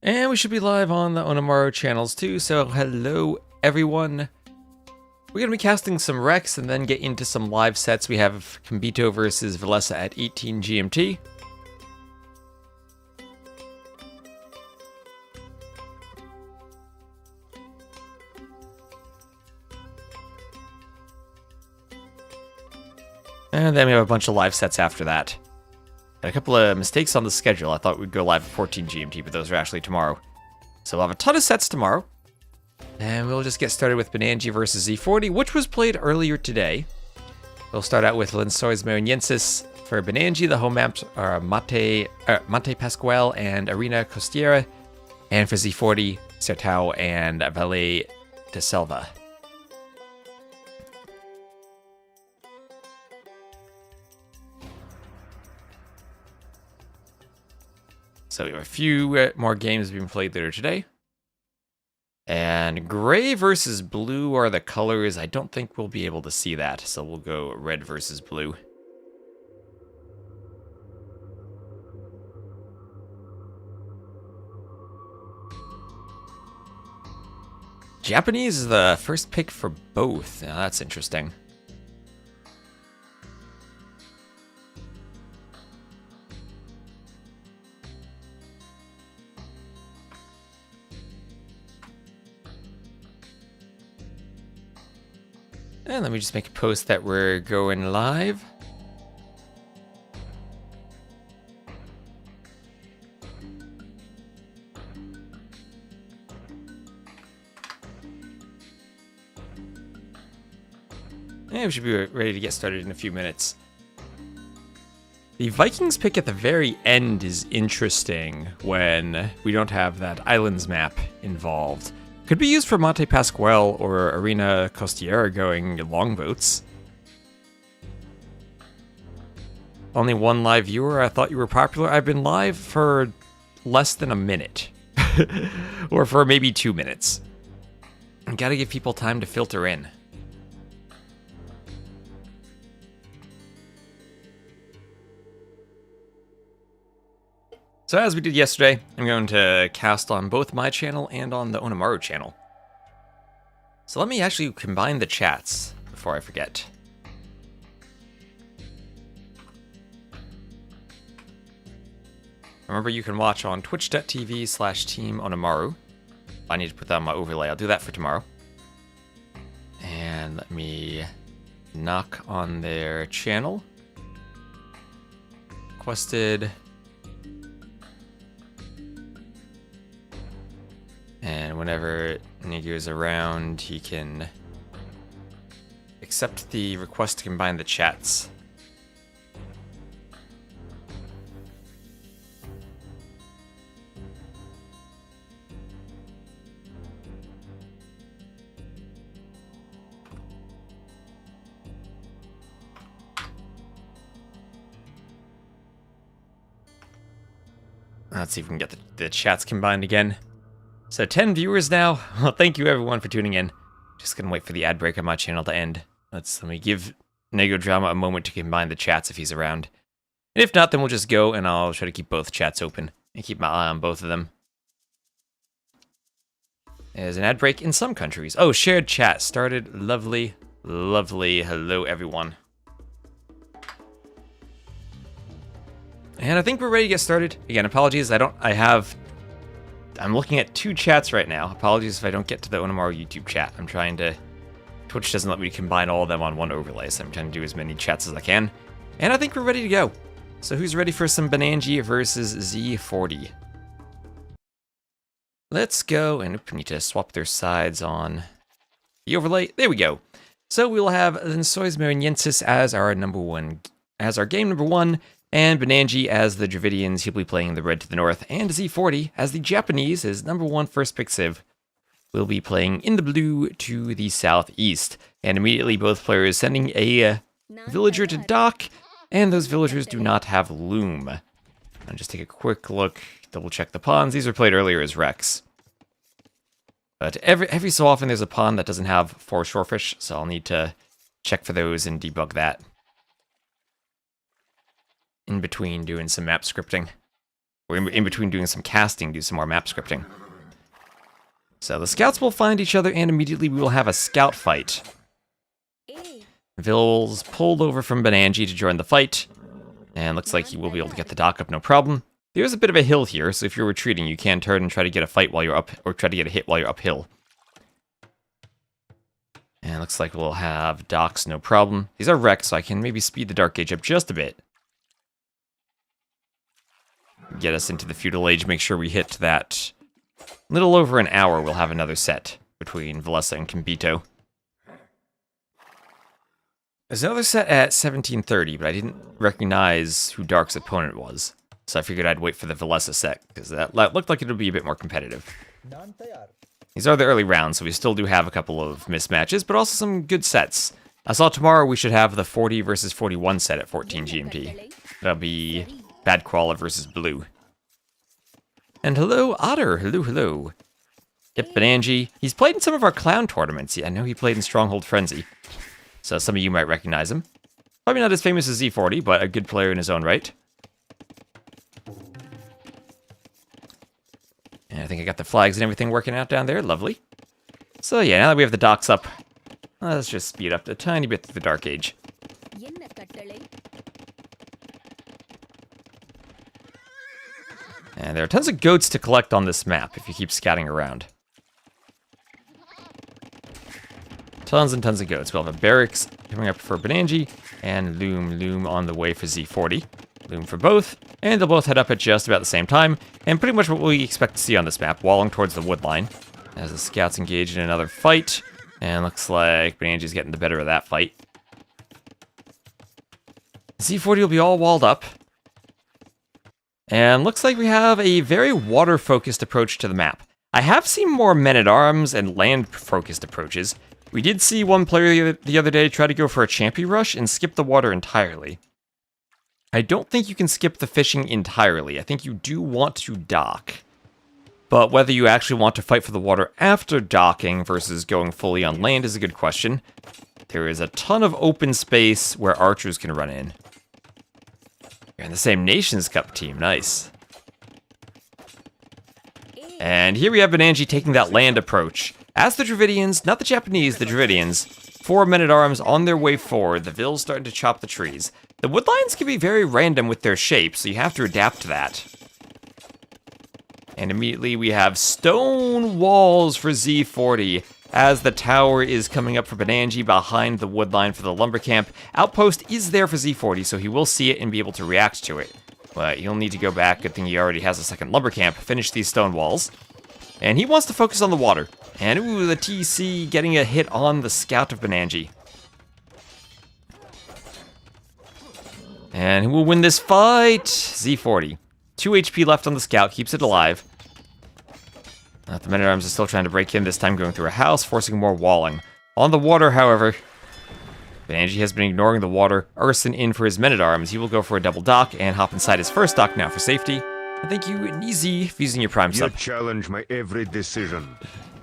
And we should be live on the Onamaru channels too, so hello everyone. We're going to be casting some Rex and then get into some live sets. We have Kito versus Velesa at 18 GMT. And then we have a bunch of live sets after that. Had a couple of mistakes on the schedule. I thought we'd go live at 14 GMT, but those are actually tomorrow. So we'll have a ton of sets tomorrow. And we'll just get started with Banani versus Z40, which was played earlier today. We'll start out with Lensois Mariensis. For Banani, the home maps are Monte Pascual and Arena Costiera. And for Z40, Sertao and Valle de Selva. So we have a few more games being played later today. And gray versus blue are the colors. I don't think we'll be able to see that, so we'll go red versus blue. Japanese is the first pick for both. Now that's interesting. And let me just make a post that we're going live. And we should be ready to get started in a few minutes. The Vikings pick at the very end is interesting when we don't have that islands map involved. Could be used for Monte Pascual or Arena Costiera going longboats. Only one live viewer. I thought you were popular. I've been live for less than a minute. Or for maybe 2 minutes. I gotta give people time to filter in. So as we did yesterday, I'm going to cast on both my channel and on the Onamaru channel. So let me actually combine the chats before I forget. Remember, you can watch on twitch.tv/Team Onamaru. I need to put that on my overlay. I'll do that for tomorrow. And let me knock on their channel. Requested. And whenever Nigir's around, he can accept the request to combine the chats. Let's see if we can get the chats combined again. So 10 viewers now. Well, thank you everyone for tuning in. Just gonna wait for the ad break on my channel to end. Let me give Nego Drama a moment to combine the chats if he's around. And if not, then we'll just go and I'll try to keep both chats open and keep my eye on both of them. There's an ad break in some countries. Oh, shared chat started. Lovely, lovely. Hello everyone. And I think we're ready to get started. Again, apologies. I'm looking at 2 chats right now. Apologies if I don't get to the Onamaru YouTube chat. I'm trying to... Twitch doesn't let me combine all of them on one overlay, so I'm trying to do as many chats as I can. And I think we're ready to go. So who's ready for some Banani versus Z40? Let's go, and we need to swap their sides on the overlay. There we go. So we'll have Lensois Mariensis as our game number 1. And Banani as the Dravidians, he'll be playing the red to the north, and Z40 as the Japanese, his number 1 first pick civ, will be playing in the blue to the southeast. And immediately both players sending a villager to dock, and those villagers do not have loom. I'll just take a quick look, double check the pawns. These were played earlier as Rex. But every so often there's a pawn that doesn't have 4 shorefish, so I'll need to check for those and debug that in between doing some map scripting. We're in between doing some casting, do some more map scripting. So the scouts will find each other, and immediately we will have a scout fight. Vil's pulled over from Banani to join the fight, and looks like he will be able to get the dock up no problem. There's a bit of a hill here, so if you're retreating, you can turn and try to get a fight while you're up, or try to get a hit while you're uphill. And looks like we'll have docks no problem. These are wrecked, so I can maybe speed the dark gauge up just a bit. Get us into the feudal age, make sure we hit that little over an hour. We'll have another set between Velesa and Kito. There's another set at 17:30, but I didn't recognize who Dark's opponent was. So I figured I'd wait for the Velesa set, because that looked like it would be a bit more competitive. These are the early rounds, so we still do have a couple of mismatches, but also some good sets. I saw tomorrow we should have the 40 versus 41 set at 14 GMT. That'll be Bad Koala versus Blue. And hello, Otter. Hello, hello. Yep, Banani. He's played in some of our clown tournaments. I know he played in Stronghold Frenzy. So some of you might recognize him. Probably not as famous as Z40, but a good player in his own right. And I think I got the flags and everything working out down there. Lovely. So yeah, now that we have the docks up, let's just speed up a tiny bit to the Dark Age. And there are tons of goats to collect on this map if you keep scouting around. Tons and tons of goats. We'll have a barracks coming up for Banani, and Loom on the way for Z40. Loom for both, and they'll both head up at just about the same time, and pretty much what we expect to see on this map, walling towards the wood line, as the scouts engage in another fight, and looks like Banani's getting the better of that fight. Z40 will be all walled up, and looks like we have a very water-focused approach to the map. I have seen more men-at-arms and land-focused approaches. We did see one player the other day try to go for a champion rush and skip the water entirely. I don't think you can skip the fishing entirely. I think you do want to dock. But whether you actually want to fight for the water after docking versus going fully on land is a good question. There is a ton of open space where archers can run in. You're in the same Nations Cup team, nice. And here we have Banani taking that land approach. As the Dravidians, not the Japanese, the Dravidians, 4 men-at-arms on their way forward, the Vils starting to chop the trees. The woodlines can be very random with their shape, so you have to adapt to that. And immediately we have stone walls for Z40, as the tower is coming up for Banani behind the woodline for the lumber camp. Outpost is there for Z40, so he will see it and be able to react to it. But he'll need to go back, good thing he already has a second lumber camp, finish these stone walls. And he wants to focus on the water. And ooh, the TC getting a hit on the scout of Banani. And who will win this fight? Z40. 2 HP left on the scout, keeps it alive. The men-at-arms are still trying to break in, this time going through a house, forcing more walling. On the water, however, Banani has been ignoring the water. Urson in for his men-at-arms. He will go for a double dock and hop inside his first dock now for safety. And thank you, Nizi, for using your prime sub. You challenge my every decision.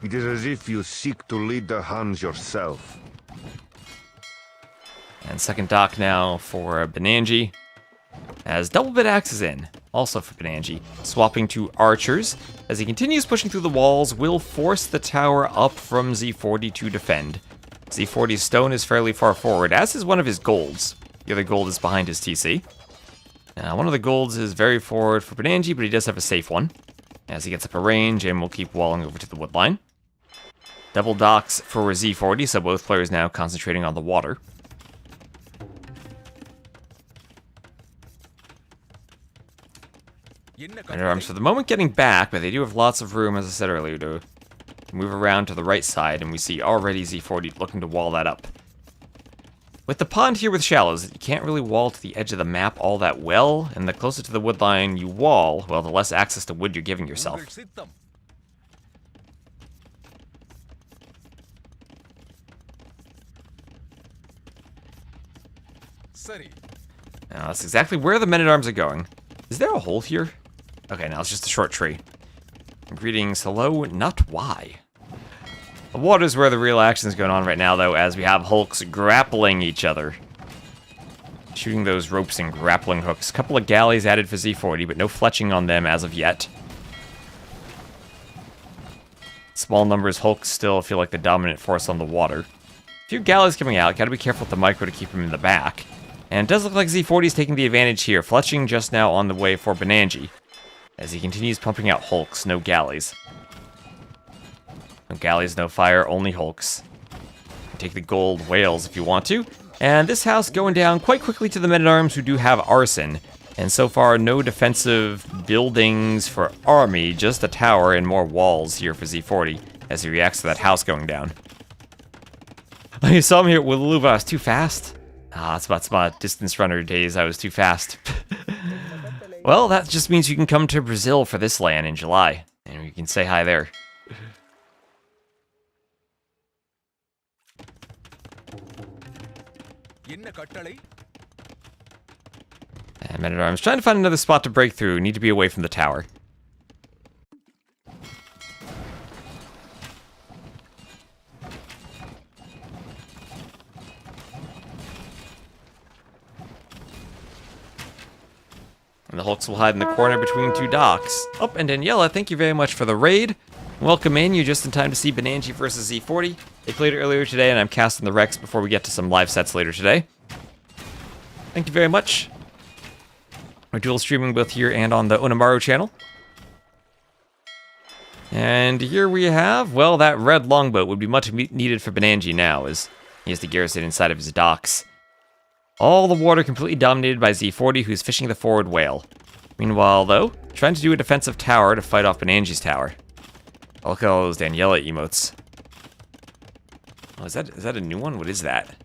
It is as if you seek to lead the Huns yourself. And second dock now for Banani. As double bit axe is in, also for Banani. Swapping to archers. As he continues pushing through the walls, will force the tower up from Z40 to defend. Z40's stone is fairly far forward, as is one of his golds. The other gold is behind his TC. One of the golds is very forward for Banani, but he does have a safe one. As he gets up a range, and will keep walling over to the woodline. Double docks for Z40, so both players now concentrating on the water. Men-at-arms for the moment getting back, but they do have lots of room, as I said earlier, to move around to the right side, and we see already Z40 looking to wall that up. With the pond here with shallows, you can't really wall to the edge of the map all that well, and the closer to the wood line you wall, well, the less access to wood you're giving yourself. Now, that's exactly where the men-at-arms are going. Is there a hole here? Okay, now it's just a short tree. Greetings, hello, not why. The water's where the real action is going on right now, though, as we have hulks grappling each other. shooting those ropes and grappling hooks. A couple of galleys added for Z40, but no fletching on them as of yet. Small numbers, hulks still feel like the dominant force on the water. A few galleys coming out, gotta be careful with the micro to keep him in the back. And it does look like Z40 is taking the advantage here, fletching just now on the way for Banani, as he continues pumping out hulks, no galleys. No galleys, no fire, only hulks. Take the gold whales if you want to. And this house going down quite quickly to the men-at-arms who do have arson. And so far, no defensive buildings for army, just a tower and more walls here for Z40 as he reacts to that house going down. You saw me here at Wooloo, but I was too fast. It's about my distance runner days, I was too fast. Well, that just means you can come to Brazil for this land in July. And you can say hi there. And men-at-arms trying to find another spot to break through. Need to be away from the tower. And the hulks will hide in the corner between two docks. Oh, and Daniela, thank you very much for the raid. Welcome in. You're just in time to see Banani versus Z40. They played it earlier today, and I'm casting the Rex before we get to some live sets later today. Thank you very much. We're dual streaming both here and on the Onamaru channel. And here we have, well, that red longboat would be much needed for Banani now, as he has to garrison inside of his docks. All the water completely dominated by Z40, who's fishing the forward whale. Meanwhile, though, trying to do a defensive tower to fight off Banani's tower. Oh, look at all those Daniela emotes. Oh, is that a new one? What is that?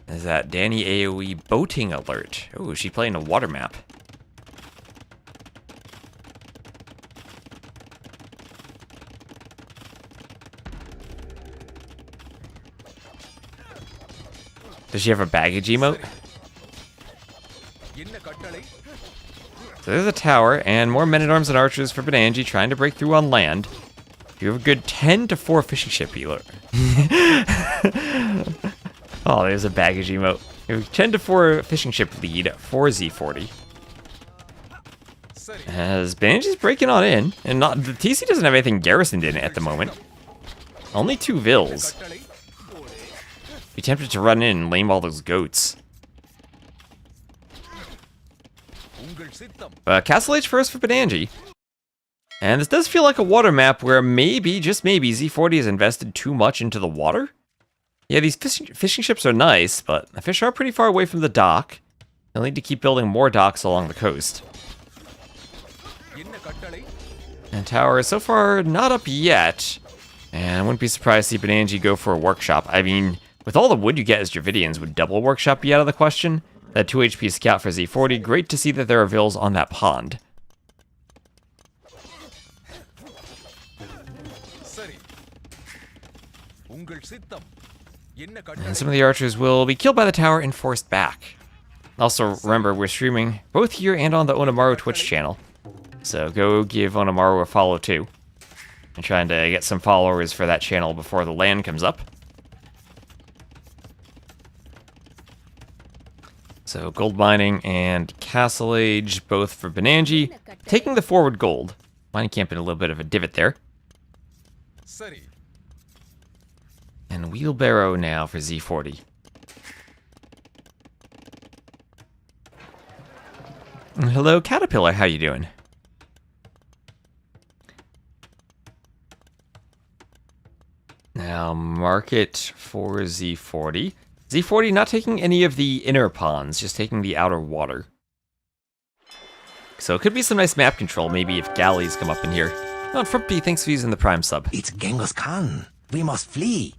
Is that Danny AoE boating alert? Oh, is she playing a water map? Does she have a baggage emote? So there's a tower, and more men-at-arms and archers for Banani trying to break through on land. You have a good 10 to 4 fishing ship healer. Oh, there's a baggage emote. You have 10 to 4 fishing ship lead for Z40. As Banani's breaking on in, and not the TC doesn't have anything garrisoned in it at the moment. Only 2 vills. Be tempted to run in and lame all those goats. Castle Age first for Banani. And this does feel like a water map where maybe, just maybe, Z40 has invested too much into the water. Yeah, these fishing ships are nice, but the fish are pretty far away from the dock. They'll need to keep building more docks along the coast. And tower is so far not up yet. And I wouldn't be surprised to see Banani go for a workshop. I mean, with all the wood you get as Dravidians, would double workshop be out of the question? That 2 HP scout for Z40, great to see that there are vills on that pond. And some of the archers will be killed by the tower and forced back. Also, remember, we're streaming both here and on the Onamaru Twitch channel. So go give Onamaru a follow too. I'm trying to get some followers for that channel before the land comes up. So gold mining and Castle Age, both for Banani. Taking the forward gold. Mining camp in a little bit of a divot there. And wheelbarrow now for Z40. Hello, Caterpillar. How you doing? Now, market for Z40. Z40 not taking any of the inner ponds, just taking the outer water. So it could be some nice map control, maybe if galleys come up in here. Oh, and Frumpy, thanks for using the Prime sub. It's Genghis Khan. We must flee.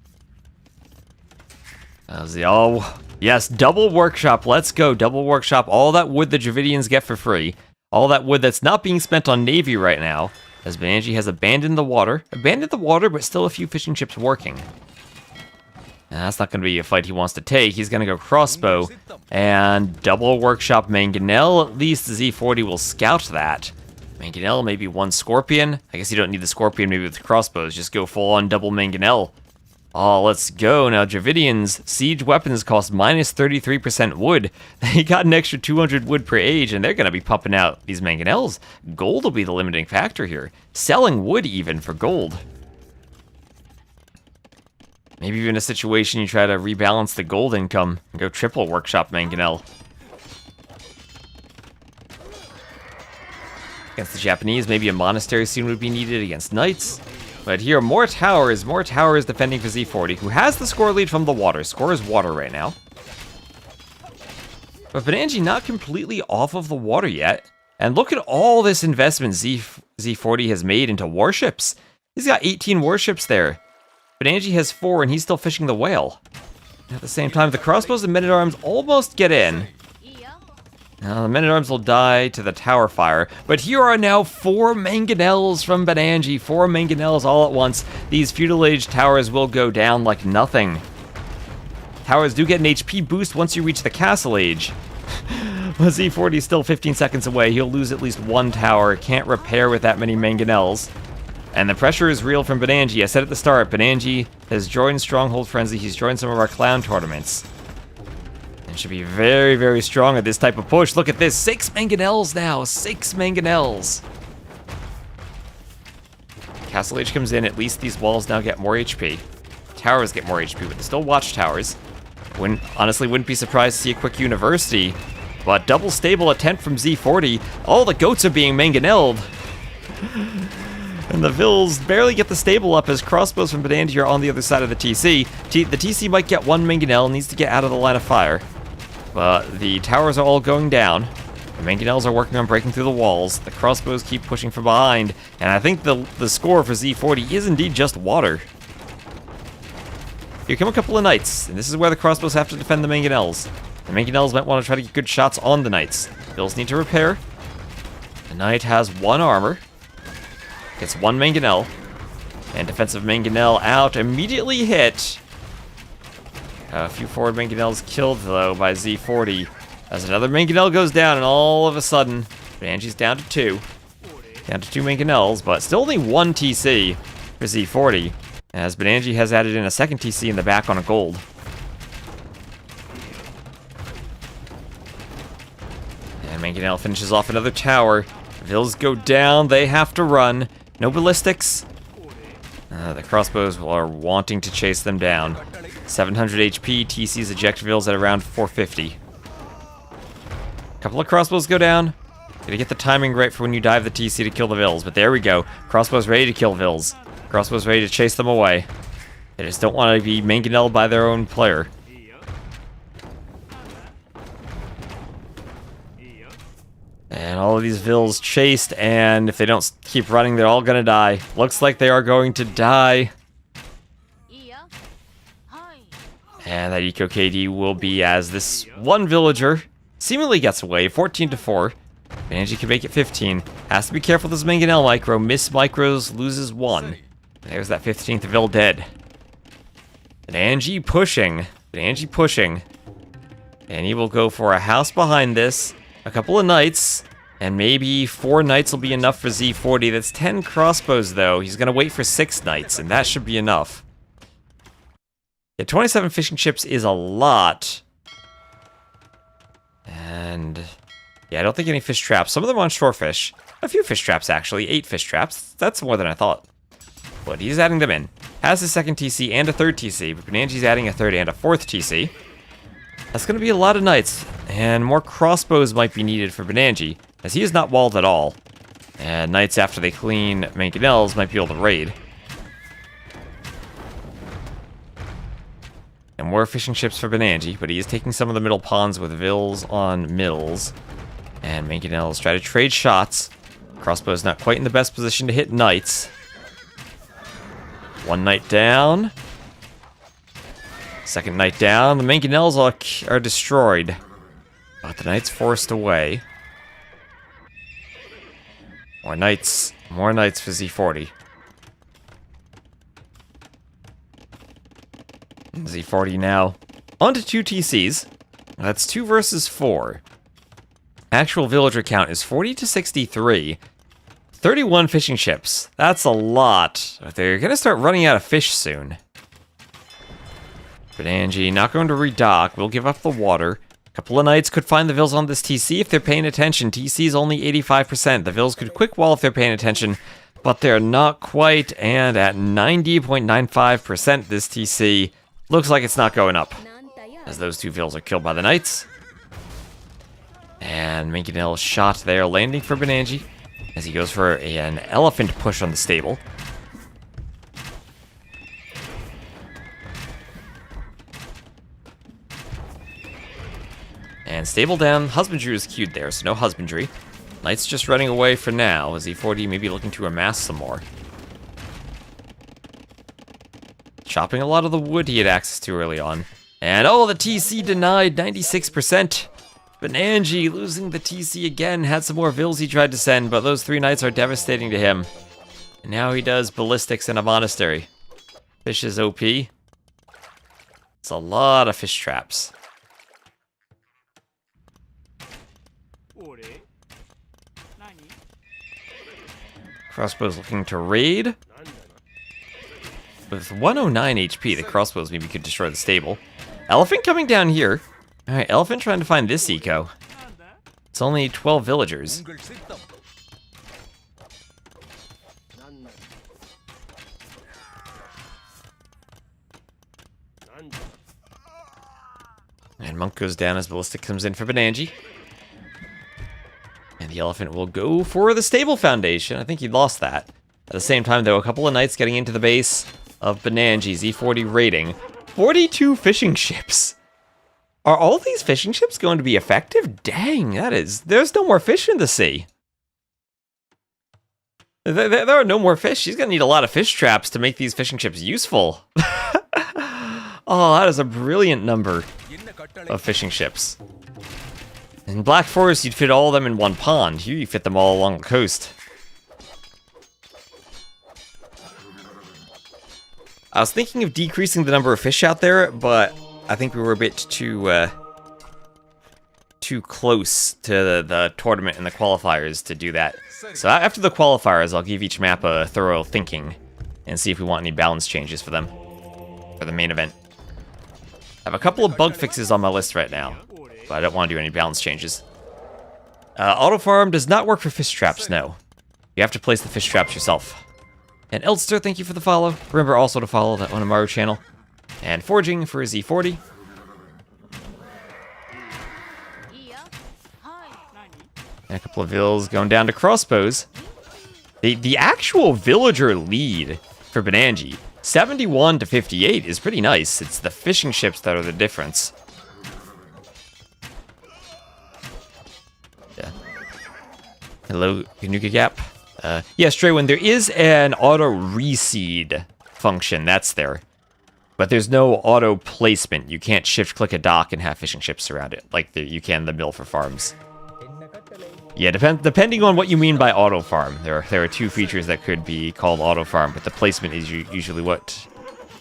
Oh, yes, double workshop. Let's go. Double workshop. All that wood the Dravidians get for free. All that wood that's not being spent on Navy right now, as Banani has abandoned the water. Abandoned the water, but still a few fishing ships working. And that's not going to be a fight he wants to take. He's going to go crossbow and double workshop Mangonel. At least Z40 will scout that. Mangonel, maybe one Scorpion. I guess you don't need the Scorpion maybe with the crossbows. Just go full on double Mangonel. Oh, let's go. Now, Dravidians' siege weapons cost minus 33% wood. They got an extra 200 wood per age, and they're going to be pumping out these mangonels. Gold will be the limiting factor here. Selling wood even for gold. Maybe even a situation you try to rebalance the gold income and go triple workshop mangonel. Against the Japanese, maybe a monastery soon would be needed against knights. But here, more towers defending for Z40, who has the score lead from the water. Score is water right now. But Banani not completely off of the water yet. And look at all this investment Z40 has made into warships. He's got 18 warships there. Banani has 4, and he's still fishing the whale. At the same time, the crossbows and men-at-arms almost get in. Now, the men-at-arms will die to the tower fire, but here are now 4 mangonels from Banani. 4 mangonels all at once. These feudal age towers will go down like nothing. Towers do get an HP boost once you reach the castle age. But Z40 is still 15 seconds away. He'll lose at least 1 tower. Can't repair with that many mangonels. And the pressure is real from Banani. I said at the start, Banani has joined Stronghold Frenzy. He's joined some of our clown tournaments. Should be very, very strong at this type of push. Look at this. 6 mangonels now. 6 mangonels. Castle Age comes in. At least these walls now get more HP. Towers get more HP, but they still watchtowers. Honestly, wouldn't be surprised to see a quick university. But double stable attempt from Z40. All the goats are being mangonelled. And the Vils barely get the stable up as crossbows from Banani are on the other side of the TC. The TC might get 1 mangonel, needs to get out of the line of fire. But the towers are all going down. The mangonels are working on breaking through the walls. The crossbows keep pushing from behind. And I think the score for Z40 is indeed just water. Here come a couple of knights, and this is where the crossbows have to defend the mangonels. The mangonels might want to try to get good shots on the knights. Vils need to repair. The knight has 1 armor. Gets 1 mangonel. And defensive mangonel out, immediately hit. A few forward mangonels killed, though, by Z40. As another mangonel goes down, and all of a sudden, Banani's down to 2. Down to 2 mangonels, but still only 1 TC for Z40. As Banani has added in a second TC in the back on a gold. And mangonel finishes off another tower. Vils go down, they have to run. No ballistics. The crossbows are wanting to chase them down. 700 HP, TC's eject Vils at around 450. Couple of crossbows go down. Gotta get the timing right for when you dive the TC to kill the Vils, but there we go. Crossbows ready to kill Vils. Crossbows ready to chase them away. They just don't want to be mangonelled by their own player. And all of these Vils chased, and if they don't keep running, they're all gonna die. Looks like they are going to die. And that Eco KD will be as this one villager seemingly gets away, 14-4. Banani can make it 15. Has to be careful with this mangonel micro. Miss micros, loses 1. There's that 15th Vil dead. Banani pushing. Banani pushing. And he will go for a house behind this. A couple of knights. And maybe 4 knights will be enough for Z40. That's 10 crossbows, though. He's going to wait for 6 knights, and that should be enough. Yeah, 27 fishing ships is a lot. And yeah, I don't think any fish traps. Some of them on shorefish. A few fish traps, actually. 8 fish traps. That's more than I thought. But he's adding them in. Has a second TC and a third TC, but Banani's adding a third and a fourth TC. That's going to be a lot of knights, and more crossbows might be needed for Banani, as he is not walled at all. And knights, after they clean mangonels, might be able to raid. And more fishing ships for Banani, but he is taking some of the middle ponds with Vils on mills. And mangonels try to trade shots. Crossbow's not quite in the best position to hit knights. 1 knight down. Second knight down. The mangonels are destroyed. But the knight's forced away. More knights for Z40. Z40 now. On to 2 TCs. That's 2 versus 4. Actual villager count is 40 to 63. 31 fishing ships. That's a lot. But they're going to start running out of fish soon. Banani not going to redock. We'll give up the water. A couple of knights could find the Vils on this TC if they're paying attention. TC is only 85%. The Vils could quick wall if they're paying attention, but they're not quite. And at 90.95%, this TC looks like it's not going up, as those two Vils are killed by the knights. And making a little shot there, landing for Banani as he goes for an elephant push on the stable. And stable down, husbandry is queued there, so no husbandry. Knight's just running away for now, as E40 may be looking to amass some more. Chopping a lot of the wood he had access to early on. And oh, the TC denied, 96%. Banani losing the TC again, had some more Vils he tried to send, but those 3 knights are devastating to him. And now he does ballistics in a monastery. Fish is OP. It's a lot of fish traps. Crossbow's looking to raid. With 109 HP, the crossbows maybe could destroy the stable. Elephant coming down here. Alright, Elephant trying to find this eco. It's only 12 villagers. And Monk goes down as Ballistic comes in for Banani. And the Elephant will go for the stable foundation. I think he lost that. At the same time, though, a couple of knights getting into the base of Banani, Z40 raiding. 42 fishing ships. Are all these fishing ships going to be effective? Dang, there's no more fish in the sea. There are no more fish. He's going to need a lot of fish traps to make these fishing ships useful. Oh, that is a brilliant number of fishing ships. In Black Forest, you'd fit all of them in one pond. Here, you fit them all along the coast. I was thinking of decreasing the number of fish out there, but I think we were a bit too close to the tournament and the qualifiers to do that. So after the qualifiers, I'll give each map a thorough thinking and see if we want any balance changes for them for the main event. I have a couple of bug fixes on my list right now, but I don't want to do any balance changes. Auto farm does not work for fish traps, no. You have to place the fish traps yourself. And Elster, thank you for the follow. Remember also to follow that Onamaru channel. And Forging for Z40. And a couple of Vils going down to crossbows. The actual villager lead for Banani, 71 to 58, is pretty nice. It's the fishing ships that are the difference. Yeah. Hello, Ganuka Gap. Yes, Straywin, there is an auto reseed function. That's there. But there's no auto placement. You can't shift click a dock and have fishing ships around it like you can the mill for farms. Yeah, depending on what you mean by auto farm. There are 2 features that could be called auto farm, but the placement is usually what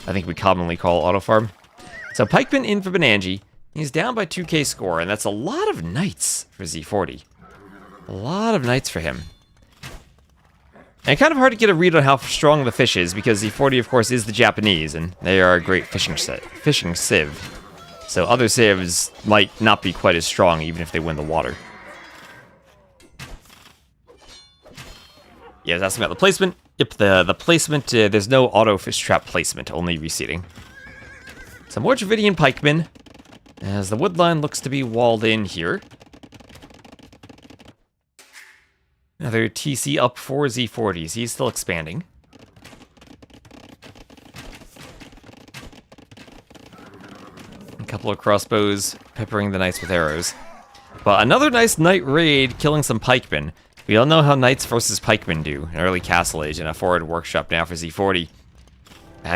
I think we commonly call auto farm. So Pikeman in for Banani. He's down by 2k score, and that's a lot of knights for Z40. A lot of knights for him. And kind of hard to get a read on how strong the fish is, because Z40, of course, is the Japanese, and they are a great fishing sieve. So other sieves might not be quite as strong, even if they win the water. Yeah, I was asking about the placement. Yep, the placement, there's no auto fish trap placement, only reseeding. Some more Dravidian pikemen, as the woodline looks to be walled in here. Another TC up for Z40s. He's still expanding. A couple of crossbows peppering the knights with arrows. But another nice knight raid killing some pikemen. We all know how knights versus pikemen do in early Castle Age, and a forward workshop now for Z40.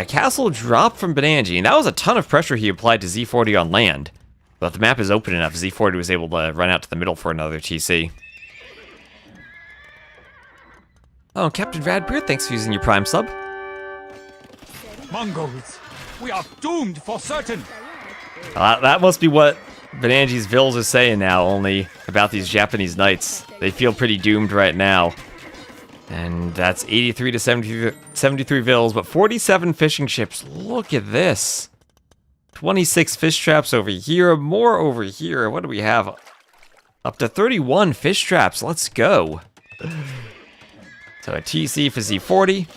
Castle dropped from Banani, and that was a ton of pressure he applied to Z40 on land. But the map is open enough, Z40 was able to run out to the middle for another TC. Oh, Captain Radbeard, thanks for using your Prime sub. Mongols, we are doomed for certain. That must be what Banani's Vils are saying now, only about these Japanese knights. They feel pretty doomed right now. And that's 83 to 73 Vils, but 47 fishing ships. Look at this. 26 fish traps over here, more over here. What do we have? Up to 31 fish traps. Let's go. So a TC for Z40.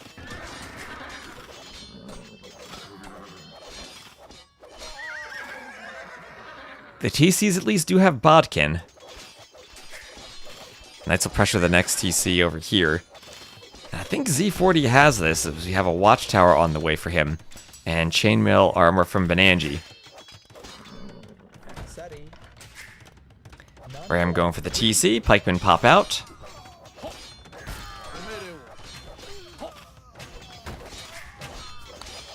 The TCs at least do have Bodkin. Knights will pressure the next TC over here. And I think Z40 has this, as we have a watchtower on the way for him. And chainmail armor from Banani. Ram going for the TC. Pikemen pop out.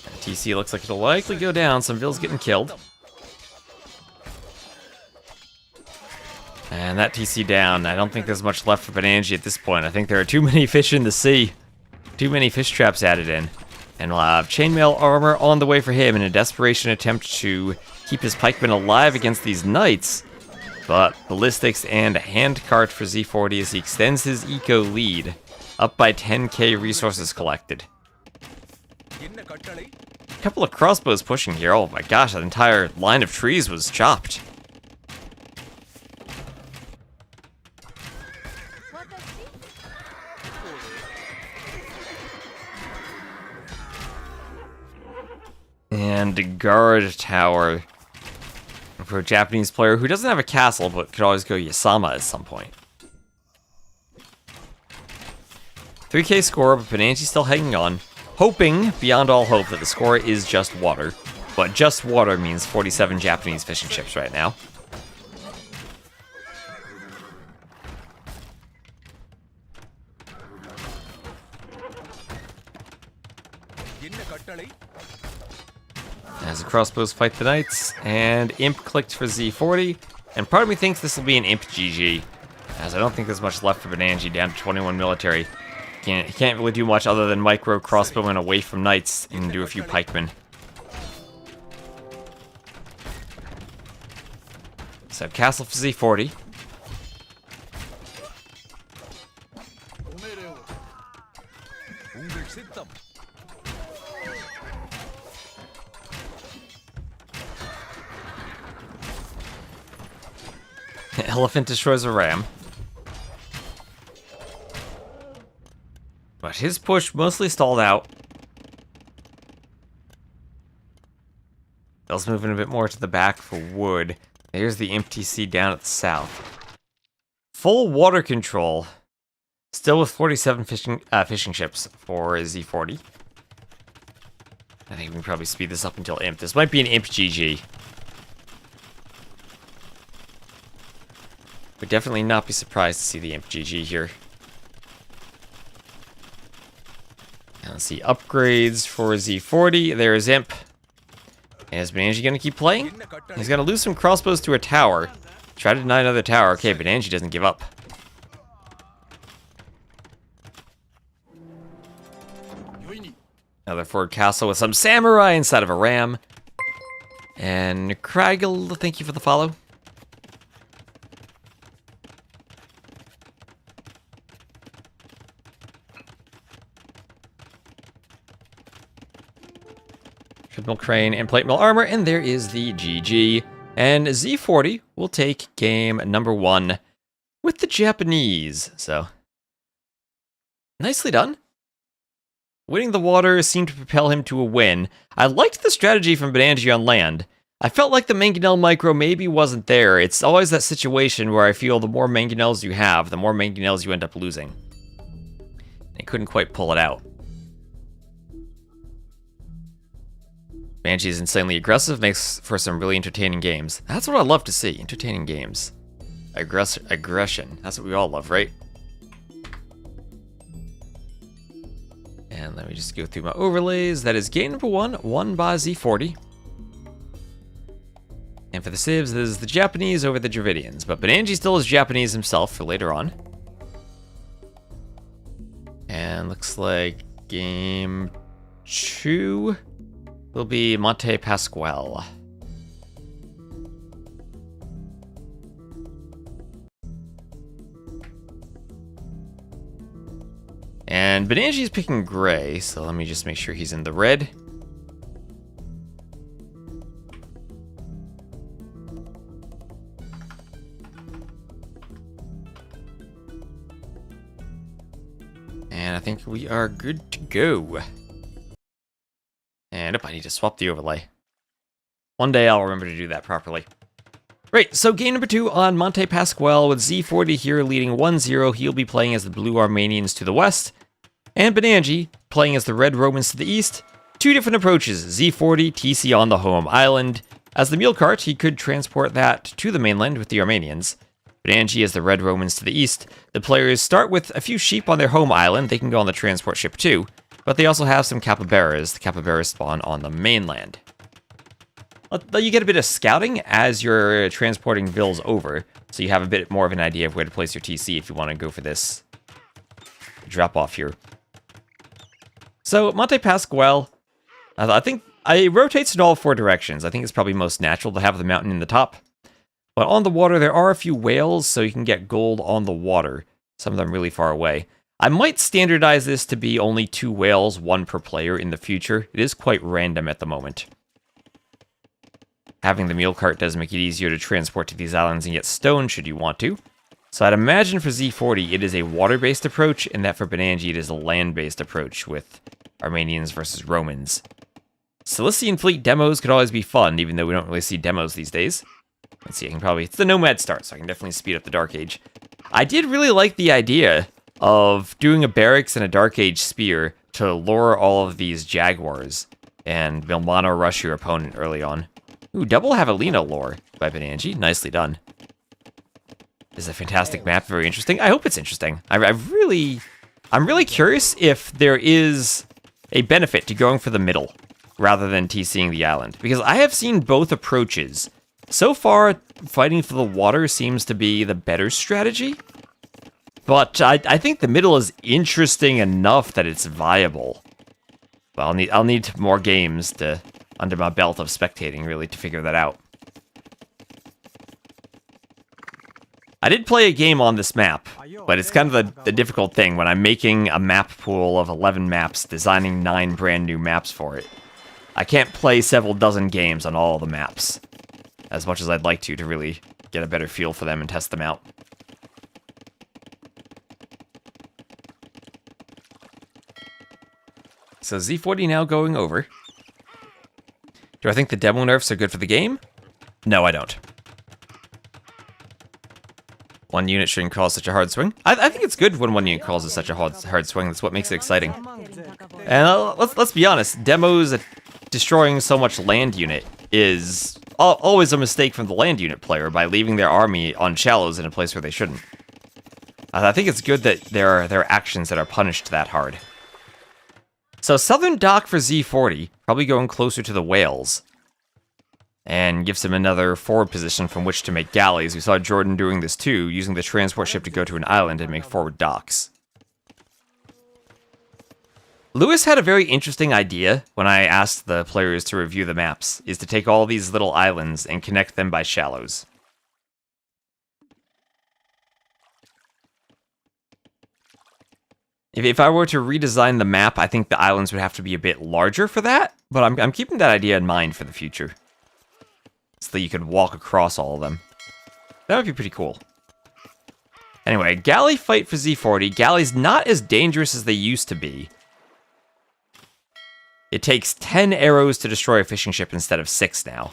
And TC looks like it'll likely go down. Some Vills getting killed. And that TC down. I don't think there's much left for Banani at this point. I think there are too many fish in the sea. Too many fish traps added in. And we'll have chainmail armor on the way for him in a desperation attempt to keep his pikemen alive against these knights. But ballistics and handcart for Z40 as he extends his eco lead. Up by 10k resources collected. A couple of crossbows pushing here. Oh my gosh, that entire line of trees was chopped. And a guard tower for a Japanese player who doesn't have a castle, but could always go Yasama at some point. 3k score, but Banani's still hanging on, hoping beyond all hope that the score is just water. But just water means 47 Japanese fishing ships right now. As the crossbows fight the knights, and Imp clicked for Z40, and part of me thinks this will be an Imp GG, as I don't think there's much left for Banani down to 21 military. He can't really do much other than micro crossbowmen away from knights and do a few pikemen. So castle for Z40. Elephant destroys a ram. But his push mostly stalled out. Bill's moving a bit more to the back for wood. There's the empty sea down at the south. Full water control. Still with 47 fishing ships for Z40. I think we can probably speed this up until Imp. This might be an Imp GG. Would definitely not be surprised to see the Imp GG here. Now let's see, upgrades for Z40. There is Imp. And is Banani going to keep playing? He's going to lose some crossbows to a tower. Try to deny another tower. Okay, Banani doesn't give up. Another forward castle with some samurai inside of a ram. And Craggle, thank you for the follow. Treadmill crane and plate mill armor, and there is the GG. And Z40 will take game number 1 with the Japanese. So, nicely done. Winning the water seemed to propel him to a win. I liked the strategy from Banani on land. I felt like the Mangonel micro maybe wasn't there. It's always that situation where I feel the more Mangonels you have, the more Mangonels you end up losing. They couldn't quite pull it out. Banani is insanely aggressive, makes for some really entertaining games. That's what I love to see, entertaining games. Aggression, that's what we all love, right? And let me just go through my overlays. That is game number 1, won by Z40. And for the civs, this is the Japanese over the Dravidians, but Banani still is Japanese himself for later on. And looks like game 2 will be Monte Pasquale. And Banani is picking gray, so let me just make sure he's in the red. I think we are good to go. And I need to swap the overlay. One day I'll remember to do that properly. Right, so game number 2 on Monte Pascual with Z40 here leading 1-0. He'll be playing as the Blue Armenians to the west, and Banani playing as the Red Romans to the east. Two different approaches, Z40, TC on the home island. As the mule cart, he could transport that to the mainland with the Armenians. Banani as the Red Romans to the east. The players start with a few sheep on their home island. They can go on the transport ship too, but they also have some capybaras. The capybaras spawn on the mainland. You get a bit of scouting as you're transporting vills over, so you have a bit more of an idea of where to place your TC if you want to go for this drop off here. So Monte Pascual, I think it rotates in all 4 directions. I think it's probably most natural to have the mountain in the top. But on the water, there are a few whales, so you can get gold on the water. Some of them really far away. I might standardize this to be only 2 whales, 1 per player in the future. It is quite random at the moment. Having the mule cart does make it easier to transport to these islands and get stone should you want to. So I'd imagine for Z40 it is a water-based approach, and that for Banani it is a land-based approach with Armenians versus Romans. Cilician fleet demos could always be fun, even though we don't really see demos these days. Let's see, it's the Nomad start, so I can definitely speed up the Dark Age. I did really like the idea of doing a barracks and a Dark Age spear to lure all of these Jaguars and Milmano rush your opponent early on. Ooh, double Javelina lore by Banani. Nicely done. This is a fantastic map, very interesting. I hope it's interesting. I'm really curious if there is a benefit to going for the middle rather than TCing the island, because I have seen both approaches. So far, fighting for the water seems to be the better strategy, but I think the middle is interesting enough that it's viable. Well, I'll need more games under my belt of spectating, really, to figure that out. I did play a game on this map, but it's kind of the difficult thing when I'm making a map pool of 11 maps, designing 9 brand new maps for it. I can't play several dozen games on all the maps, as much as I'd like to really get a better feel for them and test them out. So Z40 now going over. Do I think the demo nerfs are good for the game? No, I don't. 1 unit shouldn't cause such a hard swing. I think it's good when 1 unit causes such a hard swing. That's what makes it exciting. And let's be honest, demos destroying so much land unit is always a mistake from the land unit player by leaving their army on shallows in a place where they shouldn't. I think it's good that there are actions that are punished that hard. So southern dock for Z40, probably going closer to the whales. And gives him another forward position from which to make galleys. We saw Jordan doing this too, using the transport ship to go to an island and make forward docks. Lewis had a very interesting idea when I asked the players to review the maps, is to take all these little islands and connect them by shallows. If I were to redesign the map, I think the islands would have to be a bit larger for that, but I'm keeping that idea in mind for the future. So that you could walk across all of them. That would be pretty cool. Anyway, galley fight for Z40. Galley's not as dangerous as they used to be. It takes 10 arrows to destroy a fishing ship instead of 6 now.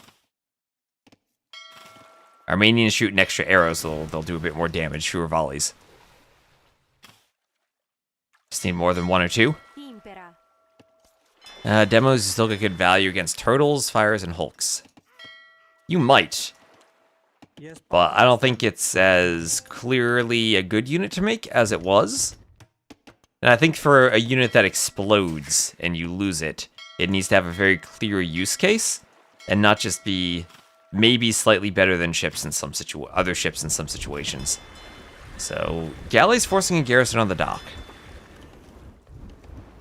Armenians shoot an extra arrow, so they'll do a bit more damage, fewer volleys. Just need more than 1 or 2. Demos still get good value against turtles, fires, and hulks. You might. But I don't think it's as clearly a good unit to make as it was. And I think for a unit that explodes and you lose it, it needs to have a very clear use case and not just be maybe slightly better than ships in some other ships in some situations. So, galleys forcing a garrison on the dock.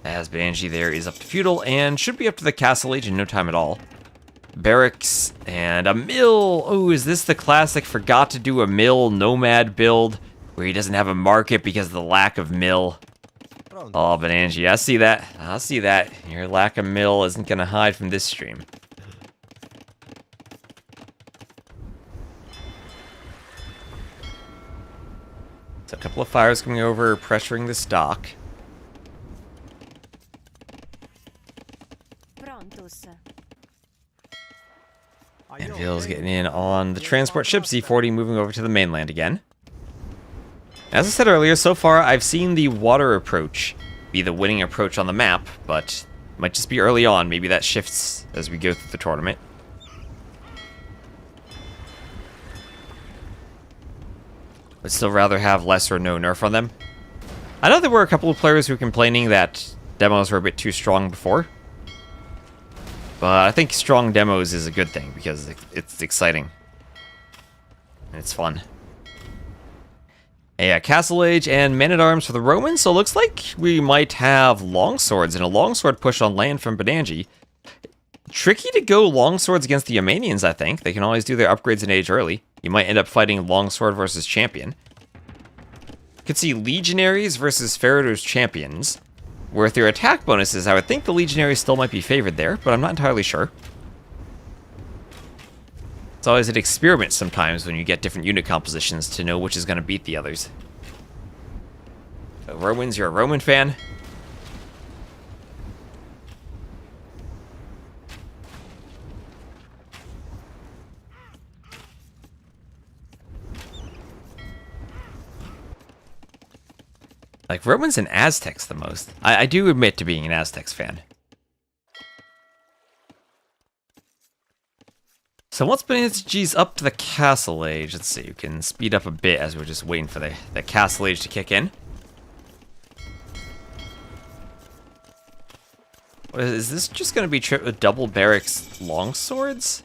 As Banani there is up to feudal and should be up to the castle age in no time at all. Barracks and a mill. Oh, is this the classic forgot to do a mill nomad build where he doesn't have a market because of the lack of mill? Oh, Banani, I see that. I see that. Your lack of mill isn't going to hide from this stream. So a couple of fires coming over, pressuring this dock. And Ville's getting in on the transport ship, Z40 moving over to the mainland again. As I said earlier, so far I've seen the water approach be the winning approach on the map, but it might just be early on. Maybe that shifts as we go through the tournament. Would still rather have less or no nerf on them. I know there were a couple of players who were complaining that demos were a bit too strong before. But I think strong demos is a good thing because it's exciting. And it's fun. Yeah, Castle Age and Men-at-Arms for the Romans, so it looks like we might have longswords and a longsword push on land from Banani. Tricky to go longswords against the Armenians, I think. They can always do their upgrades in age early. You might end up fighting longsword versus champion. You could see legionaries versus Ferreter's champions. With their attack bonuses, I would think the legionaries still might be favored there, but I'm not entirely sure. It's always an experiment sometimes when you get different unit compositions to know which is going to beat the others. So Romans, you're a Roman fan? Like Romans and Aztecs the most. I do admit to being an Aztecs fan. So once Banana's up to the Castle Age, let's see, you can speed up a bit as we're just waiting for the Castle Age to kick in. Is this just going to be tripped with double barracks longswords?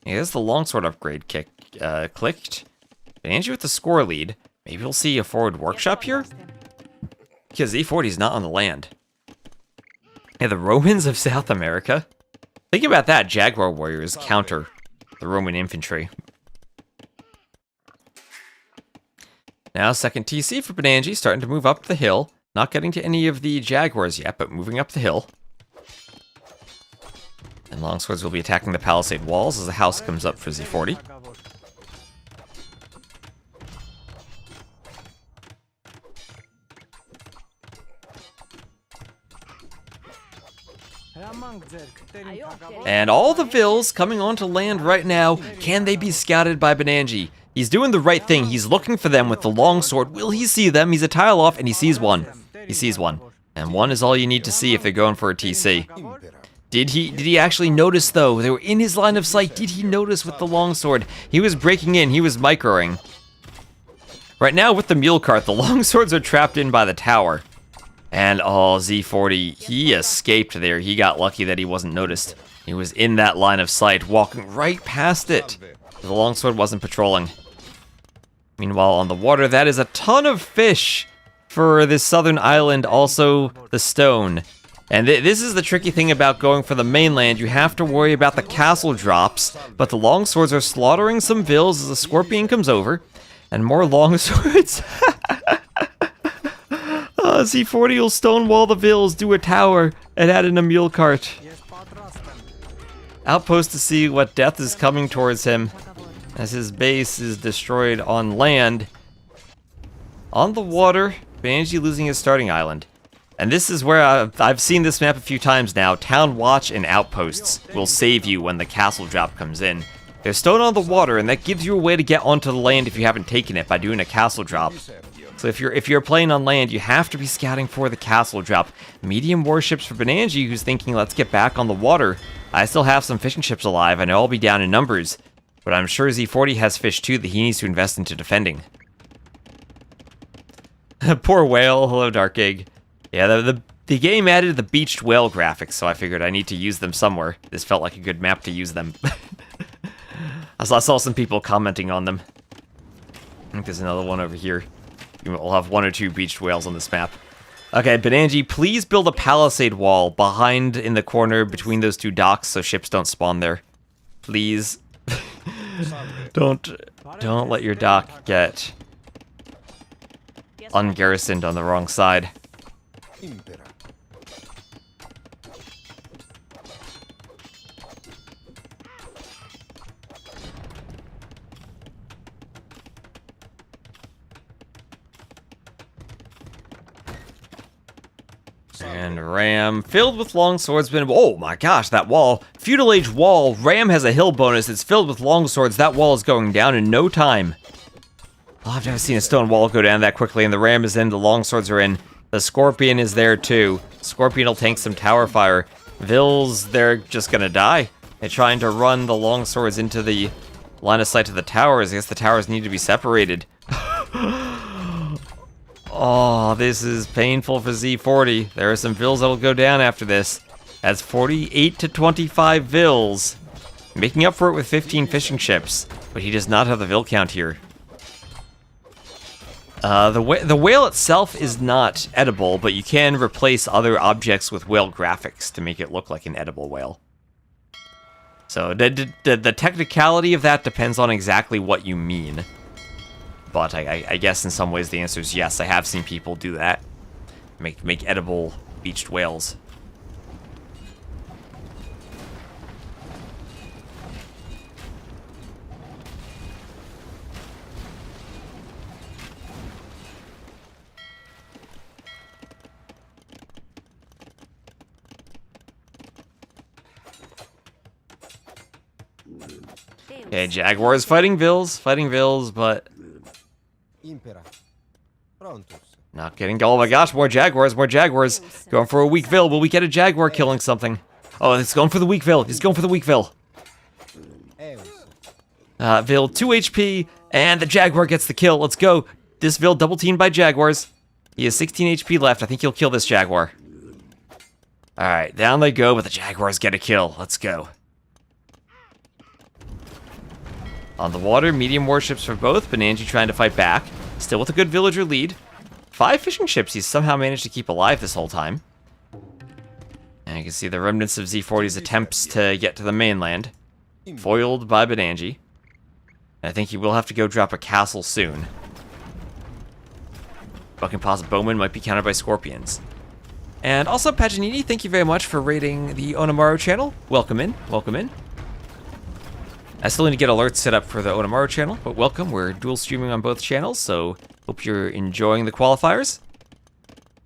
Yeah, there's the longsword upgrade clicked. Banana with the score lead. Maybe we'll see a forward workshop here? Because E40's not on the land. Yeah, the Romans of South America. Think about that, Jaguar warriors counter the Roman infantry. Now, second TC for Banani, starting to move up the hill. Not getting to any of the Jaguars yet, but moving up the hill. And longswords will be attacking the palisade walls as the house comes up for Z40. And all the vills coming onto land right now. Can they be scouted by Banani? He's doing the right thing. He's looking for them with the longsword. Will he see them? He's a tile off and he sees one. He sees one. And one is all you need to see if they're going for a TC. Did he actually notice though? They were in his line of sight. Did he notice with the longsword? He was breaking in. He was microing. Right now with the mule cart, the longswords are trapped in by the tower. And oh, Z40, he escaped there. He got lucky that he wasn't noticed. He was in that line of sight, walking right past it. The longsword wasn't patrolling. Meanwhile, on the water, that is a ton of fish for this southern island, also the stone. And this is the tricky thing about going for the mainland. You have to worry about the castle drops, but the longswords are slaughtering some vills as the scorpion comes over. And more longswords. Z40 will stonewall the vills, do a tower, and add in a mule cart. Outpost to see what death is coming towards him as his base is destroyed on land. On the water, Banani losing his starting island. And this is where I've seen this map a few times now. Town Watch and Outposts will save you when the castle drop comes in. There's stone on the water, and that gives you a way to get onto the land if you haven't taken it by doing a castle drop. So if you're playing on land, you have to be scouting for the castle drop. Medium warships for Banani, who's thinking, let's get back on the water. I still have some fishing ships alive. I know I'll be down in numbers, but I'm sure Z40 has fish too that he needs to invest into defending. Poor whale. Hello, Dark Egg. Yeah, the game added the beached whale graphics, so I figured I need to use them somewhere. This felt like a good map to use them. I saw some people commenting on them. I think there's another one over here. We'll have one or two beached whales on this map. Okay, Banani, please build a palisade wall behind in the corner between those two docks so ships don't spawn there. Please. Don't let your dock get ungarrisoned on the wrong side. And Ram filled with long swordsmen. Oh my gosh, that wall. Feudal Age wall. Ram has a hill bonus. It's filled with long swords. That wall is going down in no time. Oh, I've never seen a stone wall go down that quickly, and the Ram is in, the long swords are in. The Scorpion is there too. Scorpion will tank some tower fire. Vils, they're just gonna die. They're trying to run the long swords into the line of sight to the towers. I guess the towers need to be separated. Oh, this is painful for Z40. There are some Vils that'll go down after this. That's 48 to 25 Vils. Making up for it with 15 fishing ships. But he does not have the Vil count here. The whale itself is not edible, but you can replace other objects with whale graphics to make it look like an edible whale. So the technicality of that depends on exactly what you mean. But I guess in some ways the answer is yes. I have seen people do that. Make edible beached whales. Okay, Jaguar is fighting Vils, but not getting. Oh my gosh, more Jaguars. Going for a weak Vil. Will we get a Jaguar killing something? Oh, it's going for the weak Vil. Vil, 2 HP, and the Jaguar gets the kill. Let's go. This Vil double teamed by Jaguars. He has 16 HP left. I think he'll kill this Jaguar. Alright, down they go, but the Jaguars get a kill. Let's go. On the water, medium warships for both. Banani trying to fight back. Still with a good villager lead. 5 fishing ships he's somehow managed to keep alive this whole time. And you can see the remnants of Z40's attempts to get to the mainland. Foiled by Banani. I think he will have to go drop a castle soon. Bucking Paws Bowman might be countered by Scorpions. And also, Paganini, thank you very much for rating the Onamaru channel. Welcome in. I still need to get alerts set up for the Onamaru channel, but welcome. We're dual streaming on both channels, so hope you're enjoying the qualifiers.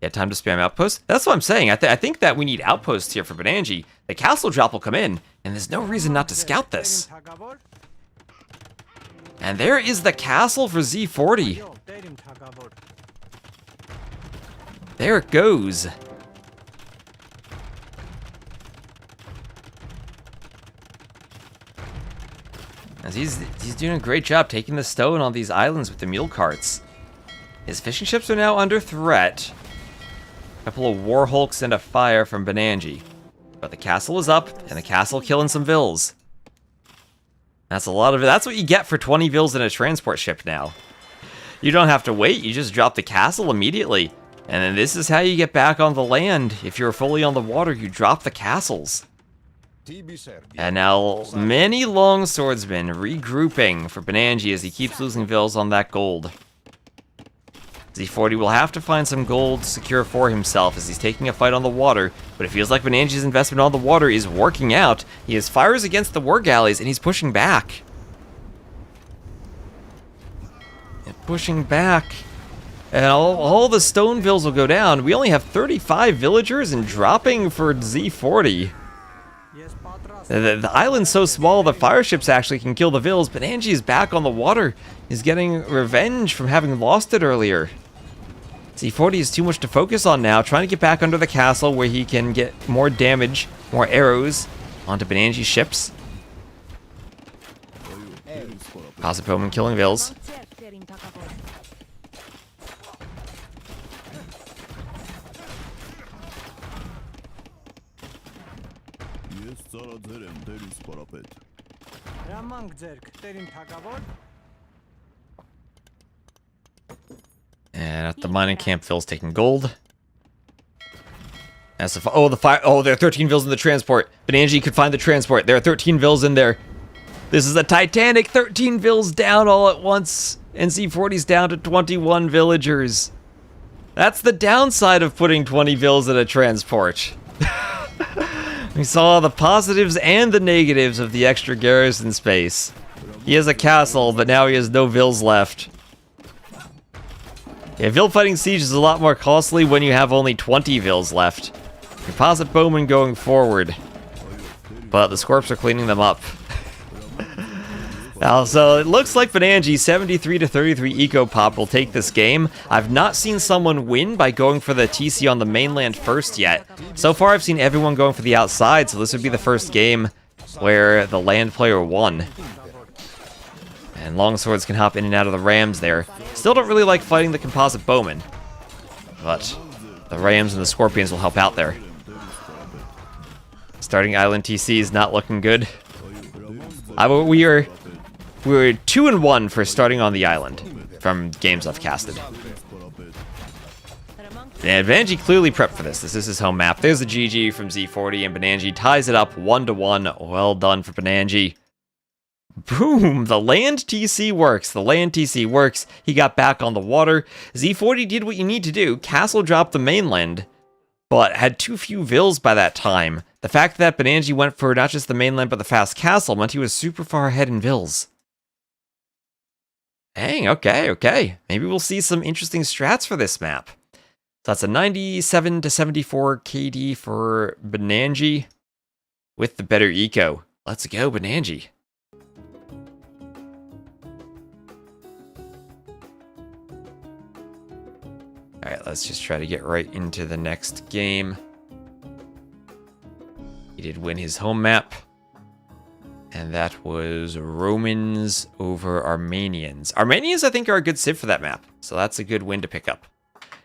Yeah, time to spam outposts. That's what I'm saying. I think that we need outposts here for Banani. The castle drop will come in, and there's no reason not to scout this. And there is the castle for Z40. There it goes. As he's doing a great job taking the stone on these islands with the mule carts. His fishing ships are now under threat. A couple of war hulks and a fire from Banani. But the castle is up, and the castle killing some Vils. That's a lot of it. That's what you get for 20 Vils in a transport ship now. You don't have to wait, you just drop the castle immediately. And then this is how you get back on the land. If you're fully on the water, you drop the castles. And now, many long swordsmen regrouping for Banani as he keeps losing Vils on that gold. Z40 will have to find some gold to secure for himself as he's taking a fight on the water, but it feels like Banani's investment on the water is working out. He has fires against the war galleys, and he's pushing back. And all the stone Vils will go down. We only have 35 villagers and dropping for Z40. The island's so small the fire ships actually can kill the Vils, but Banani is back on the water. He's getting revenge from having lost it earlier. Z40 is too much to focus on now, trying to get back under the castle where he can get more damage, more arrows onto Banani's ships. Paws Bowman killing Vils. And at the mining camp, Phil's taking gold. That's the fire. Oh, there are 13 Vils in the transport. Banani could find the transport. There are 13 Vils in there. This is a Titanic. 13 Vils down all at once. And Z40's down to 21 villagers. That's the downside of putting 20 Vils in a transport. We saw the positives and the negatives of the extra garrison space. He has a castle, but now he has no Vils left. Yeah, Vil fighting Siege is a lot more costly when you have only 20 Vils left. Composite Bowman going forward. But the Scorps are cleaning them up. Now, so it looks like Banani 73 to 33 Eco Pop will take this game. I've not seen someone win by going for the TC on the mainland first yet. So far, I've seen everyone going for the outside, so this would be the first game where the land player won. And longswords can hop in and out of the rams there. Still don't really like fighting the composite bowmen, but the rams and the scorpions will help out there. Starting island TC is not looking good. We're 2-1 for starting on the island from games I've casted. And Banani clearly prepped for this. This is his home map. There's the GG from Z40, and Banani ties it up 1-1. Well done for Banani. Boom! The land TC works. The land TC works. He got back on the water. Z40 did what you need to do. Castle dropped the mainland, but had too few Vils by that time. The fact that Banani went for not just the mainland, but the fast castle meant he was super far ahead in Vils. Dang, okay. Maybe we'll see some interesting strats for this map. So that's a 97 to 74 KD for Banani with the better eco. Let's go, Banani. Alright, let's just try to get right into the next game. He did win his home map. And that was Romans over Armenians. Armenians, I think, are a good civ for that map. So that's a good win to pick up.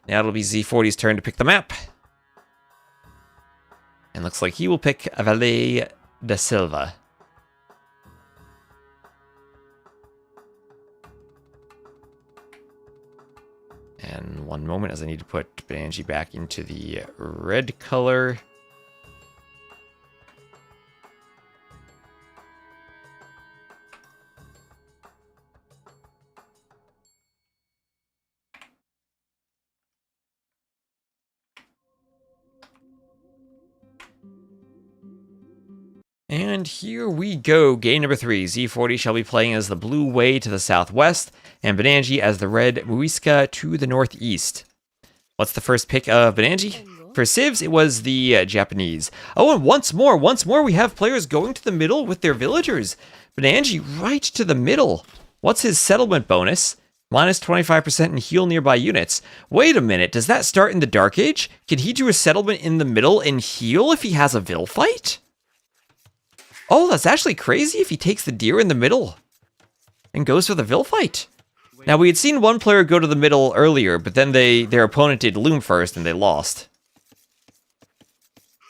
Now it'll be Z40's turn to pick the map. And looks like he will pick Valle da Silva. And one moment, as I need to put Banani back into the red color. And here we go. Game number 3. Z40 shall be playing as the blue way to the southwest, and Banani as the red Muisca to the northeast. What's the first pick of Banani? For civs, it was the Japanese. Oh, and once more we have players going to the middle with their villagers. Banani right to the middle. What's his settlement bonus? Minus 25% in heal nearby units. Wait a minute, does that start in the Dark Age? Can he do a settlement in the middle and heal if he has a Vil fight? Oh, that's actually crazy if he takes the deer in the middle and goes for the Vil fight. Now, we had seen one player go to the middle earlier, but then their opponent did Loom first and they lost.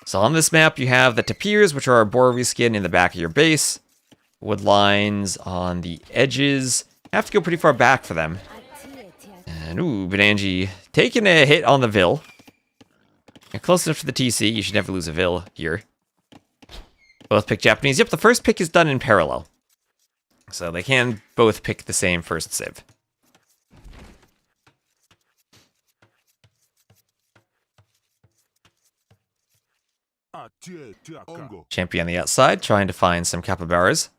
So on this map, you have the tapirs, which are a boar reskin in the back of your base. Wood lines on the edges. You have to go pretty far back for them. And ooh, Banani taking a hit on the Vil. And close enough to the TC, you should never lose a Vil here. Both pick Japanese. Yep, the first pick is done in parallel. So they can both pick the same first civ. Champion on the outside, trying to find some capybaras.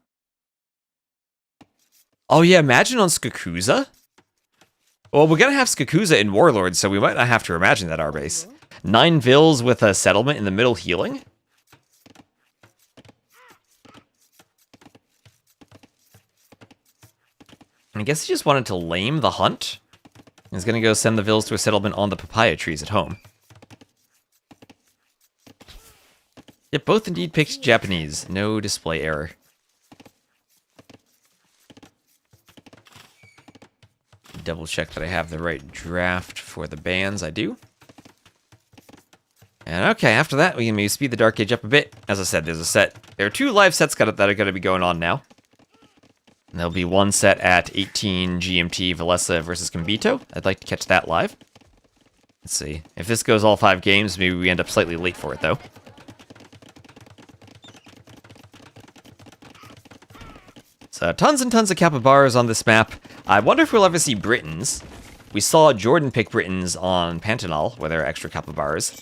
Oh yeah, imagine on Skakuza? Well, we're gonna have Skakuza in Warlord, so we might not have to imagine that our base. 9 Vils with a settlement in the middle healing? I guess he just wanted to lame the hunt. He's gonna go send the Vils to a settlement on the papaya trees at home. Yep, both indeed picked Japanese. No display error. Double check that I have the right draft for the bands. I do. And okay, after that, we can maybe speed the Dark Age up a bit. As I said, there's a set. There are 2 live sets that are going to be going on now. And there'll be one set at 18 GMT, Velesa versus Kito. I'd like to catch that live. Let's see. If this goes all 5 games, maybe we end up slightly late for it, though. So, tons and tons of capybaras on this map. I wonder if we'll ever see Britons. We saw Jordan pick Britons on Pantanal, where there are extra capybaras.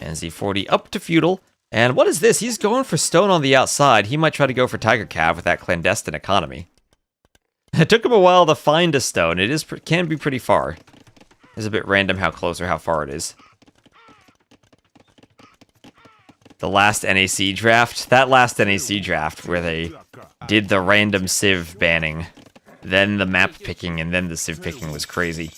And Z40 up to feudal. And what is this? He's going for stone on the outside. He might try to go for Tiger Cav with that clandestine economy. It took him a while to find a stone. It can be pretty far. It's a bit random how close or how far it is. The last NAC draft, that last NAC draft where they did the random civ banning, then the map picking, and then the civ picking was crazy.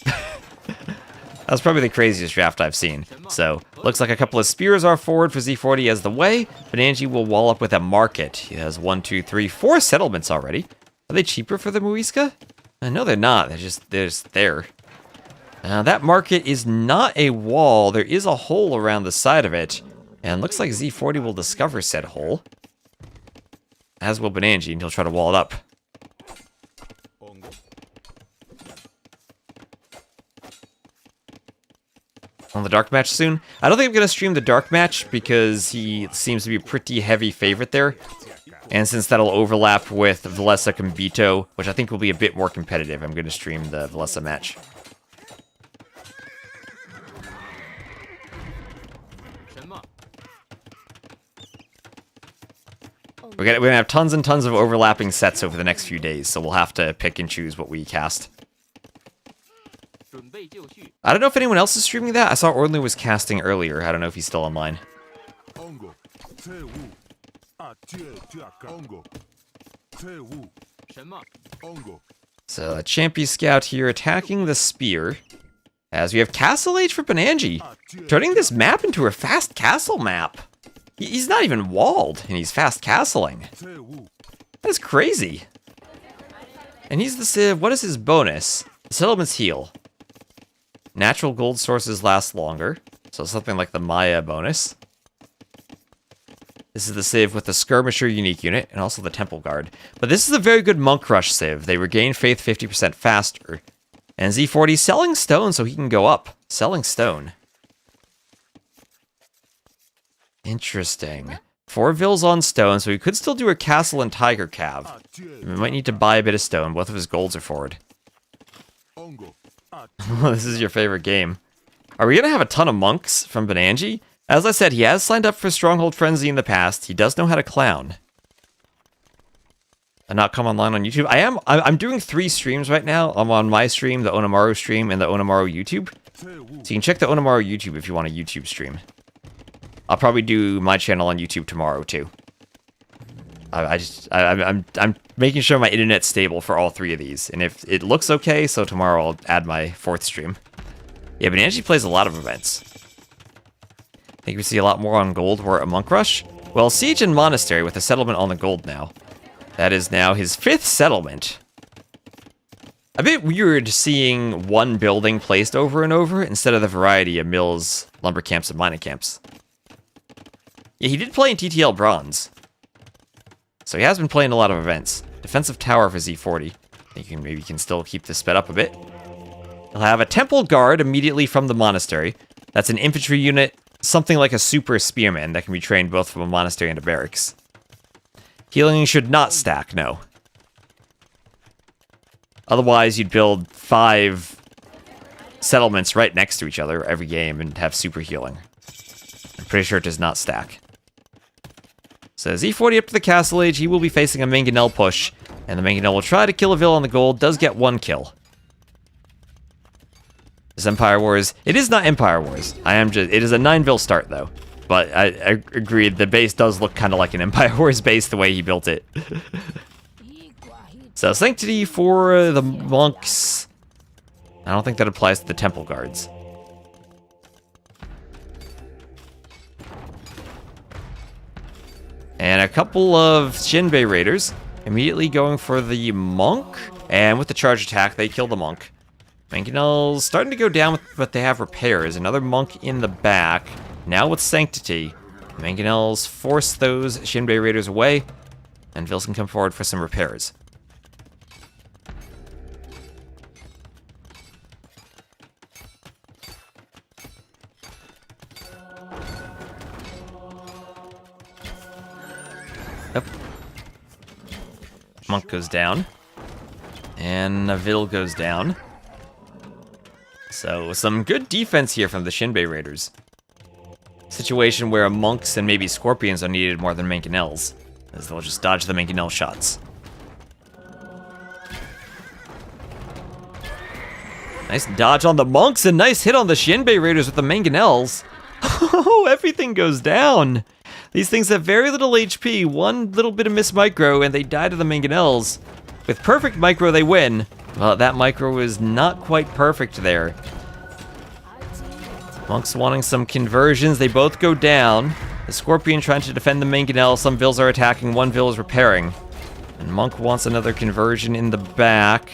That was probably the craziest draft I've seen. So, looks like a couple of spears are forward for Z40 as the way. Banani will wall up with a market. He has 1, 2, 3, 4 settlements already. Are they cheaper for the Muisca? No, they're not. They're just there. That market is not a wall. There is a hole around the side of it. And looks like Z40 will discover said hole. As will Banani, and he'll try to wall it up. On the dark match soon. I don't think I'm going to stream the dark match because he seems to be a pretty heavy favorite there. And since that'll overlap with Velesa and Kito, which I think will be a bit more competitive, I'm going to stream the Velesa match. We're gonna have tons and tons of overlapping sets over the next few days, so we'll have to pick and choose what we cast. I don't know if anyone else is streaming that. I saw Orlin was casting earlier. I don't know if he's still online. So a Champy Scout here attacking the spear. As we have Castle Age for Banani, turning this map into a fast castle map. He's not even walled, and he's fast castling. That's crazy. And he's the Civ. What is his bonus? The settlements heal. Natural gold sources last longer. So something like the Maya bonus. This is the Civ with the Skirmisher unique unit, and also the Temple Guard. But this is a very good Monk Rush Civ. They regain faith 50% faster. And Z40 selling stone so he can go up. Selling stone. Interesting. 4 Vils on stone, so he could still do a castle and tiger cav. We might need to buy a bit of stone. Both of his golds are forward. This is your favorite game. Are we going to have a ton of monks from Banani? As I said, he has signed up for Stronghold Frenzy in the past. He does know how to clown. And not come online on YouTube. I'm doing 3 streams right now. I'm on my stream, the Onamaru stream, and the Onamaru YouTube. So you can check the Onamaru YouTube if you want a YouTube stream. I'll probably do my channel on YouTube tomorrow too. I'm making sure my internet's stable for all 3 of these, and if it looks okay, so tomorrow I'll add my 4th stream. Yeah, Banani plays a lot of events. I think we see a lot more on gold or a Monk Rush. Well, Siege and Monastery with a settlement on the gold now. That is now his 5th settlement. A bit weird seeing one building placed over and over instead of the variety of mills, lumber camps, and mining camps. Yeah, he did play in TTL Bronze. So he has been playing a lot of events. Defensive Tower for Z40. I think maybe he can still keep this sped up a bit. He'll have a Temple Guard immediately from the Monastery. That's an infantry unit, something like a super spearman that can be trained both from a monastery and a barracks. Healing should not stack, no. Otherwise, you'd build 5 settlements right next to each other every game and have super healing. I'm pretty sure it does not stack. So Z40 up to the Castle Age, he will be facing a Mangonel push, and the Mangonel will try to kill a Vil on the gold, does get 1 kill. This Empire Wars, it is not Empire Wars. It is a 9 Vil start though. But I agreed, the base does look kind of like an Empire Wars base the way he built it. So Sanctity for the monks. I don't think that applies to the Temple Guards. And a couple of Shinbei Raiders immediately going for the monk. And with the charge attack, they kill the monk. Mangonel's starting to go down, but they have repairs. Another monk in the back. Now with Sanctity. Mangonel's force those Shinbei Raiders away. And Vils can come forward for some repairs. Yep. Monk goes down. And Vil goes down. So, some good defense here from the Shinbei Raiders. Situation where monks and maybe scorpions are needed more than Mangonels, as they'll just dodge the Mangonel shots. Nice dodge on the monks and nice hit on the Shinbei Raiders with the mangonels. Oh, everything goes down. These things have very little HP, one little bit of miss micro, and they die to the mangonels. With perfect micro, they win. Well, that micro was not quite perfect there. Monks wanting some conversions, they both go down. The Scorpion trying to defend the mangonel, some Vills are attacking, one Vill is repairing. And Monk wants another conversion in the back.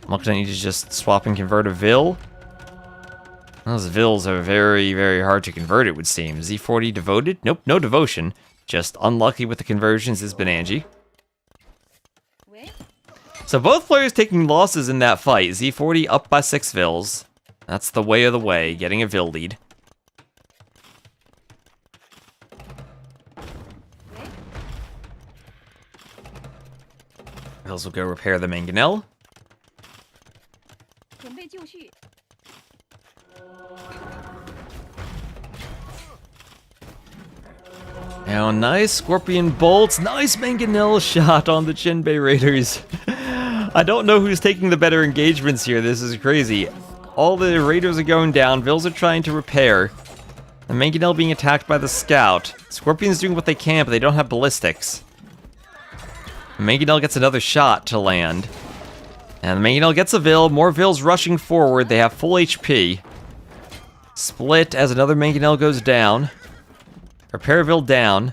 Monk doesn't need to just swap and convert a Vill. Those Vills are very, very hard to convert, it would seem. Z40 devoted? Nope, no devotion. Just unlucky with the conversions is Banani. So both players taking losses in that fight. Z40 up by 6 Vills. That's the way of the way, getting a Vill lead. Vills will go repair the mangonel. Now, nice Scorpion bolts, nice mangonel shot on the Shinbei Raiders. I don't know who's taking the better engagements here, this is crazy. All the Raiders are going down, Vills are trying to repair. The mangonel being attacked by the scout. Scorpion's doing what they can, but they don't have ballistics. The mangonel gets another shot to land. And the mangonel gets a Vill, more Vills rushing forward, they have full HP. Split as another mangonel goes down. Repair Vill down.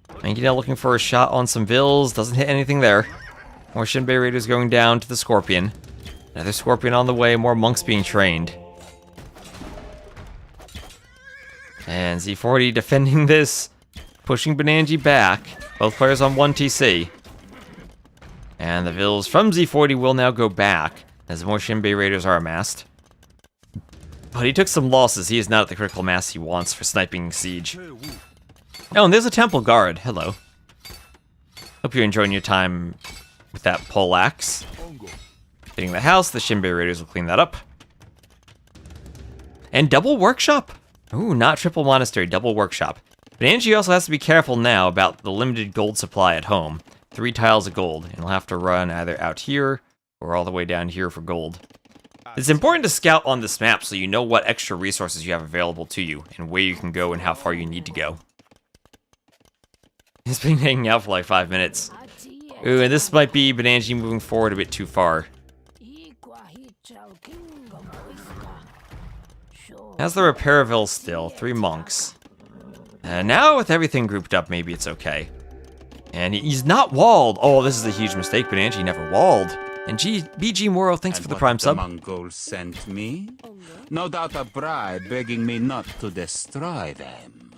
Mangonel looking for a shot on some Vills, doesn't hit anything there. More Shinbei Raiders going down to the Scorpion. Another Scorpion on the way, more monks being trained. And Z40 defending this, pushing Banani back. Both players on 1 TC. And the Vills from Z40 will now go back, as more Shinbei Raiders are amassed. But he took some losses, he is not at the critical mass he wants for sniping Siege. Oh, and there's a Temple Guard, hello. Hope you're enjoying your time with that poleaxe. Hitting the house, the Shinbei Raiders will clean that up. And double workshop! Ooh, not triple monastery, double workshop. Banani also has to be careful now about the limited gold supply at home. 3 tiles of gold, and he'll have to run either out here or all the way down here for gold. It's important to scout on this map so you know what extra resources you have available to you, and where you can go and how far you need to go. He's been hanging out for like 5 minutes. Ooh, and this might be Banani moving forward a bit too far. Has the repair Vill still, 3 monks. And now with everything grouped up, maybe it's okay. And he's not walled. Oh, this is a huge mistake, Banani never walled. And BG Moro, thanks for the prime sub. The Mongols sent me? No doubt a bribe begging me not to destroy them.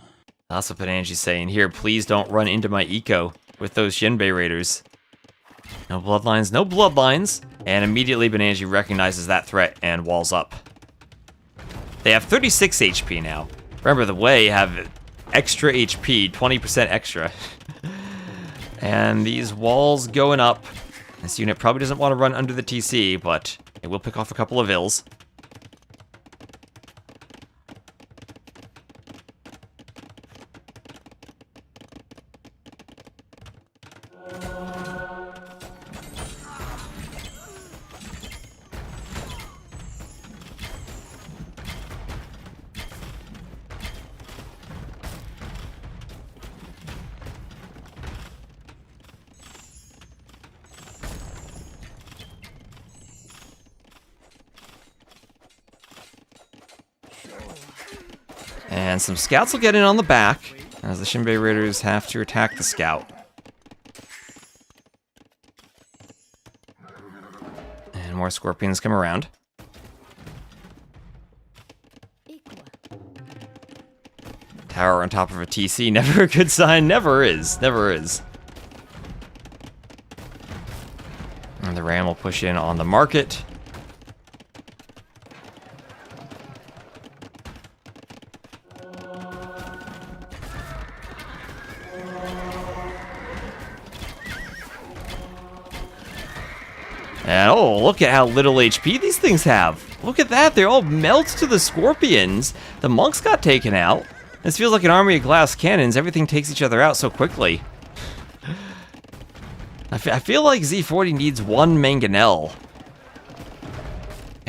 That's what Banani's saying. Here, please don't run into my eco with those Shinbei Raiders. No bloodlines, no bloodlines. And immediately Banani recognizes that threat and walls up. They have 36 HP now. Remember, the Wei have extra HP, 20% extra. And these walls going up. This unit probably doesn't want to run under the TC, but it will pick off a couple of Vills. And some scouts will get in on the back, as the Shinbei Raiders have to attack the scout. And more Scorpions come around. Tower on top of a TC, never a good sign, never is, never is. And the Ram will push in on the market. And oh, look at how little HP these things have. Look at that, they all melt to the Scorpions. The monks got taken out. This feels like an army of glass cannons. Everything takes each other out so quickly. I feel like Z40 needs 1 mangonel.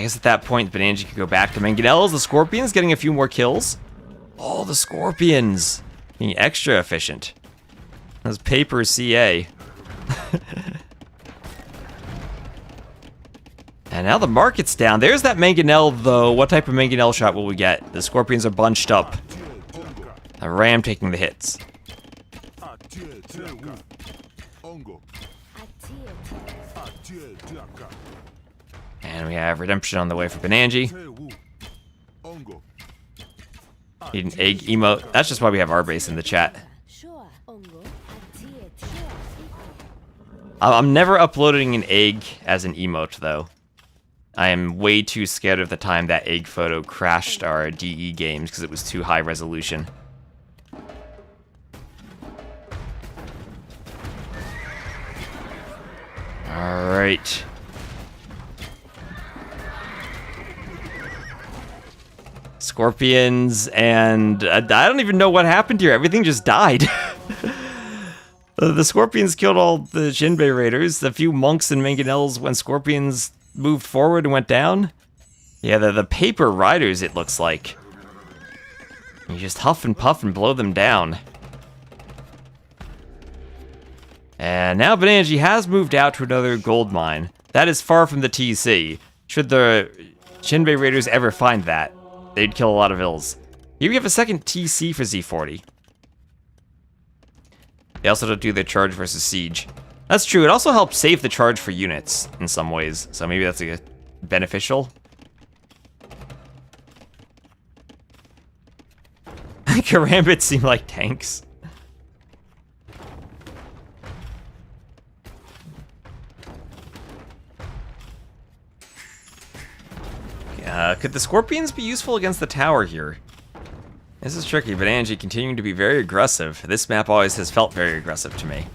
I guess at that point, Banani could go back to Mangonels. The Scorpions getting a few more kills. Oh, the Scorpions being extra efficient. Those paper CA. And now the market's down. There's that Mangonel, though. What type of Mangonel shot will we get? The Scorpions are bunched up. A Ram taking the hits. And we have Redemption on the way for Banani. Need an egg emote. That's just why we have our base in the chat. I'm never uploading an egg as an emote, though. I am way too scared of the time that egg photo crashed our DE games because it was too high resolution. Alright. Scorpions, and I don't even know what happened here. Everything just died. The Scorpions killed all the Jinbei Raiders. A few monks and Mangonels when Scorpions moved forward and went down. Yeah, the paper riders, it looks like. You just huff and puff and blow them down. And now Banani has moved out to another gold mine. That is far from the TC. Should the Jinbei Raiders ever find that, they'd kill a lot of ills. Here we have a second TC for Z40. They also don't do the charge versus siege. That's true. It also helps save the charge for units in some ways. So maybe that's beneficial. Karambits seem like tanks. Could the Scorpions be useful against the tower here? This is tricky, but Angie continuing to be very aggressive. This map always has felt very aggressive to me.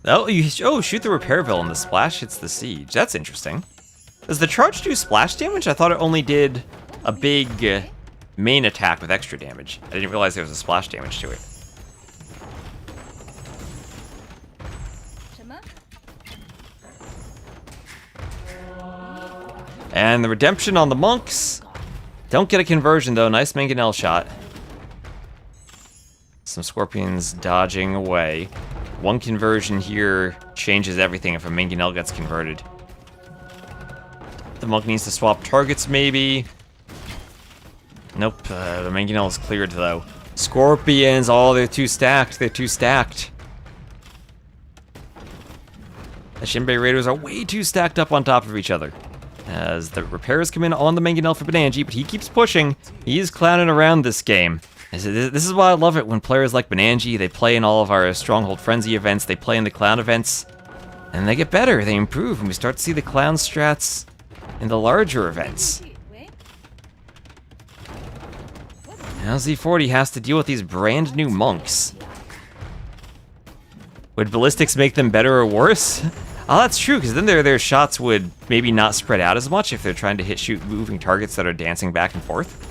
Oh, shoot the Repairville and the splash hits the siege. That's interesting. Does the charge do splash damage? I thought it only did a big main attack with extra damage. I didn't realize there was a splash damage to it. And the redemption on the monks. Don't get a conversion though. Nice Mangonel shot. Some Scorpions dodging away. One conversion here changes everything if a Mangonel gets converted. The monk needs to swap targets maybe. Nope, the Mangonel is cleared though. Scorpions, oh, they're too stacked. They're too stacked. The Jinbei Raiders are way too stacked up on top of each other. As the repairs come in on the Mangonel for Banani, but he keeps pushing. He's clowning around this game. This is why I love it when players like Banani, they play in all of our Stronghold Frenzy events, they play in the clown events, and they get better, they improve, and we start to see the clown strats in the larger events. Now Z40 has to deal with these brand new monks. Would ballistics make them better or worse? Oh, that's true, because then their shots would maybe not spread out as much if they're trying to shoot moving targets that are dancing back and forth.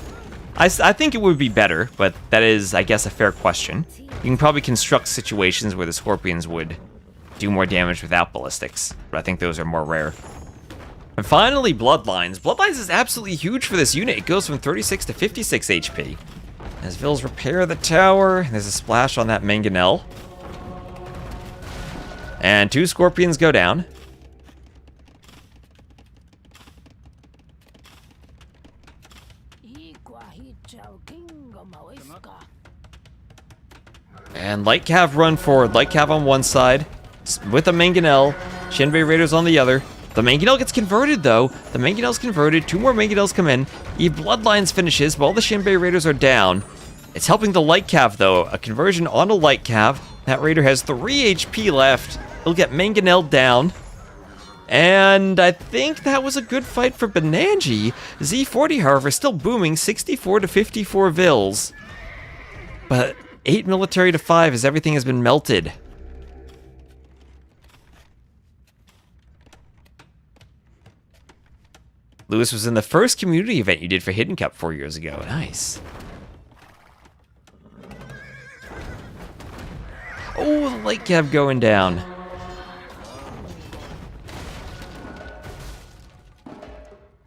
I think it would be better, but that is, I guess, a fair question. You can probably construct situations where the Scorpions would do more damage without ballistics, but I think those are more rare. And finally, Bloodlines. Bloodlines is absolutely huge for this unit. It goes from 36 to 56 HP. As Vils repair the tower, there's a splash on that Mangonel. And two Scorpions go down. And Light Cav run forward. Light Cav on one side with a Mangonel. Jinbei Raiders on the other. The Mangonel gets converted though. The Mangonel's converted. Two more Mangonels come in. Bloodlines finishes while the Jinbei Raiders are down. It's helping the Light Cav though. A conversion on a Light Cav. That Raider has 3 HP left. He'll get Mangonel down. And I think that was a good fight for Banani. Z40, however, still booming, 64 to 54 Vils. But 8 military to 5 as everything has been melted. Lewis was in the first community event you did for Hidden Cup 4 years ago. Nice. Oh, the Light Cav going down.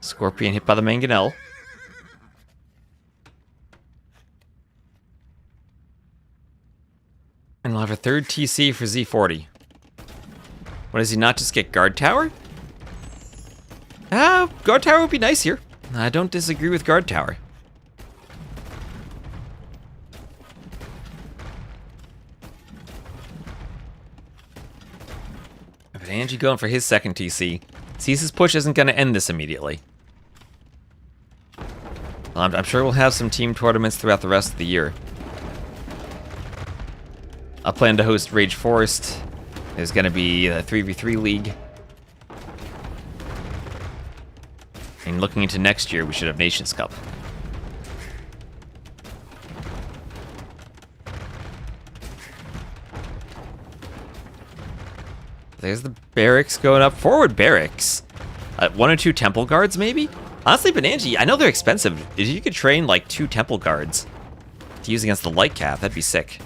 Scorpion hit by the mangonel. And we'll have a third TC for Z40. What, does he not just get guard tower? Guard tower would be nice here. I don't disagree with guard tower. But Angie going for his second TC. Sees his push isn't going to end this immediately. I'm sure we'll have some team tournaments throughout the rest of the year. I plan to host Rage Forest. There's going to be a 3v3 league. And looking into next year, we should have Nations Cup. There's the barracks going up. Forward barracks. 1 or 2 temple guards, maybe? Honestly, Banani, I know they're expensive. If you could train like 2 temple guards to use against the light cap, that'd be sick.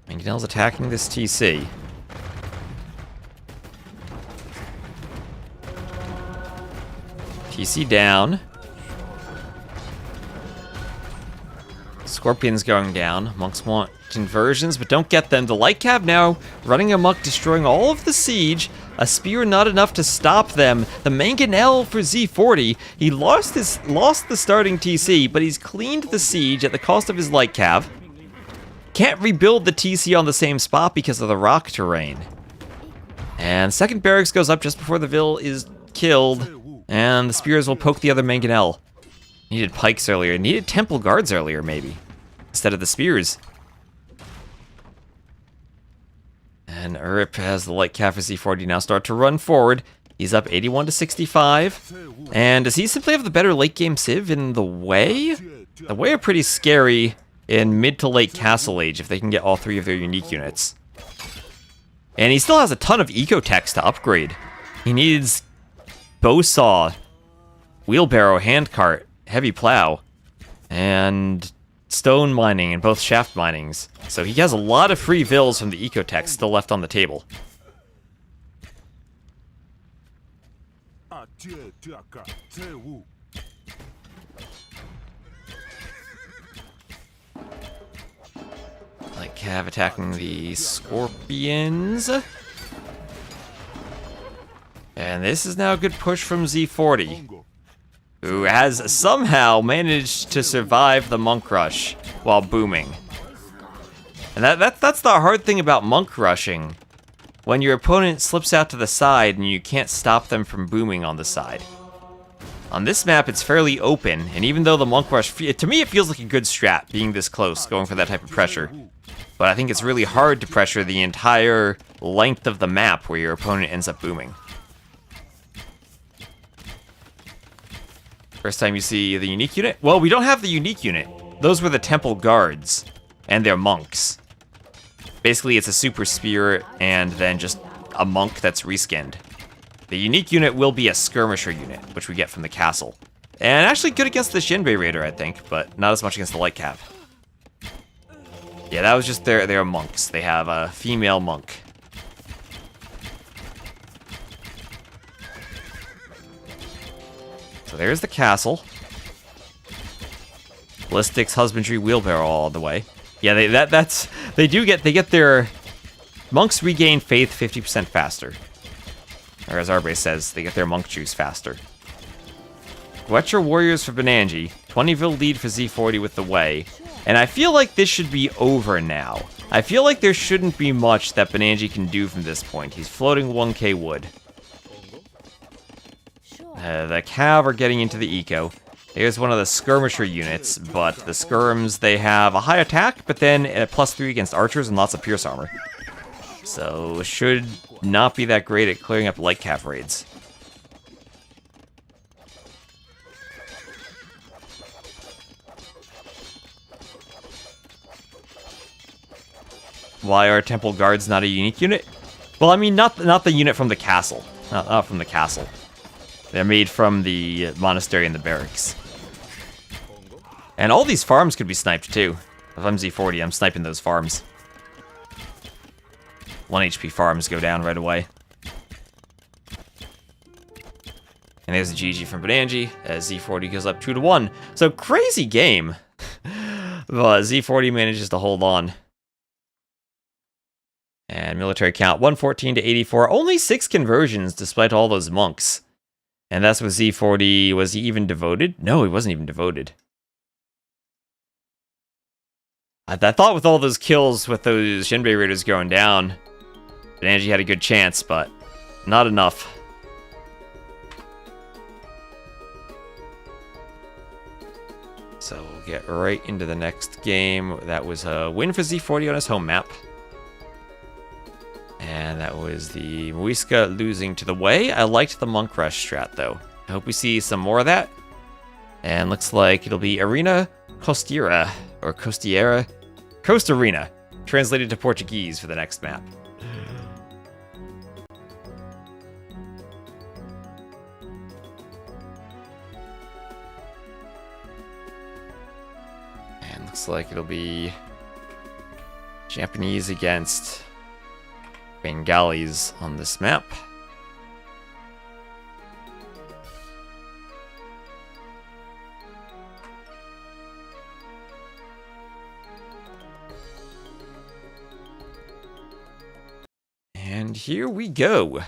Mangonel's attacking this TC. TC down. Scorpion's going down. Monks want conversions, but don't get them. The light cap now running amok, destroying all of the siege. A spear not enough to stop them. The mangonel for Z40. He lost the starting TC, but he's cleaned the siege at the cost of his light cap. Can't rebuild the TC on the same spot because of the rock terrain. And second barracks goes up just before the Vil is killed, and the spears will poke the other mangonel. Needed pikes earlier. Needed temple guards earlier, maybe, instead of the spears. And Urip has the light cap for Z40 now start to run forward. He's up 81 to 65. And does he simply have the better late game civ in the way? The way are pretty scary in mid to late castle age if they can get all 3 of their unique units. And he still has a ton of eco techs to upgrade. He needs bow saw, wheelbarrow, handcart, heavy plow, and stone mining and both shaft minings. So he has a lot of free vills from the ecotech still left on the table. Like Cav attacking the Scorpions. And this is now a good push from Z40, who has somehow managed to survive the monk rush while booming. And that's the hard thing about monk rushing. When your opponent slips out to the side and you can't stop them from booming on the side. On this map, it's fairly open, and even though the monk rush, to me it feels like a good strat, being this close, going for that type of pressure. But I think it's really hard to pressure the entire length of the map where your opponent ends up booming. First time you see the unique unit? Well, we don't have the unique unit. Those were the temple guards, and they're monks. Basically, it's a super spear and then just a monk that's reskinned. The unique unit will be a skirmisher unit, which we get from the castle. And actually good against the Shinbei Raider, I think, but not as much against the light cap. Yeah, that was just their monks. They have a female monk. So there's the castle. Ballistics, husbandry, wheelbarrow all the way. Yeah, they get their monks regain faith 50% faster. Or as Arbe says, they get their monk juice faster. Wetcher warriors for Banani, 20 lead for Z40 with the way. And I feel like this should be over now. I feel like there shouldn't be much that Banani can do from this point. He's floating 1k wood. The Cav are getting into the eco. There's one of the skirmisher units, but the skirms, they have a high attack, but then a +3 against archers and lots of pierce armor. So should not be that great at clearing up light cap raids. Why are temple guards not a unique unit? Well, I mean, not the unit from the castle. Not from the castle. They're made from the monastery and the barracks. And all these farms could be sniped too. If I'm Z40, I'm sniping those farms. 1 HP farms go down right away. And there's a GG from Banani as Z40 goes up 2-1. So crazy game. But Z40 manages to hold on. And military count 114 to 84. Only 6 conversions despite all those monks. And that's with Z40. Was he even devoted? No, he wasn't even devoted. I thought with all those kills with those Shinbei Raiders going down, Banani had a good chance, but not enough. So we'll get right into the next game. That was a win for Z40 on his home map. And that was the Muisca losing to the Wei. I liked the Monk Rush strat, though. I hope we see some more of that. And looks like it'll be Arena Costeira, or Costiera. Coast Arena, translated to Portuguese for the next map. And looks like it'll be Japanese against Bengalis on this map. And here we go.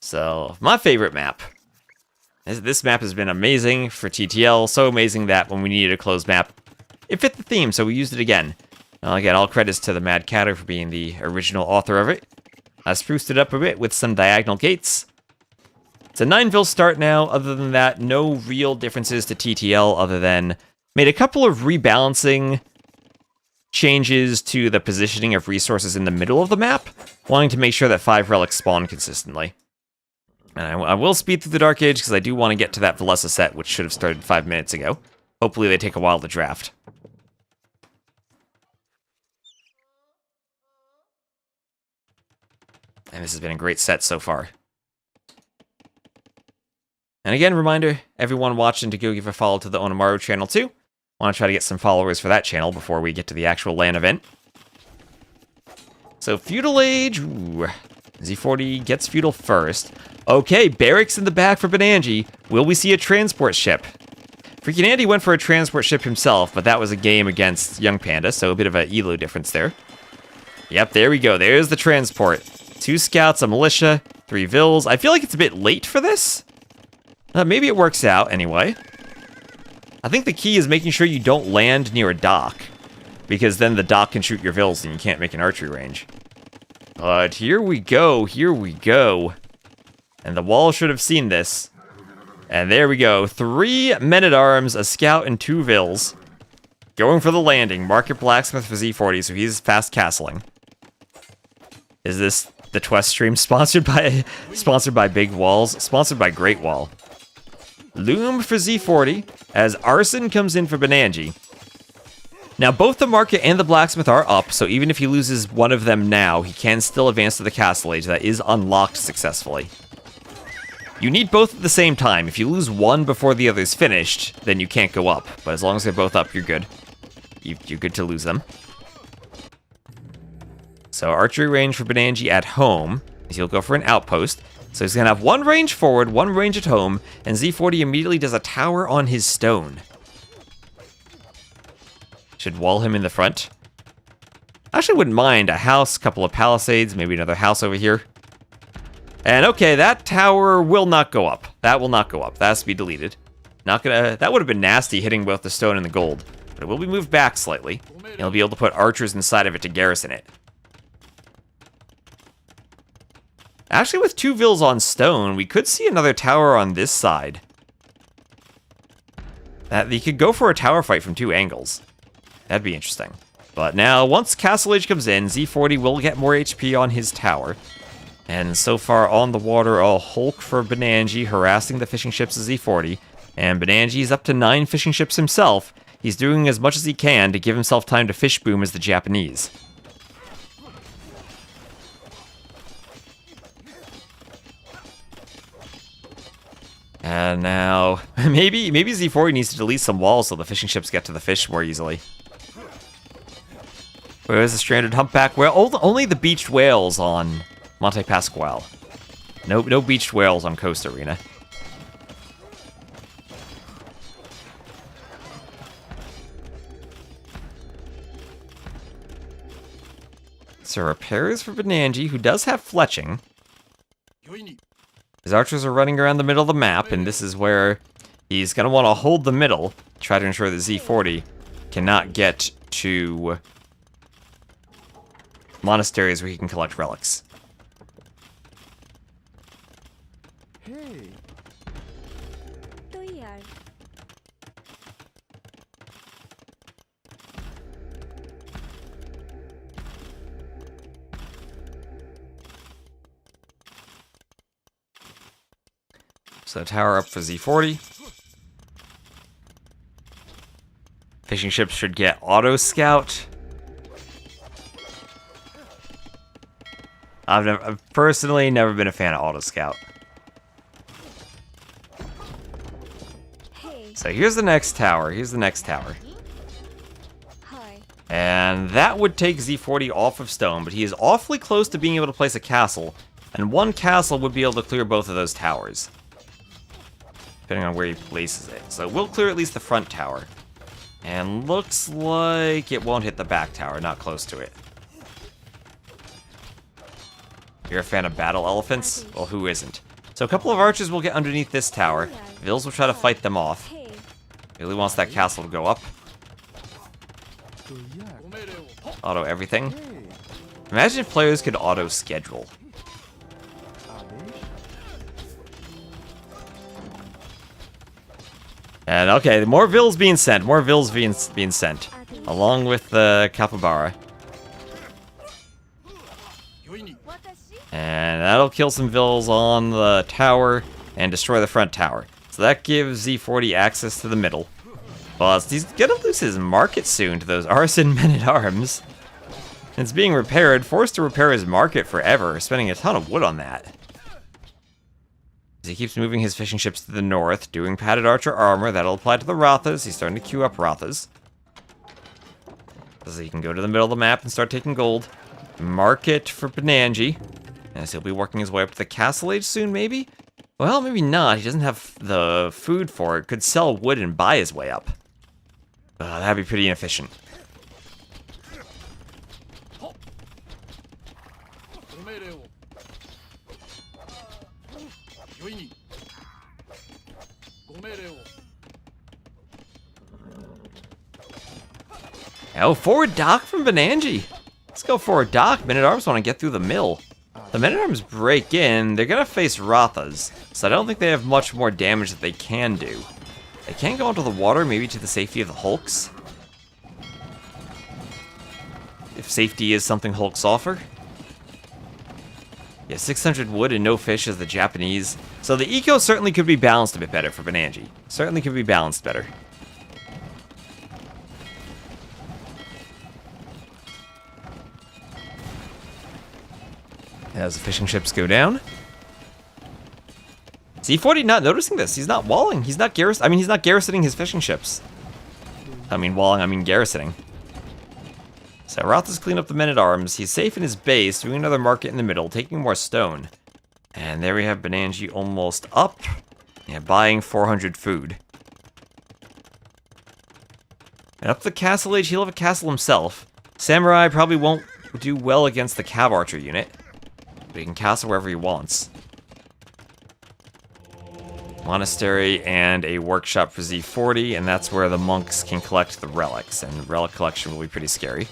So, my favorite map. This map has been amazing for TTL, so amazing that when we needed a closed map, it fit the theme, so we used it again. Again, all credits to the Mad Catter for being the original author of it. I spruced it up a bit with some diagonal gates. It's a 9-vil start now. Other than that, no real differences to TTL other than made a couple of rebalancing changes to the positioning of resources in the middle of the map, wanting to make sure that 5 relics spawn consistently. And I will speed through the Dark Age because I do want to get to that Velesa set, which should have started 5 minutes ago. Hopefully they take a while to draft. And this has been a great set so far. And again, reminder, everyone watching to go give a follow to the Onamaru channel too. Want to try to get some followers for that channel before we get to the actual LAN event. So, Feudal Age. Ooh. Z40 gets Feudal first. Okay, barracks in the back for Banani. Will we see a transport ship? Freaking Andy went for a transport ship himself, but that was a game against Young Panda, so a bit of an elo difference there. Yep, there we go. There's the transport. 2 scouts, a militia, 3 vils. I feel like it's a bit late for this. Maybe it works out anyway. I think the key is making sure you don't land near a dock, because then the dock can shoot your vils and you can't make an archery range. But here we go, here we go. And the wall should have seen this. And there we go, 3 men-at-arms, a scout, and 2 vils. Going for the landing. Market Blacksmith for Z40, so he's fast castling. Is this the Twest stream sponsored by Big Walls? Sponsored by Great Wall. Loom for Z40, as Arson comes in for Banani. Now, both the Market and the Blacksmith are up, so even if he loses one of them now, he can still advance to the Castle Age. That is unlocked successfully. You need both at the same time. If you lose one before the other's finished, then you can't go up. But as long as they're both up, you're good. You're good to lose them. So, archery range for Banani at home. He'll go for an outpost. So he's going to have 1 range forward, 1 range at home, and Z40 immediately does a tower on his stone. Should wall him in the front. Actually wouldn't mind a house, couple of palisades, maybe another house over here. And okay, that tower will not go up. That will not go up. That has to be deleted. That would have been nasty hitting both the stone and the gold. But it will be moved back slightly. And he'll be able to put archers inside of it to garrison it. Actually, with 2 vils on stone, we could see another tower on this side. You could go for a tower fight from 2 angles. That'd be interesting. But now, once Castle Age comes in, Z40 will get more HP on his tower. And so far on the water, a Hulk for Banani, harassing the fishing ships of Z40. And Banani's up to 9 fishing ships himself. He's doing as much as he can to give himself time to fish boom as the Japanese. And now, maybe Z40 needs to delete some walls so the fishing ships get to the fish more easily. Where is the stranded humpback whale? Only the beached whales on Monte Pasquale. No beached whales on Coast Arena. So repairs for Banani, who does have fletching. His archers are running around the middle of the map, and this is where he's going to want to hold the middle, try to ensure that Z40 cannot get to monasteries where he can collect relics. So tower up for Z40. Fishing ships should get auto scout. I've personally never been a fan of auto scout. So here's the next tower. Here's the next tower. And that would take Z40 off of stone, but he is awfully close to being able to place a castle. And one castle would be able to clear both of those towers, depending on where he places it. So we'll clear at least the front tower. And looks like it won't hit the back tower, not close to it. You're a fan of battle elephants? Well, who isn't? So a couple of archers will get underneath this tower. Vils will try to fight them off. Really wants that castle to go up. Auto everything. Imagine if players could auto schedule. And okay, more Vils being sent, more Vils being sent, along with the Capybara. And that'll kill some Vils on the tower and destroy the front tower. So that gives Z40 access to the middle. Well, he's gonna lose his market soon to those artisan men-at-arms. It's being repaired, forced to repair his market forever, spending a ton of wood on that. As he keeps moving his fishing ships to the north, doing padded archer armor, that'll apply to the Rathas. He's starting to queue up Rathas. So he can go to the middle of the map and start taking gold. Market for Banani. As he'll be working his way up to the Castle Age soon, maybe? Well, maybe not. He doesn't have the food for it. Could sell wood and buy his way up. That'd be pretty inefficient. Oh, forward dock from Banani. Let's go forward dock. Men-at-arms want to get through the mill. The men-at-arms break in. They're going to face Rathas, so I don't think they have much more damage that they can do. They can go into the water, maybe to the safety of the hulks. If safety is something hulks offer. Yeah, 600 wood and no fish as the Japanese. So the eco certainly could be balanced a bit better for Banani. Certainly could be balanced better. As the fishing ships go down. Z40 not noticing this. He's not walling. He's not he's not garrisoning his fishing ships. I mean walling, I mean garrisoning. So Rathas clean up the men-at-arms. He's safe in his base, doing another market in the middle, taking more stone. And there we have Banani almost up. Yeah, buying 400 food. And up the Castle Age, he'll have a castle himself. Samurai probably won't do well against the Cav Archer unit. But he can castle wherever he wants. Monastery and a workshop for Z40, and that's where the monks can collect the relics, and relic collection will be pretty scary.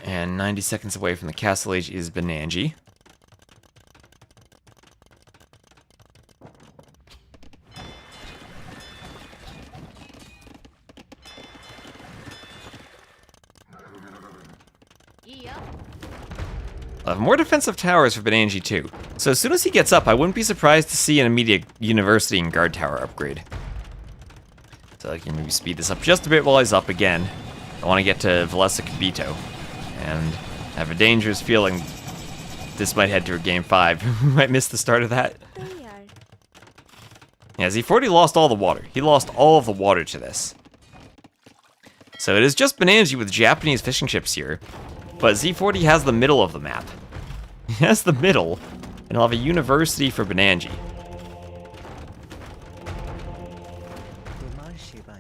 And 90 seconds away from the Castle Age is Banani. More defensive towers for Banani too. So as soon as he gets up, I wouldn't be surprised to see an immediate university and guard tower upgrade. So I can maybe speed this up just a bit while he's up again. I want to get to Velesa Kito. And I have a dangerous feeling this might head to a game 5. We might miss the start of that. Yeah, Z40 lost all the water. He lost all of the water to this. So it is just Banani with Japanese fishing ships here. But Z40 has the middle of the map. He has the middle, and he'll have a university for Banani.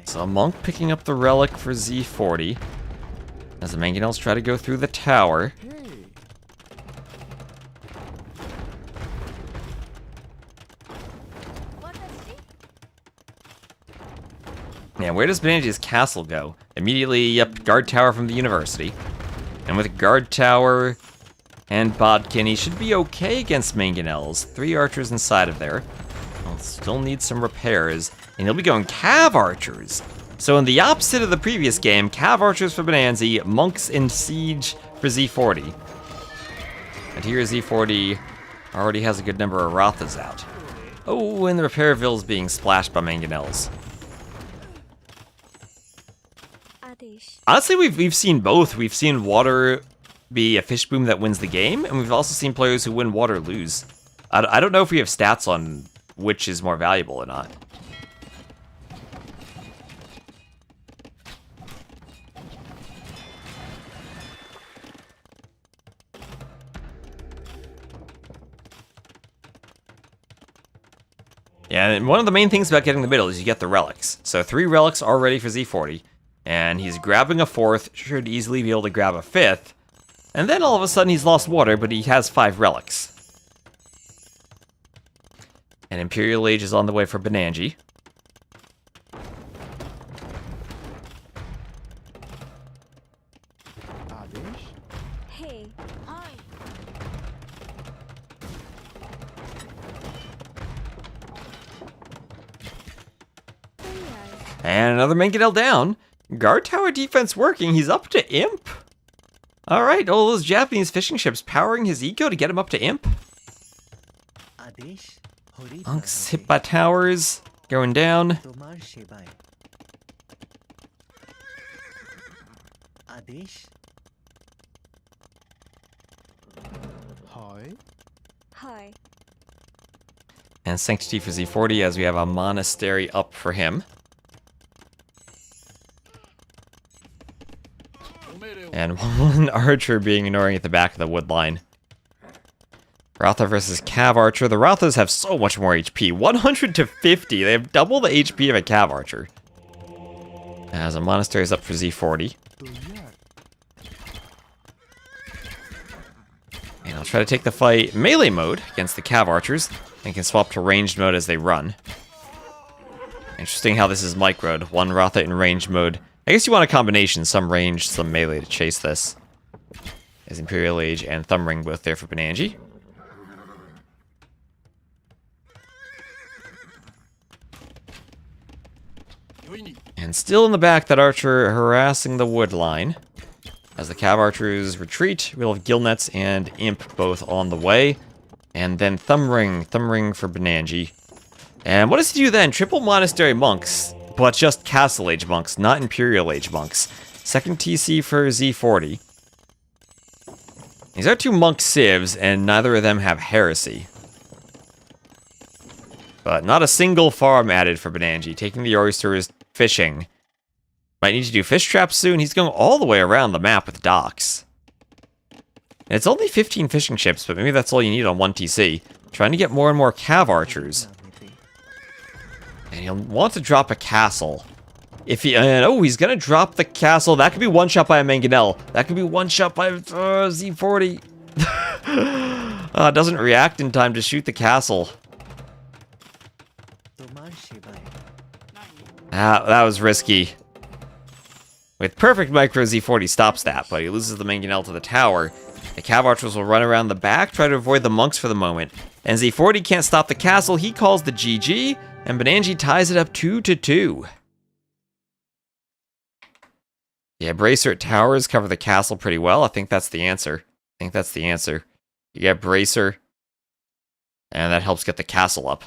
So Monk picking up the relic for Z40. As the Mangonels try to go through the tower. Yeah, where does Banani's castle go? Immediately up guard tower from the university. And with guard tower and Bodkin, he should be okay against Mangonels. 3 archers inside of there. He'll still need some repairs. And he'll be going Cav archers. So in the opposite of the previous game, Cav archers for Banani, monks in siege for Z40. And here Z40 already has a good number of Rothas out. Oh, and the Repairville is being splashed by Mangonels. Honestly, we've seen both. We've seen water be a fish boom that wins the game, and we've also seen players who win water lose. I don't know if we have stats on which is more valuable or not. Yeah, and one of the main things about getting the middle is you get the relics. So 3 relics are ready for Z40. And he's grabbing a 4th, should easily be able to grab a 5th. And then all of a sudden he's lost water, but he has 5 relics. And Imperial Age is on the way for Banani. Hey, hi. And another Mangonel down. Guard tower defense working. He's up to Imp. Alright, all those Japanese fishing ships powering his eco to get him up to Imp. Monk's hit by towers. Going down. Hi. And Sanctity for Z40 as we have a monastery up for him. And one archer being ignoring at the back of the wood line. Rotha versus Cav Archer. The Rothas have so much more HP. 100 to 50. They have double the HP of a Cav Archer. As a monastery is up for Z40. And I'll try to take the fight melee mode against the Cav Archers. And can swap to ranged mode as they run. Interesting how this is microed. One Rotha in ranged mode. I guess you want a combination, some range, some melee to chase this. As Imperial Age and Thumb Ring both there for Banani. And still in the back, that archer harassing the wood line. As the Cav Archers retreat, we'll have Gillnets and Imp both on the way. And then Thumb Ring for Banani. And what does he do then? Triple Monastery Monks. But just Castle Age monks, not Imperial Age monks. Second TC for Z40. These are 2 monk civs, and neither of them have heresy. But not a single farm added for Banani. Taking the oysters, fishing. Might need to do fish traps soon. He's going all the way around the map with docks. And it's only 15 fishing ships, but maybe that's all you need on 1 TC. Trying to get more and more Cav Archers. And he'll want to drop a castle. If he, oh, he's gonna drop the castle. That could be one shot by a Mangonel. That could be one shot by Z40. Doesn't react in time to shoot the castle. That was risky. With perfect micro, Z40 stops that, but he loses the Mangonel to the tower. The Cav Archers will run around the back, try to avoid the monks for the moment. And Z40 can't stop the castle. He calls the GG. And Banani ties it up 2-2. Yeah, Bracer at towers cover the castle pretty well. I think that's the answer. You get Bracer. And that helps get the castle up.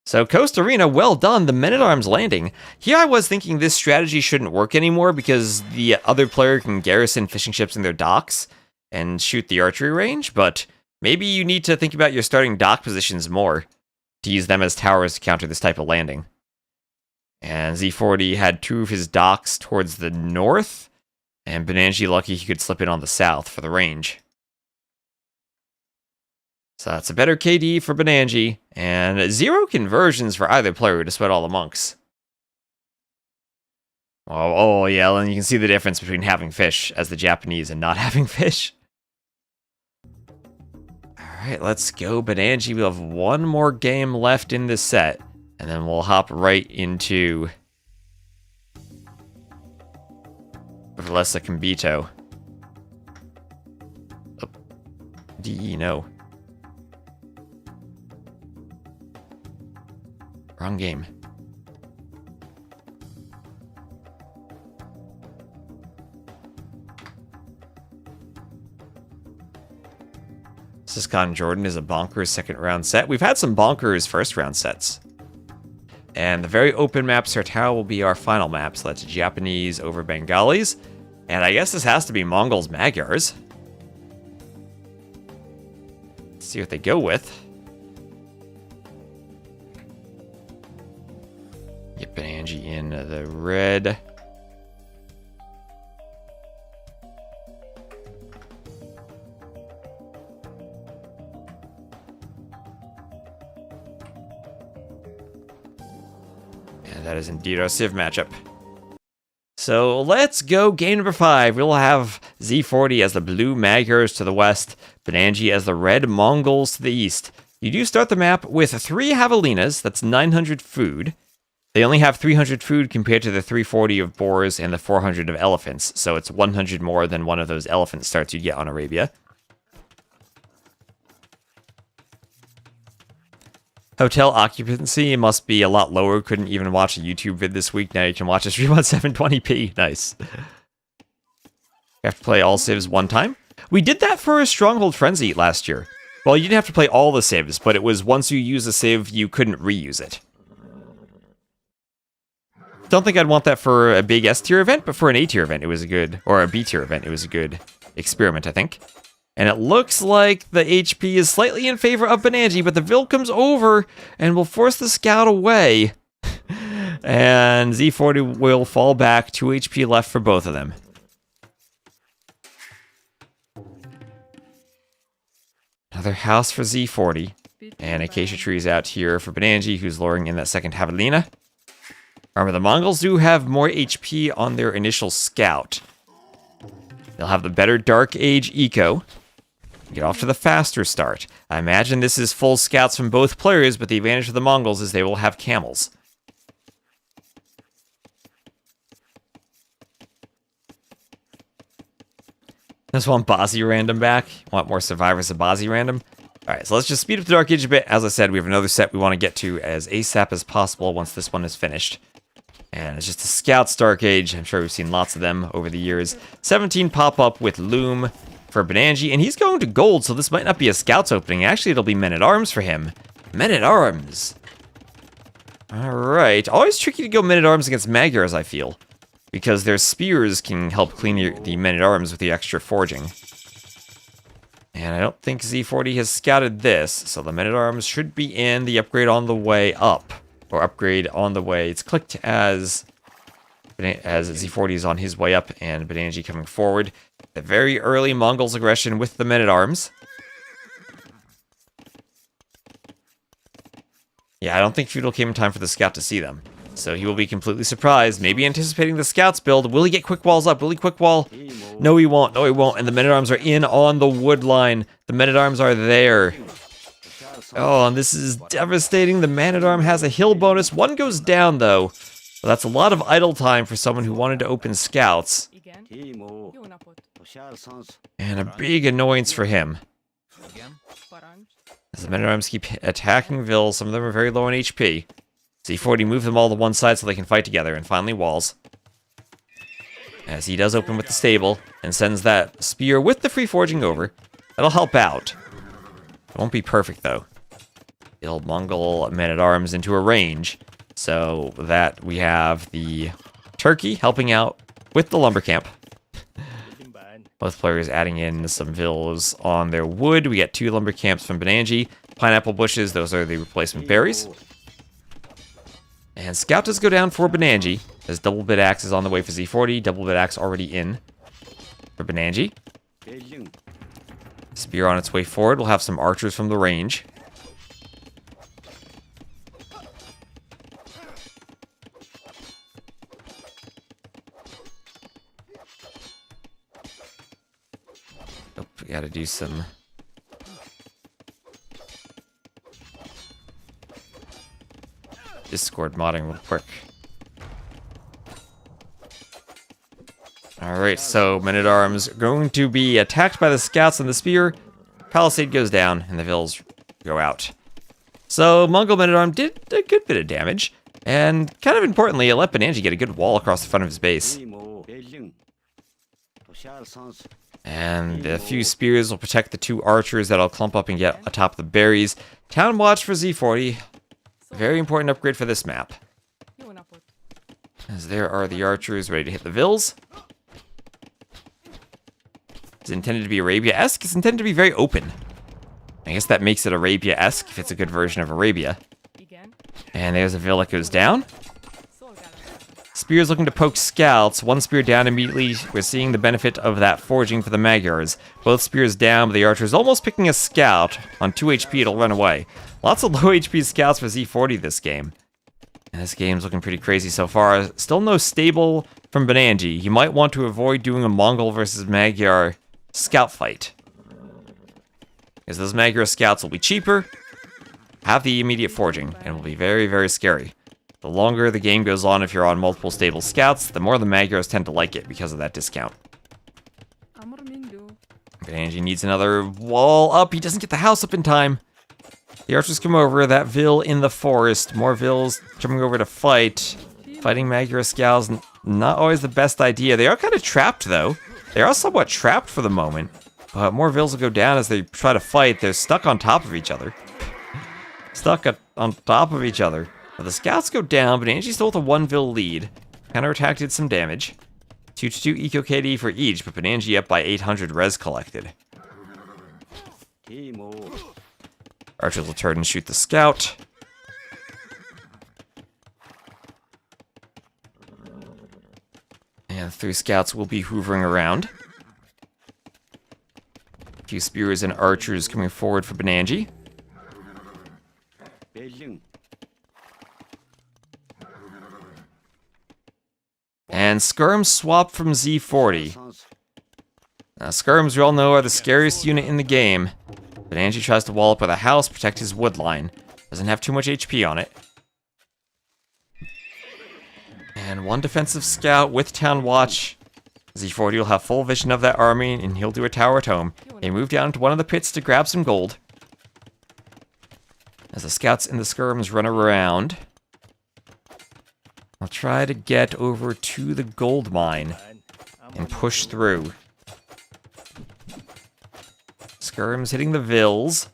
So Coast Arena, well done. The Men-at-Arms landing. Here I was thinking this strategy shouldn't work anymore because the other player can garrison fishing ships in their docks and shoot the archery range. But maybe you need to think about your starting dock positions more. To use them as towers to counter this type of landing. And Z40 had 2 of his docks towards the north, and Banani lucky he could slip in on the south for the range. So that's a better KD for Banani, and 0 conversions for either player to sweat all the monks. Oh yeah, and you can see the difference between having fish as the Japanese and not having fish. Alright, let's go Banani. We'll have one more game left in this set, and then we'll hop right into Velesa Kito. Oh, DE, no. Wrong game. Siscon Jordan is a bonkers second round set. We've had some bonkers first round sets. And the very open map Sertao will be our final map. So that's Japanese over Bengalis. And I guess this has to be Mongols Magyars. Let's see what they go with. Get Banani in the red. And that is indeed our Civ matchup. So let's go game number 5. We'll have Z40 as the blue Magyars to the west, Banani as the red Mongols to the east. You do start the map with 3 javelinas, that's 900 food. They only have 300 food compared to the 340 of boars and the 400 of elephants, so it's 100 more than one of those elephant starts you get on Arabia. Hotel occupancy must be a lot lower. Couldn't even watch a YouTube vid this week. Now you can watch a stream on 720p. Nice. You have to play all civs one time. We did that for a Stronghold Frenzy last year. Well, you didn't have to play all the civs, but it was once you use a civ, you couldn't reuse it. Don't think I'd want that for a big S tier event, but for an A tier event, it was a good, or a B tier event, it was a good experiment, I think. And it looks like the HP is slightly in favor of Banani, but the Vil comes over and will force the scout away. And Z40 will fall back, 2 HP left for both of them. Another house for Z40. And Acacia Trees out here for Banani, who's luring in that second Javelina. Remember, the Mongols do have more HP on their initial scout. They'll have the better Dark Age Eco. Get off to the faster start. I imagine this is full scouts from both players, but the advantage of the Mongols is they will have camels. Just want Bazi random back. Want more survivors of Bazi random. Alright, so let's just speed up the Dark Age a bit. As I said, we have another set we want to get to as ASAP as possible once this one is finished. And it's just a Scouts Dark Age. I'm sure we've seen lots of them over the years. 17 pop up with Loom for Banani, and he's going to gold, so this might not be a Scouts opening. Actually, it'll be Men-at-Arms for him. Men-at-Arms! Alright, always tricky to go Men-at-Arms against Magyars, I feel. Because their spears can help clean the Men-at-Arms with the extra forging. And I don't think Z40 has scouted this, so the Men-at-Arms should be in the upgrade on the way up. Or upgrade on the way. It's clicked as Z40 is on his way up and Banani coming forward. The very early Mongols aggression with the Men-at-Arms. Yeah, I don't think Feudal came in time for the scout to see them. So he will be completely surprised, maybe anticipating the scouts build. Will he get quick walls up? Will he quick wall? No, he won't. No, he won't. And the Men-at-Arms are in on the wood line. The Men-at-Arms are there. Oh, and this is devastating. The Man-at-Arm has a hill bonus. One goes down, though. Well, that's a lot of idle time for someone who wanted to open scouts. And a big annoyance for him. As the Men-at-Arms keep attacking Vil, some of them are very low on HP. Z40 move them all to one side so they can fight together, and finally walls. As he does open with the stable, and sends that spear with the free forging over. That'll help out. It won't be perfect, though. It'll Mongol Men-at-Arms into a range, so that we have the Turkey helping out with the lumber camp. Both players adding in some villas on their wood. We get 2 lumber camps from Banani. Pineapple bushes, those are the replacement berries. And Scout does go down for Banani. As double bit axe is on the way for Z40. Double bit axe already in for Banani. Spear on its way forward. We'll have some archers from the range. Oh, we gotta do some... Discord modding real quick. Alright, so Men-at-Arms going to be attacked by the scouts on the spear. Palisade goes down, and the vills go out. So, Mongol Men-at-Arms did a good bit of damage. And, kind of importantly, it let Banani get a good wall across the front of his base. And a few spears will protect the 2 archers that'll clump up and get atop the berries. Town Watch for Z40. Very important upgrade for this map. As there are the archers ready to hit the vills. It's intended to be Arabia-esque. It's intended to be very open. I guess that makes it Arabia-esque if it's a good version of Arabia. And there's a vill that goes down. Spears looking to poke scouts. 1 spear down immediately. We're seeing the benefit of that foraging for the Magyars. Both spears down, but the archer's almost picking a scout. On 2 HP, it'll run away. Lots of low HP scouts for Z40 this game. And this game's looking pretty crazy so far. Still no stable from Banani. You might want to avoid doing a Mongol versus Magyar scout fight. Because those Magyar scouts will be cheaper, have the immediate foraging, and will be very, very scary. The longer the game goes on, if you're on multiple stable scouts, the more the Magyars tend to like it because of that discount. Banani needs another wall up. He doesn't get the house up in time. The archers come over, that vill in the forest, more vills coming over to fight. Fighting Magyar scouts, not always the best idea. They are kind of trapped though. They are somewhat trapped for the moment. But more vills will go down as they try to fight. They're stuck on top of each other. On top of each other. Now the scouts go down, but Angie still with a 1 vill lead. Counterattack did some damage. 2-2 eco KD for each, but Banani up by 800 res collected. Archers will turn and shoot the scout. And 3 scouts will be hoovering around. A few spears and archers coming forward for Banani. And skirms swap from Z40. Now skirms, we all know, are the scariest unit in the game. Banani tries to wall up with a house, protect his wood line. Doesn't have too much HP on it. And 1 defensive scout with Town Watch. Z40 will have full vision of that army, and he'll do a tower at home. They move down to one of the pits to grab some gold. As the scouts and the skirms run around, I'll try to get over to the gold mine and push through. Skirms hitting the vills.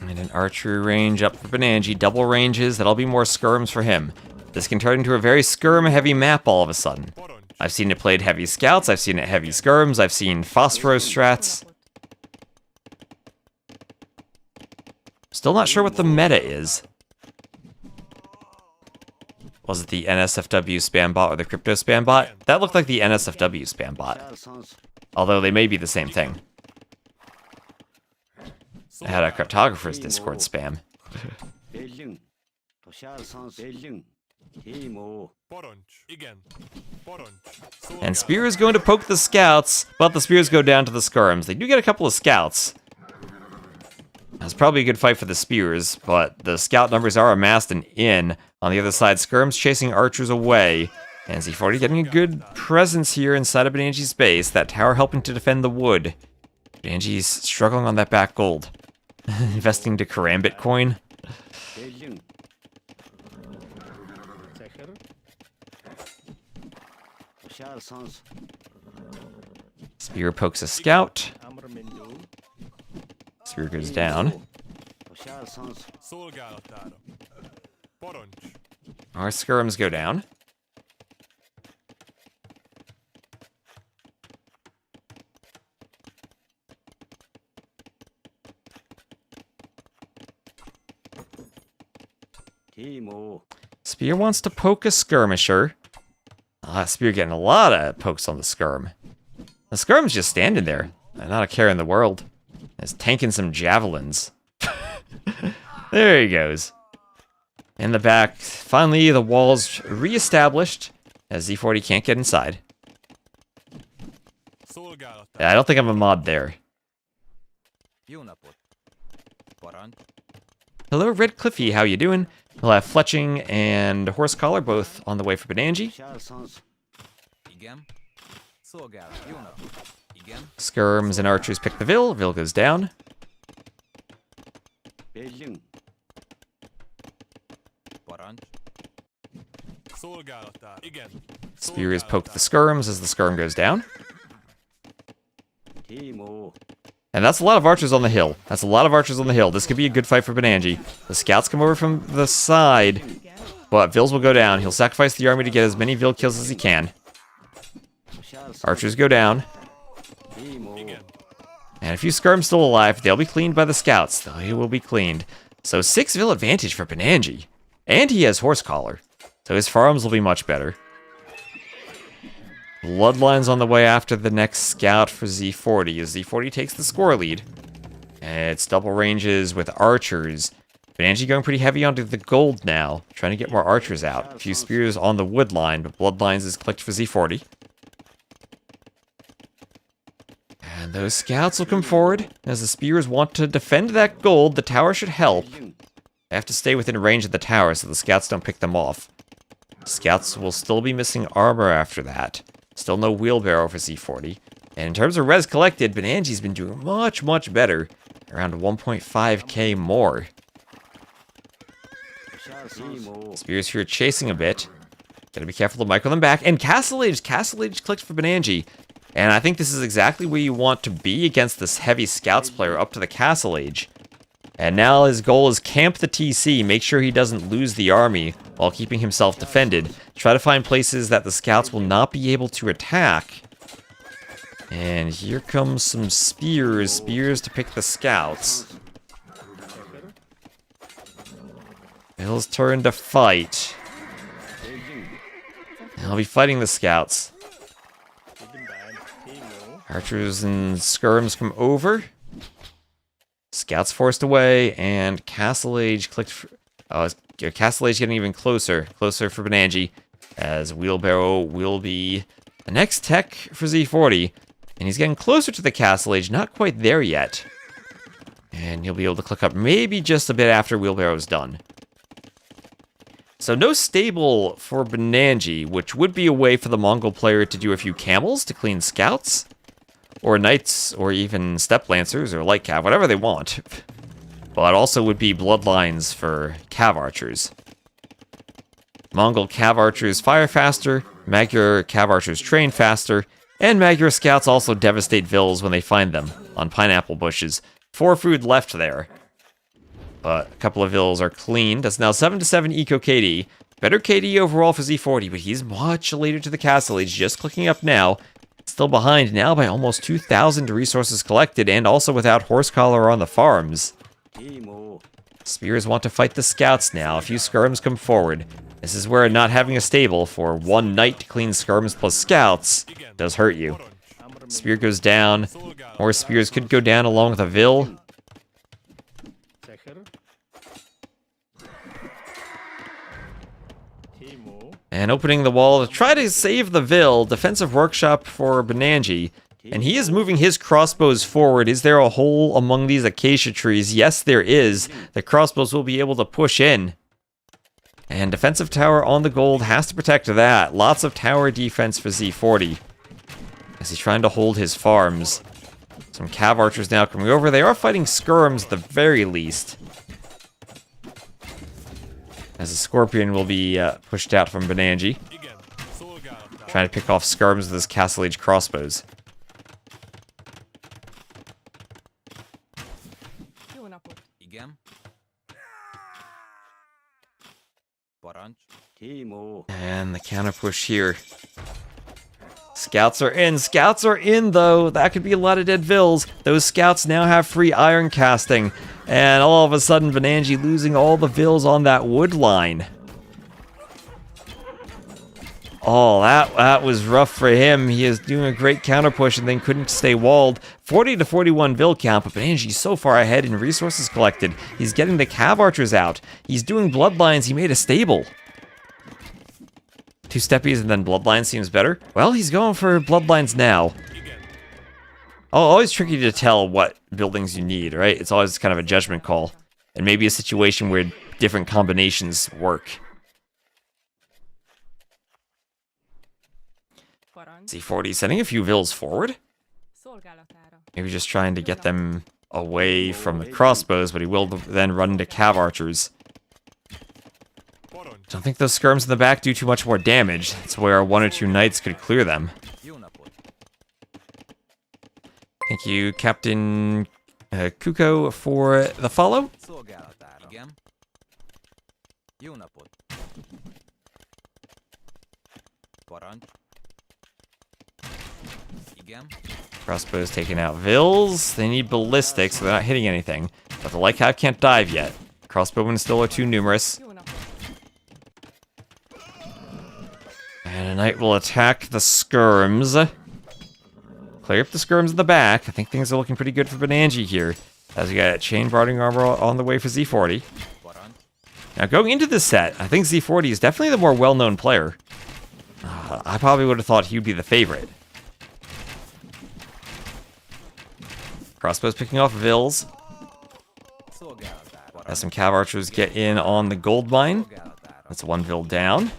And an archery range up for Banani. Double ranges, that'll be more skirms for him. This can turn into a very skirm-heavy map all of a sudden. I've seen it played heavy scouts, I've seen it heavy skirms, I've seen phosphorus strats. Still not sure what the meta is. Was it the NSFW spam bot or the crypto spam bot? That looked like the NSFW spam bot. Although they may be the same thing. I had a cryptographer's Discord spam. And spear is going to poke the scouts, but the spears go down to the skirms. They do get a couple of scouts. That's probably a good fight for the spears, but the scout numbers are amassed and in. On the other side, skirms chasing archers away. And Z40 getting a good presence here inside of Banani's base. That tower helping to defend the wood. Banani's struggling on that back gold. Investing to Karambit coin. Spear pokes a scout. Spear goes down. Our skirms go down. Spear wants to poke a skirmisher. Spear getting a lot of pokes on the skirm. The skirm's just standing there. Not a care in the world. It's tanking some javelins. There he goes. In the back, finally the wall's re-established as Z40 can't get inside. Yeah, I don't think I'm a mod there. Hello, Red Cliffy, how you doing? We'll have Fletching and Horse Collar both on the way for Banani. Skirms and archers pick the Vil. Vil goes down. Spears poke the skirms as the skirm goes down. And that's a lot of archers on the hill. That's a lot of archers on the hill. This could be a good fight for Banani. The scouts come over from the side, but Vils will go down. He'll sacrifice the army to get as many Vil kills as he can. Archers go down. And a few skirms still alive. They'll be cleaned by the scouts. They will be cleaned. So 6 Vil advantage for Banani. And he has Horse Collar. So his farms will be much better. Bloodlines on the way after the next scout for Z40 as Z40 takes the score lead. And it's double ranges with archers. Banani going pretty heavy onto the gold now, trying to get more archers out. A few spears on the wood line, but bloodlines is clicked for Z40. And those scouts will come forward. As the spears want to defend that gold, the tower should help. They have to stay within range of the tower so the scouts don't pick them off. Scouts will still be missing armor after that. Still no wheelbarrow for Z40. And in terms of res collected, Banani's been doing much, much better. Around 1.5k more. Spears here chasing a bit. Gotta be careful to micro them back. And Castle Age clicked for Banani. And I think this is exactly where you want to be against this heavy scouts player up to the Castle Age. And now his goal is camp the TC, make sure he doesn't lose the army while keeping himself defended. Try to find places that the scouts will not be able to attack. And here comes some spears to pick the scouts. Bill's turn to fight. He'll be fighting the scouts. Archers and skirms come over. Scouts forced away, and Castle Age clicked for... Castle Age getting even closer for Banani, as Wheelbarrow will be the next tech for Z40, and he's getting closer to the Castle Age, not quite there yet. And he'll be able to click up maybe just a bit after Wheelbarrow's done. So no stable for Banani, which would be a way for the Mongol player to do a few camels to clean scouts, or knights, or even step lancers, or light cav, whatever they want. But also would be bloodlines for cav archers. Mongol cav archers fire faster, Magyar cav archers train faster, and Magyar scouts also devastate Vils when they find them on pineapple bushes. 4 food left there. But a couple of Vils are cleaned. That's now 7-7 eco KD. Better KD overall for Z40, but he's much later to the Castle Age, just clicking up now. Still behind now by almost 2,000 resources collected, and also without Horse Collar on the farms. Spears want to fight the scouts now. A few skirms come forward. This is where not having a stable for one knight to clean skirms plus scouts does hurt you. Spear goes down. More spears could go down along with a Vil. And opening the wall to try to save the Vil. Defensive workshop for Banani. And he is moving his crossbows forward. Is there a hole among these acacia trees? Yes, there is. The crossbows will be able to push in. And defensive tower on the gold has to protect that. Lots of tower defense for Z40. As he's trying to hold his farms. Some cav archers now coming over. They are fighting skirms at the very least. As a scorpion will be pushed out from Banani. Trying to pick off skirms with his Castle Age crossbows. And the counter push here. Scouts are in. Scouts are in, though. That could be a lot of dead vills. Those scouts now have free iron casting. And all of a sudden, Banani losing all the vills on that wood line. Oh, that was rough for him. He is doing a great counter push and then couldn't stay walled. 40 to 41 vill count, but Banani's so far ahead in resources collected. He's getting the cav archers out. He's doing bloodlines. He made a stable. 2 steppies and then bloodlines seems better. Well, he's going for bloodlines now. Oh, always tricky to tell what buildings you need, right? It's always kind of a judgment call. And maybe a situation where different combinations work. Z40 sending a few vills forward. Maybe just trying to get them away from the crossbows, but he will then run into cav archers. Don't think those skirms in the back do too much more damage. That's where 1 or 2 knights could clear them. Thank you, Captain Kuko, for the follow. Crossbows taking out vills. They need ballistics, so they're not hitting anything. But the light cav can't dive yet. Crossbowmen still are too numerous. And a knight will attack the skirms. Clear up the skirms in the back. I think things are looking pretty good for Banani here. As we got chain barding armor on the way for Z40. Now going into this set, I think Z40 is definitely the more well-known player. I probably would have thought he would be the favorite. Crossbows picking off vills. As some cav archers get in on the gold mine. That's 1 vill down.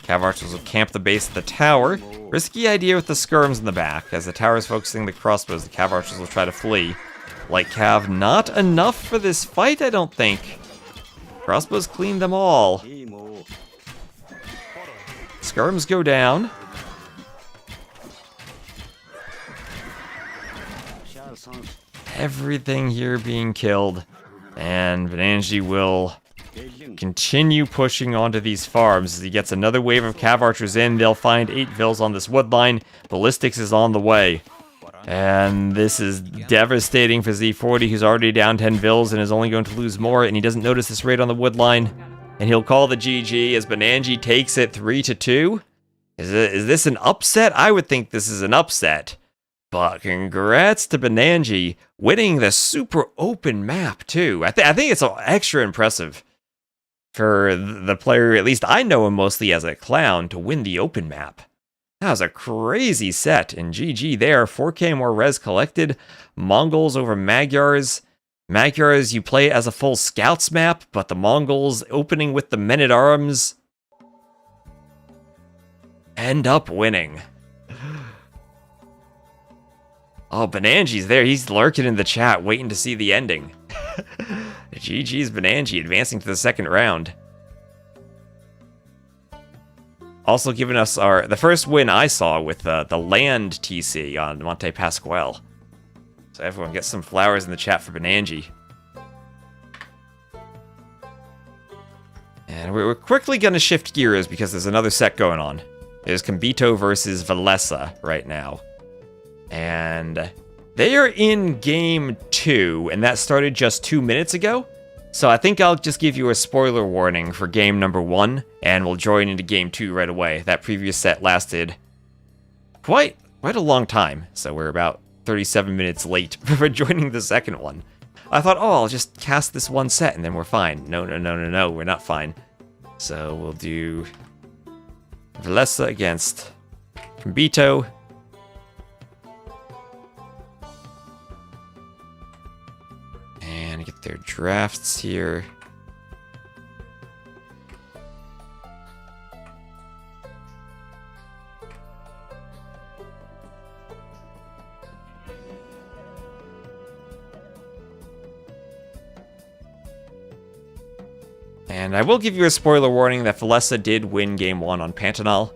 Cav archers will camp the base of the tower. Risky idea with the skirms in the back. As the tower is focusing the crossbows, the cav archers will try to flee. Light cav not enough for this fight, I don't think. Crossbows clean them all. Skirms go down. Everything here being killed. And Banani will continue pushing onto these farms. As he gets another wave of cav archers in, they'll find 8 vills on this wood line. Ballistics is on the way. And this is devastating for Z40, who's already down 10 vills and is only going to lose more, and he doesn't notice this raid on the wood line. And he'll call the GG as Banani takes it 3-2. Is this an upset? I would think this is an upset. But congrats to Banani winning the super open map, too. I think it's extra impressive for the player, at least I know him mostly as a clown, to win the open map. That was a crazy set, and GG there. 4K more res collected. Mongols over Magyars. Magyars, you play as a full scouts map, but the Mongols opening with the men-at-arms end up winning. Oh, Banani's there. He's lurking in the chat, waiting to see the ending. GG's Banani advancing to the second round. Also giving us the first win I saw with the land TC on Monte Pasquale. So everyone get some flowers in the chat for Banani. And we're quickly going to shift gears because there's another set going on. There's Kito versus Velesa right now. And they are in game 2, and that started just 2 minutes ago. So I think I'll just give you a spoiler warning for game number 1, and we'll join into game 2 right away. That previous set lasted quite a long time, so we're about 37 minutes late for joining the second one. I thought, oh, I'll just cast this one set and then we're fine. No, we're not fine. So we'll do Velesa against Kito. And get their drafts here. And I will give you a spoiler warning that Velesa did win game 1 on Pantanal.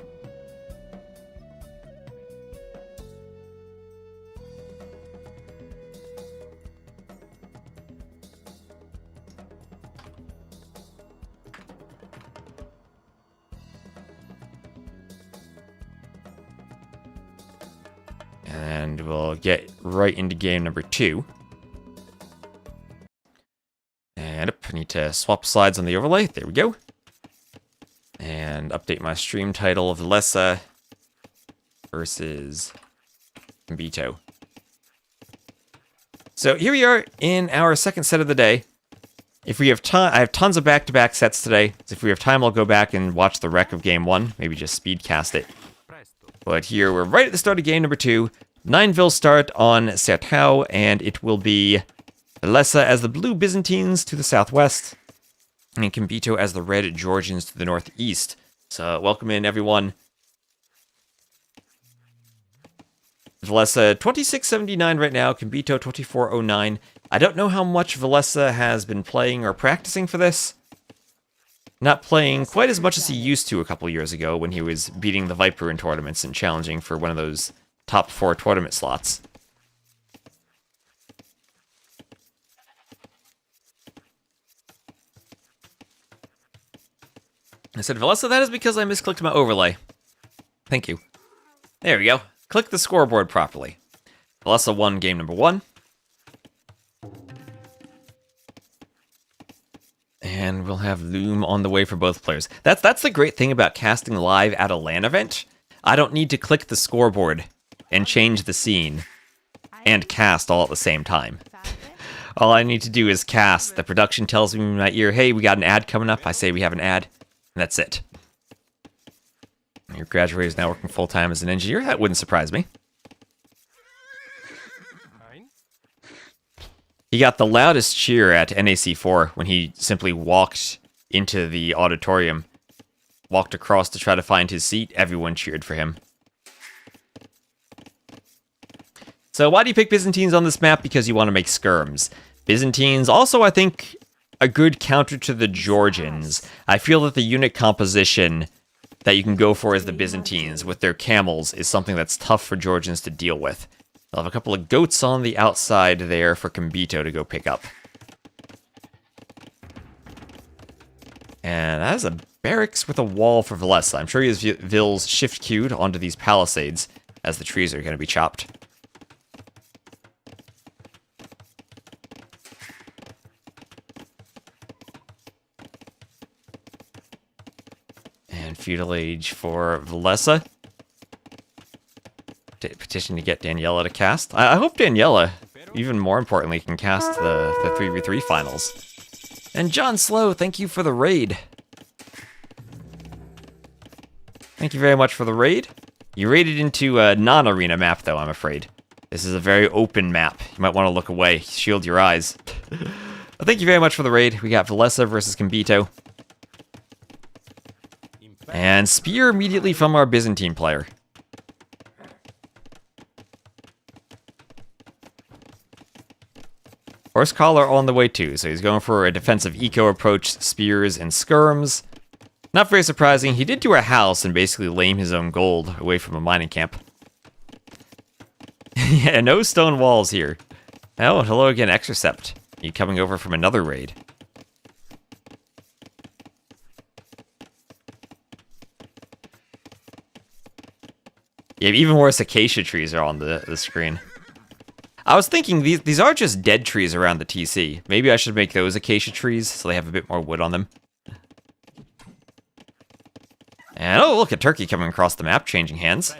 And we'll get right into game number 2. And I need to swap slides on the overlay. There we go. And update my stream title of Velesa versus Kito. So here we are in our second set of the day. If we have time, I have tons of back-to-back sets today. So if we have time, I'll go back and watch the rec of game 1. Maybe just speedcast it. But here we're right at the start of game number 2. 9 start on Sertao, and it will be Velesa as the blue Byzantines to the southwest, and Kito as the red Georgians to the northeast. So welcome in, everyone. Velesa 2679 right now, Kito 2409. I don't know how much Velesa has been playing or practicing for this. Not playing quite as much as he used to a couple years ago when he was beating the Viper in tournaments and challenging for one of those top 4 tournament slots. I said, Velesa, that is because I misclicked my overlay. Thank you. There we go. Click the scoreboard properly. Velesa won game number 1. And we'll have Loom on the way for both players. That's the great thing about casting live at a LAN event. I don't need to click the scoreboard and change the scene and cast all at the same time. All I need to do is cast. The production tells me in my ear, hey, we got an ad coming up. I say we have an ad, and that's it. Your graduate is now working full-time as an engineer. That wouldn't surprise me. He got the loudest cheer at NAC4 when he simply walked into the auditorium, walked across to try to find his seat. Everyone cheered for him. So why do you pick Byzantines on this map? Because you want to make skirms. Byzantines also, I think, a good counter to the Georgians. I feel that the unit composition that you can go for as the Byzantines with their camels is something that's tough for Georgians to deal with. I'll have a couple of goats on the outside there for Kito to go pick up. And that is a barracks with a wall for Velesa. I'm sure he has Vils shift queued onto these palisades as the trees are going to be chopped. And feudal age for Velesa. Petition to get Daniela to cast. I hope Daniela, even more importantly, can cast the 3v3 finals. And John Slow, thank you for the raid. Thank you very much for the raid. You raided into a non-arena map, though, I'm afraid. This is a very open map. You might want to look away. Shield your eyes. But thank you very much for the raid. We got Velesa versus Kito. And Spear immediately from our Byzantine player. Horse collar on the way too, so he's going for a defensive eco approach, spears and skirms. Not very surprising, he did do a house and basically lame his own gold away from a mining camp. Yeah, no stone walls here. Oh, hello again, Exercept. You coming over from another raid? Yeah, even worse, acacia trees are on the screen. I was thinking these are just dead trees around the TC. Maybe I should make those acacia trees so they have a bit more wood on them. And oh, look, a turkey coming across the map, changing hands.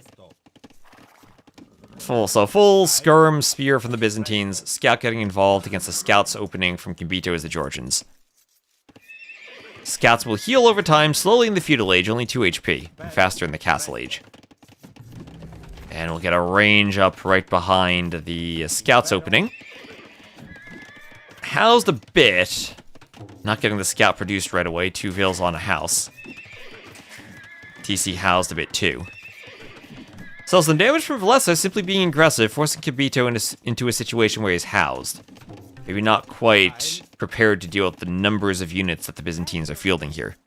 Full skirm spear from the Byzantines. Scout getting involved against the scouts opening from Kito as the Georgians. Scouts will heal over time, slowly in the feudal age, only 2 HP, and faster in the castle age. And we'll get a range up right behind the scouts opening. Housed a bit. Not getting the scout produced right away. 2 Vils on a house. TC housed a bit too. So some damage from Velesa simply being aggressive, forcing Kito into a situation where he's housed. Maybe not quite prepared to deal with the numbers of units that the Byzantines are fielding here.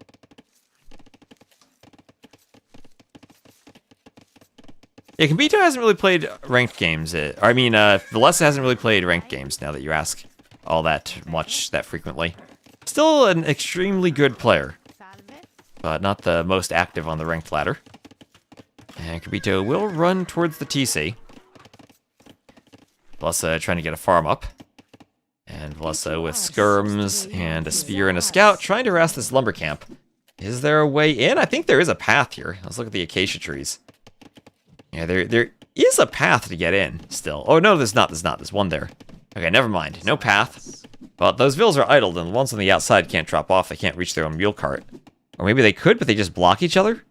Yeah, Kito hasn't really played ranked games. Velesa hasn't really played ranked games, now that you ask all that much, that frequently. Still an extremely good player, but not the most active on the ranked ladder. And Kito will run towards the TC. Velesa trying to get a farm up. And Velesa with skirms and a spear and a scout trying to harass this lumber camp. Is there a way in? I think there is a path here. Let's look at the acacia trees. Yeah, there is a path to get in still. Oh, no, there's not. There's one there. Okay, never mind. No path. But those vills are idled, and the ones on the outside can't drop off. They can't reach their own mule cart. Or maybe they could, but they just block each other?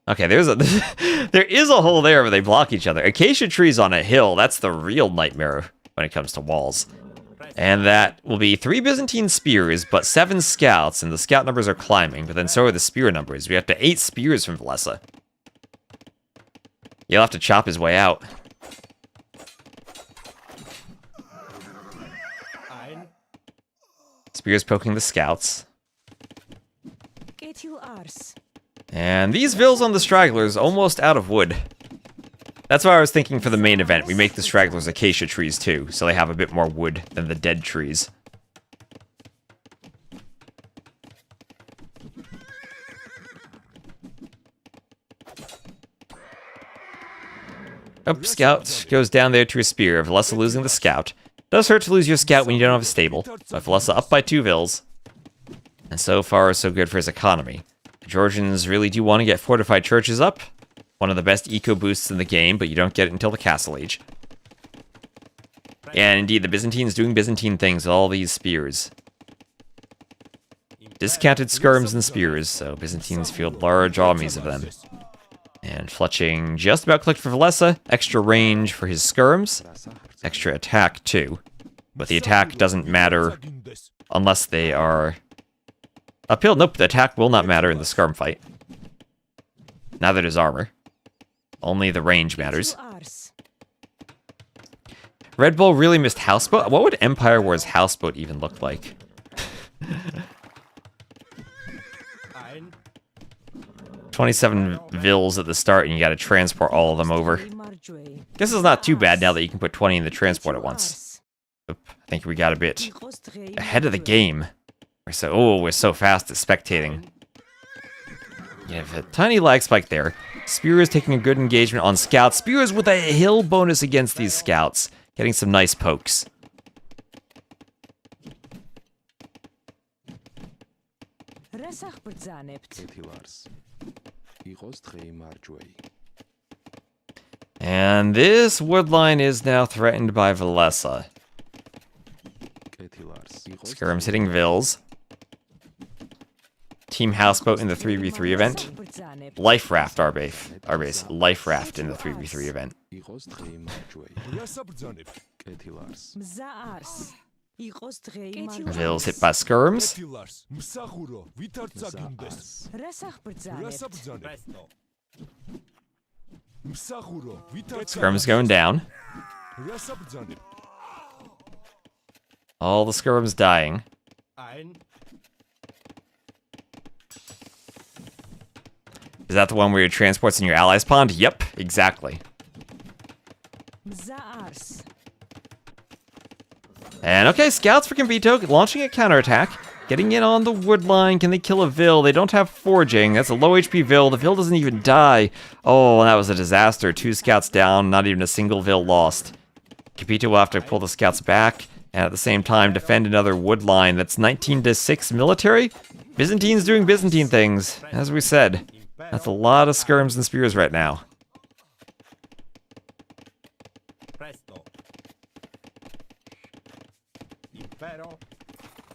Okay, there is a hole there where they block each other. Acacia trees on a hill, that's the real nightmare when it comes to walls. And that will be 3 Byzantine spears, but 7 scouts, and the scout numbers are climbing, but then so are the spear numbers. We have to 8 spears from Velesa. He'll have to chop his way out. Spears poking the scouts. And these vills on the stragglers almost out of wood. That's why I was thinking for the main event, we make the stragglers acacia trees too, so they have a bit more wood than the dead trees. Oh, scout goes down there to a spear. Velesa losing the scout. Does hurt to lose your scout when you don't have a stable, but Velesa up by 2 vills. And so far, so good for his economy. The Georgians really do want to get fortified churches up. One of the best eco boosts in the game, but you don't get it until the Castle Age. And indeed, the Byzantines doing Byzantine things with all these spears. Discounted skirms and spears, so Byzantines field large armies of them. And Fletching just about clicked for Velesa. Extra range for his skirms. Extra attack, too. But the attack doesn't matter unless they are uphill. Nope, the attack will not matter in the skirm fight. Neither does armor. Only the range matters. Red Bull really missed Houseboat. What would Empire Wars Houseboat even look like? 27 vills at the start, and you gotta transport all of them over. Guess it's not too bad now that you can put 20 in the transport at once. Oop, I think we got a bit ahead of the game. We're so fast at spectating. You have a tiny lag spike there. Spears taking a good engagement on scouts. Spears with a hill bonus against these scouts. Getting some nice pokes. And this wood line is now threatened by Velesa. Skirm's hitting vills. Team Houseboat in the 3v3 event. Life Raft our base. Life Raft in the 3v3 event. Vills hit by skirms. Skirms going down. All the skirms dying. Is that the one where your transport's in your allies' pond? Yep, exactly. And okay, scouts for Kito launching a counterattack. Getting in on the wood line. Can they kill a Vill? They don't have forging. That's a low HP Vill. The Vill doesn't even die. Oh, that was a disaster. 2 scouts down, not even a single Vill lost. Kito will have to pull the scouts back, and at the same time defend another wood line. That's 19-6 military. Byzantines doing Byzantine things, as we said. That's a lot of skirms and spears right now.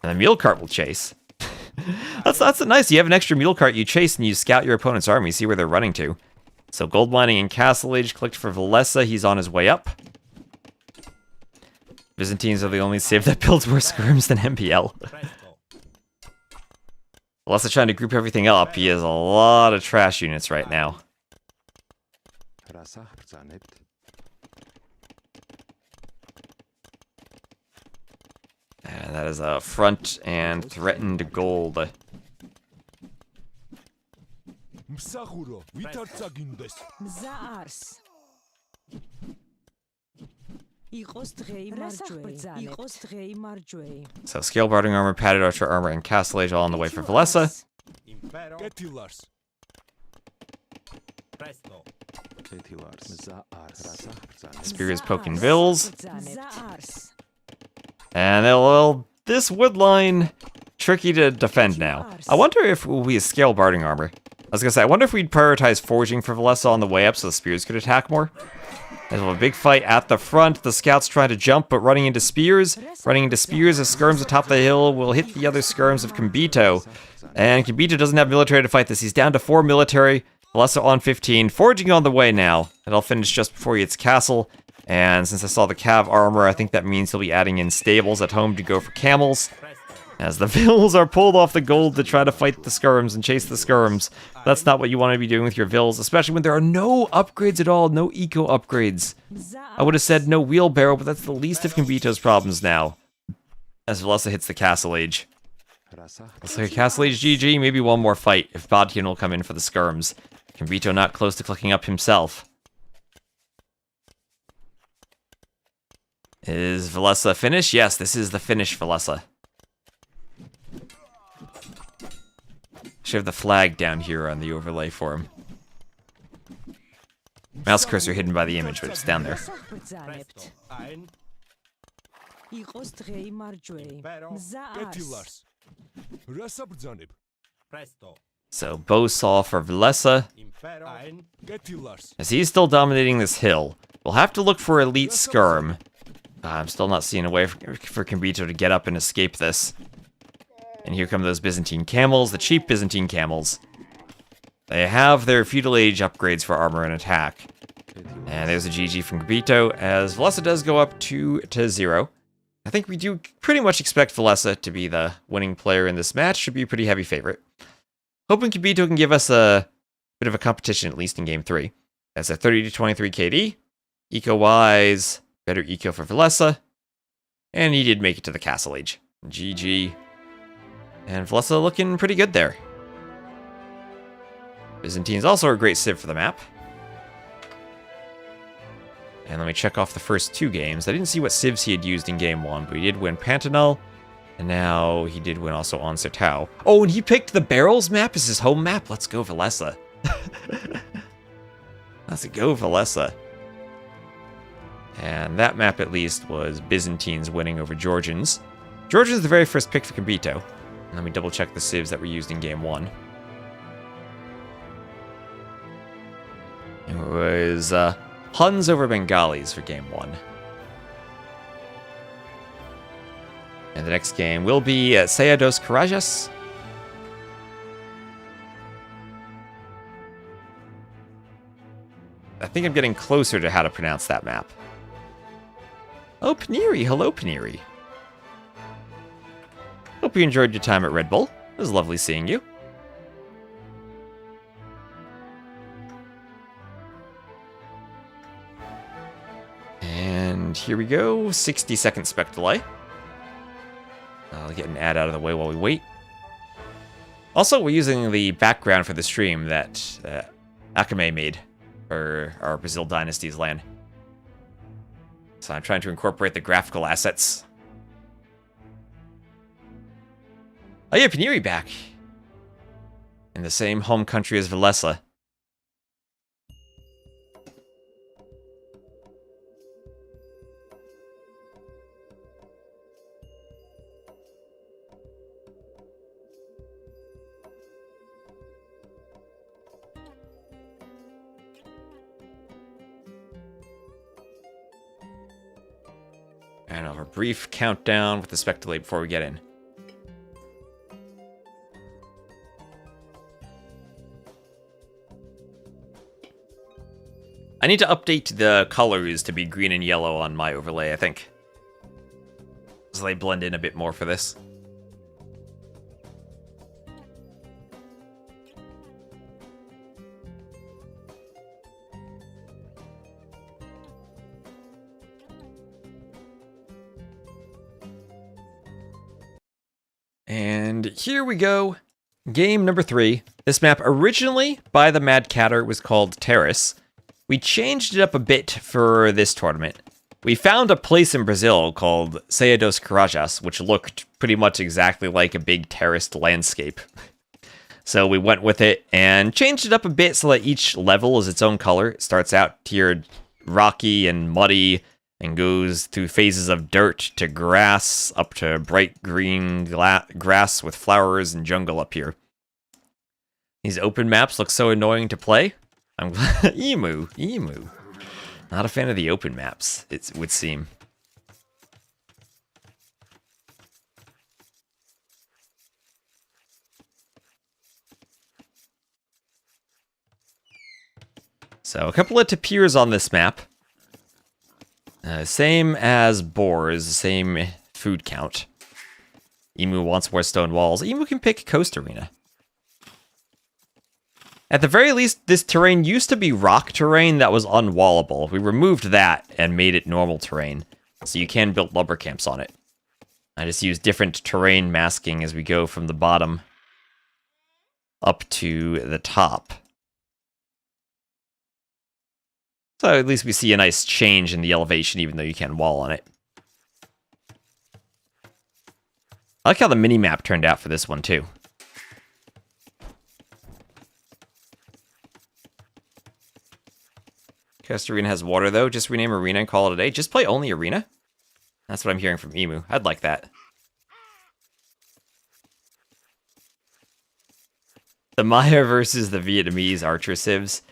And the mule cart will chase. that's nice. You have an extra mule cart, you chase and you scout your opponent's army, see where they're running to. So gold mining in Castle Age clicked for Velesa. He's on his way up. Byzantines are the only civ that builds worse skirms than MPL. Velesa trying to group everything up. He has a lot of trash units right now. And that is a front and threatened gold. So scale barding armor, padded archer armor, and castle age all on the way for Velesa. Spears poking Vills. And this wood line, tricky to defend now. I wonder if it will be a scale barding armor. I was gonna say, I wonder if we'd prioritize forging for Velesa on the way up so the spears could attack more. There's a big fight at the front. The scouts trying to jump, but running into spears. Running into spears as skirms atop the hill will hit the other skirms of Kito. And Kito doesn't have military to fight this. He's down to 4 military. Velesa on 15. Forging on the way now. It'll finish just before he hits castle. And since I saw the cav armor, I think that means he'll be adding in stables at home to go for camels. As the Vills are pulled off the gold to try to fight the skirms and chase the skirms. That's not what you want to be doing with your Vills, especially when there are no upgrades at all, no eco upgrades. I would have said no wheelbarrow, but that's the least of Kito's problems now. As Velesa hits the Castle Age. Looks like a Castle Age GG, maybe one more fight, if Bodkin will come in for the skirms. Kito not close to clicking up himself. Is Velesa finished? Yes, this is the finish, Velesa. Should have the flag down here on the overlay for him. Mouse cursor hidden by the image, but it's down there. So Bowsaw for Velesa. As he's still dominating this hill, we'll have to look for Elite Skirm. I'm still not seeing a way for Kito to get up and escape this. And here come those Byzantine camels, the cheap Byzantine camels. They have their feudal age upgrades for armor and attack. And there's a GG from Kito, as Velesa does go up 2-0. I think we do pretty much expect Velesa to be the winning player in this match. Should be a pretty heavy favorite. Hoping Kito can give us a bit of a competition, at least in Game 3. That's a 30-23 KD. Eco-wise, better eco for Velesa. And he did make it to the Castle Age. GG. And Velesa looking pretty good there. Byzantine's also a great civ for the map. And let me check off the first 2 games. I didn't see what civs he had used in Game 1, but he did win Pantanal. And now he did win also on Sertao. Oh, and he picked the Barrels map as his home map. Let's go, Velesa. Let's go, Velesa. And that map, at least, was Byzantines winning over Georgians. Georgians the very first pick for Kito. Let me double check the civs that were used in Game 1. It was Huns over Bengalis for Game 1. And the next game will be Seados Karajas. I think I'm getting closer to how to pronounce that map. Oh, Paneri. Hello, Paneri. Hope you enjoyed your time at Red Bull. It was lovely seeing you. And here we go. 60-second spec delay. I'll get an ad out of the way while we wait. Also, we're using the background for the stream that Akame made for our Brazil Dynasty's land. So I'm trying to incorporate the graphical assets. Oh yeah, Paneri back. In the same home country as Velesa. And I'll have a brief countdown with the spec delay before we get in. I need to update the colors to be green and yellow on my overlay, I think. So they blend in a bit more for this. And here we go. Game number 3. This map originally, by the Mad Catter, was called Terrace. We changed it up a bit for this tournament. We found a place in Brazil called Seados Karajas, which looked pretty much exactly like a big terraced landscape. So we went with it and changed it up a bit so that each level is its own color. It starts out tiered rocky and muddy and goes through phases of dirt to grass up to bright green grass with flowers and jungle up here. These open maps look so annoying to play. I'm glad. Emu. Not a fan of the open maps, it would seem. So a couple of tapirs on this map. Same as boars, same food count. Emu wants more stone walls. Emu can pick Coast Arena. At the very least, this terrain used to be rock terrain that was unwallable. We removed that and made it normal terrain, so you can build lumber camps on it. I just use different terrain masking as we go from the bottom up to the top. So at least we see a nice change in the elevation, even though you can wall on it. I like how the mini-map turned out for this one, too. Coast Arena has water, though. Just rename Arena and call it a day. Just play only Arena? That's what I'm hearing from Emu. I'd like that. The Maya versus the Vietnamese archer civs.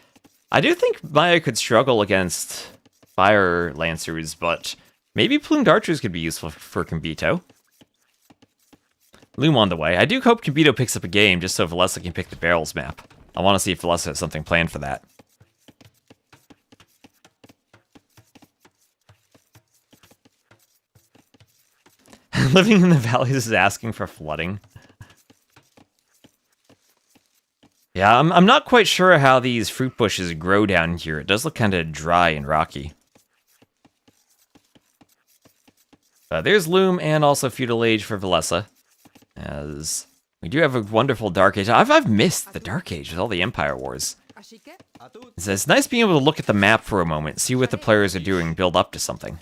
I do think Maya could struggle against fire lancers, but maybe plumed archers could be useful for Kambito. Loom on the way. I do hope Kambito picks up a game just so Velesa can pick the barrels map. I want to see if Velesa has something planned for that. Living in the valleys is asking for flooding. Yeah, I'm not quite sure how these fruit bushes grow down here. It does look kind of dry and rocky. There's Loom and also Feudal Age for Velesa. As we do have a wonderful Dark Age. I've missed the Dark Age with all the Empire Wars. It's nice being able to look at the map for a moment, see what the players are doing, build up to something.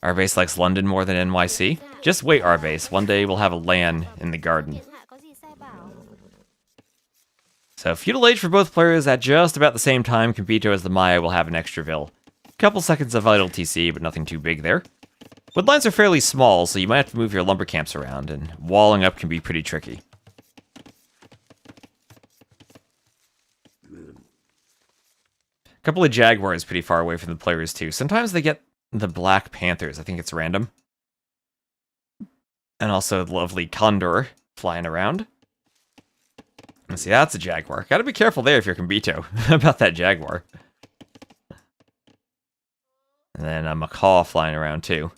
Arbase likes London more than NYC. Just wait, Arbase. One day we'll have a LAN in the garden. So, Feudal Age for both players at just about the same time. Kambito as the Maya will have an extra Vil. Couple seconds of idle TC, but nothing too big there. Woodlines are fairly small, so you might have to move your lumber camps around, and walling up can be pretty tricky. A couple of Jaguars pretty far away from the players, too. Sometimes they get the Black Panthers. I think it's random. And also the lovely Condor flying around. Let's see, that's a Jaguar. Gotta be careful there if you're Kambito about that Jaguar. And then a Macaw flying around, too.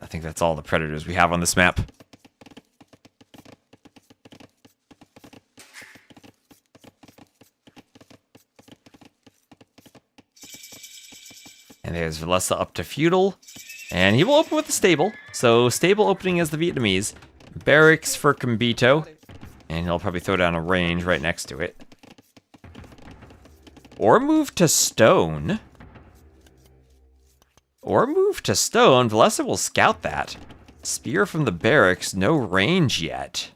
I think that's all the predators we have on this map. And there's Velesa up to Feudal. And he will open with the Stable. So, Stable opening as the Vietnamese. Barracks for Kambito. And he'll probably throw down a range right next to it. Or move to Stone. Velesa will scout that. Spear from the barracks, no range yet.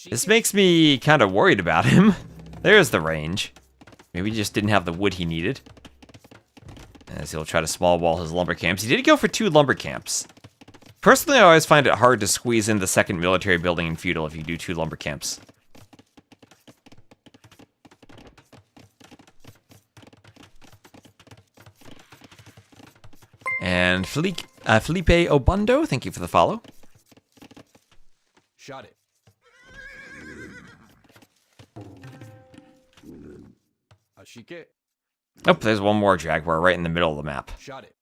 This makes me kind of worried about him. There's the range. Maybe he just didn't have the wood he needed. As he'll try to small wall his lumber camps. He did go for 2 lumber camps. Personally, I always find it hard to squeeze in the second military building in Feudal if you do 2 lumber camps. And Felipe Obundo, thank you for the follow. Shot it. Ashike. Oh, there's one more Jaguar right in the middle of the map. Shot it.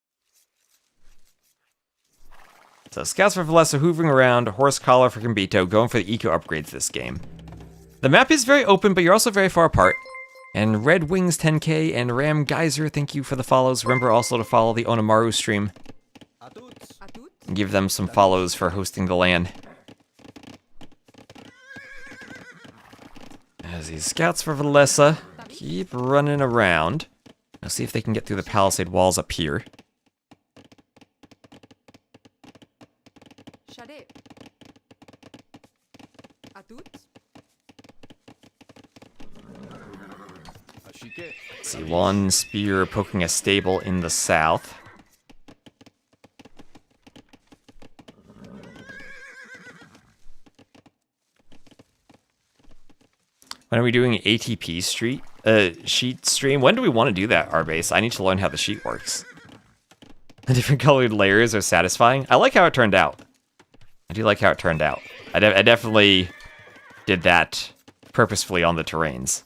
So scouts for Velesa hoovering around, horse collar for Kambito, going for the eco upgrades this game. The map is very open, but you're also very far apart. And Red Wings 10k and Ram Geyser, thank you for the follows. Remember also to follow the Onamaru stream. And give them some follows for hosting the LAN. As these scouts for Velesa keep running around. Let's see if they can get through the palisade walls up here. Shade. Atut. Ashike. See, one spear poking a stable in the south. When are we doing ATP sheet stream? When do we want to do that, Arbase? I need to learn how the sheet works. The different colored layers are satisfying. I like how it turned out. I do like how it turned out. I definitely did that purposefully on the terrains.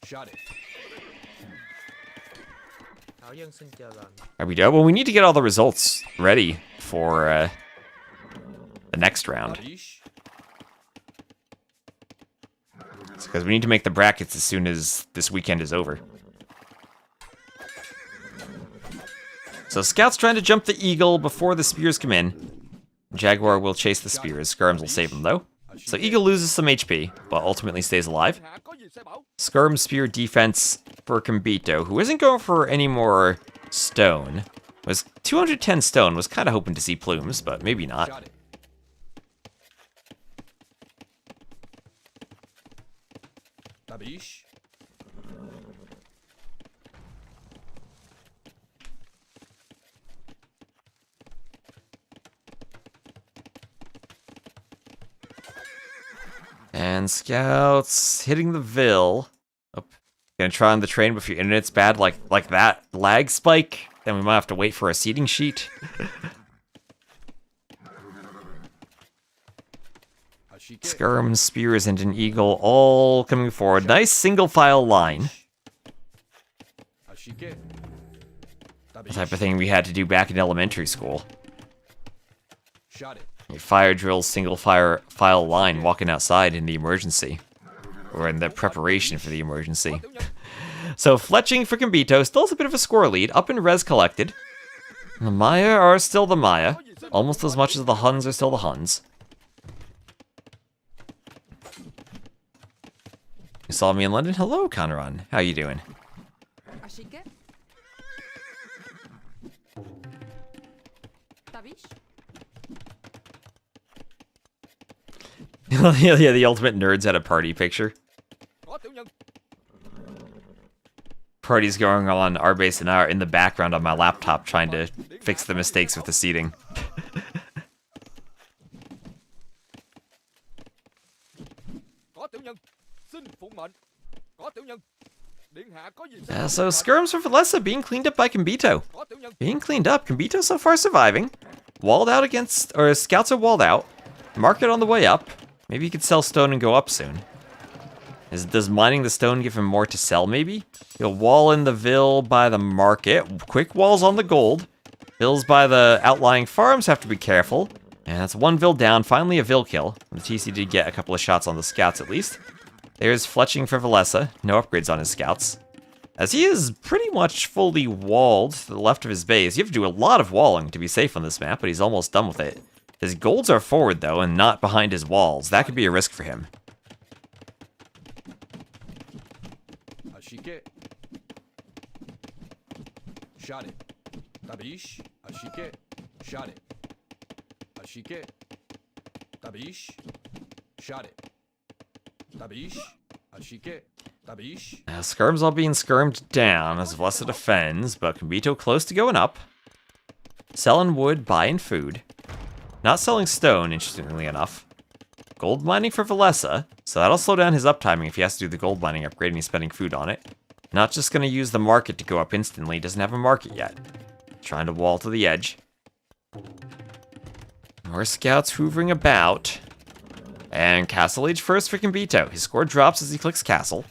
Shot it. Are we done? Well, we need to get all the results ready for the next round. Tabish. Because we need to make the brackets as soon as this weekend is over. So Scout's trying to jump the Eagle before the spears come in. Jaguar will chase the spears. Skirms will save him, though. So Eagle loses some HP, but ultimately stays alive. Skirm spear defense for Kambito, who isn't going for any more stone. Was 210 stone, was kind of hoping to see plumes, but maybe not. Shot it. Tabish. And Scouts hitting the Vil. Oh, gonna try on the train, but if your internet's bad like that lag spike, then we might have to wait for a seating sheet. Ashike. Skirm, spears, and an eagle all coming forward. Nice single file line. Ashike. The Tabish. type of thing we had to do back in elementary school. Shot it. You fire drill single file line walking outside in the emergency. Or in the preparation for the emergency. So fletching for Kambito still has a bit of a score lead. Up in res collected. The Maya are still the Maya. Almost as much as the Huns are still the Huns. You saw me in London? Hello, Conran. How you doing? Ashike. Tabish. Yeah, the ultimate nerds at a party picture. Party's going on, Arbase and I are in the background on my laptop trying to fix the mistakes with the seating. So skirms for Velesa being cleaned up by Kambito. Being cleaned up, Kambito so far surviving. Walled out against, or scouts are walled out. Market on the way up. Maybe he could sell stone and go up soon. Does mining the stone give him more to sell, maybe? He'll wall in the Vil by the market. Quick walls on the gold. Vils by the outlying farms have to be careful. And that's one Vil down, finally a Vil kill. The TC did get a couple of shots on the scouts at least. There's fletching for Velesa. No upgrades on his scouts. As he is pretty much fully walled to the left of his base. You have to do a lot of walling to be safe on this map, but he's almost done with it. His golds are forward, though, and not behind his walls. That could be a risk for him. Ashike. Shot it. Tabish. Ashike. Shot it. Ashike. Tabish. Shot it. Tabish. Ashike. Tabish. Now, skirms all being skirmed down as Velesa defends, but Kambito close to going up. Selling wood, buying food. Not selling stone, interestingly enough. Gold mining for Velesa, so that'll slow down his uptiming if he has to do the gold mining upgrade and he's spending food on it. Not just going to use the market to go up instantly, he doesn't have a market yet. Trying to wall to the edge. More scouts hoovering about. And Castle Age first for Kambito. His score drops as he clicks Castle.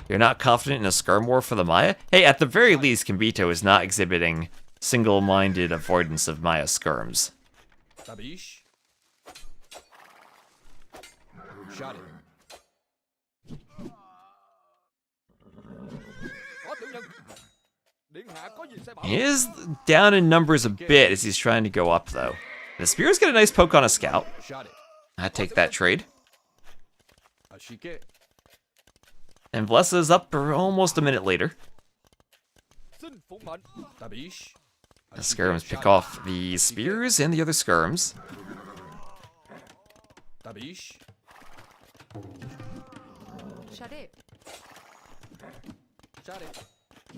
You're not confident in a skirm war for the Maya? Hey, at the very least, Kambito is not exhibiting single-minded avoidance of Maya skirms. Tabish. Shot it. He is down in numbers a bit as he's trying to go up, though. The Spears get a nice poke on a scout. Shot it. I take that trade. Ashike. And Velesa is up for almost a minute later. Xin phục mệnh. Tabish. The skirms pick off the spears and the other skirms. Tabish. Shade. Shade.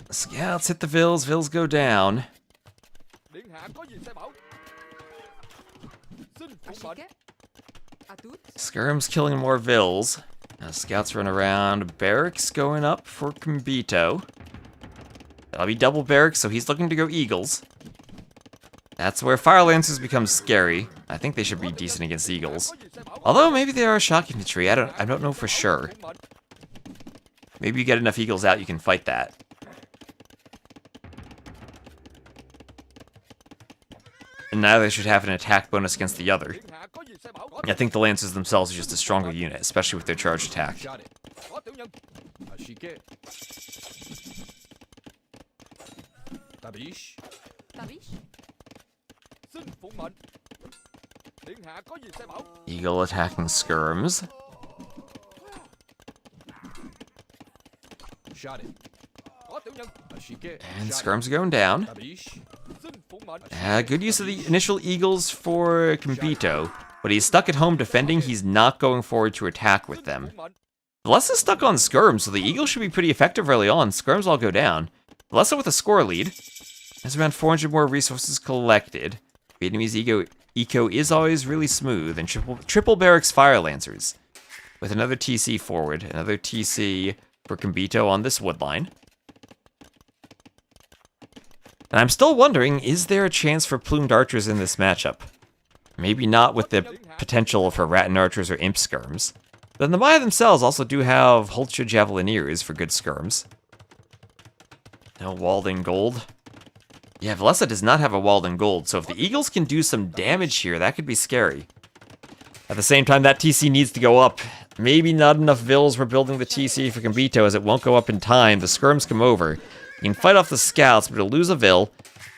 The scouts hit the Vils. Vils go down. Điện hạ có gì sai bảo. Xin phục mệnh. Ashike. Atut. Skirms killing more Vils. Now scouts run around. Barracks going up for Kambito. That'll be double barracks, so he's looking to go Eagles. That's where Fire Lancers become scary. I think they should be decent against Eagles. Although maybe they are shock infantry. I don't know for sure. Maybe you get enough Eagles out, you can fight that. And neither should have an attack bonus against the other. Điện hạ có gì sai bảo. I think the Lancers themselves are just a stronger unit, especially with their charge attack. Shade. Có tiểu nhân. Ashike. Tabish. Tabish. Xin phục mệnh. Điện hạ có gì sai bảo. Eagle attacking skirms. Shade. Có tiểu nhân. Ashike. And Shade. skirms going down. Tabish. Xin phục mệnh. Good use of the initial Eagles for Kambito, but he's stuck at home defending. He's not going forward to attack with them. Velesa is stuck on skirms, so the Eagles should be pretty effective early on. Skirms all go down. Velesa with a score lead. Has around 400 more resources collected. Vietnamese eco is always really smooth, and triple barracks Fire Lancers. With another TC forward, another TC for Kambito on this wood line. And I'm still wondering, is there a chance for plumed archers in this matchup? Maybe not with the potential for rattan archers or imp skirms. Then the Maya themselves also do have Holsha Javelineers for good skirms. No Walden Gold. Yeah, Velesa does not have a Walden Gold, so if the Eagles can do some damage here, that could be scary. At the same time, that TC needs to go up. Maybe not enough Vils for building the TC for Kambito, as it won't go up in time. The skirms come over. You can fight off the scouts, but he'll lose a Vil.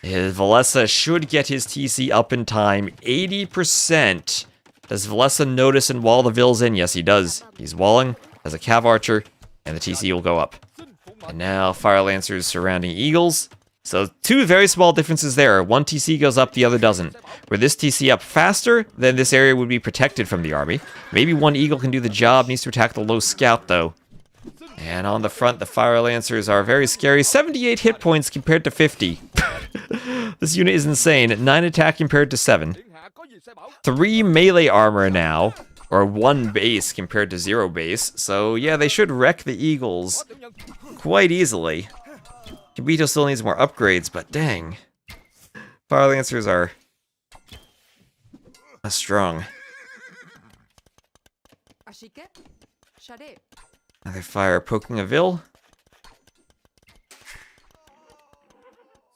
Velesa should get his TC up in time. 80%. Does Velesa notice and wall the Vils in? Yes, he does. He's walling as a Cav Archer, and the TC will go up. And now Fire Lancers surrounding Eagles. So two very small differences there. One TC goes up, the other doesn't. Were this TC up faster, then this area would be protected from the army. Maybe one Eagle can do the job, needs to attack the low scout though. And on the front, the Fire Lancers are very scary. 78 hit points compared to 50. This unit is insane. 9 attack compared to 7. 3 melee armor now. Or 1 base compared to 0 base. So yeah, they should wreck the Eagles quite easily. Kambito still needs more upgrades, but dang. Fire Lancers are strong. Ashike. Shade. Another fire poking a Vil.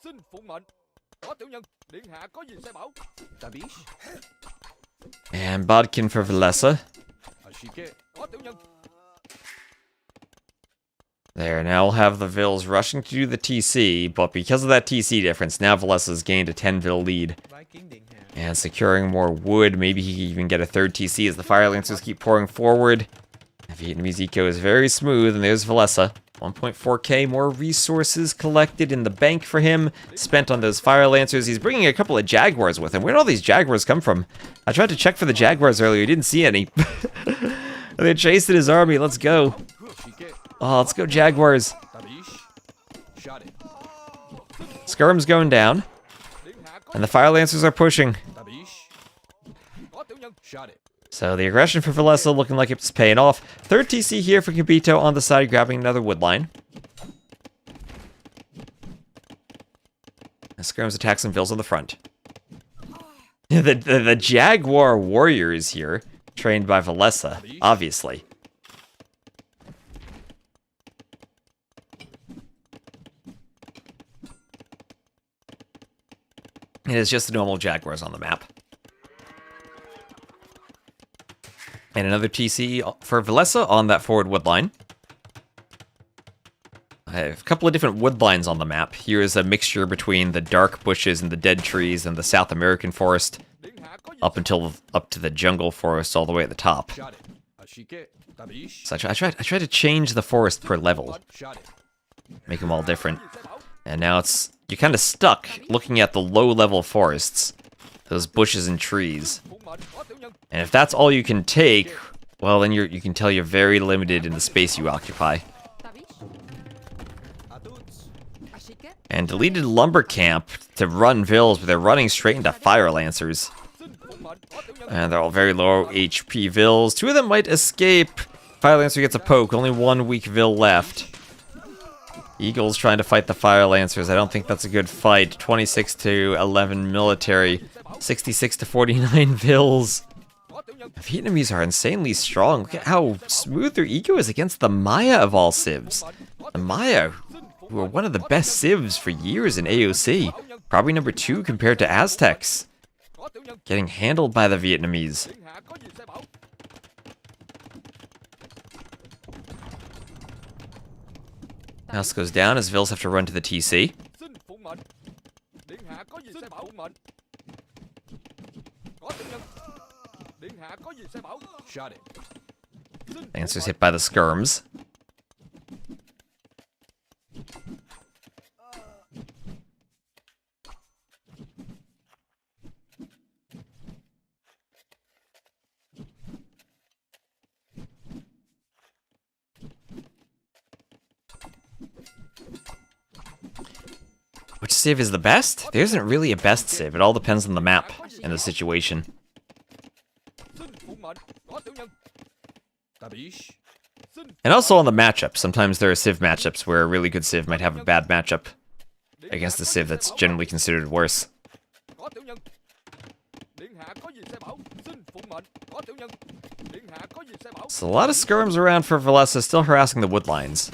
Xin phục mệnh. Có tiểu nhân. Điện hạ có gì sai bảo. Tabish. And Bodkin for Velesa. Ashike. Có tiểu nhân. There, now we'll have the Vils rushing to do the TC, but because of that TC difference, now Velesa's gained a 10 Vil lead. And securing more wood, maybe he can even get a third TC as the Fire Lancers keep pouring forward. Vietnamese eco is very smooth, and there's Velesa. 1.4k more resources collected in the bank for him, spent on those Fire Lancers. He's bringing a couple of Jaguars with him. Where did all these Jaguars come from? I tried to check for the Jaguars earlier, didn't see any. They're chasing his army, let's go. Oh, let's go Jaguars. Skirm's going down. And the Fire Lancers are pushing. So the aggression for Velesa looking like it's paying off. Third TC here for Kambito on the side, grabbing another wood line. And Skirms attack some Vils on the front. The Jaguar warriors here, trained by Velesa, obviously. It is just the normal Jaguars on the map. And another TC for Velesa on that forward wood line. I have a couple of different wood lines on the map. Here is a mixture between the dark bushes and the dead trees and the South American forest, up to the jungle forest all the way at the top. So I tried to change the forest per level, make them all different. And now you're kind of stuck looking at the low-level forests, those bushes and trees. And if that's all you can take, well, then you can tell you're very limited in the space you occupy. And deleted lumber camp to run vills, but they're running straight into fire lancers. And they're all very low HP vills. 2 of them might escape. Fire lancer gets a poke. Only 1 weak vill left. Eagle's trying to fight the fire lancers. I don't think that's a good fight. 26 to 11 military. 66 to 49 vills. The Vietnamese are insanely strong. Look at how smooth their eco is against the Maya of all civs. The Maya, who were one of the best civs for years in AOC. Probably number 2 compared to Aztecs. Getting handled by the Vietnamese. House goes down as vills have to run to the TC. Lancers hit by the skirms. Which civ is the best? There isn't really a best civ. It all depends on the map and the situation. And also on the matchup. Sometimes there are civ matchups where a really good civ might have a bad matchup against a civ that's generally considered worse. So a lot of skirms around for Velesa, still harassing the wood lines.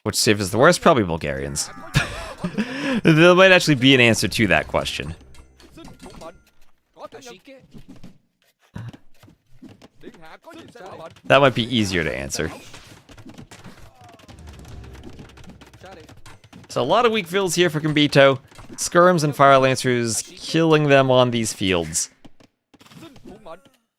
Which civ is the worst? Probably Bulgarians. There might actually be an answer to that question. That might be easier to answer. So a lot of weak fields here for Kito. Skirms and Fire Lancers killing them on these fields.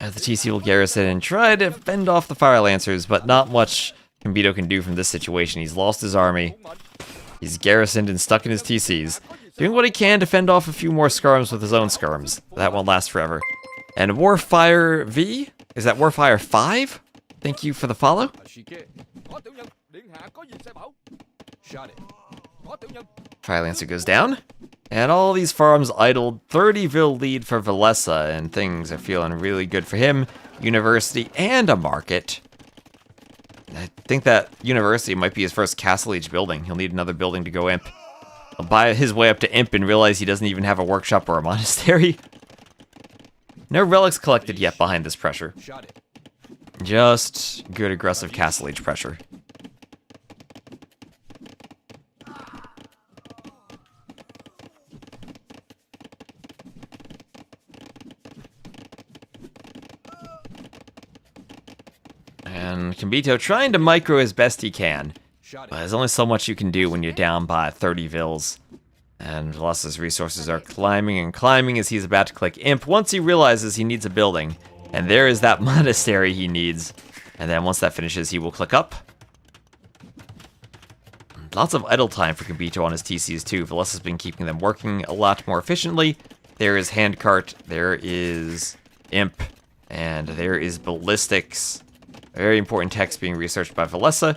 As the TC will garrison and try to fend off the Fire Lancers, but not much Kito can do from this situation. He's lost his army. He's garrisoned and stuck in his TCs. Doing what he can to fend off a few more skirms with his own skirms. That won't last forever. And Warfire V? Is that Warfire 5? Thank you for the follow. Fire Lancer goes down. And all these farms idled. 30 vil lead for Velesa, and things are feeling really good for him. University and a market. I think that university might be his first Castle Age building. He'll need another building to go imp. He'll buy his way up to imp and realize he doesn't even have a workshop or a monastery. No relics collected yet behind this pressure. Just good aggressive Castle Age pressure. And Kito trying to micro as best he can. But there's only so much you can do when you're down by 30 vills. And Velesa's resources are climbing and climbing as he's about to click imp once he realizes he needs a building. And there is that monastery he needs. And then once that finishes, he will click up. Lots of idle time for Kito on his TCs too. Velesa's been keeping them working a lot more efficiently. There is handcart, there is imp, and there is ballistics. Very important text being researched by Velesa.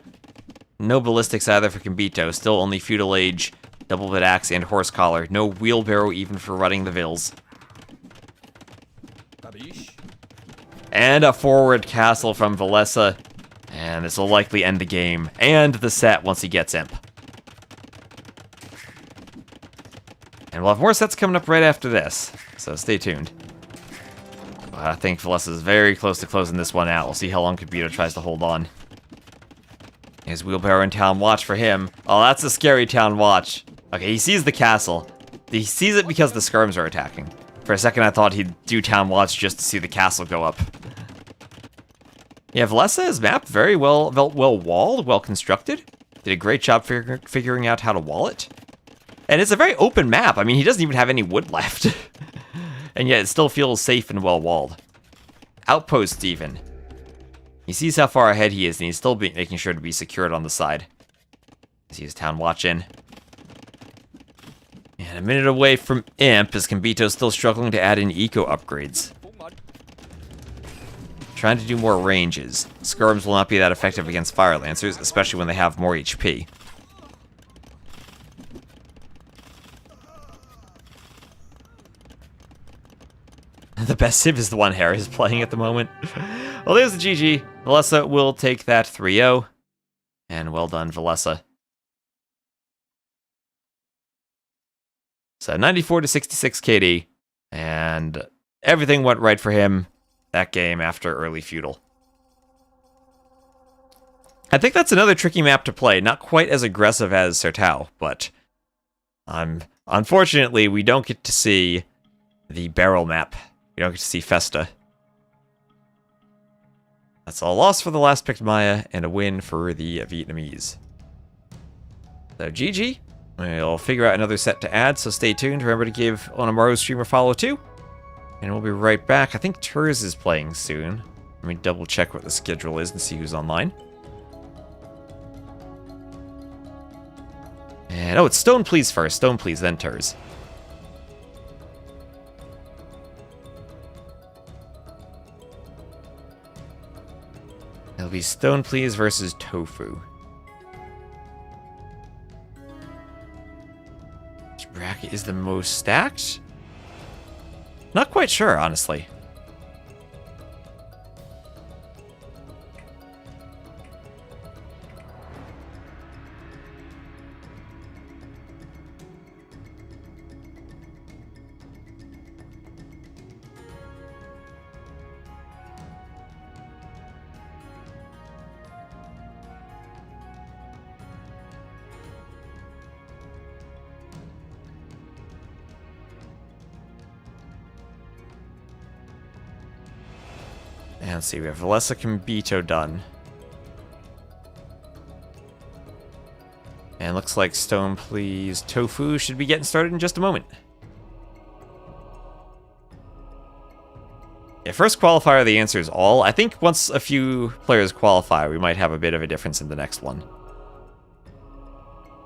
No ballistics either for Kito. Still only feudal age, double bit axe, and horse collar. No wheelbarrow even for running the vills. And a forward castle from Velesa. And this will likely end the game and the set once he gets imp. And we'll have more sets coming up right after this, so stay tuned. I think Velesa is very close to closing this one out. We'll see how long Kito tries to hold on. Here's Wheelbarrow and Town Watch for him. Oh, that's a scary Town Watch. Okay, he sees the castle. He sees it because the skirms are attacking. For a second, I thought he'd do Town Watch just to see the castle go up. Yeah, Velesa is mapped very well walled, well constructed. Did a great job figuring out how to wall it. And it's a very open map. I mean, he doesn't even have any wood left. And yet it still feels safe and well walled. outposts even. He sees how far ahead he is, and he's still making sure to be secured on the side. See his town watch in. And a minute away from Imp, as Kambito's still struggling to add in eco upgrades. Trying to do more ranges. Skirms will not be that effective against Fire Lancers, especially when they have more HP. The best civ is the one Harry is playing at the moment. Well, there's the GG. Velesa will take that 3-0. And well done, Velesa. So 94 to 66 KD. And everything went right for him that game after early feudal. I think that's another tricky map to play. Not quite as aggressive as Sertao, but unfortunately, we don't get to see the barrel map. We don't get to see Festa. That's a loss for the last picked Maya and a win for the Vietnamese. So GG. We'll figure out another set to add, so stay tuned. Remember to give Onamaru's stream a follow too. And we'll be right back. I think Turs is playing soon. Let me double check what the schedule is and see who's online. And oh, it's Stone Please first. Stone Please, then Turs. It'll be Stone Please versus Tofu. Which bracket is the most stacked? Not quite sure, honestly. And let's see, we have Velesa Kambito done. And looks like Stone Please Tofu should be getting started in just a moment. Yeah, first qualifier, the answer is all. I think once a few players qualify, we might have a bit of a difference in the next one.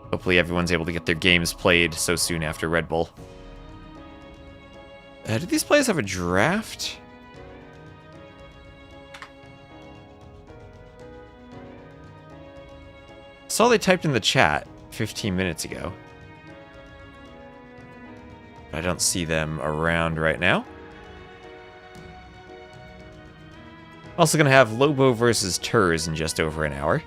Hopefully everyone's able to get their games played so soon after Red Bull. Do these players have a draft? Saw they typed in the chat 15 minutes ago. I don't see them around right now. Also gonna have Lobo versus Turs in just over an hour.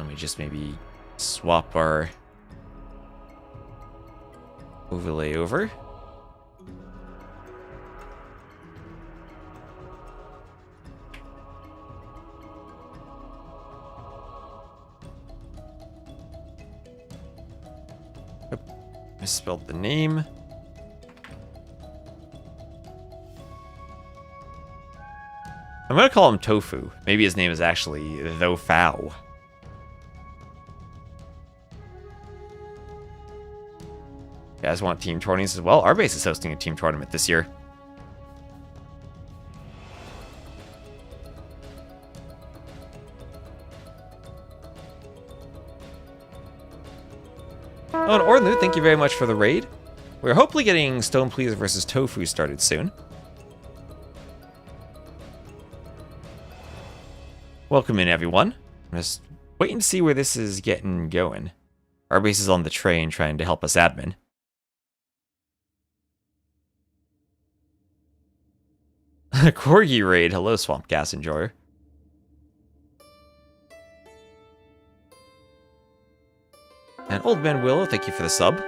Let me just maybe swap our overlay over. Misspelled the name. I'm gonna call him Tofu. Maybe his name is actually Tho Phao. You guys want team tourneys as well? Our base is hosting a team tournament this year. Oh, and Ornu, thank you very much for the raid. We're hopefully getting Stone Please versus Tofu started soon. Welcome in, everyone. I'm just waiting to see where this is getting going. Our base is on the train trying to help us admin. Corgi raid. Hello, Swamp Gas Enjoyer. And Old Man Willow, thank you for the sub.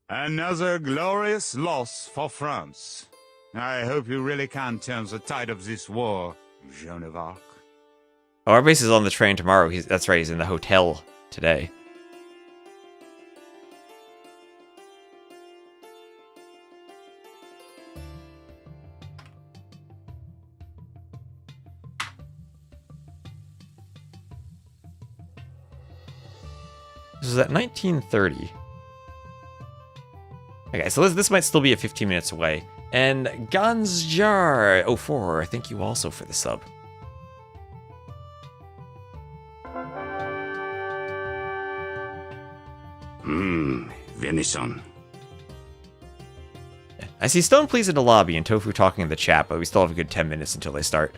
Another glorious loss for France. I hope you really can turn the tide of this war, Joan of Arc. Oh, our base is on the train tomorrow. That's right, he's in the hotel today. This was at 1930. Okay, so this might still be a 15 minutes away. And Ganzjar04, thank you also for the sub. Venison. I see Stone Please in the lobby and Tofu talking in the chat, but we still have a good 10 minutes until they start.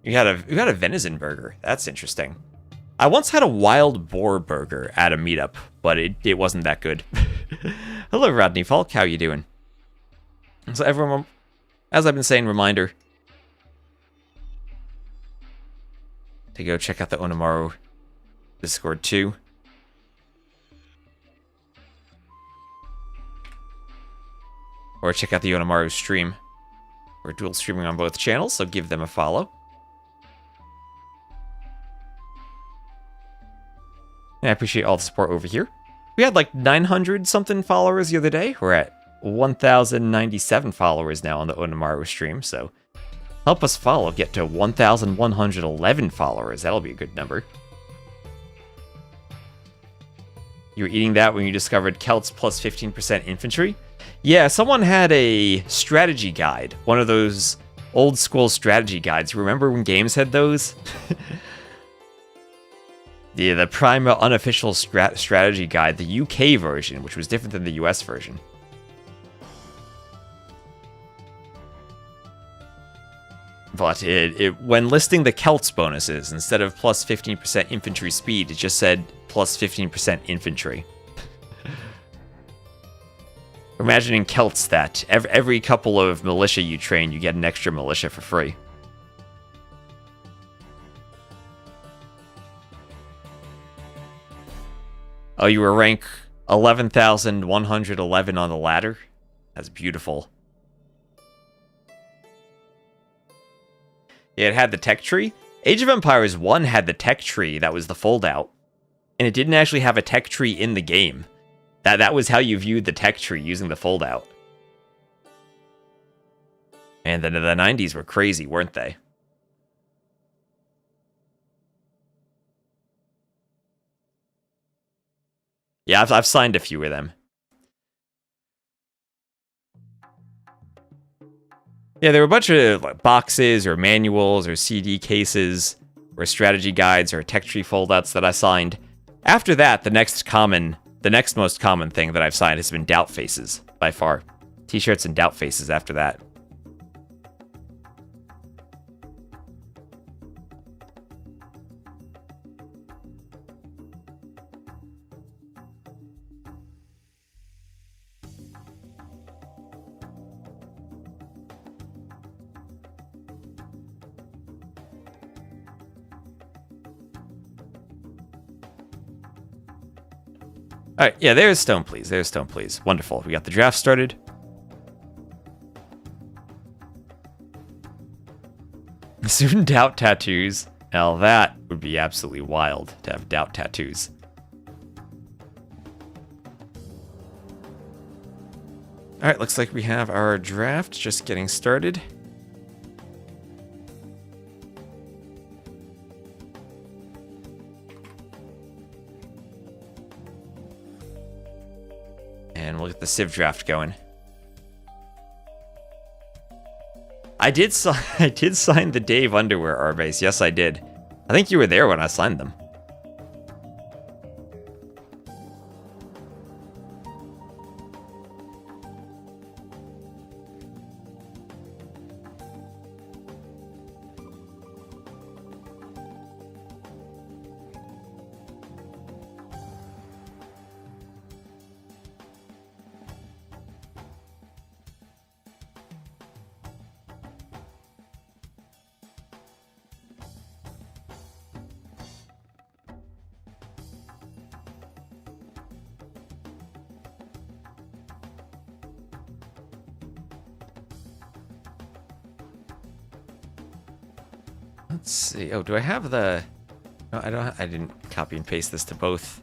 We got a venison burger. That's interesting. I once had a wild boar burger at a meetup, but it wasn't that good. Hello, Rodney Falk. How you doing? So everyone, as I've been saying, reminder to go check out the Onamaru Discord too. Or check out the Onamaru stream. We're dual streaming on both channels, so give them a follow. I appreciate all the support over here. We had like 900 something followers the other day. We're at 1,097 followers now on the Onamaru stream, so help us follow, get to 1,111 followers. That'll be a good number. You were eating that when you discovered Celts plus 15% infantry? Yeah, someone had a strategy guide. One of those old school strategy guides. Remember when games had those? Yeah, the Prima unofficial strategy guide, the UK version, which was different than the US version. But when listing the Celts bonuses, instead of plus 15% infantry speed, it just said plus 15% infantry. Imagining Celts that every couple of militia you train, you get an extra militia for free. Oh, you were rank 11,111 on the ladder? That's beautiful. Yeah, it had the tech tree. Age of Empires 1 had the tech tree that was the fold-out. And it didn't actually have a tech tree in the game. That was how you viewed the tech tree, using the fold-out. And then the 90s were crazy, weren't they? Yeah, I've signed a few of them. Yeah, there were a bunch of like, boxes or manuals or CD cases or strategy guides or tech tree foldouts that I signed. After that, the next most common thing that I've signed has been doubt faces, by far. T-shirts and doubt faces after that. Alright, yeah, there's Stone Please. There's Stone Please. Wonderful. We got the draft started. Soon doubt tattoos. Now that would be absolutely wild to have doubt tattoos. Alright, looks like we have our draft just getting started. And we'll get the Civ draft going. I did sign the Dave Underwear Arbase. Yes, I did. I think you were there when I signed them. Let's see. Oh, do I have the... No, I don't. I didn't copy and paste this to both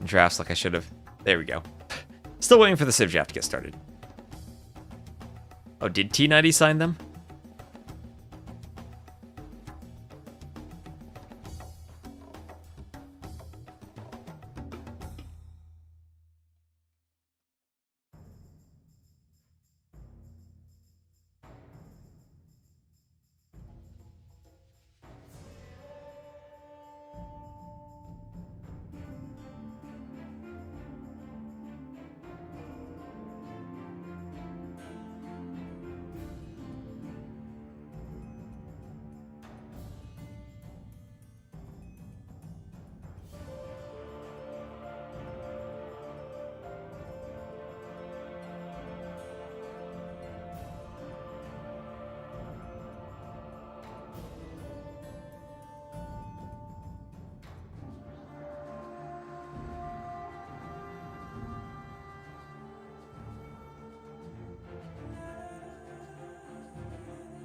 drafts like I should have. There we go. Still waiting for the Civ draft to get started. Oh, did T90 sign them?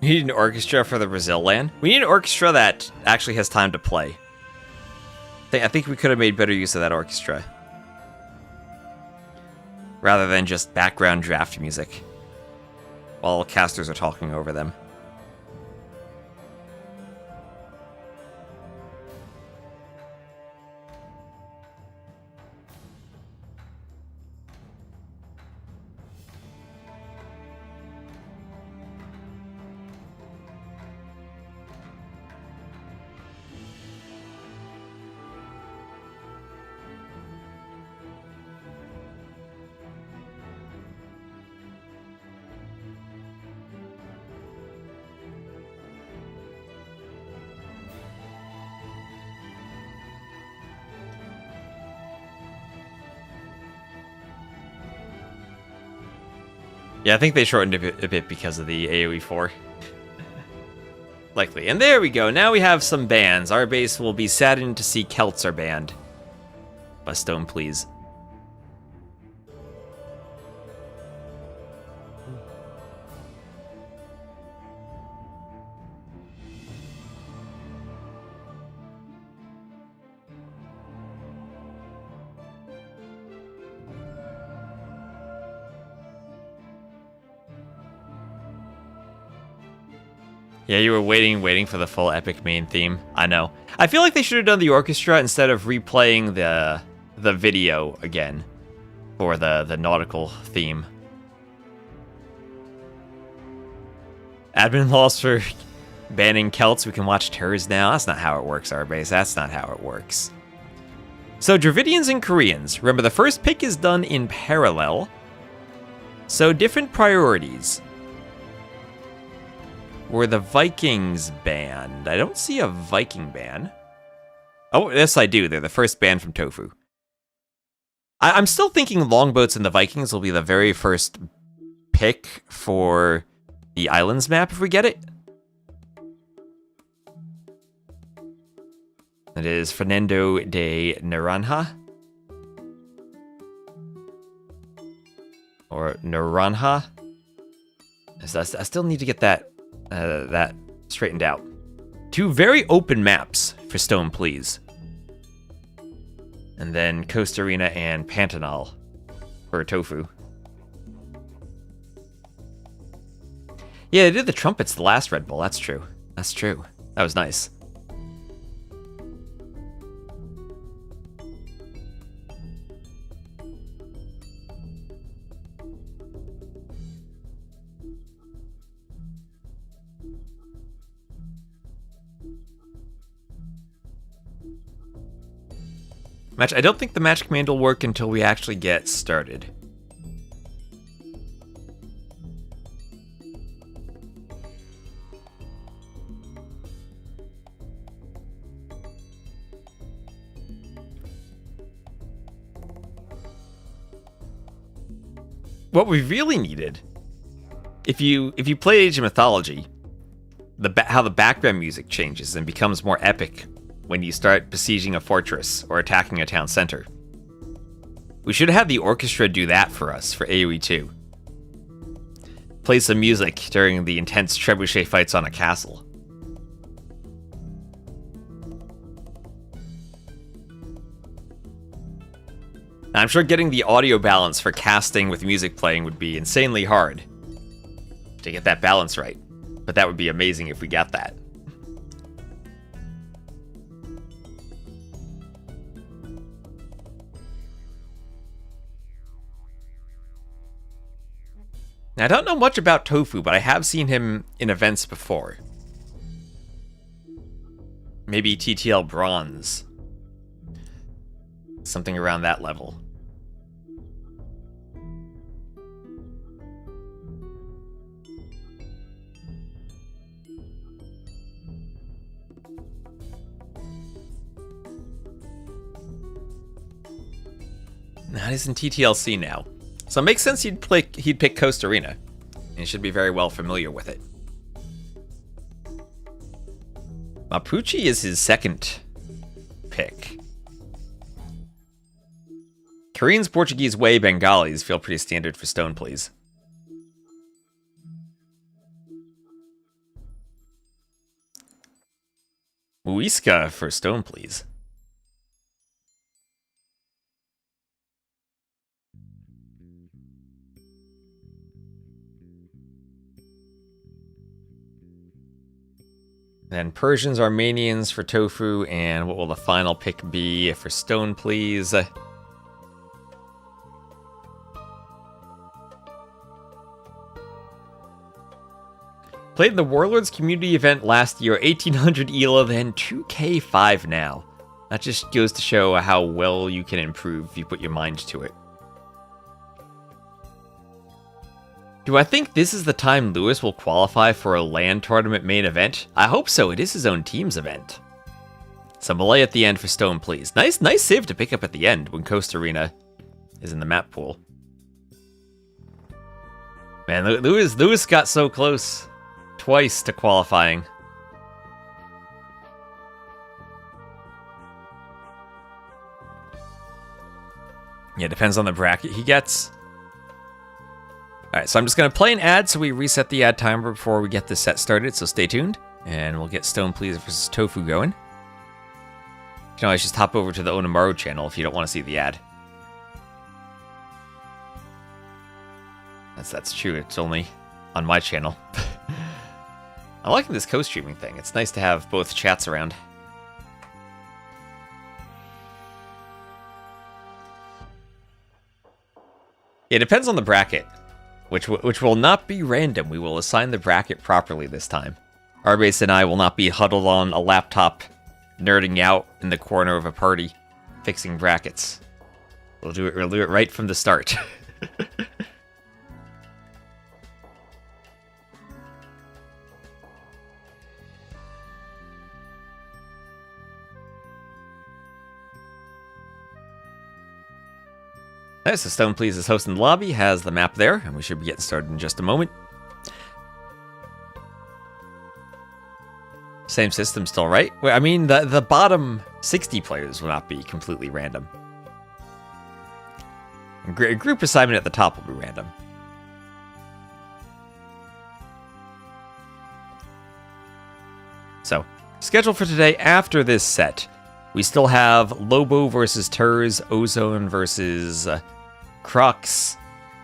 We need an orchestra for the Brazil land. We need an orchestra that actually has time to play. I think we could have made better use of that orchestra. Rather than just background draft music. While casters are talking over them. Yeah, I think they shortened it a bit because of the AoE 4. Likely. And there we go. Now we have some bans. Our base will be saddened to see Celts are banned. Bustone, please. Yeah, you were waiting for the full epic main theme. I know. I feel like they should have done the orchestra instead of replaying the video again for the nautical theme. Admin laws for banning Celts. We can watch Terrors now. That's not how it works, our base. That's not how it works. So Dravidians and Koreans. Remember, the first pick is done in parallel. So different priorities. Were the Vikings banned? I don't see a Viking ban. Oh, yes, I do. They're the first ban from Tofu. I'm still thinking Longboats and the Vikings will be the very first pick for the Islands map if we get it. It is Fernando de Naranja. Or Naranja. I still need to get that straightened out. Two very open maps for Stone, please. And then Coast Arena and Pantanal for Tofu. Yeah, they did the trumpets the last Red Bull. That's true. That's true. That was nice. Match. I don't think the match command will work until we actually get started. What we really needed, if you play Age of Mythology, how the background music changes and becomes more epic when you start besieging a fortress or attacking a town center. We should have the orchestra do that for us for AoE 2. Play some music during the intense trebuchet fights on a castle. I'm sure getting the audio balance for casting with music playing would be insanely hard to get that balance right. But that would be amazing if we got that. Now, I don't know much about Tofu, but I have seen him in events before. Maybe TTL Bronze. Something around that level. Now he's in TTLC now. So it makes sense he'd pick Coast Arena. And he should be very well familiar with it. Mapuche is his second pick. Koreans, Portuguese, Way, Bengalis feel pretty standard for Stone, please. Muisca for Stone, please. Then Persians, Armenians for Tofu, and what will the final pick be for Stone, please? Played in the Warlords community event last year, 1800 ELA, then 2K5 now. That just goes to show how well you can improve if you put your mind to it. Do I think this is the time Lewis will qualify for a LAN tournament main event? I hope so. It is his own team's event. So Malay at the end for Stone, please. Nice save to pick up at the end when Coast Arena is in the map pool. Man, Lewis got so close. Twice to qualifying. Yeah, depends on the bracket he gets. Alright, so I'm just going to play an ad so we reset the ad timer before we get this set started, so stay tuned. And we'll get Stone Please versus Tofu going. You can always just hop over to the Onamaru channel if you don't want to see the ad. That's true, it's only on my channel. I'm liking this co-streaming thing. It's nice to have both chats around. It depends on the bracket, which will not be random. We will assign the bracket properly this time. Arbase and I will not be huddled on a laptop, nerding out in the corner of a party, fixing brackets. We'll do it right from the start. Nice, so Stone Please is hosting the lobby, has the map there, and we should be getting started in just a moment. Same system still, right? Well, I mean, the bottom 60 players will not be completely random. Group assignment at the top will be random. So, schedule for today after this set. We still have Lobo versus Turs, Ozone versus Crux,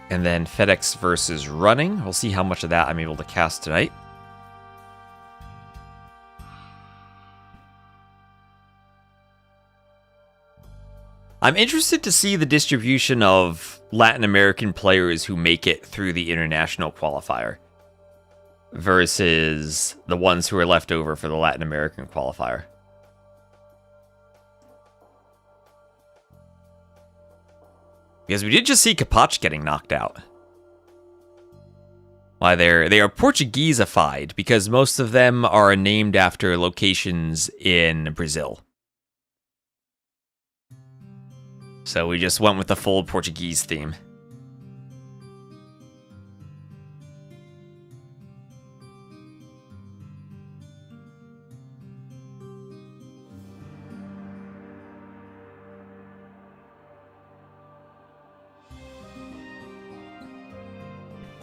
and then FedEx versus Running. We'll see how much of that I'm able to cast tonight. I'm interested to see the distribution of Latin American players who make it through the international qualifier versus the ones who are left over for the Latin American qualifier. Because we did just see Capach getting knocked out. Why, they are Portugueseified because most of them are named after locations in Brazil. So we just went with the full Portuguese theme.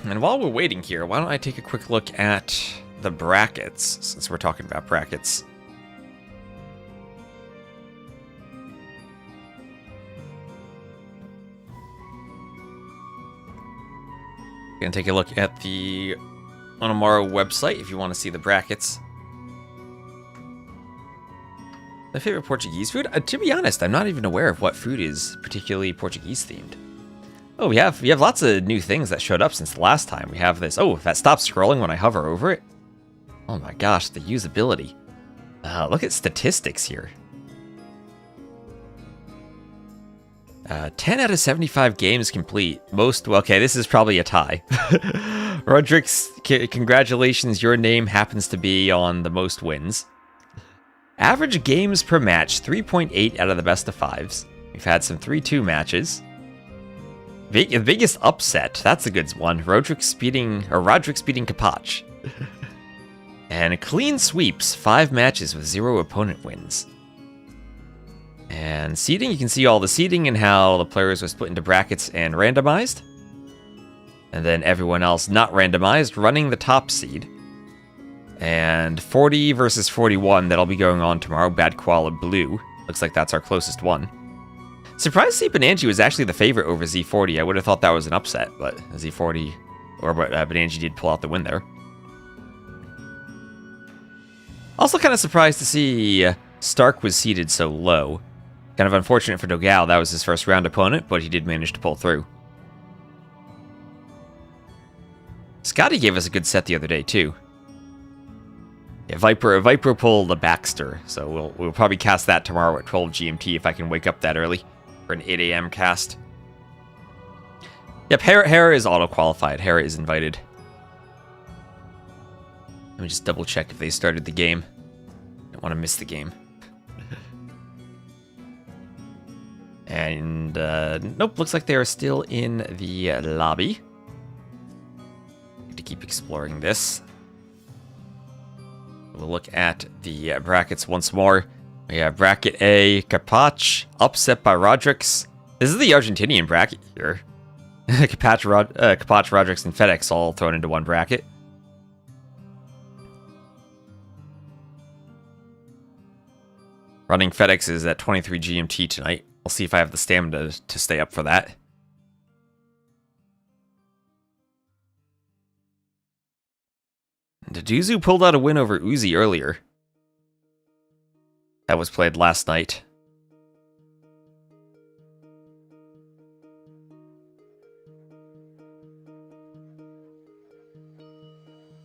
And while we're waiting here, why don't I take a quick look at the brackets, since we're talking about brackets. Gonna take a look at the Onomaro website if you want to see the brackets. My favorite Portuguese food? To be honest, I'm not even aware of what food is particularly Portuguese themed. Oh, we have lots of new things that showed up since the last time. We have this. Oh, that stops scrolling when I hover over it. Oh my gosh, the usability. Look at statistics here. 10 out of 75 games complete. Most, well, okay, this is probably a tie. Rodrix, congratulations, your name happens to be on the most wins. Average games per match, 3.8 out of the best of 5s. We've had some 3-2 matches. The biggest upset, that's a good one. Rodrix beating Kapach. And clean sweeps, 5 matches with 0 opponent wins. And seeding, you can see all the seeding and how the players were split into brackets and randomized. And then everyone else not randomized running the top seed. And 40 versus 41, that'll be going on tomorrow. Bad Koala Blue. Looks like that's our closest one. Surprised to see Banani was actually the favorite over Z40. I would have thought that was an upset, but Z40, Banani did pull out the win there. Also kind of surprised to see Stark was seeded so low. Kind of unfortunate for Dogao, that was his first round opponent, but he did manage to pull through. Scotty gave us a good set the other day, too. Yeah, Viper pulled the Baxter, so we'll probably cast that tomorrow at 12 GMT if I can wake up that early for an 8 AM cast. Yep, Hera is auto-qualified. Hera is invited. Let me just double check if they started the game. Don't want to miss the game. And, nope, looks like they are still in the lobby. Need to keep exploring this. We'll look at the brackets once more. We have bracket A, Kapach, upset by Rodrix. This is the Argentinian bracket here. Kapach, Rodrix, and FedEx all thrown into one bracket. Running FedEx is at 23 GMT tonight. I'll see if I have the stamina to stay up for that. Deduzu pulled out a win over Uzi earlier. That was played last night.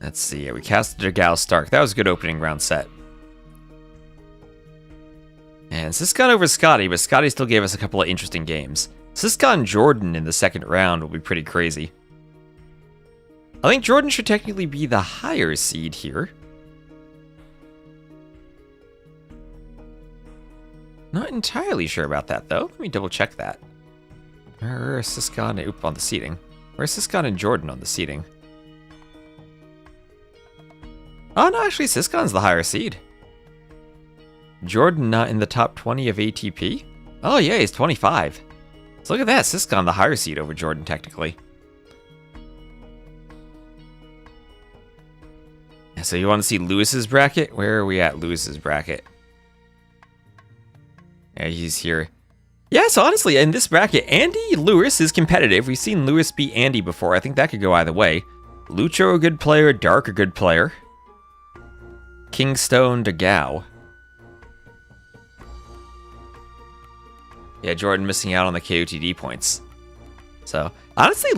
Let's see. We casted Dogao Stark. That was a good opening round set. And Siscon over Scotty, but Scotty still gave us a couple of interesting games. Siscon Jordan in the second round will be pretty crazy. I think Jordan should technically be the higher seed here. Not entirely sure about that, though. Let me double check that. Where's Siscon on the seeding? Where's Siscon and Jordan on the seeding? Oh, no, actually, Siscon's the higher seed. Jordan not in the top 20 of ATP? Oh, yeah, he's 25. So look at that, Siscon the higher seed over Jordan, technically. So you want to see Lewis's bracket? Where are we at Lewis's bracket? Yeah, he's here. Yeah, so honestly, in this bracket, Andy Lewis is competitive. We've seen Lewis beat Andy before. I think that could go either way. Lucho, a good player. Dark, a good player. Kingstone, Dogao. Yeah, Jordan missing out on the KOTD points. So, honestly,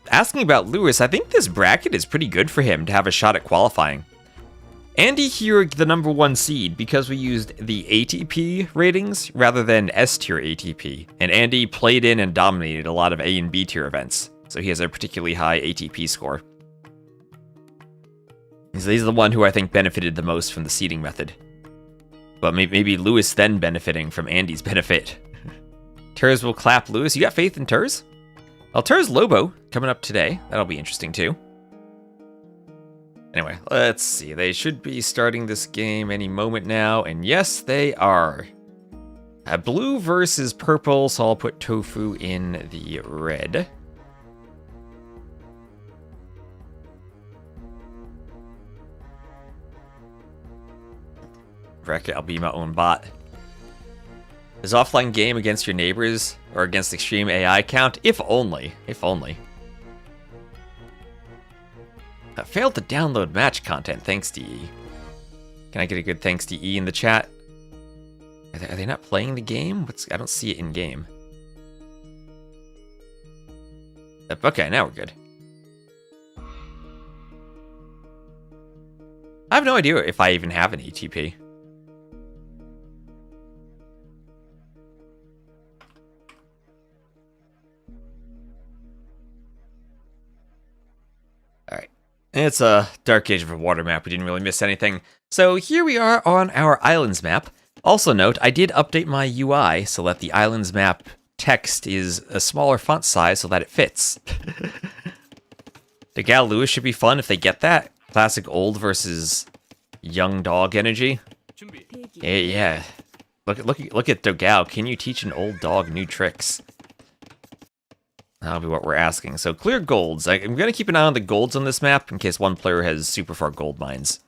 asking about Lewis, I think this bracket is pretty good for him to have a shot at qualifying. Andy here, the number 1 seed, because we used the ATP ratings rather than S-tier ATP. And Andy played in and dominated a lot of A and B tier events, so he has a particularly high ATP score. He's the one who I think benefited the most from the seeding method. But maybe Lewis then benefiting from Andy's benefit. Turs will clap Lewis. You got faith in Turs? Well, Turs Lobo coming up today. That'll be interesting too. Anyway, let's see. They should be starting this game any moment now. And yes, they are. Blue versus purple, so I'll put Tofu in the red. Bracket, I'll be my own bot. Is offline game against your neighbors or against extreme AI count? If only. If only. Failed to download match content, thanks to E. Can I get a good thanks to E in the chat? Are they not playing the game? I don't see it in game. Okay, now we're good. I have no idea if I even have an ATP. Alright. It's a Dark Age of a water map. We didn't really miss anything. So here we are on our islands map. Also note, I did update my UI so that the islands map text is a smaller font size so that it fits. The Gal Lewis should be fun if they get that. Classic old versus young dog energy. Yeah. Look at Dogao. Can you teach an old dog new tricks? That'll be what we're asking. So clear golds. I'm going to keep an eye on the golds on this map in case one player has super far gold mines.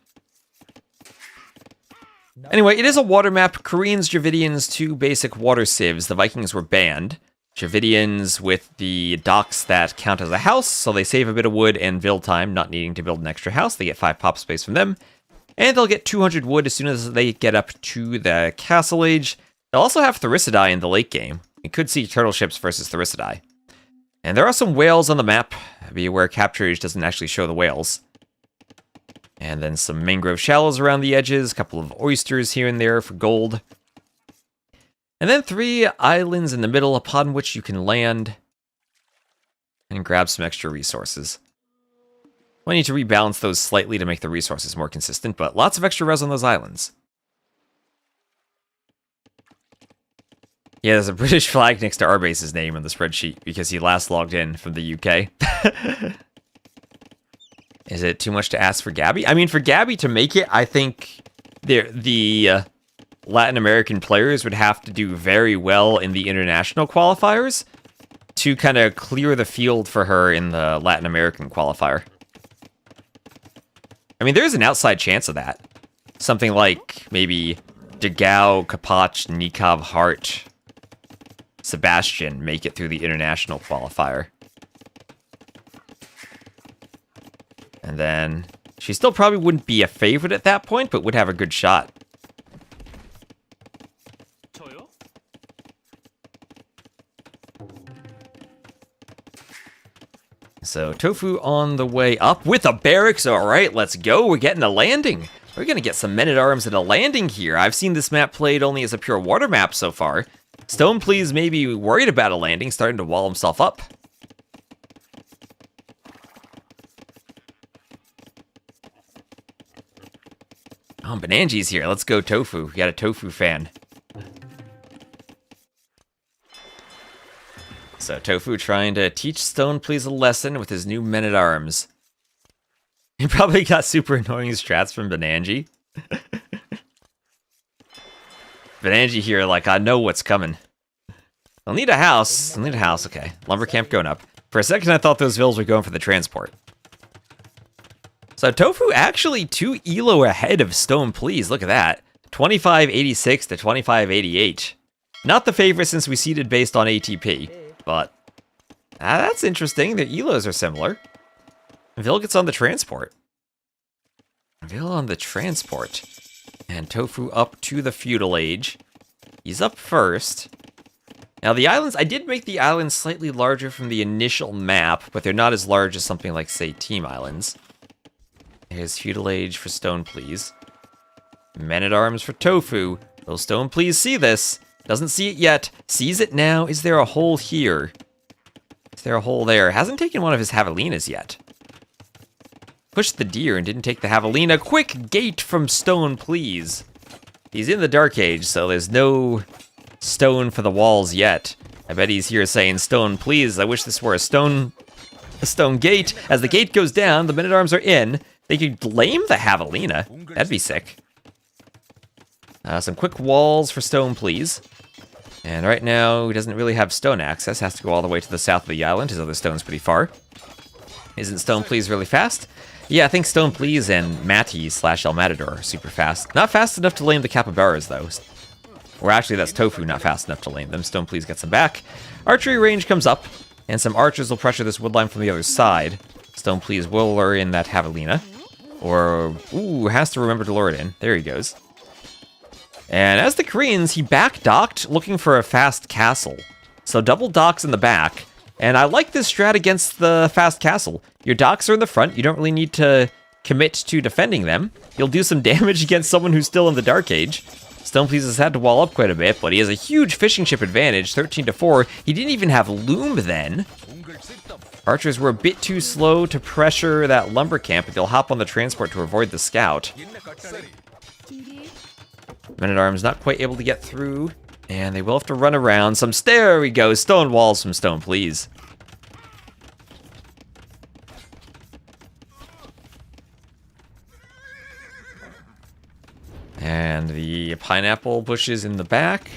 Anyway, it is a water map. Koreans, Dravidians, 2 basic water civs. The Vikings were banned. Dravidians with the docks that count as a house, so they save a bit of wood and build time, not needing to build an extra house. They get 5 pop space from them. And they'll get 200 wood as soon as they get up to the Castle Age. They'll also have Thericidai in the late game. You could see turtle ships versus Thericidai. And there are some whales on the map. Be aware Capture Age doesn't actually show the whales. And then some mangrove shallows around the edges, a couple of oysters here and there for gold. And then 3 islands in the middle upon which you can land and grab some extra resources. I need to rebalance those slightly to make the resources more consistent, but lots of extra res on those islands. Yeah, there's a British flag next to our base's name on the spreadsheet because he last logged in from the UK. Is it too much to ask for Gabby? I mean, for Gabby to make it, I think the Latin American players would have to do very well in the international qualifiers to kind of clear the field for her in the Latin American qualifier. I mean, there's an outside chance of that. Something like maybe Degao, Kapach, Nikov, Hart, Sebastian make it through the international qualifier. And then she still probably wouldn't be a favorite at that point, but would have a good shot. So Tofu on the way up with a barracks. All right, let's go. We're getting a landing. We're going to get some men-at-arms at a landing here. I've seen this map played only as a pure water map so far. Stone Please may be worried about a landing, starting to wall himself up. Oh, Bananji's here. Let's go Tofu. We got a Tofu fan. So Tofu trying to teach Stone Please a lesson with his new men-at-arms. He probably got super annoying strats from Bananji. Bananji here like, I know what's coming. I'll need a house. I'll need a house, okay. Lumber camp going up. For a second I thought those vills were going for the transport. So Tofu actually 2 elo ahead of Stone Please, look at that. 2586 to 2588. Not the favorite since we seeded based on ATP. But that's interesting. The elos are similar. Vil gets on the transport. Vil on the transport. And Tofu up to the feudal age. He's up first. Now the islands, I did make the islands slightly larger from the initial map, but they're not as large as something like, say, Team Islands. Here's feudal age for Stone Please. Men-at-arms for Tofu. Will Stone Please see this? Doesn't see it yet. Sees it now. Is there a hole here? Is there a hole there? Hasn't taken one of his javelinas yet. Pushed the deer and didn't take the javelina. Quick gate from Stone Please. He's in the Dark Age, so there's no stone for the walls yet. I bet he's here saying, Stone Please, I wish this were a stone gate. As the gate goes down, the men-at-arms are in. They could lame the javelina. That'd be sick. Some quick walls for Stone Please. And right now, he doesn't really have stone access. Has to go all the way to the south of the island. His other stone's pretty far. Isn't Stone Please really fast? Yeah, I think Stone Please and Matty / El Matador are super fast. Not fast enough to lame the capybaras, though. Or actually, that's Tofu not fast enough to lame them. Stone Please gets them back. Archery range comes up, and some archers will pressure this woodline from the other side. Stone Please will lure in that Javelina. Or, ooh, has to remember to lure it in. There he goes. And as the Koreans, he back-docked looking for a fast castle. So double docks in the back. And I like this strat against the fast castle. Your docks are in the front. You don't really need to commit to defending them. You'll do some damage against someone who's still in the Dark Age. Stone Please has had to wall up quite a bit, but he has a huge fishing ship advantage, 13-4. He didn't even have loom then. Archers were a bit too slow to pressure that lumber camp, but they'll hop on the transport to avoid the scout. Men-at-Arms not quite able to get through, and they will have to run around. There we go, stone walls from Stone Please. And the pineapple bushes in the back.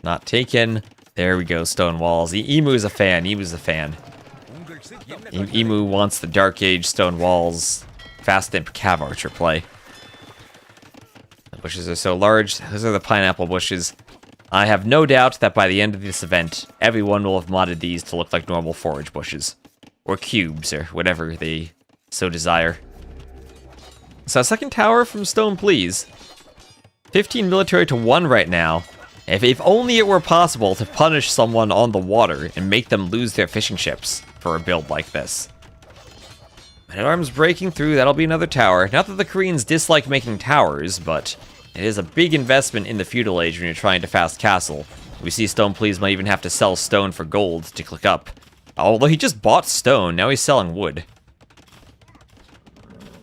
Not taken. There we go, stone walls. Emu's a fan. Emu's a fan. Emu wants the Dark Age stone walls fast imp cav archer play. The bushes are so large. Those are the pineapple bushes. I have no doubt that by the end of this event, everyone will have modded these to look like normal forage bushes. Or cubes, or whatever they so desire. So second tower from Stone Please. 15 military to 1 right now. If only it were possible to punish someone on the water and make them lose their fishing ships for a build like this. Men-at-Arms breaking through, that'll be another tower. Not that the Koreans dislike making towers, but it is a big investment in the feudal age when you're trying to fast castle. We see Stone Please might even have to sell stone for gold to click up. Although he just bought stone, now he's selling wood.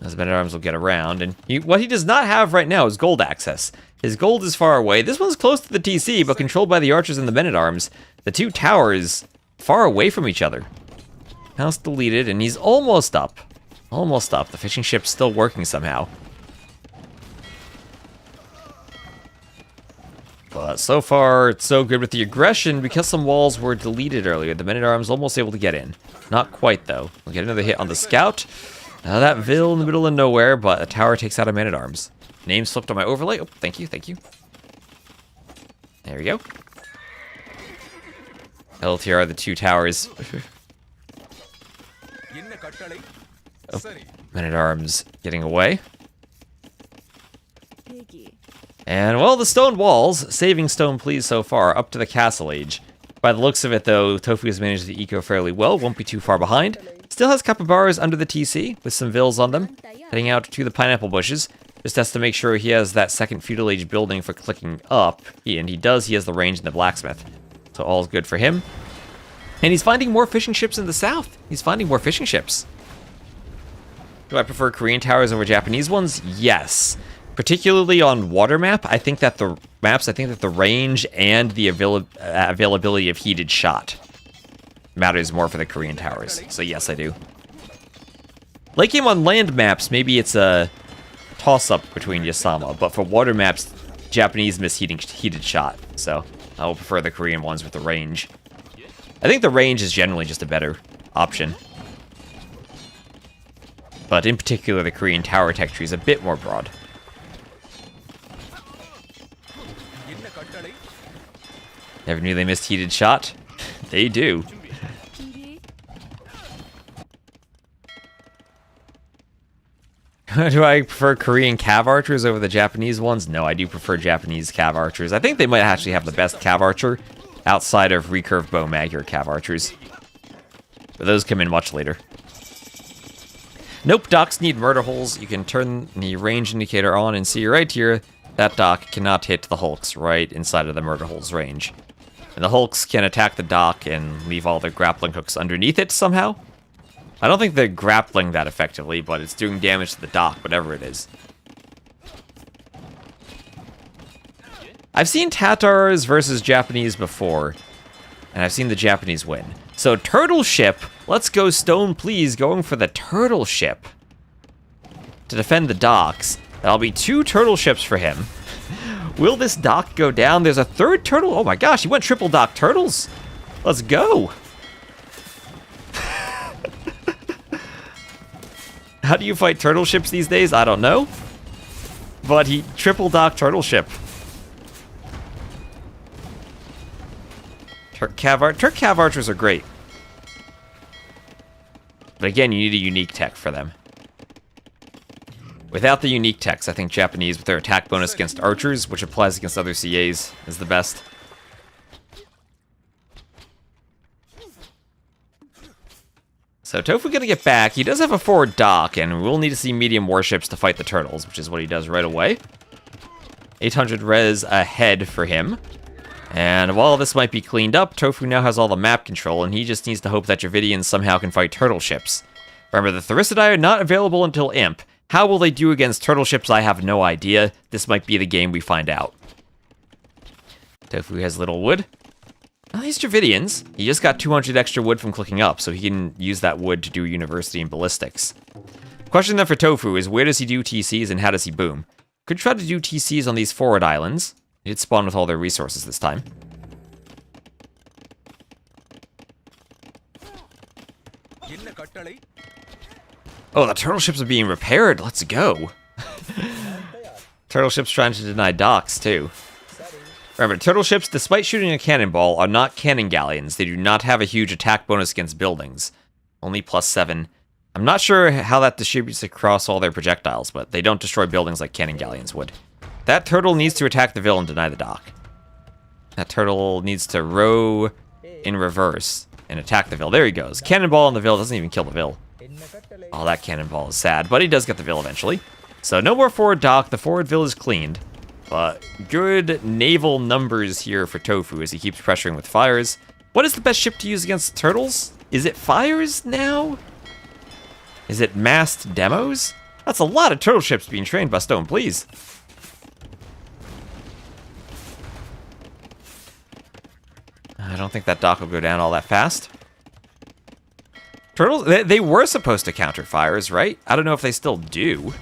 As Men-at-Arms will get around, and what he does not have right now is gold access. His gold is far away. This one's close to the TC, but controlled by the archers and the Men-at-Arms. The two towers far away from each other. House deleted, and he's almost up. Almost up. The fishing ship's still working somehow. But so far, it's so good with the aggression. Because some walls were deleted earlier, the Men-at-Arms almost able to get in. Not quite, though. We'll get another hit on the scout. That Vil in the middle of nowhere, but a tower takes out a Man-at-Arms. Name slipped on my overlay. Oh, thank you, thank you. There we go. LTR are the two towers. Oh, Men-at-Arms getting away. And, well, the stone walls, saving Stone Please so far, up to the Castle Age. By the looks of it, though, Tofu has managed the eco fairly well, won't be too far behind. Still has capybaras under the TC, with some Vils on them. Heading out to the pineapple bushes. Just has to make sure he has that second feudal age building for clicking up. And he does, he has the range in the blacksmith. So all's good for him. And he's finding more fishing ships in the south. He's finding more fishing ships. Do I prefer Korean towers over Japanese ones? Yes. Particularly on water map, I think that the range and the availability of heated shot matters more for the Korean towers. So yes, I do. Late game on land maps, maybe it's a toss-up between Yasama, but for water maps, Japanese miss heated shot. So I will prefer the Korean ones with the range. I think the range is generally just a better option. But in particular, the Korean tower tech tree is a bit more broad. Never knew they missed heated shot. They do. Do I prefer Korean cav archers over the Japanese ones? No, I do prefer Japanese cav archers. I think they might actually have the best cav archer outside of recurve bow magyar cav archers. But those come in much later. Nope, docks need murder holes. You can turn the range indicator on and see right here, that dock cannot hit the hulks right inside of the murder holes range. And the hulks can attack the dock and leave all their grappling hooks underneath it somehow. I don't think they're grappling that effectively, but it's doing damage to the dock, whatever it is. I've seen Tatars versus Japanese before, and I've seen the Japanese win. So turtle ship, let's go Stone Please, going for the turtle ship to defend the docks. That'll be 2 turtle ships for him. Will this dock go down? There's a third turtle. Oh my gosh, he went triple dock turtles. Let's go. How do you fight turtle ships these days? I don't know. But he triple dock turtle ship. Turk cav archers are great. But again, you need a unique tech for them. Without the unique techs, I think Japanese with their attack bonus against archers, which applies against other CAs, is the best. So Tofu gonna get back. He does have a forward dock, and we'll need to see medium warships to fight the turtles, which is what he does right away. 800 res ahead for him. And while this might be cleaned up, Tofu now has all the map control, and he just needs to hope that Dravidians somehow can fight turtle ships. Remember, the Therissidae are not available until Imp. How will they do against turtle ships? I have no idea. This might be the game we find out. Tofu has little wood. Well, these Dravidians, he just got 200 extra wood from clicking up, so he can use that wood to do university and ballistics. Question then for Tofu is, where does he do TCs and how does he boom? Could try to do TCs on these forward islands. He did spawn with all their resources this time. Oh, the turtle ships are being repaired. Let's go. Turtle ships trying to deny docks, too. Remember, turtle ships, despite shooting a cannonball, are not cannon galleons. They do not have a huge attack bonus against buildings. Only +7. I'm not sure how that distributes across all their projectiles, but they don't destroy buildings like cannon galleons would. That turtle needs to attack the villain and deny the dock. That turtle needs to row in reverse and attack the villain. There he goes. Cannonball on the villain doesn't even kill the villain. Oh, that cannonball is sad, but he does get the villain eventually. So no more forward dock. The forward villain is cleaned. But good naval numbers here for Tofu as he keeps pressuring with fires. What is the best ship to use against turtles? Is it fires now? Is it massed demos? That's a lot of turtle ships being trained by Stone, please. I don't think that dock will go down all that fast. Turtles, they were supposed to counter fires, right? I don't know if they still do.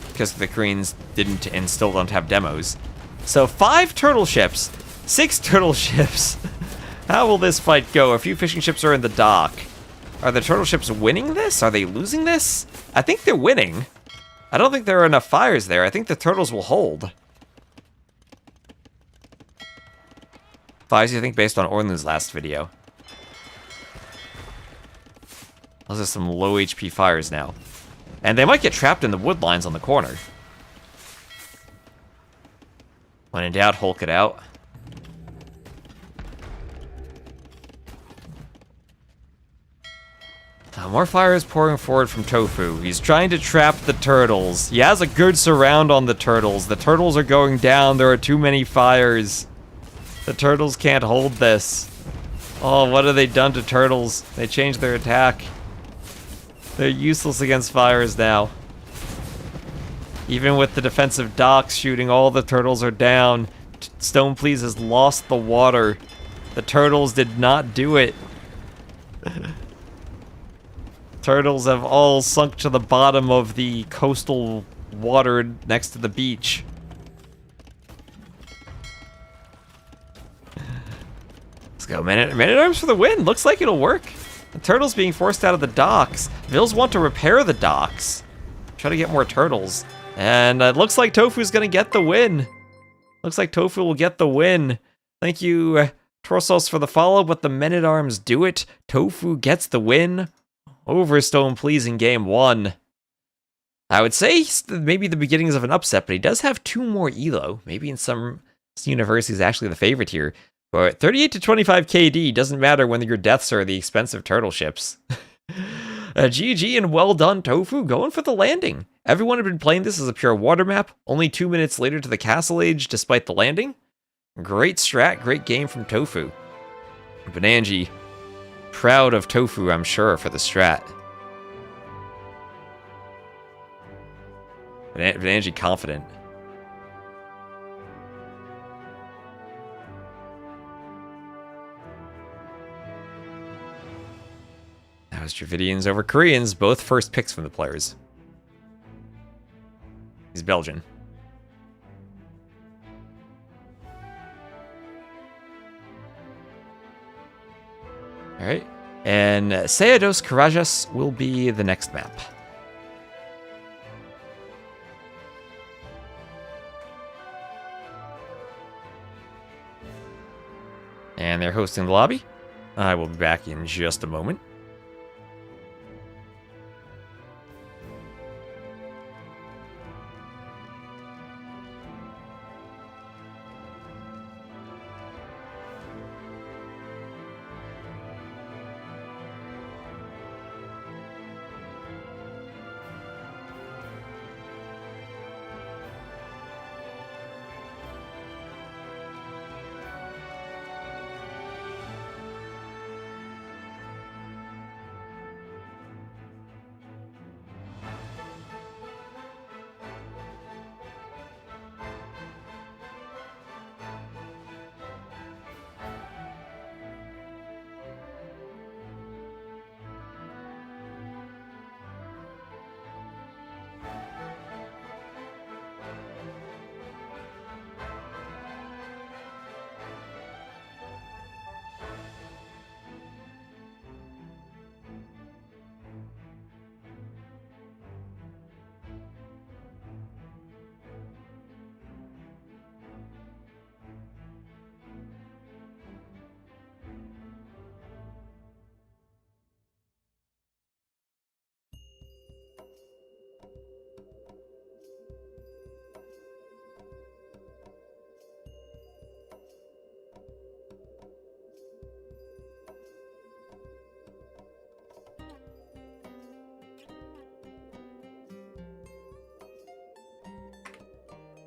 Because the Koreans didn't and still don't have demos. So 5 turtle ships, 6 turtle ships. How will this fight go? A few fishing ships are in the dock. Are the turtle ships winning this? Are they losing this? I think they're winning. I don't think there are enough fires there. I think the turtles will hold. Fires, you think, based on Orlun's last video? Those are some low HP fires now. And they might get trapped in the wood lines on the corner. When in doubt, Hulk it out. More fire is pouring forward from Tofu. He's trying to trap the turtles. He has a good surround on the turtles. The turtles are going down. There are too many fires. The turtles can't hold this. Oh, what have they done to turtles? They changed their attack. They're useless against fires now. Even with the defensive docks shooting, all the turtles are down. Stone Please has lost the water. The turtles did not do it. Turtles have all sunk to the bottom of the coastal water next to the beach. Let's go, Man-at-Arms for the win. Looks like it'll work. The turtles being forced out of the docks. Vills want to repair the docks. Try to get more turtles. And it looks like Tofu's gonna get the win. Looks like Tofu will get the win. Thank you, Torsos, for the follow, but the Men-at-Arms do it. Tofu gets the win over Stone Please in game 1. I would say maybe the beginnings of an upset, but he does have 2 more elo. Maybe in some universities actually the favorite here. But 38 to 25 KD doesn't matter when your deaths are the expensive turtle ships. GG and well done, Tofu, going for the landing. Everyone had been playing this as a pure water map, only 2 minutes later to the castle age despite the landing. Great strat, great game from Tofu. Banani, proud of Tofu, I'm sure, for the strat. Banani confident. That was Dravidians over Koreans, both first picks from the players. He's Belgian. Alright, and Seados Courageous will be the next map. And they're hosting the lobby. I will be back in just a moment.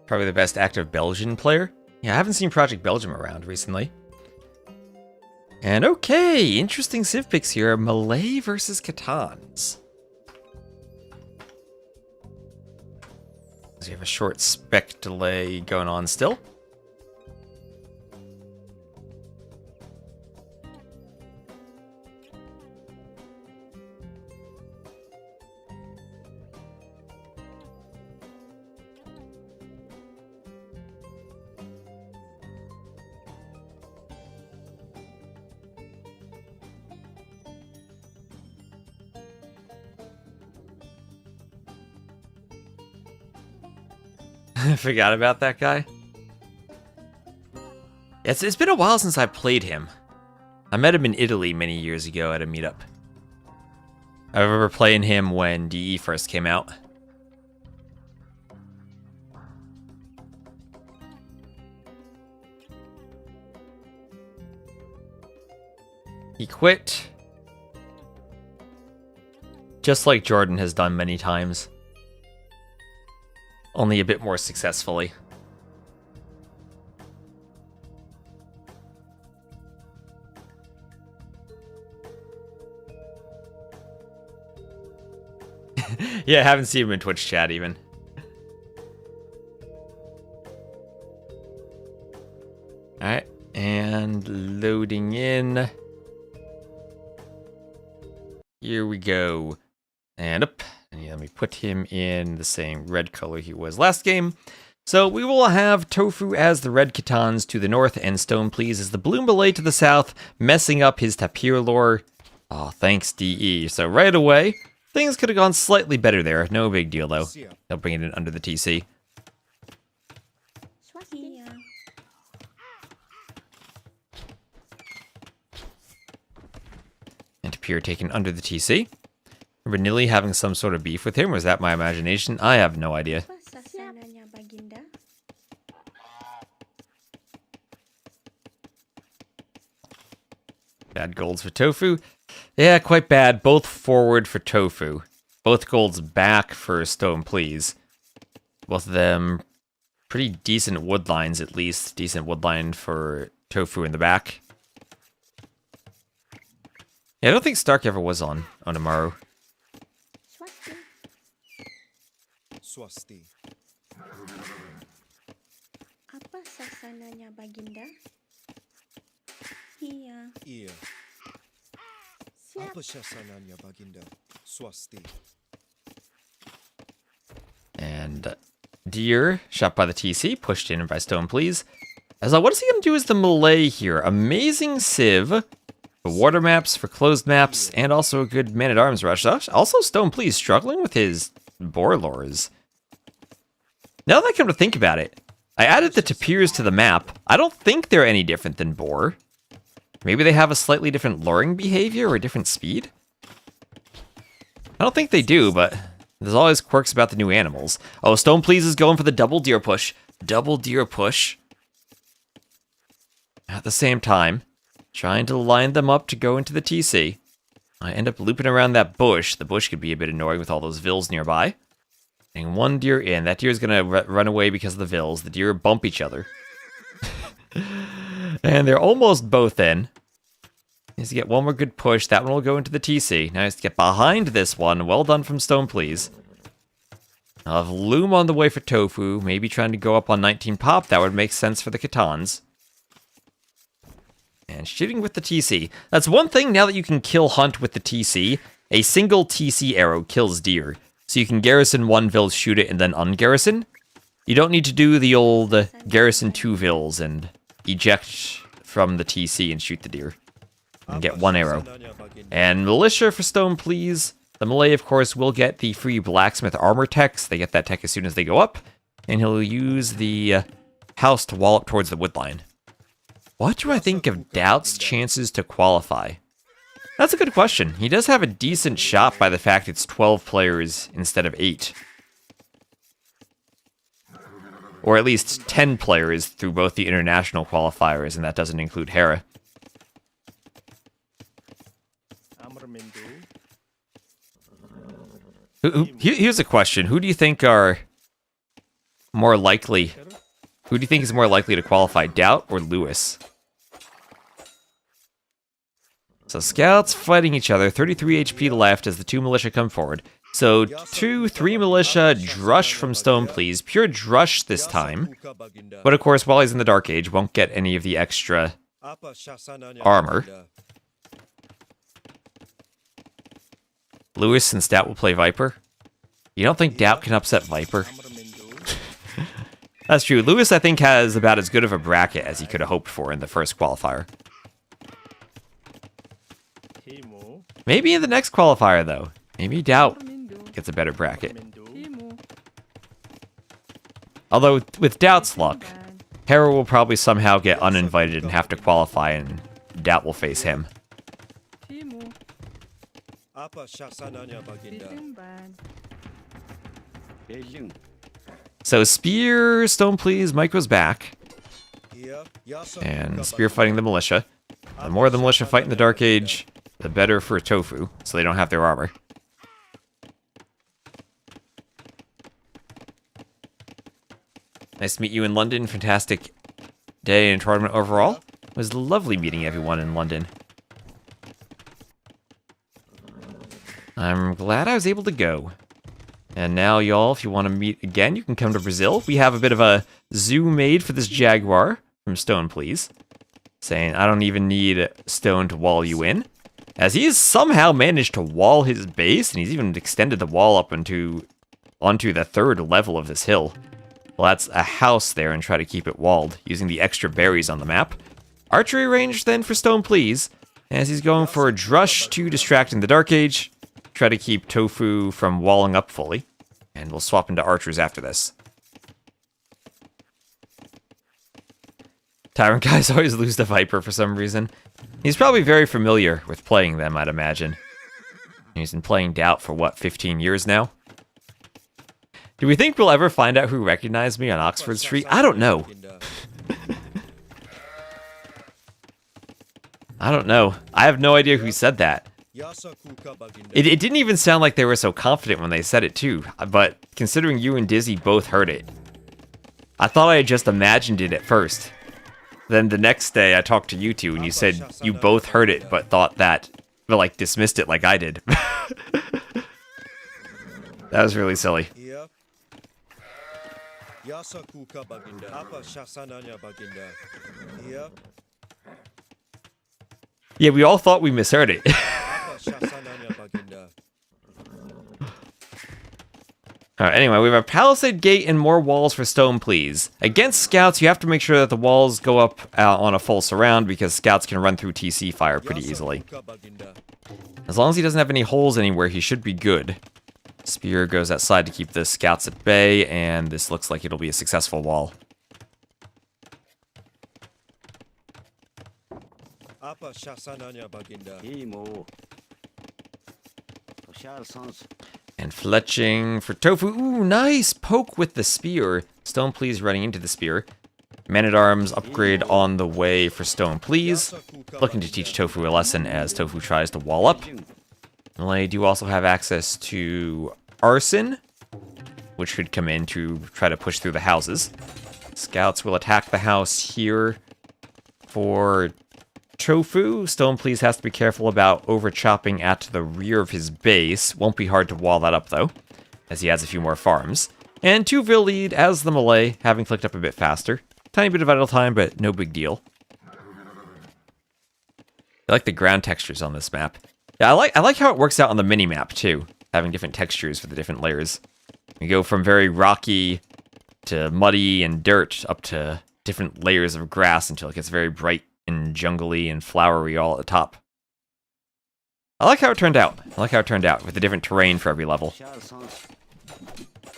Probably the best active Belgian player. Yeah, I haven't seen Project Belgium around recently. And okay, interesting civ picks here. Malay versus Catans. So you have a short spec delay going on still. I forgot about that guy. It's been a while since I played him. I met him in Italy many years ago at a meetup. I remember playing him when DE first came out. He quit. Just like Jordan has done many times. Only a bit more successfully. Yeah, I haven't seen him in Twitch chat even. Alright, and loading in. Here we go. And up. And let me put him in the same red color he was last game. So we will have Tofu as the red Kitans to the north and Stone Please as the blue Malay to the south, messing up his Tapir lore. Oh, thanks DE. So right away, things could have gone slightly better there. No big deal though. They'll bring it in under the TC. And Tapir taken under the TC. Remember Nilly having some sort of beef with him? Was that my imagination? I have no idea. Bad golds for Tofu. Yeah, quite bad. Both forward for Tofu. Both golds back for Stone Please. Both of them pretty decent wood lines at least. Decent wood line for Tofu in the back. Yeah, I don't think Stark ever was on Amaru. Swasti. Apa sasananya Baginda? Iya. Iya. Siap. Apa sasananya Baginda? Swasti. And Deer, shot by the TC, pushed in by Stone Please. As what is he going to do as the Malay here? Amazing Civ, for water maps, for closed maps, and also a good man-at-arms rush. Also Stone Please struggling with his boar lures. Now that I come to think about it, I added the tapirs to the map. I don't think they're any different than boar. Maybe they have a slightly different luring behavior or a different speed? I don't think they do, but there's always quirks about the new animals. Oh, Stone Please is going for the double deer push. Double deer push. At the same time, trying to line them up to go into the TC. I end up looping around that bush. The bush could be a bit annoying with all those vills nearby. Getting one deer in. That deer is going to run away because of the vills. The deer bump each other. And they're almost both in. Needs to get one more good push. That one will go into the TC. Now he has to get behind this one. Well done from Stone Please. I'll have Loom on the way for Tofu. Maybe trying to go up on 19 pop. That would make sense for the Kitans. And shooting with the TC. That's one thing now that you can kill hunt with the TC. A single TC arrow kills deer. So you can garrison one vill, shoot it, and then ungarrison. You don't need to do the old garrison 2 vills and eject from the TC and shoot the deer. And get 1 arrow. And Militia for Stone Please. The Malay, of course, will get the free Blacksmith armor techs. They get that tech as soon as they go up. And he'll use the house to wall up towards the woodline. What do I think of Doubt's chances to qualify? That's a good question. He does have a decent shot by the fact it's 12 players instead of 8. Or at least 10 players through both the international qualifiers, and that doesn't include Hera. Here's a question. Who do you think are more likely? Who do you think is more likely to qualify, Doubt or Lewis? So scouts fighting each other, 33 HP left as the 2 militia come forward. So 3 militia, Drush from Stone Please, pure Drush this time. But of course, while he's in the Dark Age, won't get any of the extra armor. Lewis and Stout will play Viper. You don't think Doubt can upset Viper? That's true. Lewis, I think, has about as good of a bracket as he could have hoped for in the first qualifier. Maybe in the next qualifier, though. Maybe Doubt gets a better bracket. Although, with Doubt's luck, Hera will probably somehow get uninvited and have to qualify, and Doubt will face him. So Spear, Stone Please, Micro's back. And Spear fighting the militia. The more the militia fight in the Dark Age, the better for Tofu, so they don't have their armor. Nice to meet you in London. Fantastic day and tournament overall. It was lovely meeting everyone in London. I'm glad I was able to go. And now, y'all, if you want to meet again, you can come to Brazil. We have a bit of a zoo made for this Jaguar from Stone Please. Saying, I don't even need stone to wall you in. As he has somehow managed to wall his base, and he's even extended the wall up onto the 3rd level of this hill. Well, that's a house there, and try to keep it walled, using the extra berries on the map. Archery range, then, for Stone Please. As he's going for a Drush to distract in the Dark Age. Try to keep Tofu from walling up fully. And we'll swap into archers after this. Tyrant guys always lose to Viper for some reason. He's probably very familiar with playing them, I'd imagine. He's been playing Doubt for, what, 15 years now? Do we think we'll ever find out who recognized me on Oxford Street? I don't know. I don't know. I have no idea who said that. It didn't even sound like they were so confident when they said it too, but considering you and Dizzy both heard it, I thought I had just imagined it at first. Then the next day I talked to you two and you said you both heard it but thought that, but like dismissed it like I did. That was really silly. Yeah, we all thought we misheard it. Alright, anyway, we have a palisade gate and more walls for Stone Please. Against scouts, you have to make sure that the walls go up on a full surround because scouts can run through TC fire pretty easily. As long as he doesn't have any holes anywhere, he should be good. Spear goes outside to keep the scouts at bay, and this looks like it'll be a successful wall. Apa syasananya Baginda? And fletching for Tofu. Ooh, nice poke with the spear. Stone Please running into the spear. Man-at-Arms upgrade on the way for Stone Please. Looking to teach Tofu a lesson as Tofu tries to wall up. Melee do also have access to Arson, which could come in to try to push through the houses. Scouts will attack the house here for Tofu. Stone Please has to be careful about over-chopping at the rear of his base. Won't be hard to wall that up, though, as he has a few more farms. And 2vil lead as the melee, having clicked up a bit faster. Tiny bit of idle time, but no big deal. I like the ground textures on this map. Yeah, I like how it works out on the mini-map, too, having different textures for the different layers. We go from very rocky to muddy and dirt up to different layers of grass until it gets very bright and jungly and flowery all at the top. I like how it turned out. I like how it turned out with the different terrain for every level.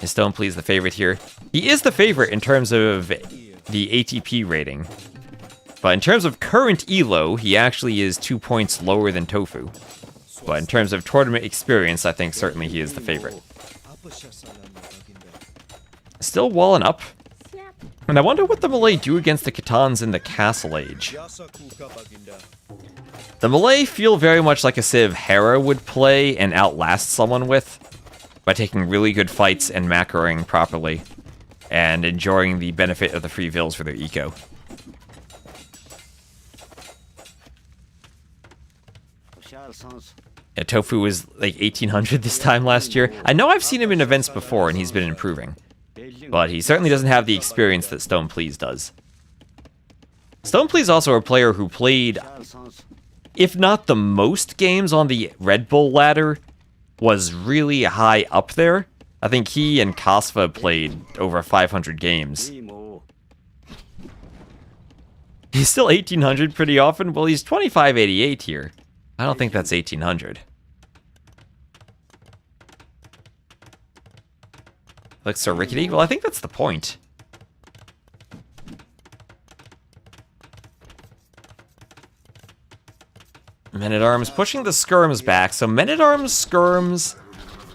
Is Stone Please the favorite here? He is the favorite in terms of the ATP rating. But in terms of current elo, he actually is 2 points lower than Tofu. But in terms of tournament experience, I think certainly he is the favorite. Apa syasananya Baginda? Still walling up. Siap. And I wonder what the Malay do against the Khitans in the Castle Age. Biasa kuka Baginda. The Malay feel very much like a Civ Hera would play and outlast someone with, by taking really good fights and macroing properly, and enjoying the benefit of the free vills for their eco. Yeah, Tofu was like 1800 this time last year. I know I've seen him in events before and he's been improving, but he certainly doesn't have the experience that Stone Please does. Stone Please also a player who played, if not the most games on the Red Bull ladder, was really high up there. I think he and Kasva played over 500 games. He's still 1800 pretty often. Well, he's 2588 here. I don't think that's 1800. Looks so rickety. Well, I think that's the point. Men-at-Arms pushing the skirms back. So Men-at-Arms, skirms...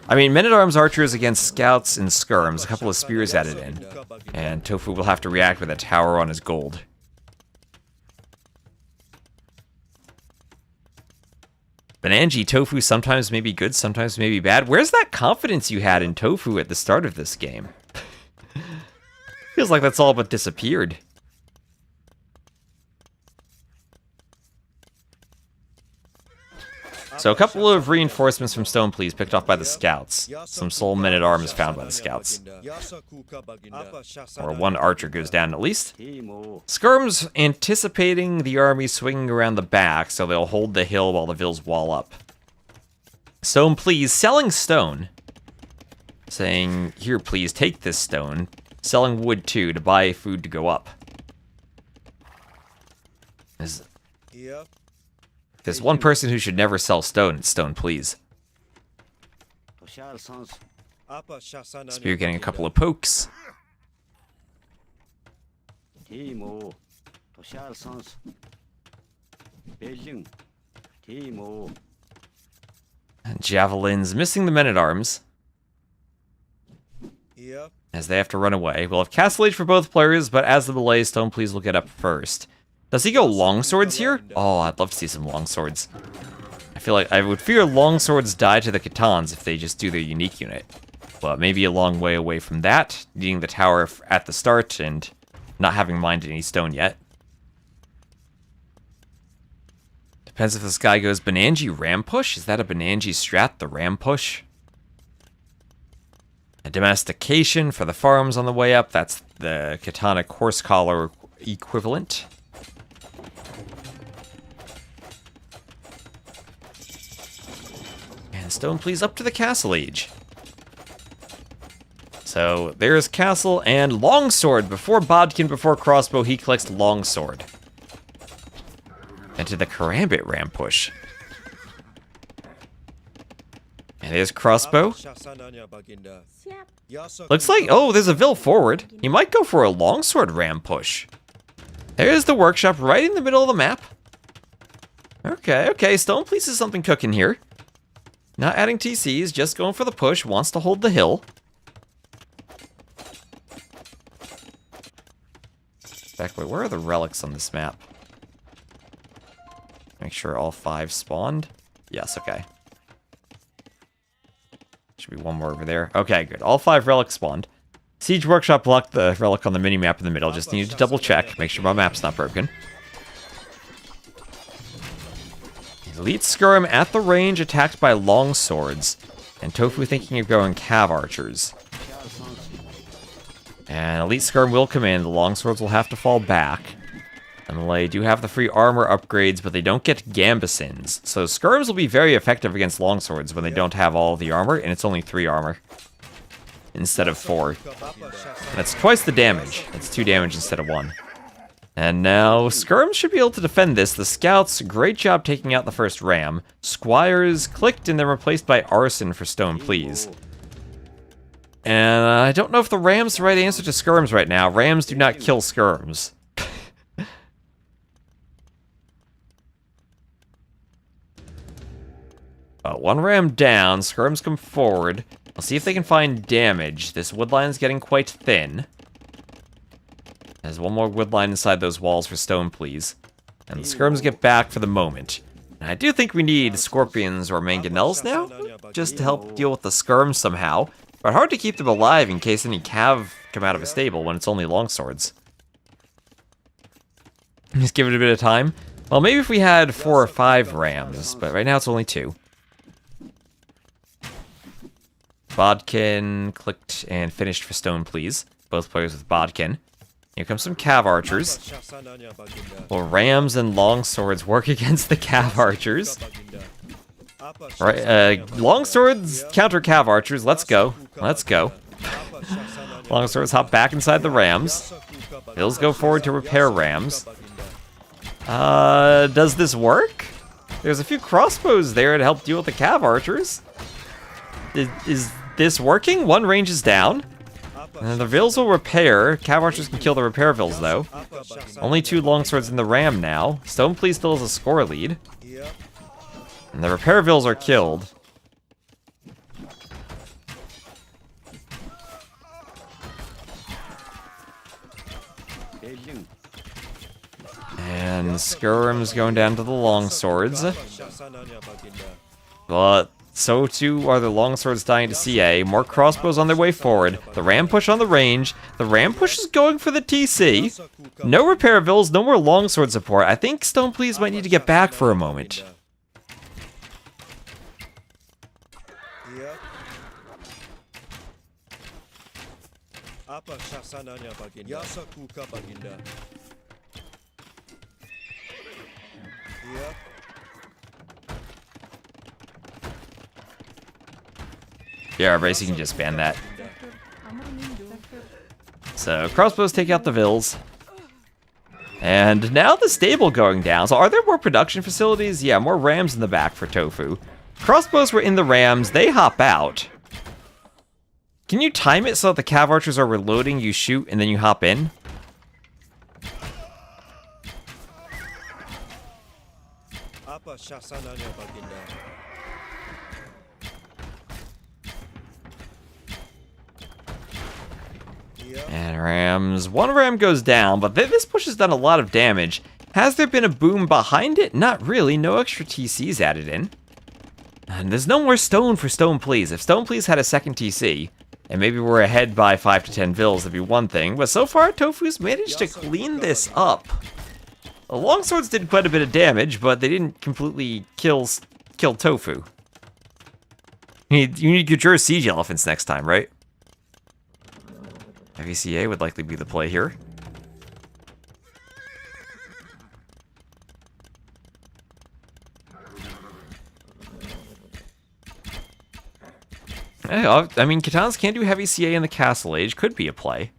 I mean, Men-at-Arms archers against scouts and skirms. A couple of spears added in. And Tofu will have to react with a tower on his gold. Banani, Tofu sometimes may be good, sometimes may be bad. Where's that confidence you had in Tofu at the start of this game? Feels like that's all but disappeared. So a couple of reinforcements from Stone Please picked off by the scouts. Some soul men-at-arms found by the scouts. Or one archer goes down at least. Skirm's anticipating the army swinging around the back, so they'll hold the hill while the vills wall up. Stone Please selling stone. Saying, here please, take this stone. Selling wood too, to buy food to go up. There's one person who should never sell stone, it's Stone Please. Spear getting a couple of pokes. And javelins missing the men-at-arms. As they have to run away. We'll have Castle Age for both players, but as the Malay, Stone Please will get up first. Does he go longswords here? Oh, I'd love to see some longswords. I feel like I would fear longswords die to the Khitans if they just do their unique unit. But maybe a long way away from that, needing the tower at the start and not having mined any stone yet. Depends if this guy goes Banani ram push. Is that a Banani strat, the ram push? A domestication for the farms on the way up. That's the Katana horse collar equivalent. And Stone Please up to the Castle Age. So there's Castle and Longsword. Before Bodkin, before Crossbow, he collects Longsword. And to the Karambit ram push. And there's Crossbow. Siap. Looks like, oh, there's a Vil forward. He might go for a Longsword ram push. There's the workshop right in the middle of the map. Okay, Stone Police is something cooking here. Not adding TCs, just going for the push, wants to hold the hill. In fact, wait, where are the relics on this map? Make sure all 5 spawned. Yes, okay. Should be one more over there. Okay, good. All 5 relics spawned. Siege Workshop blocked the relic on the mini-map in the middle. Just needed to double check, make sure my map's not broken. Elite Skirm at the range, attacked by longswords. And Tofu thinking of going Cav Archers. And Elite Skirm will come in. The longswords will have to fall back. And they do have the free armor upgrades, but they don't get Gambesons. So Skirms will be very effective against longswords when they don't have all the armor, and it's only 3 armor. Instead of 4. And it's twice the damage. It's 2 damage instead of 1. And now, Skirms should be able to defend this. The Scouts, great job taking out the first ram. Squires clicked and then replaced by Arson for Stone Please. And I don't know if the ram's the right answer to Skirms right now. Rams do not kill Skirms. One ram down, Skirms come forward. I'll see if they can find damage. This woodline's getting quite thin. There's one more woodline inside those walls for Stone Please. And the Skirms get back for the moment. And I do think we need Scorpions or Mangonels now, just to help deal with the Skirms somehow. But hard to keep them alive in case any Cav come out of a stable when it's only longswords. Just give it a bit of time. Well, maybe if we had 4 or 5 rams, but right now it's only 2. Bodkin clicked and finished for Stone Please. Both players with Bodkin. Here comes some Cav Archers. Will Rams and Longswords work against the Cav Archers? Right, Longswords counter Cav Archers. Let's go. Let's go. Longswords hop back inside the Rams. Bills go forward to repair Rams. Does this work? There's a few crossbows there to help deal with the Cav Archers. Is this working? One range is down. And the Vils will repair. Cav Archers can kill the repair Vils, though. Only 2 longswords in the ram now. Stone Please still has a score lead. And the repair Vils are killed. And Skirm's going down to the longswords. But so too are the longswords dying to CA. More crossbows on their way forward. The ram push on the range. The ram push is going for the TC. No repair Vils, no more longsword support. I think Stone Please might need to get back for a moment. Yeah, Race, can just ban that. So, crossbows take out the Vils. And now the stable going down. So are there more production facilities? Yeah, more rams in the back for Tofu. Crossbows were in the rams. They hop out. Can you time it so that the Cav Archers are reloading, you shoot, and then you hop in? And rams. One ram goes down, but this push has done a lot of damage. Has there been a boom behind it? Not really. No extra TCs added in. And there's no more stone for Stone Please. If Stone Please had a second TC, and maybe we're ahead by 5 to 10 Vils, that'd be one thing. But so far, Tofu's managed to clean this up. The longswords did quite a bit of damage, but they didn't completely kill Tofu. You need Gujura Siege Elephants next time, right? FECA would likely be the play here. I mean, Katans can do heavy CA in the Castle Age. Could be a play.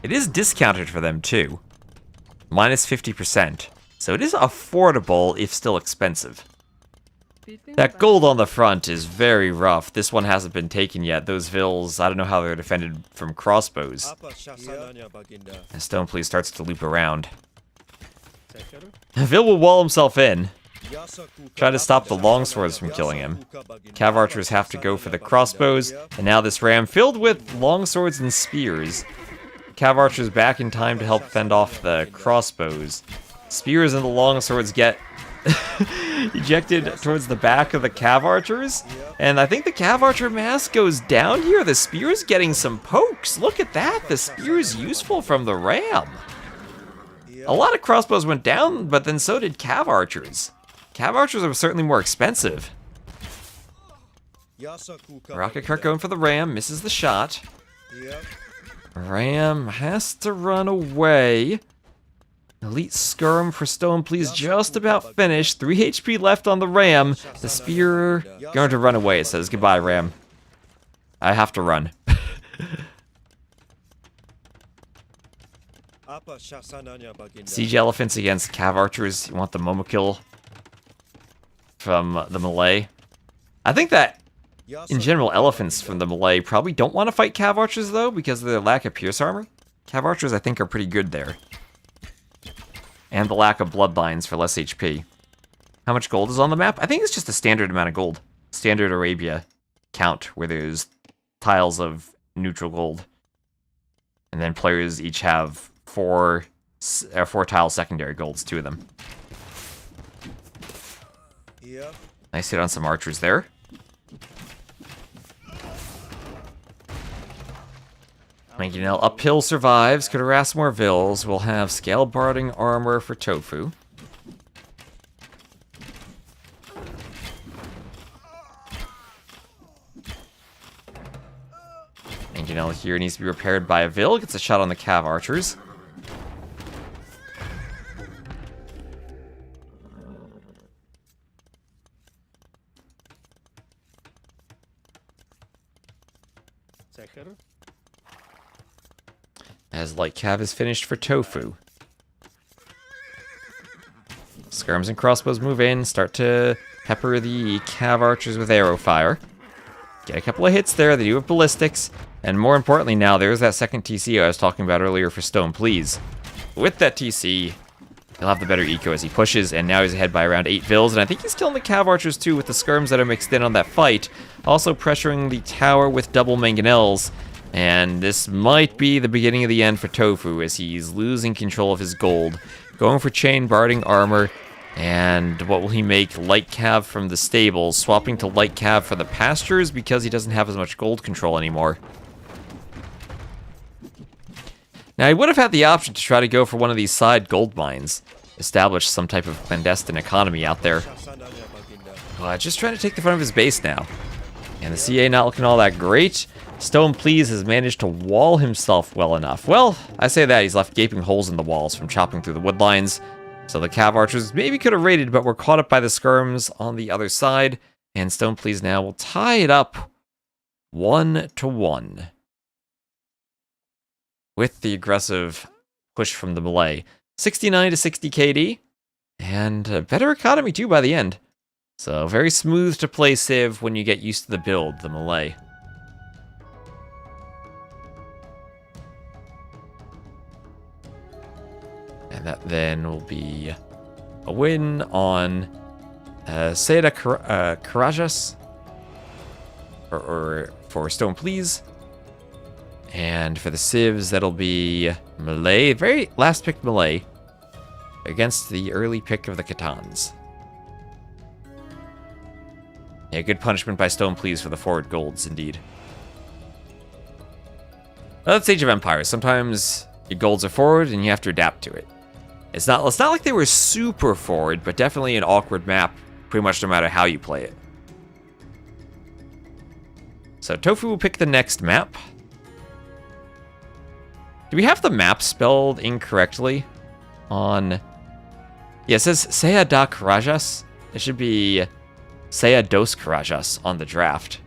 It is discounted for them, too. Minus 50%. So it is affordable, if still expensive. That gold on the front is very rough. This one hasn't been taken yet. Those Vils, I don't know how they're defended from crossbows. And Stone Please starts to loop around. Vil will wall himself in, Yasaku try to stop the longswords from killing him. Cav archers have to go for the crossbows, and now this ram filled with longswords and spears. Cav archers back in time to help fend off the crossbows. Spears and the longswords get ejected towards the back of the cav archers, and I think the cav archer mass goes down here. The spear's getting some pokes. Look at that. The spear's useful from the ram. A lot of crossbows went down, but then so did cav archers. Cav archers are certainly more expensive. Rocket cart going for the ram, misses the shot. Ram has to run away. Elite Skirm for Stone Please just about finished. 3 HP left on the ram. The spear going to run away. It says, goodbye, ram. I have to run. Siege elephants against cav archers. You want the Momokill from the melee. I think that, in general, elephants from the melee probably don't want to fight cav archers, though, because of their lack of pierce armor. Cav archers, I think, are pretty good there. And the lack of bloodlines for less HP. How much gold is on the map? I think it's just a standard amount of gold. Standard Arabia count, where there's tiles of neutral gold. And then players each have four tile secondary golds, 2 of them. Nice hit on some archers there. Mangonel uphill survives, could harass more Vils. We'll have scale barding armor for Tofu. Mangonel here needs to be repaired by a Vil, gets a shot on the cav archers. As light cav is finished for Tofu. Skirms and crossbows move in, start to pepper the cav archers with arrow fire. Get a couple of hits there, they do have ballistics. And more importantly now, there's that second TC I was talking about earlier for Stone Please. With that TC, he'll have the better eco as he pushes, and now he's ahead by around 8 Vils, and I think he's killing the cav archers too with the skirms that are mixed in on that fight. Also pressuring the tower with double mangonels. And this might be the beginning of the end for Tofu as he's losing control of his gold. Going for chain barding armor. And what will he make? Light cav from the stables. Swapping to light cav for the pastures because he doesn't have as much gold control anymore. Now he would have had the option to try to go for one of these side gold mines. Establish some type of clandestine economy out there. Just trying to take the front of his base now. And the CA not looking all that great. Stone Please has managed to wall himself well enough. Well, I say that, he's left gaping holes in the walls from chopping through the wood lines. So the cav archers maybe could have raided, but were caught up by the skirms on the other side. And Stone Please now will tie it up 1-1. With the aggressive push from the melee. 69 to 60 KD. And a better economy too by the end. So very smooth to play Civ when you get used to the build, the melee. And that then will be a win on Seda Karajas, or for Stone Please. And for the Civs, that'll be melee, very last pick melee, against the early pick of the Khitans. Yeah, good punishment by Stone Please for the forward golds, indeed. Well, that's Age of Empires. Sometimes your golds are forward and you have to adapt to it. It's not like they were super forward, but definitely an awkward map, pretty much no matter how you play it. So Tofu will pick the next map. Do we have the map spelled incorrectly on... Yeah, it says Sea da Karajas. It should be Sea dos Karajas on the draft.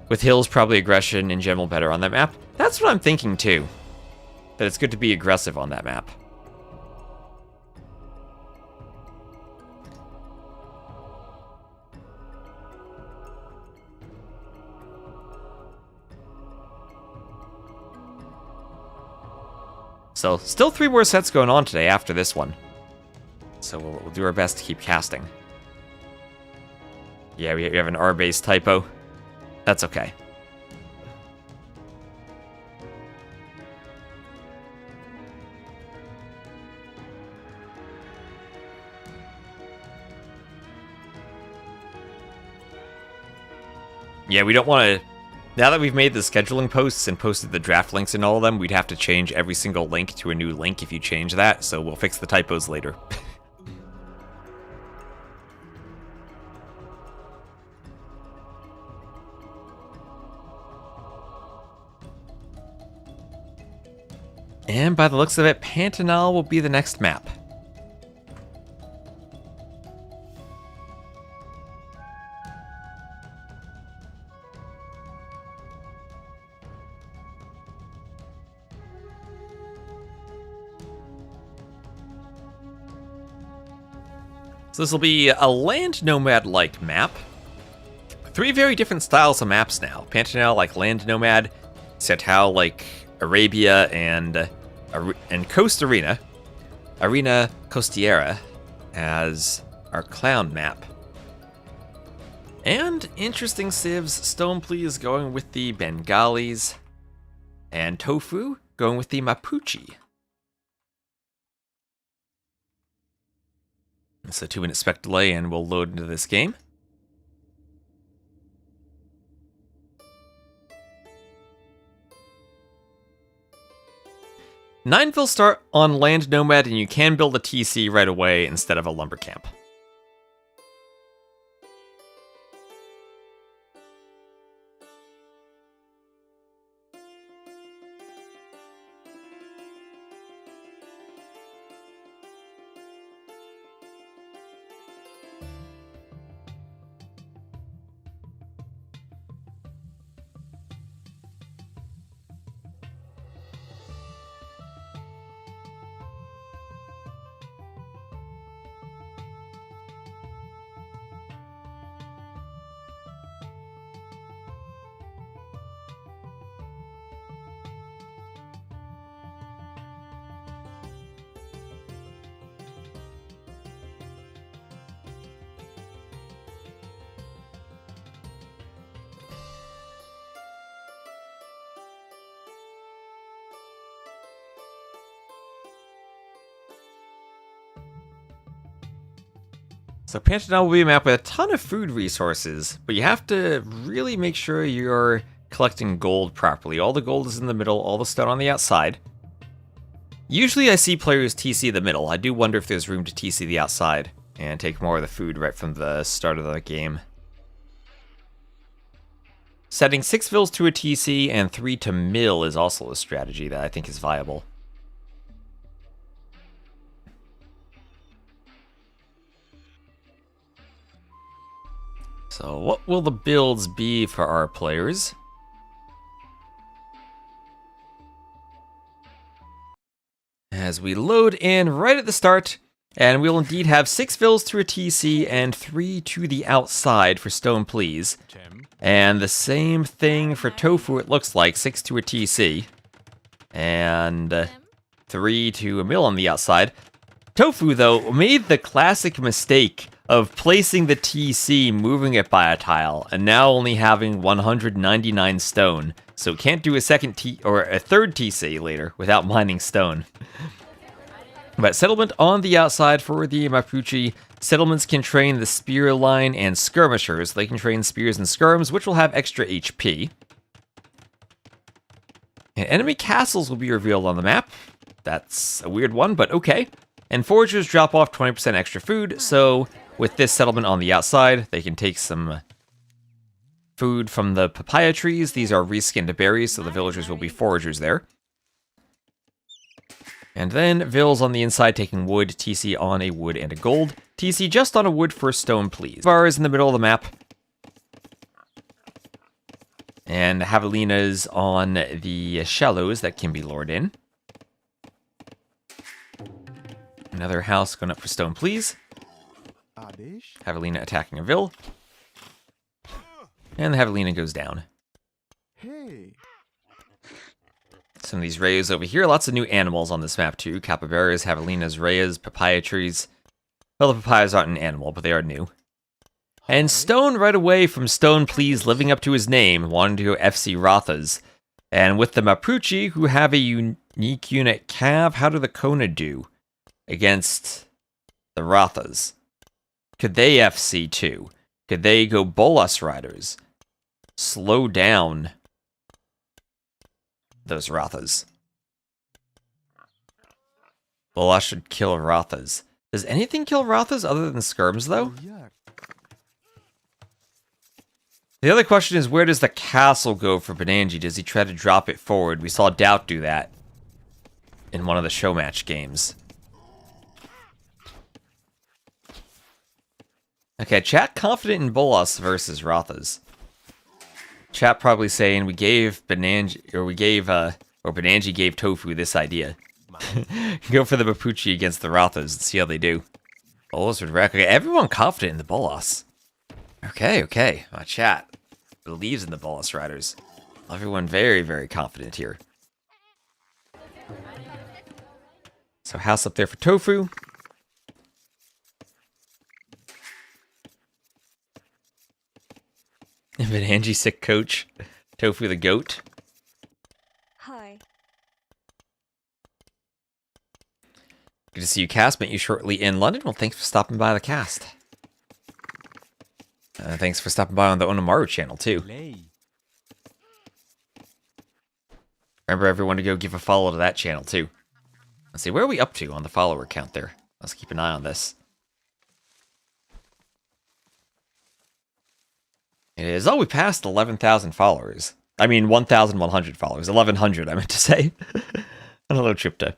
With hills, probably aggression in general better on that map. That's what I'm thinking too. That it's good to be aggressive on that map. So, still 3 more sets going on today after this one. So we'll do our best to keep casting. Yeah, we have an R-based typo. That's okay. Yeah, we don't want to... Now that we've made the scheduling posts and posted the draft links in all of them, we'd have to change every single link to a new link if you change that, so we'll fix the typos later. And by the looks of it, Pantanal will be the next map. So this will be a land nomad-like map. 3 very different styles of maps now. Pantanal like land nomad, Setao like Arabia and Coast Arena. Arena Costiera as our clown map. And interesting civs, Stone Please going with the Bengalis, and Tofu going with the Mapuche. It's a 2-minute spec delay and we'll load into this game. Nineville start on Land Nomad and you can build a TC right away instead of a lumber camp. So Pantanal will be a map with a ton of food resources, but you have to really make sure you're collecting gold properly. All the gold is in the middle, all the stone on the outside. Usually I see players TC the middle. I do wonder if there's room to TC the outside and take more of the food right from the start of the game. Setting 6 vills to a TC and 3 to mill is also a strategy that I think is viable. So what will the builds be for our players? As we load in right at the start, and we'll indeed have 6 vills to a TC and 3 to the outside for Stone Please. And the same thing for Tofu, it looks like, 6 to a TC. And 3 to a mill on the outside. Tofu, though, made the classic mistake of placing the TC, moving it by a tile, and now only having 199 stone. So can't do a third TC later without mining stone. But settlement on the outside for the Mapuche. Settlements can train the spear line and skirmishers. They can train spears and skirms, which will have extra HP. And enemy castles will be revealed on the map. That's a weird one, but okay. And foragers drop off 20% extra food, so with this settlement on the outside, they can take some food from the papaya trees. These are reskinned berries, so the villagers will be foragers there. And then vills on the inside taking wood, TC on a wood and a gold. TC just on a wood for Stone Please. Bars in the middle of the map. And javelinas on the shallows that can be lured in. Another house going up for Stone Please. Javelina attacking a vill. And the Javelina goes down. Some of these rays over here. Lots of new animals on this map too. Capybaras, javelinas, rayas, papaya trees. Well, the papayas aren't an animal, but they are new. And Stone right away from Stone Please living up to his name, wanting to go FC Rathas. And with the Mapuche, who have a unique unit Cav, how do the Kona do against the Rathas? Could they FC too? Could they go Bolas Riders? Slow down those Rathas. Bolas should kill Rathas. Does anything kill Rathas other than skirms, though? The other question is, where does the castle go for Banani? Does he try to drop it forward? We saw Doubt do that in one of the show match games. Okay, chat confident in Bolas versus Rathas. Chat probably saying we gave Banani, or Banani gave Tofu this idea. Go for the Mapuche against the Rathas and see how they do. Bolas would wreck. Okay, everyone confident in the Bolas. Okay. My chat believes in the Bolas Riders. Everyone very, very confident here. So house up there for Tofu. Banani sick coach. Tofu the goat. Hi. Good to see you, Cast. Met you shortly in London. Well, thanks for stopping by the cast. Thanks for stopping by on the Onamaru channel, too. Remember, everyone, to go give a follow to that channel, too. Let's see, where are we up to on the follower count there? Let's keep an eye on this. It is, we passed 11,000 followers. I mean, 1,100 followers. 1,100, I meant to say. Hello, Tripta.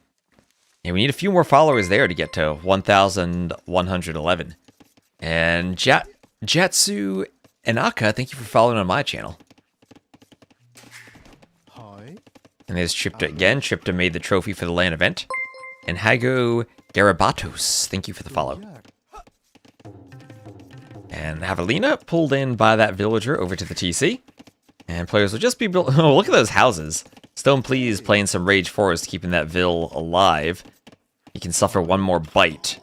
Yeah, we need a few more followers there to get to 1,111. And Jatsu Enaka, thank you for following on my channel. Hi. And there's Tripta again. Tripta made the trophy for the LAN event. And Hago Garabatos, thank you for the follow. And Javelina pulled in by that villager over to the TC. And players will just be built. Oh, look at those houses. Stone Please playing some Rage Forest, keeping that Vil alive. He can suffer one more bite.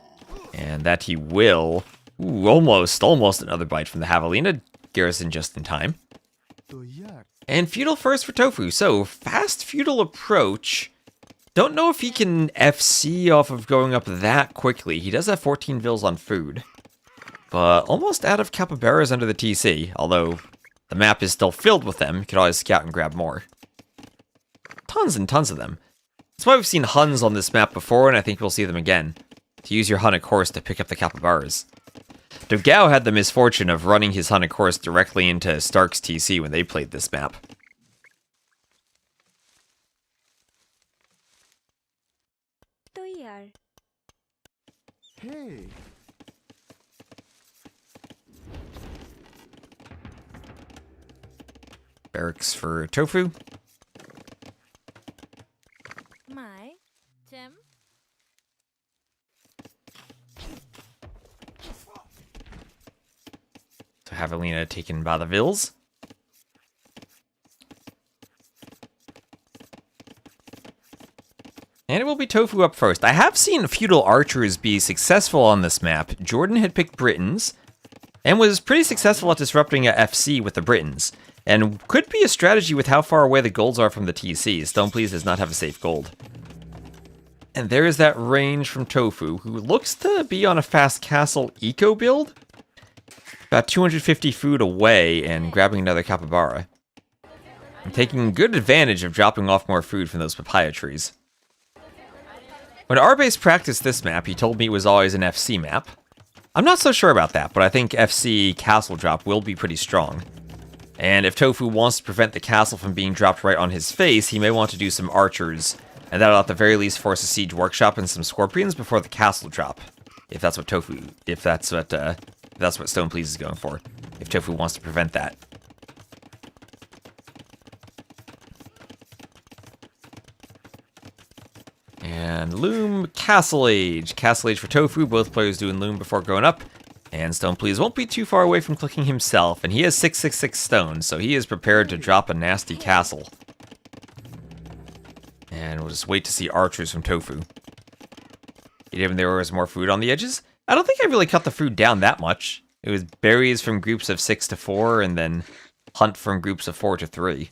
And that he will. Ooh, almost another bite from the Javelina. Garrison just in time. And feudal first for Tofu. So, fast feudal approach. Don't know if he can FC off of going up that quickly. He does have 14 Vils on food. But almost out of capybaras under the TC. Although, the map is still filled with them. You can always scout and grab more. Tons and tons of them. That's why we've seen Huns on this map before, and I think we'll see them again. To use your Hunnic horse to pick up the capybaras. Dogao had the misfortune of running his Hunnic horse directly into Stark's TC when they played this map. Hey. Barracks for Tofu. My. Tim. So Javelina taken by the Vils. And it will be Tofu up first. I have seen feudal archers be successful on this map. Jordan had picked Britons, and was pretty successful at disrupting a FC with the Britons. And could be a strategy with how far away the golds are from the TC. Stone Please does not have a safe gold. And there is that range from Tofu, who looks to be on a fast castle eco build. About 250 food away and grabbing another capybara. And taking good advantage of dropping off more food from those papaya trees. When Arbase practiced this map, he told me it was always an FC map. I'm not so sure about that, but I think FC castle drop will be pretty strong. And if Tofu wants to prevent the castle from being dropped right on his face, he may want to do some archers. And that'll at the very least force a siege workshop and some scorpions before the castle drop. If that's what Stone Please is going for. If Tofu wants to prevent that. And Loom, Castle Age. Castle Age for Tofu, both players doing Loom before going up. And Stone Please won't be too far away from clicking himself, and he has 666 stones, so he is prepared to drop a nasty castle. just wait to see archers from Tofu. Even there was more food on the edges. I don't think I really cut the food down that much. It was berries from groups of 6 to 4, and then hunt from groups of 4 to 3.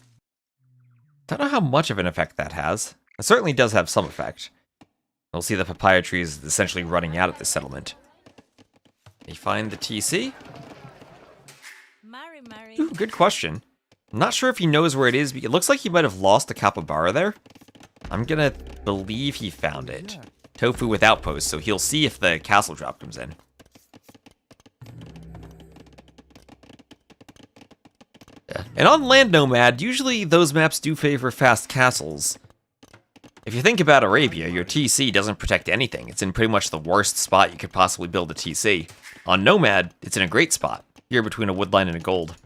Don't know how much of an effect that has. It certainly does have some effect. We'll see the papaya trees essentially running out at this settlement. You find the TC? Mary. Ooh, good question. I'm not sure if he knows where it is, but it looks like he might have lost a capybara there. I'm gonna believe he found it. Tofu with outposts, so he'll see if the castle drop comes in. Yeah. And on Land Nomad, usually those maps do favor fast castles. If you think about Arabia, your TC doesn't protect anything. It's in pretty much the worst spot you could possibly build a TC. On Nomad, it's in a great spot. Here between a woodline and a gold.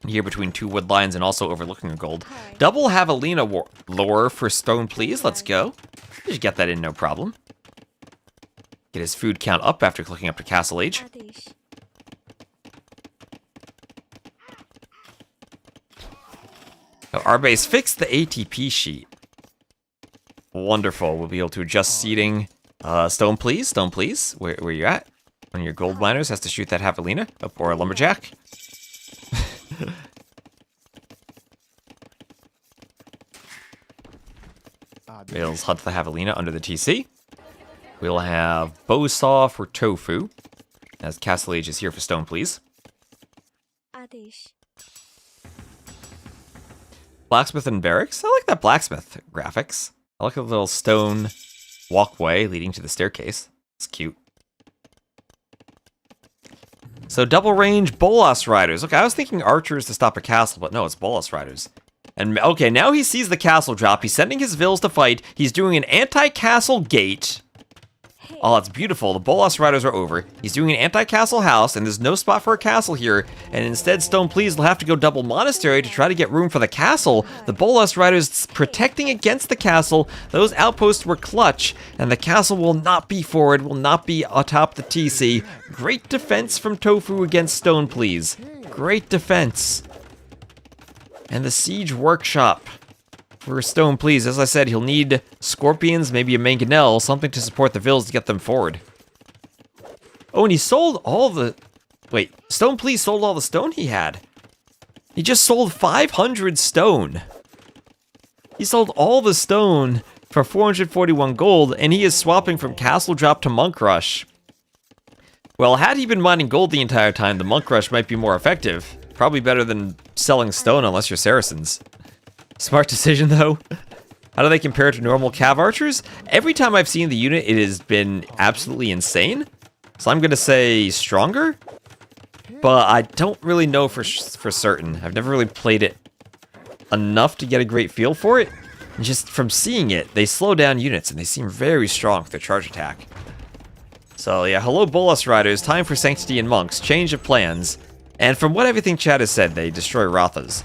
Here between 2 wood lines and also overlooking a gold. Double Javelina lore for stone, please. Let's go. You should get that in, no problem. Get his food count up after clicking up to Castle Age. Adish. Oh, our base fixed the ATP sheet. Wonderful. We'll be able to adjust seating. Stone, please. Stone, please. Where you at? One of your gold miners has to shoot that Javelina. Oh, or a lumberjack. We'll hunt the Javelina under the TC. We'll have Bowsaw for Tofu. As Castle Age is here for stone, please. Adish. Blacksmith and barracks. I like that blacksmith graphics. I like a little stone walkway leading to the staircase. It's cute. So double range Bolas Riders. Okay, I was thinking archers to stop a castle, but no, it's Bolas Riders. And okay, now he sees the castle drop. He's sending his vills to fight. He's doing an anti-castle gate. Oh, that's beautiful. The Bolas Riders are over. He's doing an anti-castle house, and there's no spot for a castle here. And instead, Stone Please will have to go double monastery to try to get room for the castle. The Bolas Riders protecting against the castle. Those outposts were clutch, and the castle will not be forward, will not be atop the TC. Great defense from Tofu against Stone Please. Great defense. And the Siege Workshop. For Stone, please. As I said, he'll need scorpions, maybe a mangonel, something to support the vills to get them forward. Oh, and he sold all the... Wait, Stone, please sold all the stone he had. He just sold 500 stone. He sold all the stone for 441 gold, and he is swapping from Castle Drop to Monk Rush. Well, had he been mining gold the entire time, the Monk Rush might be more effective. Probably better than selling stone unless you're Saracens. Smart decision, though. How do they compare to normal cav archers? Every time I've seen the unit, it has been absolutely insane. So I'm going to say stronger. But I don't really know for certain. I've never really played it enough to get a great feel for it. And just from seeing it, they slow down units, and they seem very strong with their charge attack. So yeah, hello Bolas Riders. Time for Sanctity and Monks. Change of plans. And from what everything Chad has said, they destroy Rathas.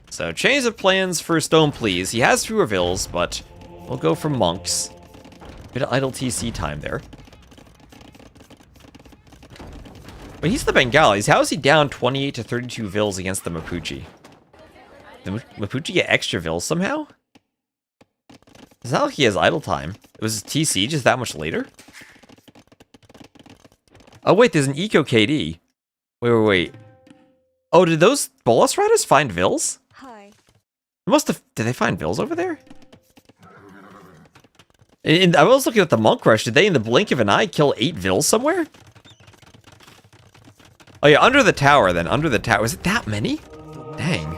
So, change of plans for Stone, please. He has fewer vills, but we'll go for monks. Bit of idle TC time there. But he's the Bengalis. How is he down 28 to 32 vills against the Mapuche? Did Mapuche get extra vills somehow? It's not like he has idle time. Was his TC just that much later? Oh, wait, there's an Eco KD. Wait. Oh, did those Bolas Riders find vills? Must have. Did they find vills over there? And I was looking at the Monk Rush. Did they, in the blink of an eye, kill 8 vills somewhere? Oh yeah, under the tower then. Under the tower. Was it that many? Dang.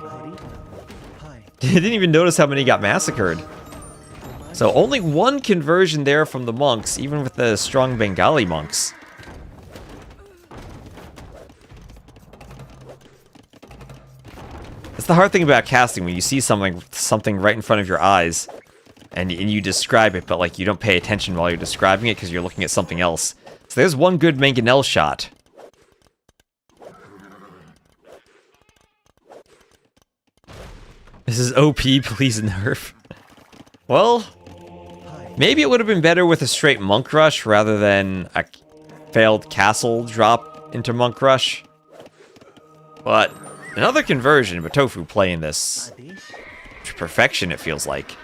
I didn't even notice how many got massacred. So only 1 conversion there from the monks, even with the strong Bengali monks. That's the hard thing about casting, when you see something right in front of your eyes, and you describe it, but like you don't pay attention while you're describing it because you're looking at something else. So there's one good mangonel shot. This is OP, please nerf. Well, maybe it would have been better with a straight Monk Rush rather than a failed castle drop into Monk Rush. But another conversion, but Tofu playing this to perfection, it feels like.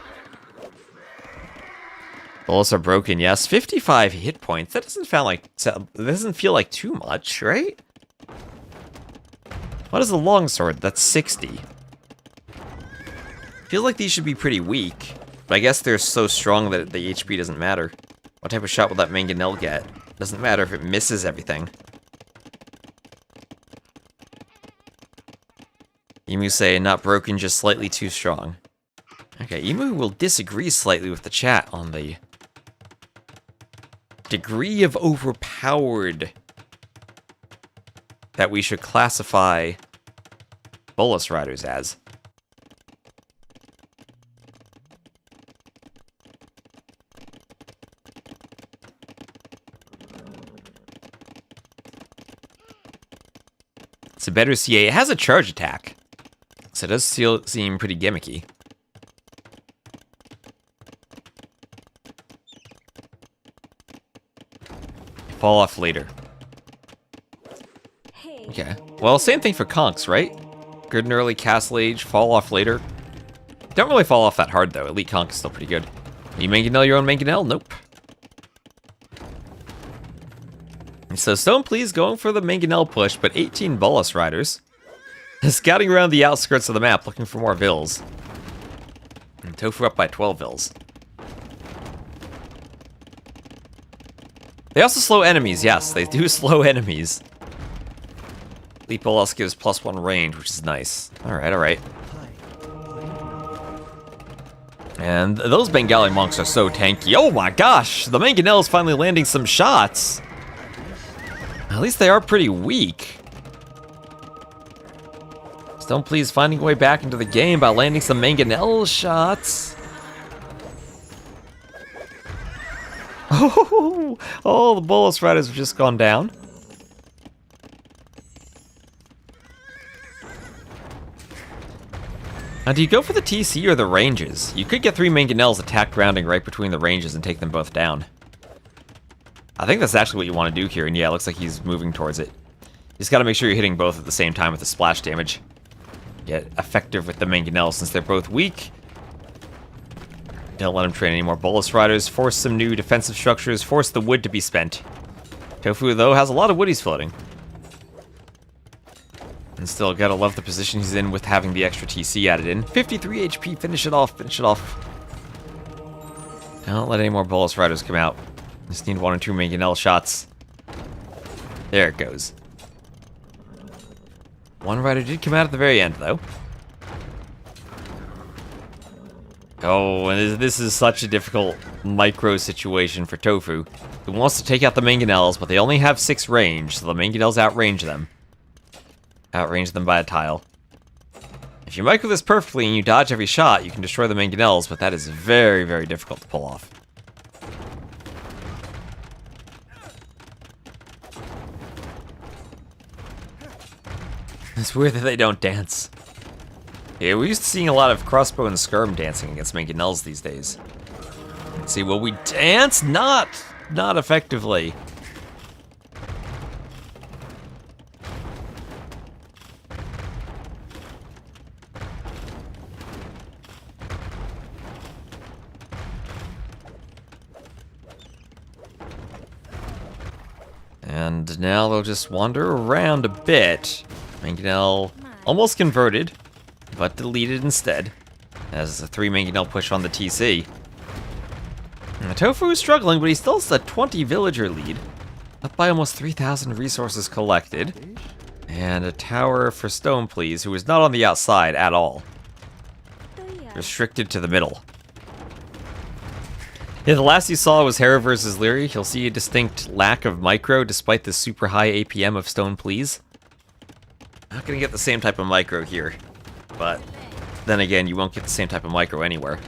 Bullets are broken, yes. 55 hit points. That doesn't feel like too much, right? What is the longsword? That's 60. Feels like these should be pretty weak, but I guess they're so strong that the HP doesn't matter. What type of shot will that mangonel get? Doesn't matter if it misses everything. Emu say, not broken, just slightly too strong. Okay, Emu will disagree slightly with the chat on the degree of overpowered that we should classify Bolus Riders as. It's a better CA. It has a charge attack, so it does seem pretty gimmicky. Fall off later. Hey. Okay. Well, same thing for conks, right? Good and early, castle age, fall off later. Don't really fall off that hard, though. Elite conk is still pretty good. Are you mangonel your own mangonel? Nope. So Stone Please going for the mangonel push, but 18 Bolus Riders. Scouting around the outskirts of the map, looking for more vills. And Tofu up by 12 vills. They also slow enemies, yes, they do slow enemies. Elite Bolus gives +1 range, which is nice. Alright, alright. And those Bengali monks are so tanky. Oh my gosh, the mangonel is finally landing some shots. At least they are pretty weak. Stone Please finding a way back into the game by landing some mangonel shots. Oh, the Bolus Riders have just gone down. Now, do you go for the TC or the ranges? You could get 3 mangonels attack grounding right between the ranges and take them both down. I think that's actually what you want to do here, and yeah, it looks like he's moving towards it. You just gotta make sure you're hitting both at the same time with the splash damage. Get effective with the mangonel since they're both weak. Don't let him train any more Bolus Riders, force some new defensive structures, force the wood to be spent. Tofu, though, has a lot of woodies floating. And still, gotta love the position he's in with having the extra TC added in. 53 HP, finish it off, finish it off. Don't let any more Bolus Riders come out. Just need 1 or 2 mangonel shots. There it goes. One rider did come out at the very end, though. Oh, and this is such a difficult micro situation for Tofu, who wants to take out the mangonels, but they only have 6 range, so the mangonels outrange them. Outrange them by a tile. If you micro this perfectly and you dodge every shot, you can destroy the mangonels, but that is very, very difficult to pull off. It's weird that they don't dance. Yeah, we're used to seeing a lot of crossbow and skirm dancing against mangonels these days. Let's see, will we dance? Not effectively. And now they'll just wander around a bit. Mangonel almost converted, but deleted instead, as a 3 mangonel push on the TC. And Tofu is struggling, but he still has a 20 villager lead, up by almost 3,000 resources collected, and a tower for Stone Please, who is not on the outside at all, restricted to the middle. Yeah, the last you saw was Hera versus Leary. You'll see a distinct lack of micro despite the super high APM of Stone Please. Not gonna get the same type of micro here, but then again, you won't get the same type of micro anywhere.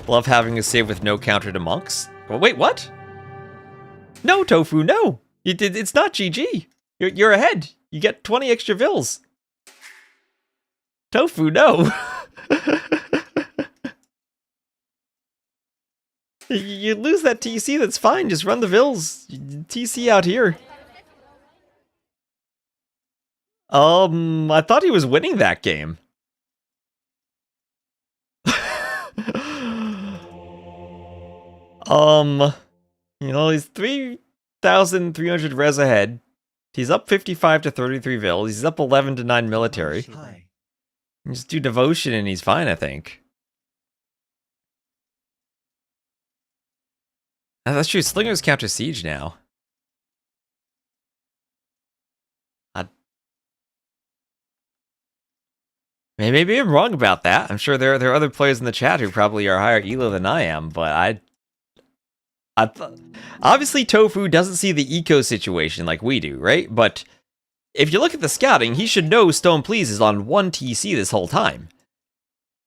Love having a save with no counter to monks. Well, wait, what? No, Tofu, no! It's not GG. You're ahead. You get 20 extra vills. Tofu, no! You lose that TC, that's fine. Just run the vills. TC out here. I thought he was winning that game. He's 3,300 res ahead. He's up 55 to 33 Vils. He's up 11 to 9 military. Hi. Just do devotion and he's fine, I think. That's true. Slingers counter siege now. Maybe I'm wrong about that. I'm sure there are other players in the chat who probably are higher elo than I am, but obviously Tofu doesn't see the eco situation like we do, right? But if you look at the scouting, he should know Stone Please is on 1 TC this whole time.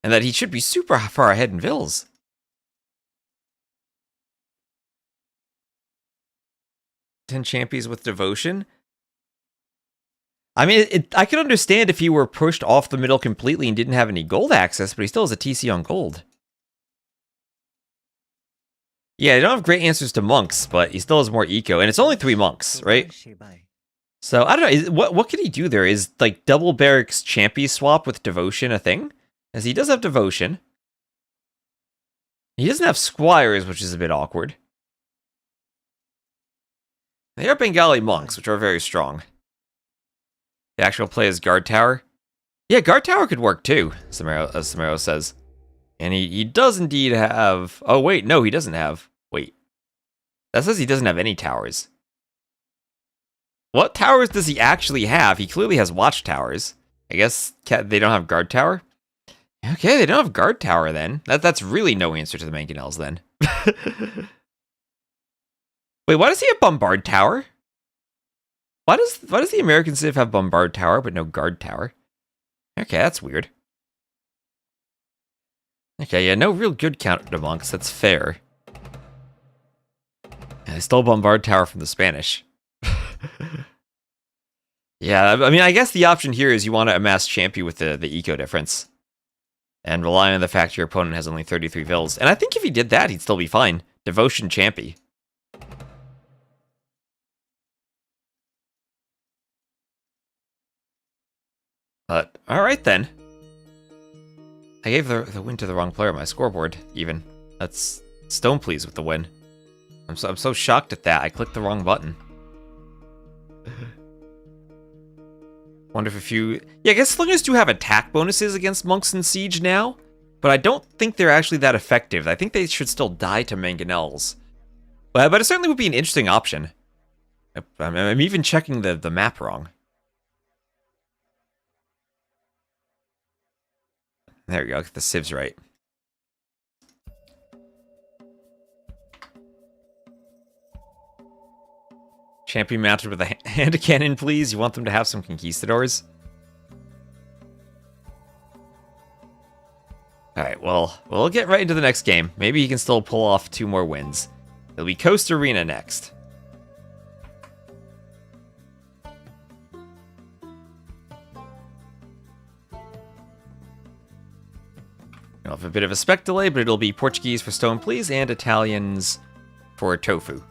And that he should be super far ahead in Vils. Ten champions with devotion. I mean, I could understand if he were pushed off the middle completely and didn't have any gold access, but he still has a TC on gold. Yeah, they don't have great answers to monks, but he still has more eco, and it's only 3 monks, right? So, I don't know, what can he do there? Is, like, double barracks champy swap with devotion a thing? As he does have devotion. He doesn't have squires, which is a bit awkward. They are Bengali monks, which are very strong. The actual play is guard tower. Yeah, guard tower could work too, as Samaro says. And he does indeed have... Oh, wait, no, he doesn't have... Wait. That says he doesn't have any towers. What towers does he actually have? He clearly has watchtowers. I guess they don't have guard tower? Okay, they don't have guard tower then. That's really no answer to the mangonels then. Wait, why does he have bombard tower? Why does the American Civ have bombard tower but no guard tower? Okay, that's weird. Okay, yeah, no real good counter to monks. That's fair. And I stole bombard tower from the Spanish. Yeah, I mean, I guess the option here is you want to amass champion with the eco difference. And rely on the fact your opponent has only 33 Vils. And I think if he did that, he'd still be fine. Devotion champy. But, alright then. I gave the win to the wrong player on my scoreboard, even. That's Stone Please with the win. I'm so shocked at that. I clicked the wrong button. Wonder if a few... Yeah, I guess Slingers do have attack bonuses against Monks in Siege now, but I don't think they're actually that effective. I think they should still die to mangonels. But it certainly would be an interesting option. I'm even checking the map wrong. There we go, get the civs right. Champion mounted with a hand cannon, please. You want them to have some conquistadors? Alright, well, we'll get right into the next game. Maybe he can still pull off 2 more wins. It'll be Coast Arena next. You'll have a bit of a spec delay, but it'll be Portuguese for Stone Please and Italians for Tofu.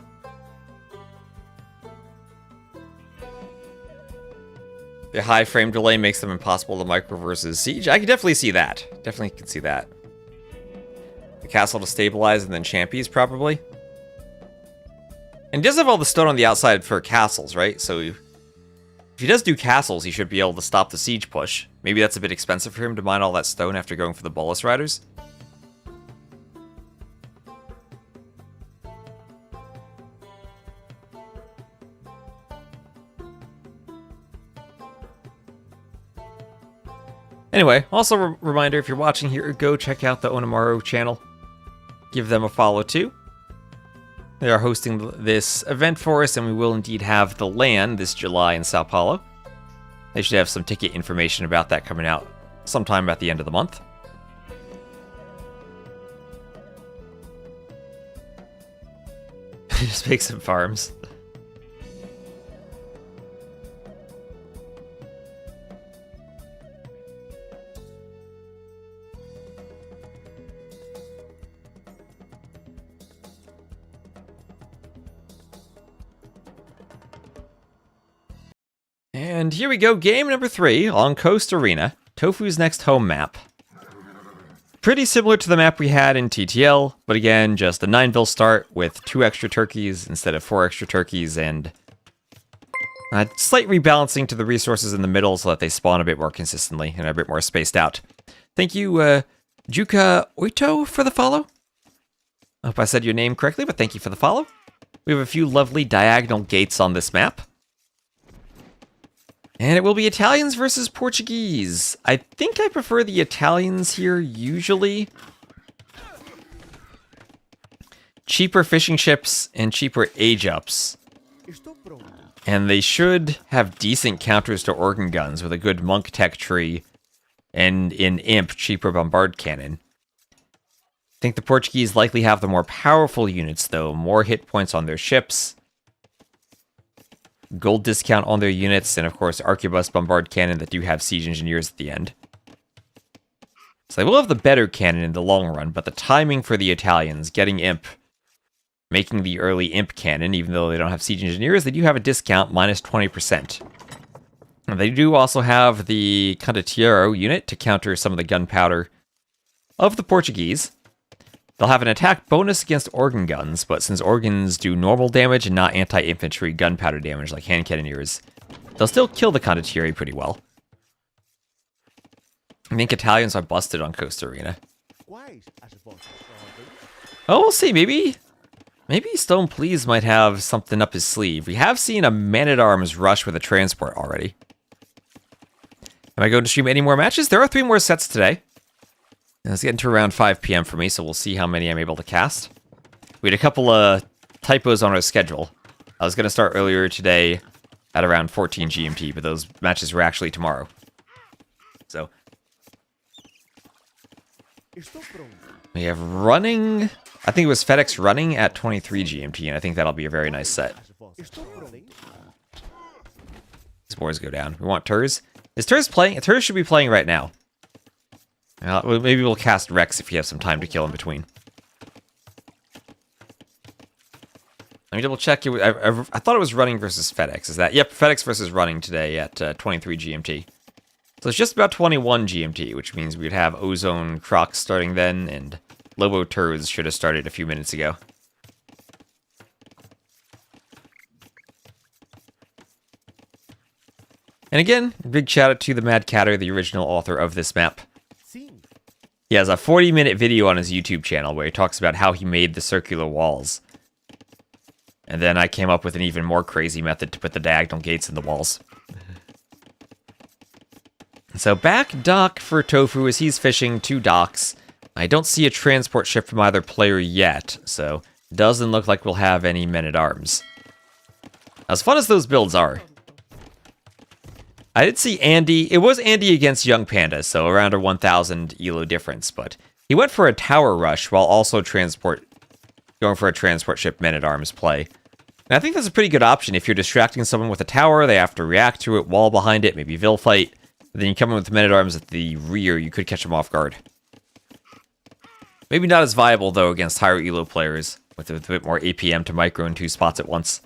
The high frame delay makes them impossible to micro versus Siege. I can definitely see that. Definitely can see that. The castle to stabilize and then champions, probably. And he does have all the stone on the outside for castles, right? So if he does do castles, he should be able to stop the siege push. Maybe that's a bit expensive for him to mine all that stone after going for the Bolus Riders. Anyway, also a reminder, if you're watching here, go check out the Onamaru channel. Give them a follow too. They are hosting this event for us, and we will indeed have the LAN this July in Sao Paulo. They should have some ticket information about that coming out sometime at the end of the month. Just make some farms. And here we go, game number 3 on Coast Arena, Tofu's next home map. Pretty similar to the map we had in TTL, but again, just a 9-ville start with 2 extra turkeys instead of 4 extra turkeys, and a slight rebalancing to the resources in the middle so that they spawn a bit more consistently and are a bit more spaced out. Thank you, Juka Oito, for the follow. I hope I said your name correctly, but thank you for the follow. We have a few lovely diagonal gates on this map. And it will be Italians versus Portuguese. I think I prefer the Italians here, usually. Cheaper fishing ships and cheaper age-ups. And they should have decent counters to organ guns with a good monk tech tree and in Imp, cheaper bombard cannon. I think the Portuguese likely have the more powerful units, though. More hit points on their ships. Gold discount on their units, and of course arquebus bombard cannon that do have siege engineers at the end. So they will have the better cannon in the long run, but the timing for the Italians, getting Imp, making the early Imp cannon, even though they don't have siege engineers, they do have a discount, minus 20%. And they do also have the Condottiero unit to counter some of the gunpowder of the Portuguese. They'll have an attack bonus against organ guns, but since organs do normal damage and not anti-infantry gunpowder damage like hand cannoneers, they'll still kill the Condottieri pretty well. I think Italians are busted on Coast Arena. Oh, we'll see. Maybe Stone Please might have something up his sleeve. We have seen a man-at-arms rush with a transport already. Am I going to stream any more matches? There are 3 more sets today. It's getting to around 5 p.m. for me, so we'll see how many I'm able to cast. We had a couple of typos on our schedule. I was going to start earlier today at around 14 GMT, but those matches were actually tomorrow. So we have running, I think it was FedEx running at 23 GMT, and I think that'll be a very nice set. Spores go down. We want Turs. Is Turs playing? Turs should be playing right now. Maybe we'll cast Rex if you have some time to kill in between. Let me double check. I thought it was running versus FedEx. Is that? Yep, FedEx versus running today at 23 GMT. So it's just about 21 GMT, which means we'd have Ozone Croc starting then, and Lobo Turds should have started a few minutes ago. And again, big shout out to the Mad Catter, the original author of this map. He has a 40-minute video on his YouTube channel where he talks about how he made the circular walls. And then I came up with an even more crazy method to put the diagonal gates in the walls. So back dock for Tofu as he's fishing 2 docks. I don't see a transport ship from either player yet, so doesn't look like we'll have any men-at-arms. As fun as those builds are. I did see Andy. It was Andy against Young Panda, so around a 1,000 ELO difference, but he went for a tower rush while also going for a transport ship men-at-arms play. And I think that's a pretty good option. If you're distracting someone with a tower, they have to react to it, wall behind it, maybe Vil fight. And then you come in with men-at-arms at the rear, you could catch them off guard. Maybe not as viable, though, against higher ELO players, with a bit more APM to micro in 2 spots at once.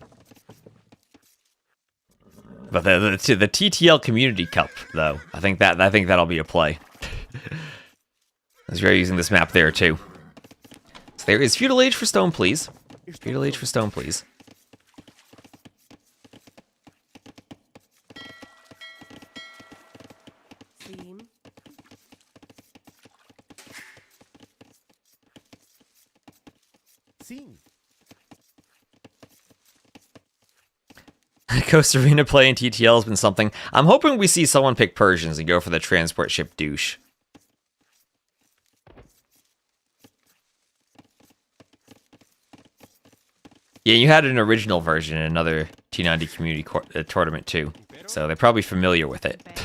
But the TTL Community Cup, though, I think that'll be a play. As we're using this map there too. So there is Feudal Age for Stone, please. Feudal Age for Stone, please. Coast Arena play in TTL has been something. I'm hoping we see someone pick Persians and go for the transport ship douche. Yeah, you had an original version in another T90 community tournament too, so they're probably familiar with it.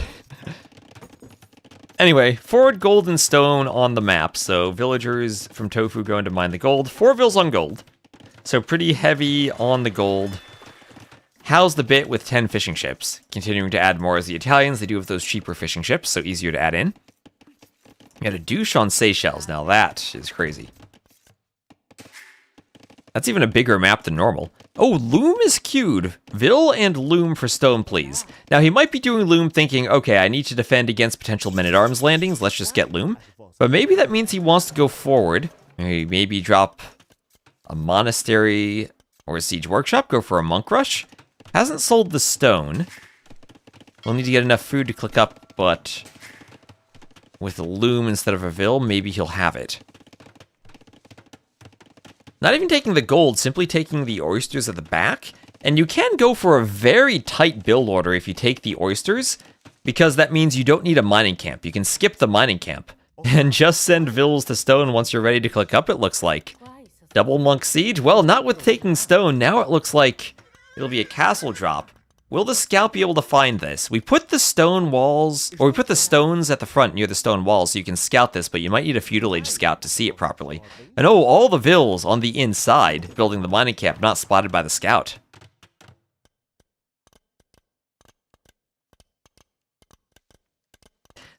Anyway, forward gold and stone on the map, so villagers from Tofu going to mine the gold. 4 vills on gold, so pretty heavy on the gold. House the bit with 10 fishing ships. Continuing to add more as the Italians. They do have those cheaper fishing ships, so easier to add in. We got a douche on Seychelles. Now that is crazy. That's even a bigger map than normal. Oh, Loom is queued. Vil and Loom for stone, please. Now, he might be doing Loom thinking, okay, I need to defend against potential men-at-arms landings. Let's just get Loom. But maybe that means he wants to go forward. Maybe drop a monastery or a siege workshop. Go for a monk rush. Hasn't sold the stone. We'll need to get enough food to click up, but with a Loom instead of a Vil, maybe he'll have it. Not even taking the gold, simply taking the oysters at the back. And you can go for a very tight build order if you take the oysters, because that means you don't need a mining camp. You can skip the mining camp and just send Vils to stone once you're ready to click up, it looks like. Double monk siege? Well, not with taking stone. Now it looks like it'll be a castle drop. Will the scout be able to find this? We put the stone walls, or we put the stones at the front near the stone walls so you can scout this, but you might need a feudal age scout to see it properly. And oh, all the Vils on the inside, building the mining camp, not spotted by the scout.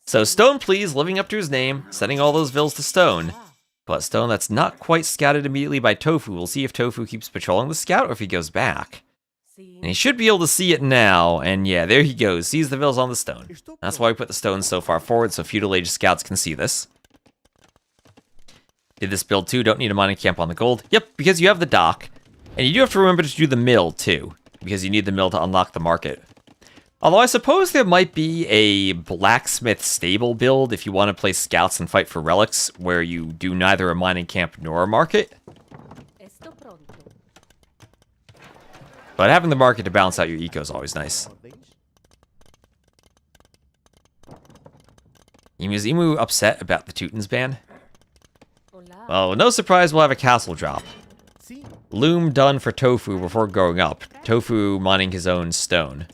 So stone, please, living up to his name, sending all those Vils to stone. But stone that's not quite scouted immediately by Tofu. We'll see if Tofu keeps patrolling the scout or if he goes back. And he should be able to see it now, and yeah, there he goes, sees the Vils on the stone. That's why we put the stones so far forward, so feudal age scouts can see this. Did this build too, don't need a mining camp on the gold. Yep, because you have the dock, and you do have to remember to do the mill too, because you need the mill to unlock the market. Although I suppose there might be a blacksmith stable build if you want to play scouts and fight for relics, where you do neither a mining camp nor a market. But having the market to balance out your eco is always nice. Is Emu upset about the Teutons ban? Well, no surprise we'll have a castle drop. Loom done for Tofu before going up. Tofu mining his own stone.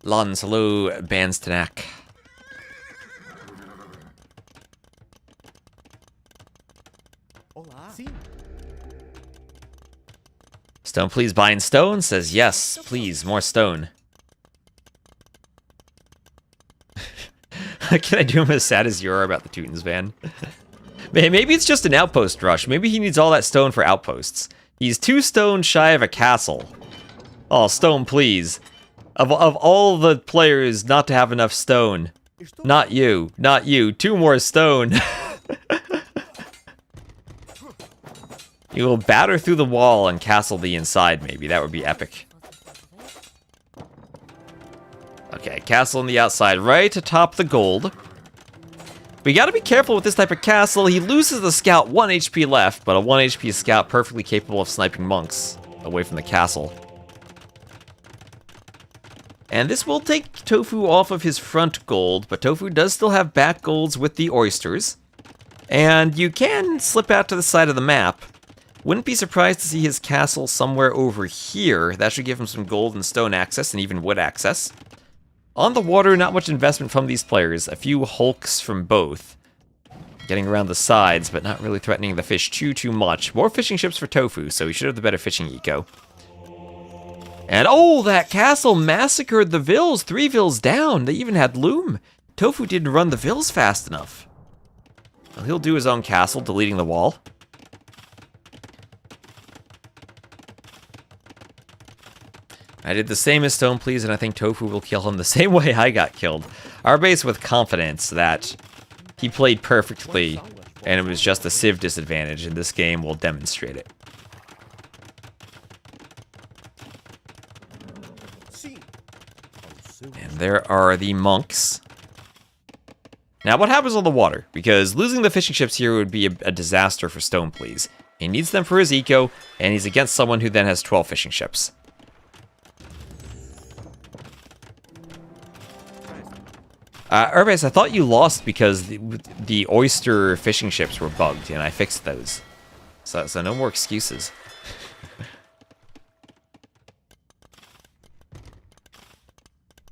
Lons, hello, Banstanak. Stone, please, buying stone? Says yes, please, more stone. Can I do him as sad as you are about the Teutons ban? Maybe it's just an outpost rush. Maybe he needs all that stone for outposts. He's 2 stone shy of a castle. Oh, stone, please. Of all the players not to have enough stone. Not you, not you. 2 more stone. You will batter through the wall and castle the inside, maybe. That would be epic. Okay, castle on the outside, right atop the gold. We gotta be careful with this type of castle. He loses the scout, 1 HP left, but a 1 HP scout perfectly capable of sniping monks away from the castle. And this will take Tofu off of his front gold, but Tofu does still have back golds with the oysters. And you can slip out to the side of the map. Wouldn't be surprised to see his castle somewhere over here. That should give him some gold and stone access, and even wood access. On the water, not much investment from these players. A few hulks from both. Getting around the sides, but not really threatening the fish too much. More fishing ships for Tofu, so he should have the better fishing eco. And oh, that castle massacred the Vils. 3 Vils down. They even had Loom. Tofu didn't run the Vils fast enough. Well, he'll do his own castle, deleting the wall. I did the same as Stone, please, and I think Tofu will kill him the same way I got killed. Our base with confidence that he played perfectly, and it was just a civ disadvantage, and this game will demonstrate it. And there are the monks. Now, what happens on the water? Because losing the fishing ships here would be a disaster for Stone, please. He needs them for his eco, and he's against someone who then has 12 fishing ships. Urbase, I thought you lost because the oyster fishing ships were bugged, and I fixed those. So no more excuses.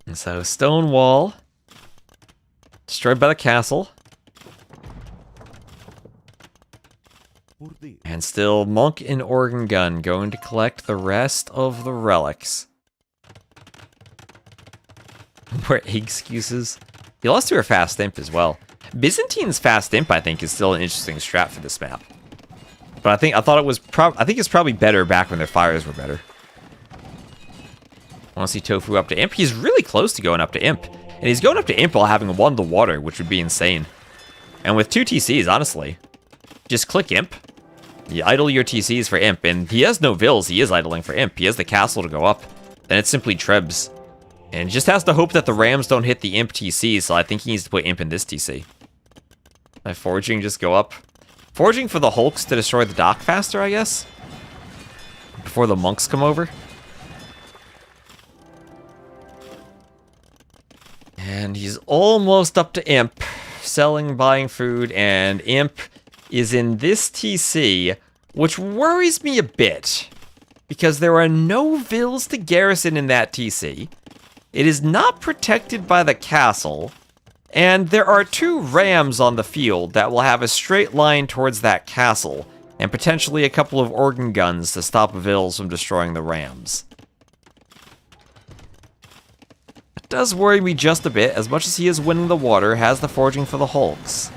And so, stone wall. Destroyed by the castle. And still, monk and organ gun going to collect the rest of the relics. More excuses. He lost to her fast imp as well. Byzantine's fast imp, I think, is still an interesting strat for this map. But I thought it was I think it's probably better back when their fires were better. I want to see Tofu up to Imp. He's really close to going up to Imp. And he's going up to Imp while having won the water, which would be insane. And with 2 TCs, honestly, just click Imp. You idle your TCs for Imp, and he has no vills. He is idling for Imp. He has the castle to go up. Then it's simply Trebs. And just has to hope that the Rams don't hit the Imp TC, so I think he needs to put Imp in this TC. My Forging just go up. Forging for the Hulks to destroy the dock faster, I guess? Before the monks come over. And he's almost up to Imp. Selling, buying food, and Imp is in this TC, which worries me a bit. Because there are no vills to garrison in that TC. It is not protected by the castle. And there are 2 rams on the field that will have a straight line towards that castle. And potentially a couple of organ guns to stop vills from destroying the rams. It does worry me just a bit, as much as he is winning the water, has the forging for the Hulks.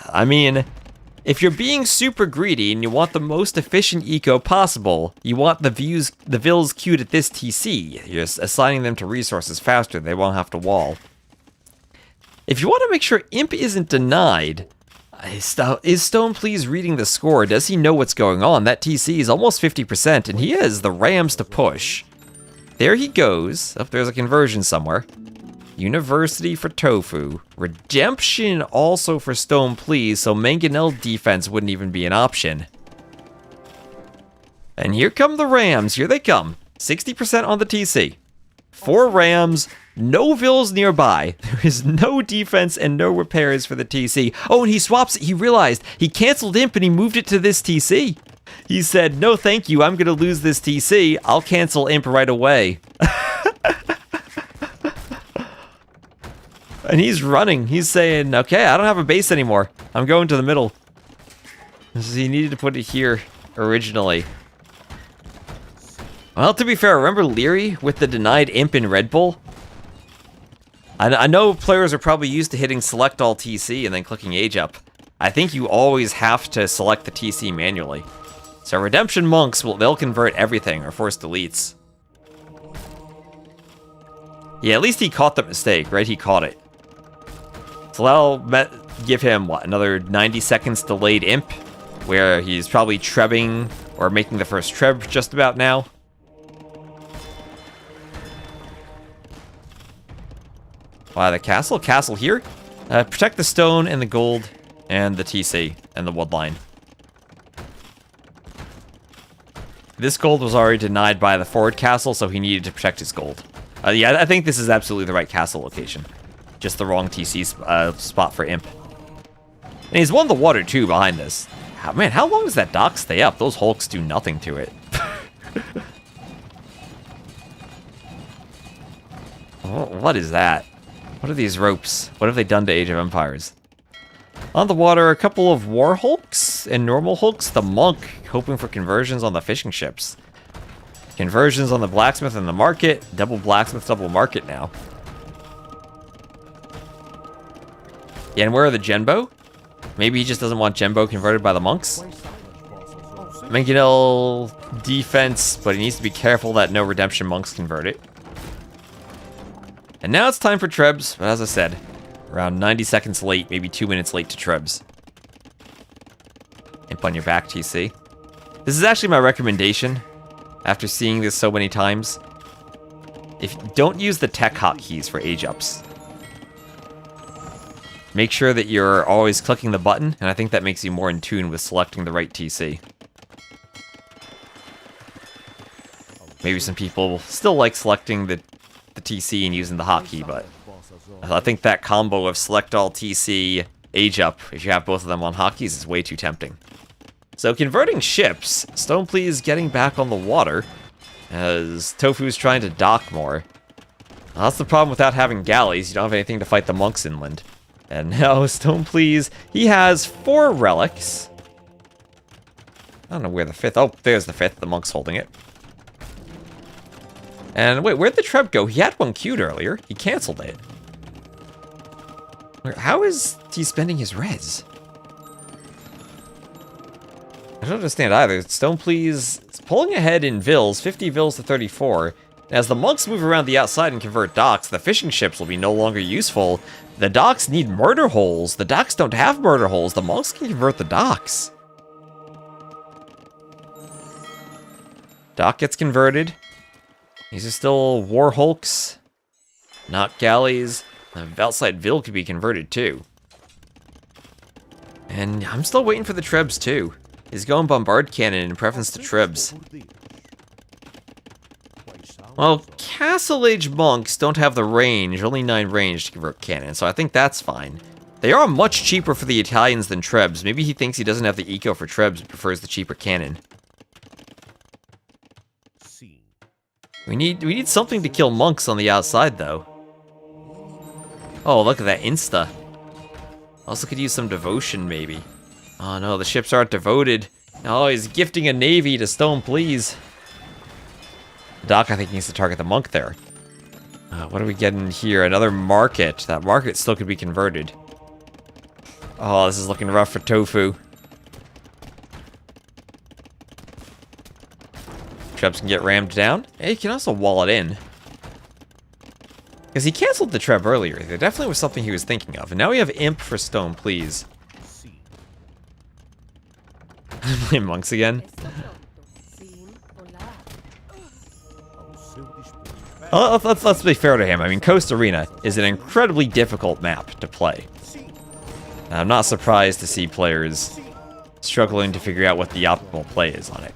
I mean, if you're being super greedy and you want the most efficient eco possible, you want the vills queued at this TC. You're assigning them to resources faster, they won't have to wall. If you want to make sure Imp isn't denied, is Stone Please reading the score? Does he know what's going on? That TC is almost 50%, and he has the Rams to push. There he goes. Oh, there's a conversion somewhere. University for Tofu. Redemption also for Stone Please, so Mangonel defense wouldn't even be an option. And here come the Rams. Here they come. 60% on the TC. 4 Rams, no vills nearby. There is no defense and no repairs for the TC. Oh, and he swaps it. He realized he canceled Imp and he moved it to this TC. He said, no thank you, I'm going to lose this TC. I'll cancel Imp right away. And he's running. He's saying, okay, I don't have a base anymore. I'm going to the middle. He needed to put it here originally. Well, to be fair, remember Leary with the denied Imp in Red Bull? I know players are probably used to hitting select all TC and then clicking age up. I think you always have to select the TC manually. So Redemption Monks, they'll convert everything or force deletes. Yeah, at least he caught the mistake, right? He caught it. So that'll give him, what, another 90 seconds delayed Imp, where he's probably trebbing or making the first treb just about now. Wow, the castle? Castle here? Protect the stone and the gold and the TC and the woodline. This gold was already denied by the forward castle, so he needed to protect his gold. Yeah, I think this is absolutely the right castle location. Just the wrong TC spot for Imp. And he's won the water, too, behind this. Man, how long does that dock stay up? Those Hulks do nothing to it. What is that? What are these ropes? What have they done to Age of Empires? On the water, a couple of War Hulks and normal Hulks. The Monk, hoping for conversions on the fishing ships. Conversions on the blacksmith and the market. Double blacksmith, double market now. Yeah, and where are the Genbo? Maybe he just doesn't want Genbo converted by the monks? Mangonel defense, but he needs to be careful that no redemption monks convert it. And now it's time for Trebs, but as I said, around 90 seconds late, maybe 2 minutes late to Trebs. Imp on your back, TC. This is actually my recommendation, after seeing this so many times. Don't use the tech hotkeys for age ups. Make sure that you're always clicking the button, and I think that makes you more in tune with selecting the right TC. Maybe some people still like selecting the TC and using the hotkey, but I think that combo of select all TC, age up, if you have both of them on hotkeys, is way too tempting. So converting ships, Stone Please getting back on the water, as Tofu's trying to dock more. Well, that's the problem without having galleys, you don't have anything to fight the monks inland. And now Stone Please, he has 4 relics. I don't know where the 5th, oh, there's the 5th, the monk's holding it. And wait, where'd the Treb go? He had one queued earlier. He canceled it. How is he spending his res? I don't understand either. Stone Please is pulling ahead in Vils, 50 Vils to 34. As the monks move around the outside and convert docks, the fishing ships will be no longer useful. The docks need murder holes. The docks don't have murder holes. The monks can convert the docks. Dock gets converted. These are still war hulks, not galleys. The outside Vil could be converted too. And I'm still waiting for the Trebs too. He's going bombard cannon in preference to Trebs. Well, Castle Age monks don't have the range, only 9 range to convert cannon, so I think that's fine. They are much cheaper for the Italians than Trebs. Maybe he thinks he doesn't have the eco for Trebs and prefers the cheaper cannon. We need something to kill monks on the outside though. Oh, look at that insta. Also could use some devotion maybe. Oh no, the ships aren't devoted. Oh, he's gifting a navy to Stone Please. Doc, I think, needs to target the monk there. What are we getting here? Another market. That market still could be converted. Oh, this is looking rough for Tofu. Trebs can get rammed down. Hey, you can also wall it in. Because he canceled the Treb earlier. There definitely was something he was thinking of. And now we have Imp for Stone Please. Play monks again. Let's be fair to him. I mean, Coast Arena is an incredibly difficult map to play. And I'm not surprised to see players struggling to figure out what the optimal play is on it.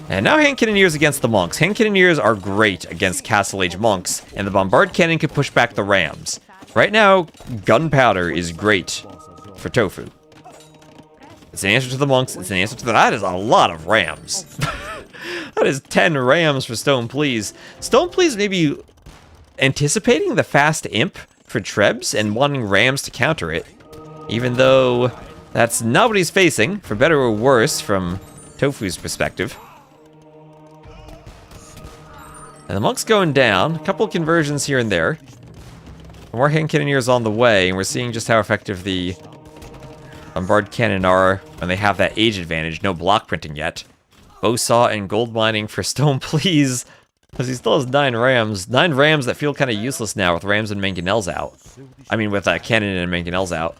And now hand cannoneers against the monks. Hand cannoneers are great against Castle Age monks, and the bombard cannon can push back the rams. Right now, gunpowder is great for Tofu. It's an answer to the monks. It's an answer to that is a lot of rams. That is 10 rams for Stone Please. Stone Please may be anticipating the fast imp for Trebs and wanting rams to counter it. Even though that's not what he's facing, for better or worse from Tofu's perspective. And the monk's going down. A couple of conversions here and there. More hand cannoneers on the way, and we're seeing just how effective the bombard cannon are when they have that age advantage. No block printing yet. Bowsaw and gold mining for Stone Please, because he still has 9 rams. 9 rams that feel kind of useless now with rams and mangonels out. I mean, with cannon and mangonels out.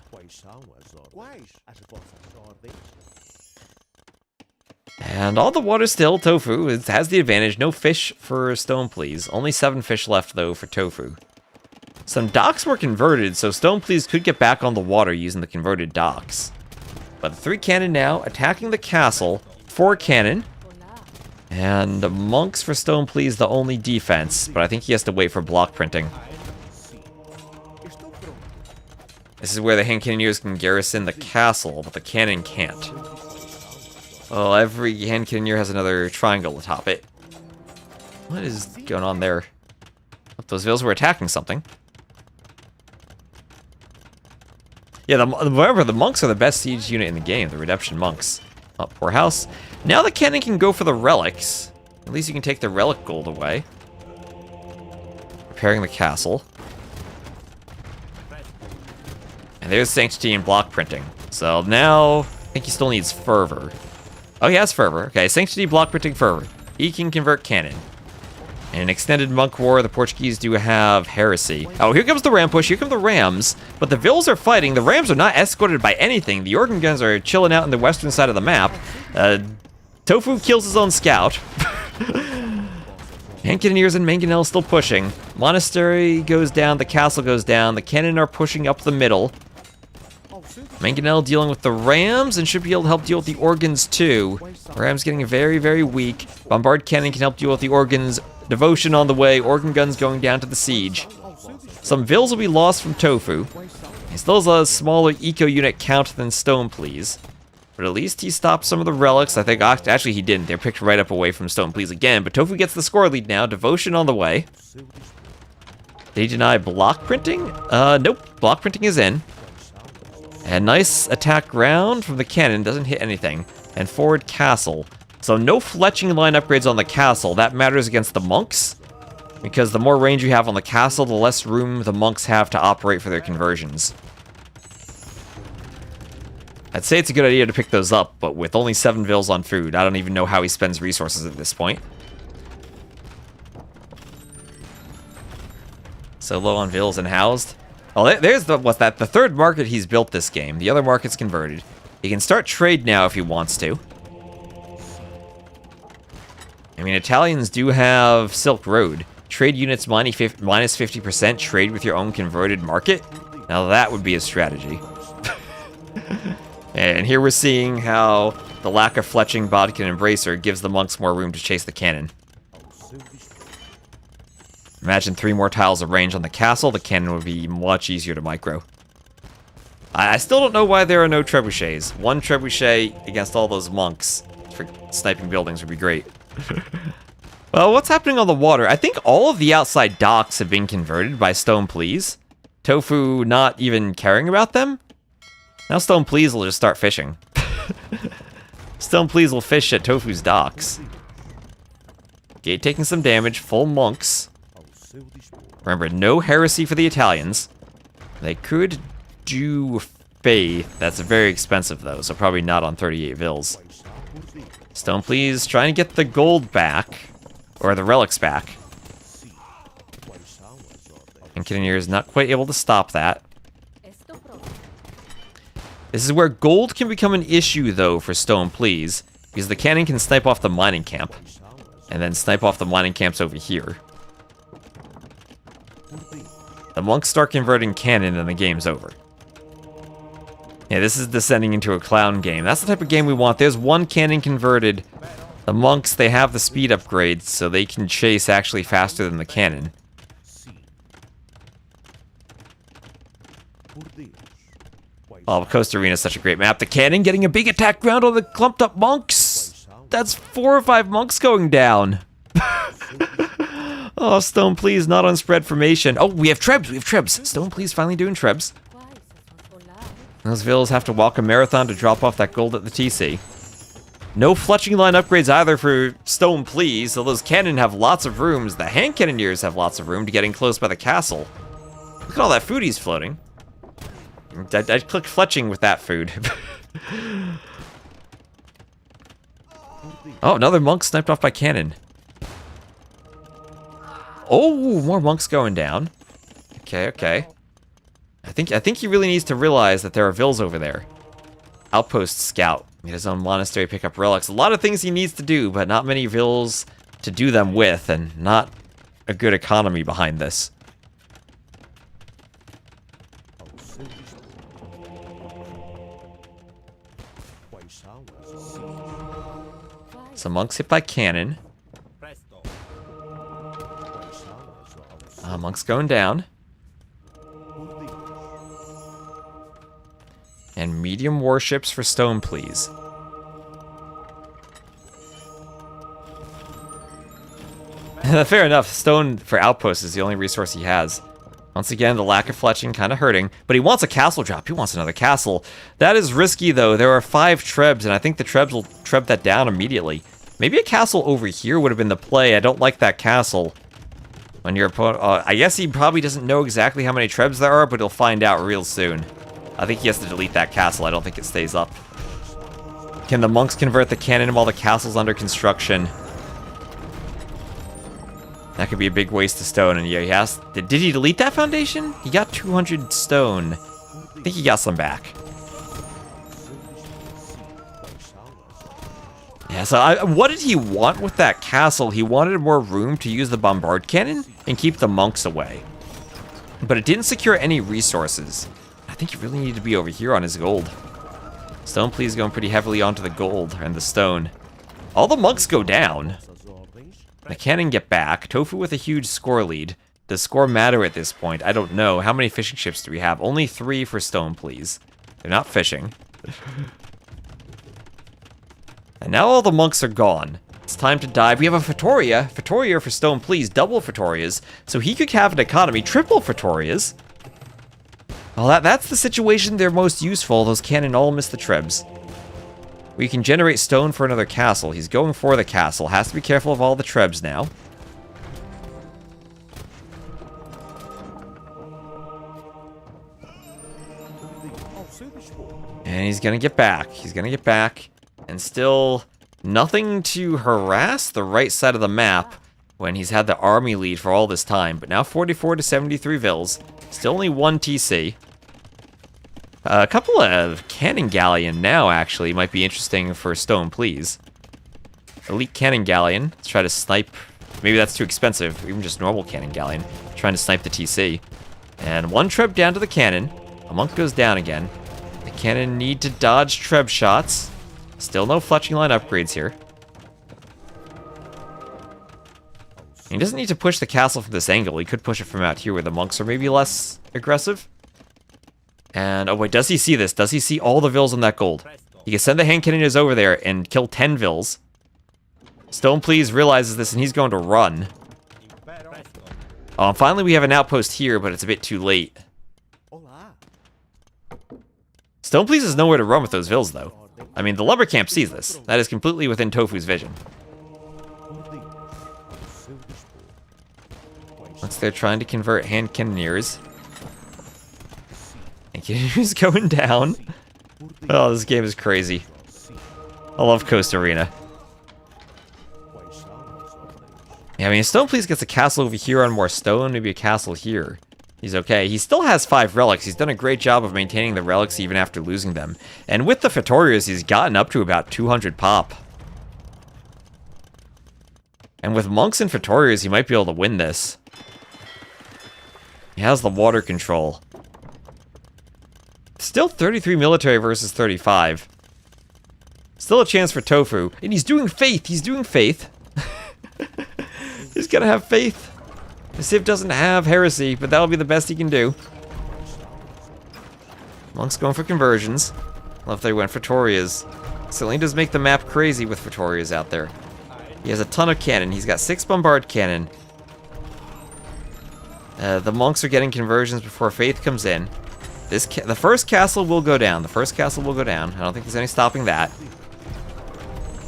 And all the water still, Tofu has the advantage. No fish for Stone Please. Only 7 fish left, though, for Tofu. Some docks were converted, so Stone Please could get back on the water using the converted docks. But the 3 cannon now, attacking the castle. 4 cannon. And the monks for Stone Please, the only defense. But I think he has to wait for block printing. This is where the hand cannoneers can garrison the castle, but the cannon can't. Well, every hand cannoneer has another triangle atop it. What is going on there? Those Vils were attacking something. Yeah, remember, the monks are the best siege unit in the game, the Redemption monks. Oh, poor house. Now the cannon can go for the relics. At least you can take the relic gold away. Repairing the castle. And there's Sanctity and block printing. So now, I think he still needs Fervor. Oh, he has Fervor. Okay, Sanctity, block printing, Fervor. He can convert cannon. In an extended monk war, the Portuguese do have heresy. Oh, here comes the ram push. Here come the rams. But the Vils are fighting. The rams are not escorted by anything. The organ guns are chilling out on the western side of the map. Tofu kills his own scout. Hand cannoneers and mangonels still pushing. Monastery goes down. The castle goes down. The cannon are pushing up the middle. Mangonel dealing with the rams and should be able to help deal with the organs too. Rams getting very, very weak. Bombard cannon can help deal with the organs. Devotion on the way. Organ guns going down to the siege. Some Vils will be lost from Tofu. He still has a smaller eco unit count than Stone Please. But at least he stopped some of the relics. I think, actually he didn't. They're picked right up away from Stone Please again. But Tofu gets the score lead now. Devotion on the way. Did he deny block printing? Nope. Block printing is in. And nice attack round from the cannon. Doesn't hit anything. And forward castle. So no fletching line upgrades on the castle. That matters against the monks. Because the more range you have on the castle, the less room the monks have to operate for their conversions. I'd say it's a good idea to pick those up, but with only 7 vils on food, I don't even know how he spends resources at this point. So low on vils and housed. Oh, there's the third market he's built this game. The other market's converted. He can start trade now if he wants to. I mean, Italians do have Silk Road. Trade units minus 50%, trade with your own converted market. Now that would be a strategy. And here we're seeing how the lack of fletching Bodkin and Embracer gives the monks more room to chase the cannon. Imagine 3 more tiles of range on the castle, the cannon would be much easier to micro. I still don't know why there are no trebuchets. 1 trebuchet against all those monks for sniping buildings would be great. Well, what's happening on the water? I think all of the outside docks have been converted by Stone Please. Tofu not even caring about them? Now Stone Please will just start fishing. Stone Please will fish at Tofu's docks. Gate taking some damage, full monks. Remember, no heresy for the Italians. They could do faith. That's very expensive though, so probably not on 38 vils. Stone Please trying to get the gold back. Or the relics back. And Cannoneer is not quite able to stop that. This is where gold can become an issue, though, for Stone Please, because the cannon can snipe off the mining camp, and then snipe off the mining camps over here. The monks start converting cannon, and the game's over. Yeah, this is descending into a clown game. That's the type of game we want. There's 1 cannon converted. The monks, they have the speed upgrades, so they can chase actually faster than the cannon. Oh, Coast Arena is such a great map. The cannon getting a big attack ground on the clumped up monks. That's 4 or 5 monks going down. Oh, Stone Please, not on spread formation. Oh, we have Trebs. Stone Please finally doing Trebs. Those villas have to walk a marathon to drop off that gold at the TC. No fletching line upgrades either for Stone Please, so those cannon have lots of rooms. The hand cannoneers have lots of room to get in close by the castle. Look at all that food he's floating. I'd click fletching with that food. Oh, another monk sniped off by cannon. Oh, more monks going down. Okay. I think he really needs to realize that there are vils over there. Outpost scout. Get his own monastery, pick up relics. A lot of things he needs to do, but not many vils to do them with, and not a good economy behind this. Some monks hit by cannon. Monks going down. And medium warships for Stone Please. Fair enough, stone for outposts is the only resource he has. Once again, the lack of fletching kind of hurting, but he wants a castle drop. He wants another castle. That is risky, though. There are 5 trebs, and I think the trebs will treb that down immediately. Maybe a castle over here would have been the play. I don't like that castle. When your opponent... I guess he probably doesn't know exactly how many trebs there are, but he'll find out real soon. I think he has to delete that castle. I don't think it stays up. Can the monks convert the cannon while the castle's under construction? That could be a big waste of stone, and yeah, he has... Did he delete that foundation? He got 200 stone. I think he got some back. Yeah, so what did he want with that castle? He wanted more room to use the bombard cannon and keep the monks away. But it didn't secure any resources. I think he really needed to be over here on his gold. Stone Please going pretty heavily onto the gold and the stone. All the monks go down. The cannon get back. Tofu with a huge score lead. Does score matter at this point? I don't know. How many fishing ships do we have? Only 3 for Stone Please. They're not fishing. And now all the monks are gone. It's time to dive. We have a Fatoria. Fatoria for Stone Please. Double Fatorias. So he could have an economy. Triple Fatorias. Well, that's the situation they're most useful. Those cannon all miss the trebs. We can generate stone for another castle. He's going for the castle. Has to be careful of all the trebs now. And he's gonna get back. He's gonna get back. And still nothing to harass the right side of the map when he's had the army lead for all this time. But now 44 to 73 Vils. Still only 1 TC. A couple of Cannon Galleon now, actually, might be interesting for Stone, please. Elite Cannon Galleon. Let's try to snipe. Maybe that's too expensive. Even just normal Cannon Galleon. Trying to snipe the TC. And 1 Treb down to the cannon. A monk goes down again. The cannon need to dodge Treb shots. Still no fletching line upgrades here. He doesn't need to push the castle from this angle. He could push it from out here where the monks are maybe less aggressive. And, oh wait, does he see this? Does he see all the Vils on that gold? He can send the hand cannoneers over there and kill 10 Vils. Stone Please realizes this and he's going to run. Oh, finally we have an outpost here, but it's a bit too late. Stone Please has nowhere to run with those Vils, though. I mean, the lumber camp sees this. That is completely within Tofu's vision. Once they're trying to convert hand cannoneers. And cannoneers going down. Oh, this game is crazy. I love Coast Arena. Yeah, I mean, if Stone Please gets a castle over here on more stone, maybe a castle here. He's okay. He still has 5 relics. He's done a great job of maintaining the relics even after losing them. And with the Fetorias, he's gotten up to about 200 pop. And with monks and Fetorias, he might be able to win this. He has the water control. Still 33 military versus 35. Still a chance for Tofu. And he's doing faith. He's doing faith. He's gonna have faith. The Civ doesn't have heresy, but that'll be the best he can do. Monk's going for conversions. Love if they went for Torias. Certainly does make the map crazy with Torias out there. He has a ton of cannon. He's got 6 bombard cannon. The monks are getting conversions before faith comes in. The first castle will go down. The first castle will go down. I don't think there's any stopping that.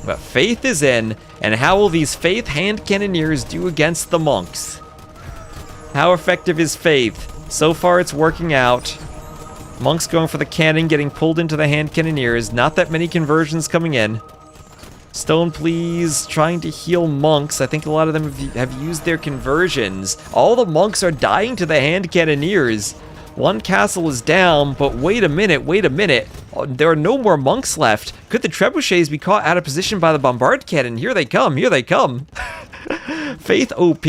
But faith is in, and how will these faith hand cannoneers do against the monks? How effective is faith? So far it's working out. Monks going for the cannon, getting pulled into the hand cannoneers. Not that many conversions coming in. Stone Please trying to heal monks. I think a lot of them have used their conversions. All the monks are dying to the hand cannoneers. 1 castle is down, but wait a minute, wait a minute. Oh, there are no more monks left. Could the trebuchets be caught out of position by the bombard cannon? Here they come, here they come. Faith OP.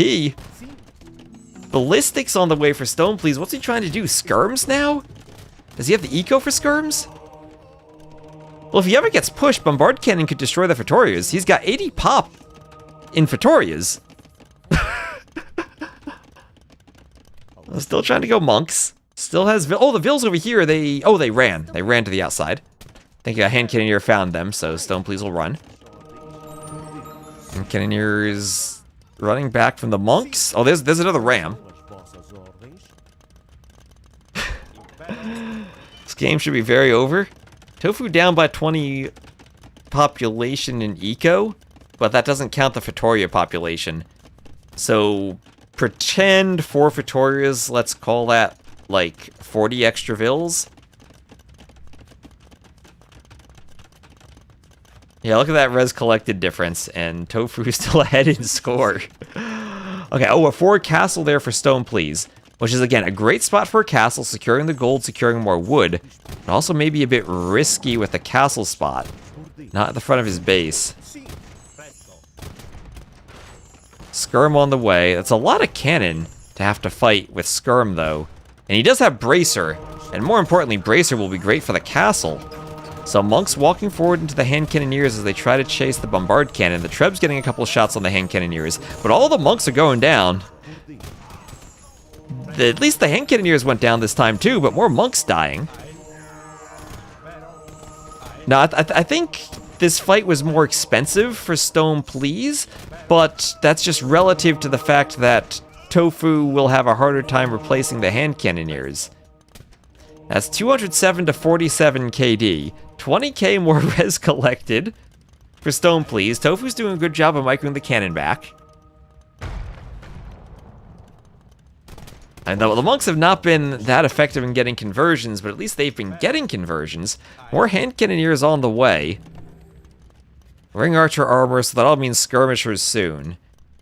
Ballistics on the way for Stone Please. What's he trying to do? Skirms now? Does he have the eco for skirms? Well, if he ever gets pushed, bombard cannon could destroy the Fetorias. He's got 80 pop in Fetorias. Still trying to go monks. Still has... Oh, the Vils over here, they ran. They ran to the outside. I think a hand cannoneer found them, so Stone Please will run. And cannoneers running back from the monks. Oh, there's another ram. This game should be very over. Tofu down by 20 population in eco, but that doesn't count the Fetoria population. So pretend 4 Fetorias, let's call that like 40 extra Vils. Yeah, look at that res collected difference, and Tofu is still ahead in score. Okay, oh, a 4 castle there for Stone Please, which is, again, a great spot for a castle, securing the gold, securing more wood, but also maybe a bit risky with the castle spot, not at the front of his base. Skirm on the way. That's a lot of cannon to have to fight with Skirm, though. And he does have Bracer, and more importantly, Bracer will be great for the castle. So monks walking forward into the hand cannoneers as they try to chase the bombard cannon. The Treb's getting a couple of shots on the hand cannoneers, but all the monks are going down. At least the hand cannoneers went down this time too, but more monks dying. Now, I think this fight was more expensive for Stone Please, but that's just relative to the fact that Tofu will have a harder time replacing the hand cannoneers. That's 207 to 47 KD. 20k more res collected for Stone Please. Tofu's doing a good job of microing the cannon back. And the monks have not been that effective in getting conversions, but at least they've been getting conversions. More hand cannoneers on the way. Ring archer armor, so that all means skirmishers soon.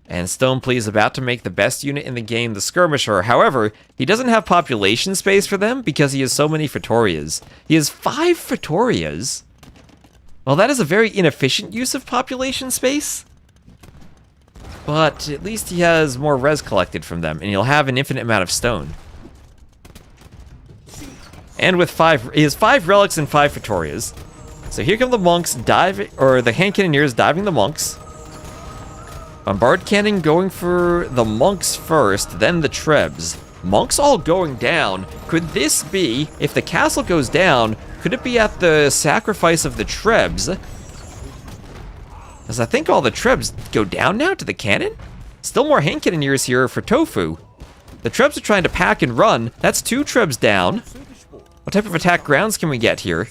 And Stoneplee is about to make the best unit in the game, the skirmisher. However, he doesn't have population space for them because he has so many Fetorias. He has 5 Fetorias. Well, that is a very inefficient use of population space. But at least he has more res collected from them, and he'll have an infinite amount of stone. And with he has 5 relics and 5 Fetorias. So here come the monks the hand cannoneers diving the monks. Bombard cannon going for the monks first, then the trebs. Monks all going down. Could this be, if the castle goes down, could it be at the sacrifice of the trebs? Because I think all the trebs go down now to the cannon? Still more hand cannoneers here for Tofu. The trebs are trying to pack and run. That's 2 trebs down. What type of attack grounds can we get here?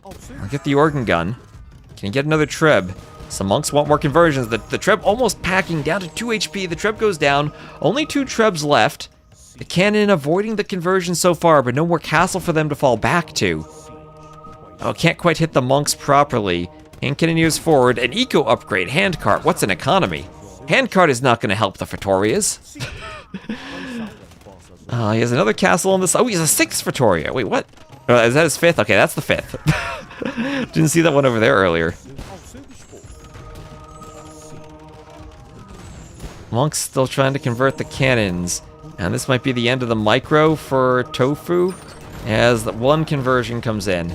I'll get the organ gun. Can you get another treb? Some monks want more conversions. The treb almost packing down to 2 HP. The treb goes down. Only 2 trebs left. The cannon avoiding the conversion so far, but no more castle for them to fall back to. Oh, can't quite hit the monks properly. Hand cannoneers forward. An eco upgrade. Handcart. What's an economy? Handcart is not going to help the Fetorias. He has another castle on this. Oh, he has a 6th Fetoria. Wait, what? Is that his 5th? Okay, that's the 5th. Didn't see that one over there earlier. Monks still trying to convert the cannons. And this might be the end of the micro for Tofu, as one conversion comes in.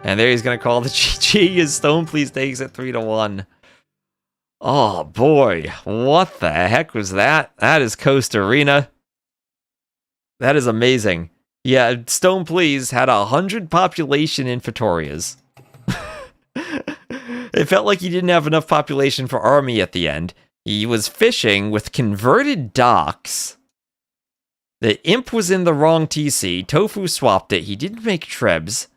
And there he's going to call the GG as Stoneplee takes it 3-1. Oh boy, what the heck was that? That is Coast Arena. That is amazing. Yeah, Stoneplee had 100 population in Fetorias. It felt like he didn't have enough population for army at the end. He was fishing with converted docks. The imp was in the wrong TC. Tofu swapped it. He didn't make trebs.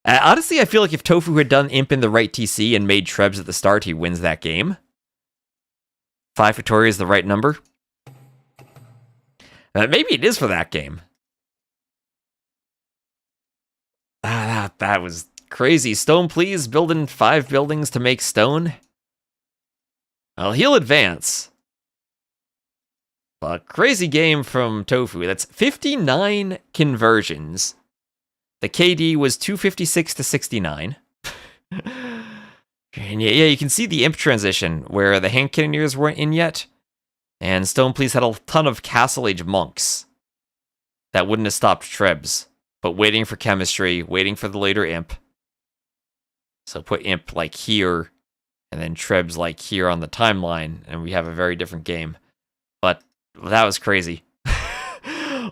Honestly, I feel like if Tofu had done imp in the right TC and made trebs at the start, he wins that game. 5 Fetorias is the right number. Maybe it is for that game. That was crazy. Stoneplee building 5 buildings to make stone. Well, he'll advance. A crazy game from Tofu. That's 59 conversions. The KD was 256 to 69. And yeah, you can see the imp transition where the hand cannoneers weren't in yet. And Stoneplee had a ton of Castle Age monks that wouldn't have stopped trebs, but waiting for chemistry, waiting for the later imp. So put imp like here, and then trebs like here on the timeline, and we have a very different game. But that was crazy.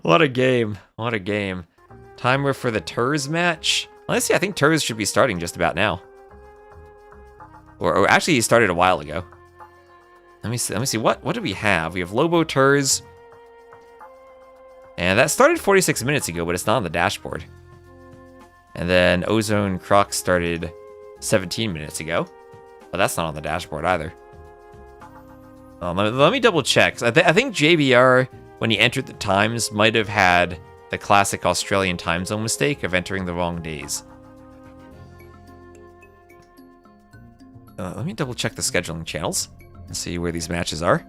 What a game. What a game. Timer for the Turs match. Let's see, I think Turs should be starting just about now. Or actually, he started a while ago. Let me see. What do we have? We have Lobo Turs. And that started 46 minutes ago, but it's not on the dashboard. And then Ozone Croc started 17 minutes ago. But that's not on the dashboard either. Let me double check. I think JBR, when he entered the times, might have had the classic Australian time zone mistake of entering the wrong days. Let me double check the scheduling channels and see where these matches are.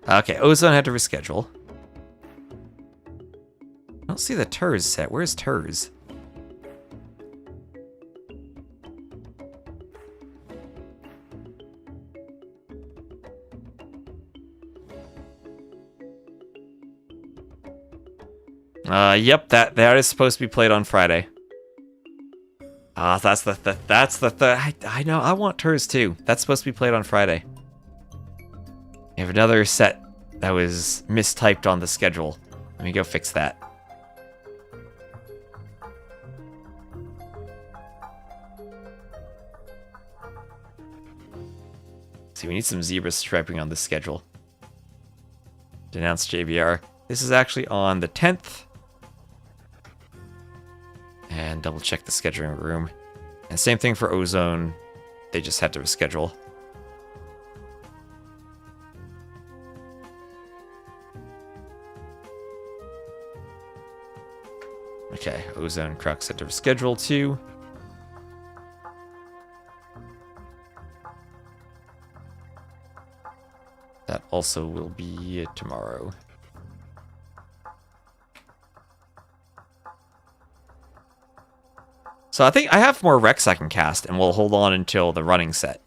Okay, Ozone had to reschedule. I don't see the Turs set. Where's Turs? Yep, that is supposed to be played on Friday. That's the I know, I want Turs too. That's supposed to be played on Friday. We have another set that was mistyped on the schedule. Let me go fix that. See, we need some zebra striping on the schedule. Denounce JVR. This is actually on the 10th. And double check the scheduling room. And same thing for Ozone. They just had to reschedule. Okay, Ozone Crux had to reschedule too. That also will be tomorrow. So I think I have more Rex I can cast, and we'll hold on until the running set.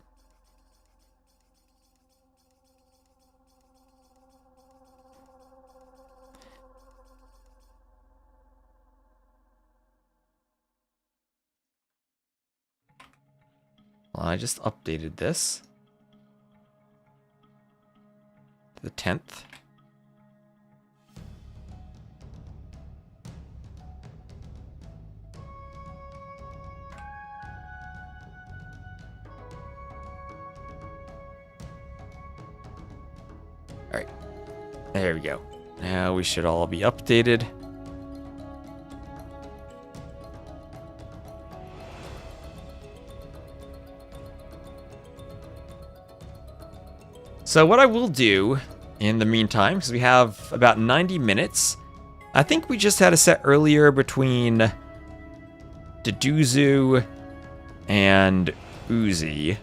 Well, I just updated this. The 10th. Alright. There we go. Now we should all be updated. So what I will do in the meantime, because we have about 90 minutes, I think we just had a set earlier between Deduzu and Uzi.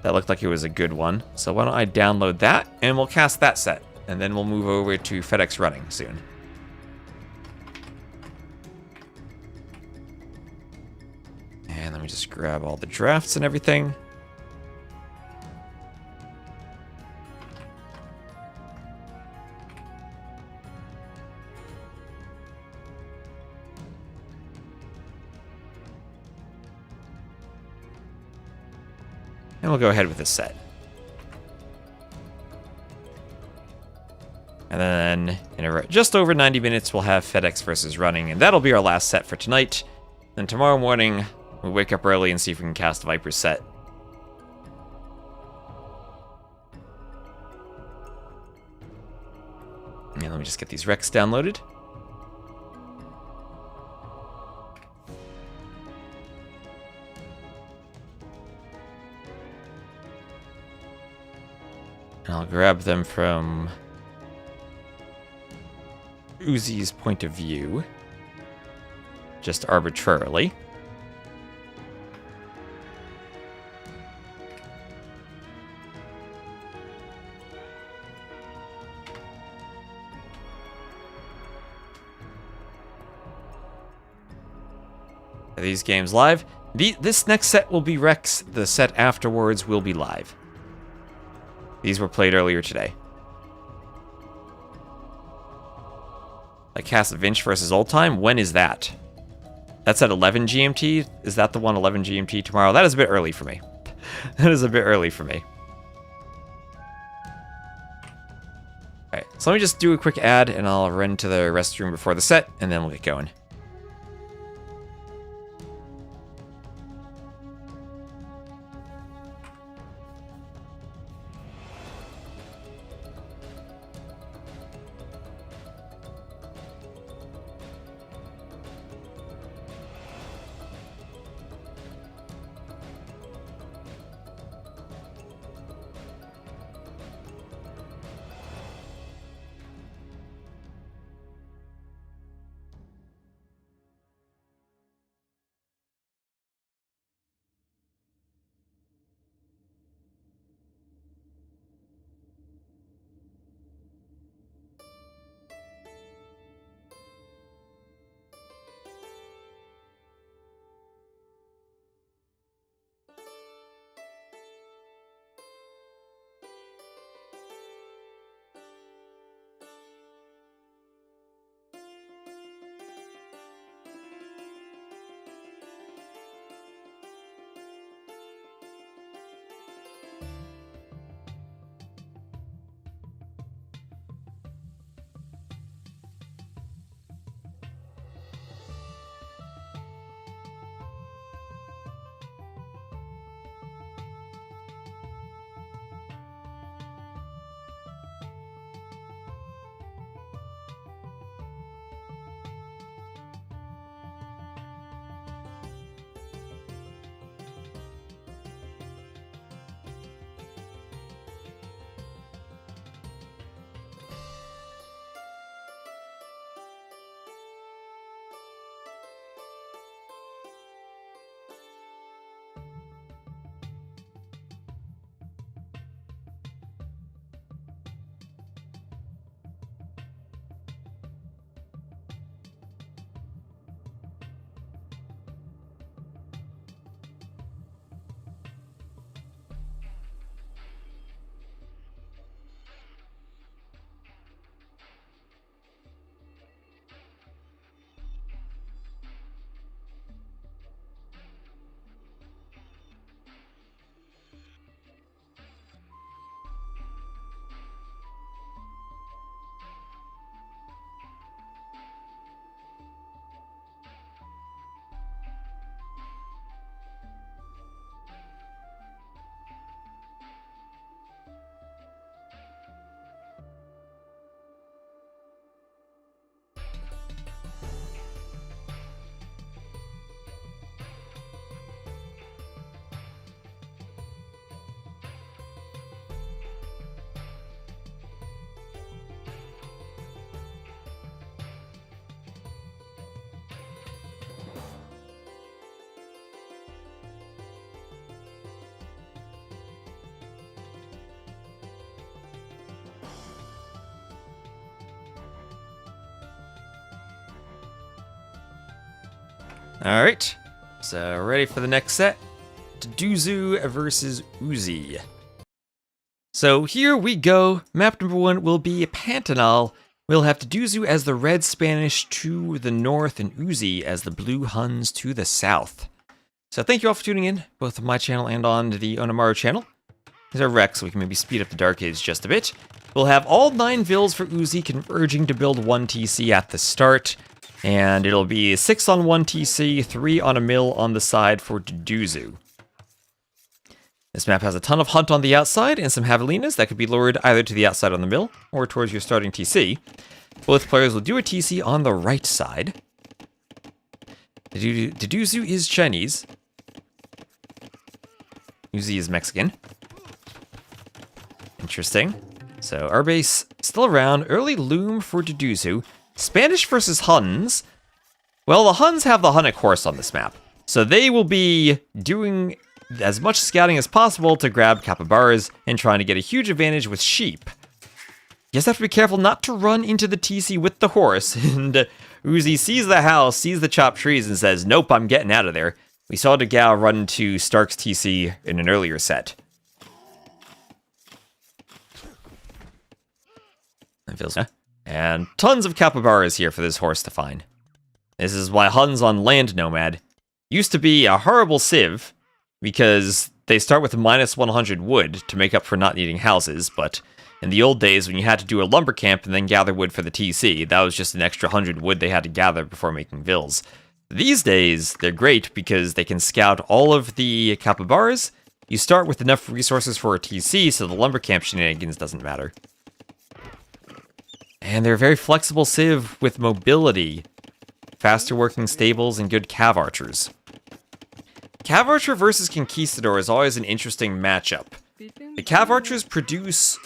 That looked like it was a good one. So why don't I download that, and we'll cast that set. And then we'll move over to FedEx running soon. And let me just grab all the drafts and everything. And we'll go ahead with this set. And then in just over 90 minutes, we'll have FedEx versus running, and that'll be our last set for tonight. Then tomorrow morning, we'll wake up early and see if we can cast the Viper set. And let me just get these Recs downloaded. And I'll grab them from Uzi's point of view, just arbitrarily. Are these games live? This next set will be Rex. The set afterwards will be live. These were played earlier today. I cast Vinch versus Old Time? When is that? That's at 11 GMT? Is that the one 11 GMT tomorrow? That is a bit early for me. That is a bit early for me. Alright, so let me just do a quick ad and I'll run to the restroom before the set and then we'll get going. Alright, so ready for the next set. Duzu versus Uzi. So here we go. Map number 1 will be Pantanal. We'll have Duzu as the red Spanish to the north and Uzi as the blue Huns to the south. So thank you all for tuning in, both on my channel and on the Onamaru channel. These are Rex, so we can maybe speed up the Dark Age just a bit. We'll have all 9 vills for Uzi converging to build 1 TC at the start. And it'll be 6 on 1 TC, 3 on a mill on the side for Duzu. This map has a ton of hunt on the outside and some javelinas that could be lured either to the outside on the mill or towards your starting TC. Both players will do a TC on the right side. Duzu is Chinese. Uzi is Mexican. Interesting. So our base still around. Early loom for Duzu. Spanish versus Huns. Well, the Huns have the Hunnic horse on this map, so they will be doing as much scouting as possible to grab capybaras and trying to get a huge advantage with sheep. You just have to be careful not to run into the TC with the horse, and Uzi sees the house, sees the chopped trees, and says, nope, I'm getting out of there. We saw DeGao run into Stark's TC in an earlier set. That feels good. And tons of capybaras here for this horse to find. This is why Huns on Land Nomad used to be a horrible civ, because they start with minus 100 wood to make up for not needing houses, but in the old days when you had to do a lumber camp and then gather wood for the TC, that was just an extra 100 wood they had to gather before making vills. These days, they're great because they can scout all of the capybaras. You start with enough resources for a TC, so the lumber camp shenanigans doesn't matter. And they're a very flexible civ with mobility, faster working stables, and good cav archers. Cav archer versus conquistador is always an interesting matchup. The cav archers produce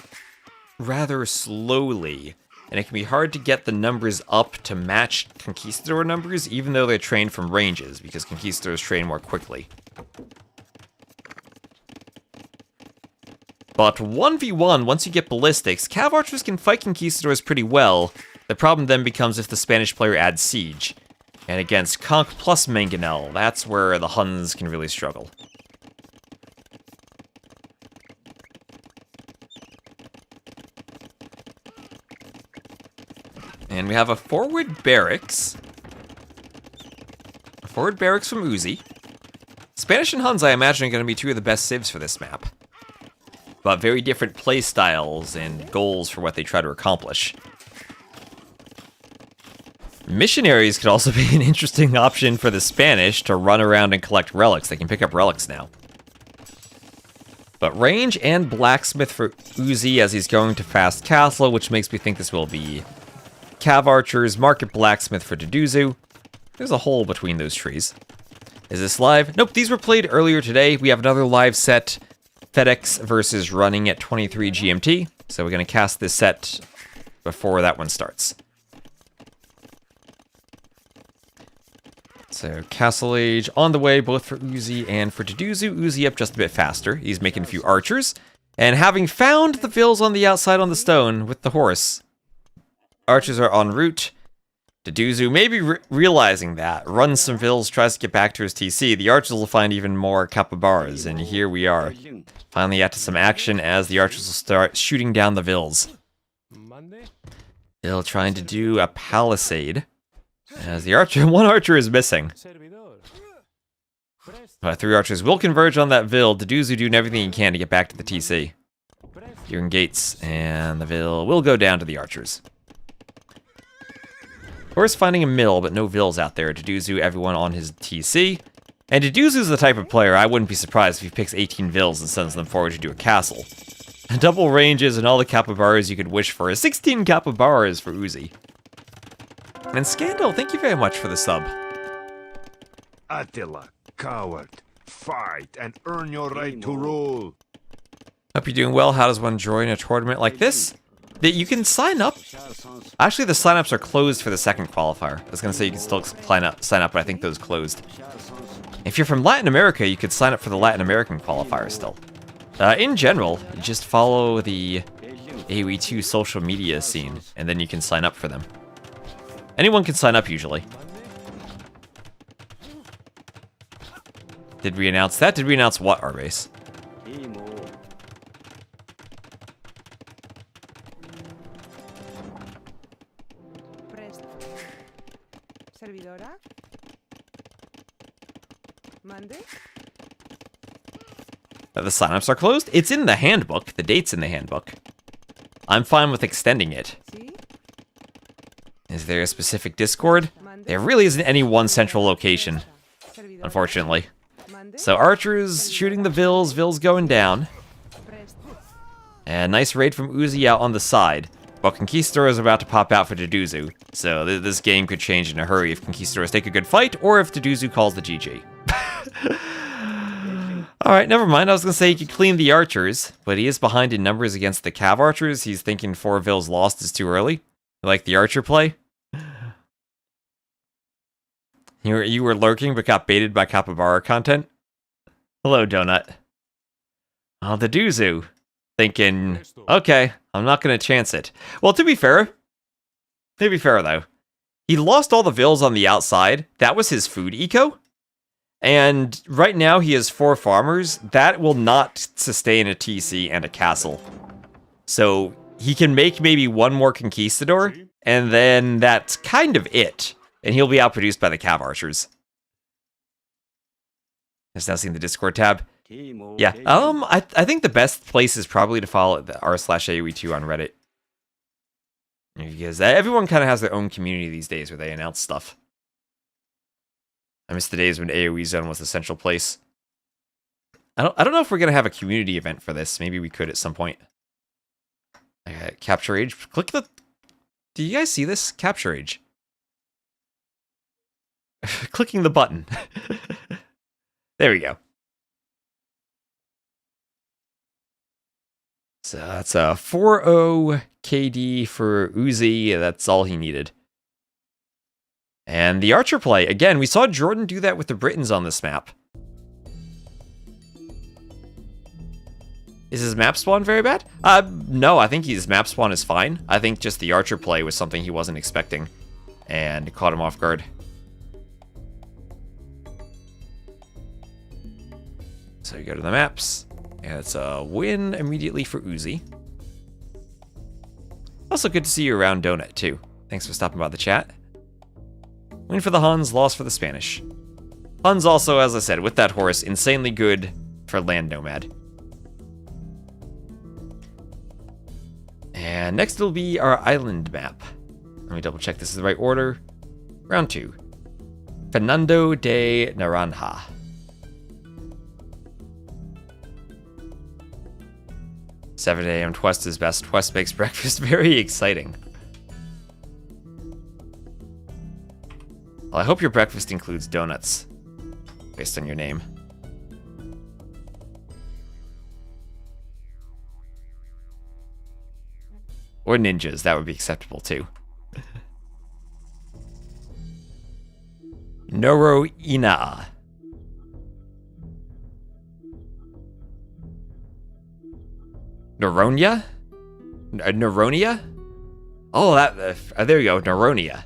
rather slowly, and it can be hard to get the numbers up to match conquistador numbers, even though they're trained from ranges, because conquistadors train more quickly. But 1v1, once you get ballistics, cav archers can fight conquistadors pretty well. The problem then becomes if the Spanish player adds siege. And against Conk plus Mangonel, that's where the Huns can really struggle. And we have a forward barracks. A forward barracks from Uzi. Spanish and Huns, I imagine, are going to be 2 of the best civs for this map. But very different play styles and goals for what they try to accomplish. Missionaries could also be an interesting option for the Spanish to run around and collect relics. They can pick up relics now. But range and blacksmith for Uzi as he's going to fast castle, which makes me think this will be cav archers, market blacksmith for Duzu. There's a hole between those trees. Is this live? Nope, these were played earlier today. We have another live set, FedEx versus running at 23 GMT. So we're going to cast this set before that one starts. So Castle Age on the way, both for Uzi and for Duzu. Uzi up just a bit faster. He's making a few archers. And having found the vills on the outside on the stone with the horse, archers are en route. Duzu, maybe realizing that, runs some vills, tries to get back to his TC. The archers will find even more capybaras, and here we are. Finally out to some action as the archers will start shooting down the vills. They're trying to do a palisade. As the archer, 1 archer is missing. But 3 archers will converge on that vill. Duzu doing everything he can to get back to the TC. Here in gates, and the vill will go down to the archers. Horse finding a mill, but no vills out there. Duzu, everyone on his TC. And Duzu's the type of player I wouldn't be surprised if he picks 18 vills and sends them forward to do a castle. Double ranges and all the capybaras you could wish for. 16 capybaras for Uzi. And Scandal, thank you very much for the sub. Attila, coward, fight and earn your right to rule. Hope you're doing well. How does one join a tournament like this? You can sign up. Actually, the signups are closed for the second qualifier. I was going to say you can still sign up, but I think those closed. If you're from Latin America, you could sign up for the Latin American qualifier still. In general, you just follow the AoE2 social media scene, and then you can sign up for them. Anyone can sign up, usually. Did we announce that? Did we announce what, our base? Presto. Servidora. Mande. The signups are closed? It's in the handbook. The date's in the handbook. I'm fine with extending it. Sí. Is there a specific Discord? There really isn't any one central location, Servidora. unfortunately. Mande. So archers shooting the Vils, Vils going down. Presto. And nice raid from Uzi out on the side. But Conquistador is about to pop out for Deduzu, so this game could change in a hurry if Conquistadors take a good fight, or if Deduzu calls the GG. Alright, never mind, I was gonna say he could clean the archers, but he is behind in numbers against the Cav archers. He's thinking 4 Vils lost is too early. You like the archer play? You were lurking but got baited by Capybara content? Hello, Donut. Oh, Deduzu. Thinking, okay, I'm not going to chance it. Well, to be fair though, he lost all the Vils on the outside. That was his food eco. And right now he has 4 farmers. That will not sustain a TC and a castle. So he can make maybe 1 more Conquistador, and then that's kind of it. And he'll be outproduced by the Cav archers. Just now seeing the Discord tab. Yeah, I think the best place is probably to follow the r/AoE2 on Reddit. Because everyone kind of has their own community these days where they announce stuff. I miss the days when AoE Zone was the central place. I don't know if we're gonna have a community event for this. Maybe we could at some point. Capture age. Click the. Do you guys see this? Capture age. Clicking the button. There we go. So that's a 4-0 KD for Uzi. That's all he needed. And the archer play. Again, we saw Jordan do that with the Britons on this map. Is his map spawn very bad? No, I think his map spawn is fine. I think just the archer play was something he wasn't expecting. And it caught him off guard. So you go to the maps. And it's a win immediately for Uzi. Also good to see you around, Donut, too. Thanks for stopping by the chat. Win for the Huns, loss for the Spanish. Huns also, as I said, with that horse, insanely good for Land Nomad. And next will be our island map. Let me double check this is the right order. Round 2. Fernando de Naranja. 7 a.m. Twest is best. Twest makes breakfast very exciting. Well, I hope your breakfast includes donuts, based on your name. Or ninjas, that would be acceptable too. Noro Ina. Neronia? Neronia? Oh, that. There you go, Neronia.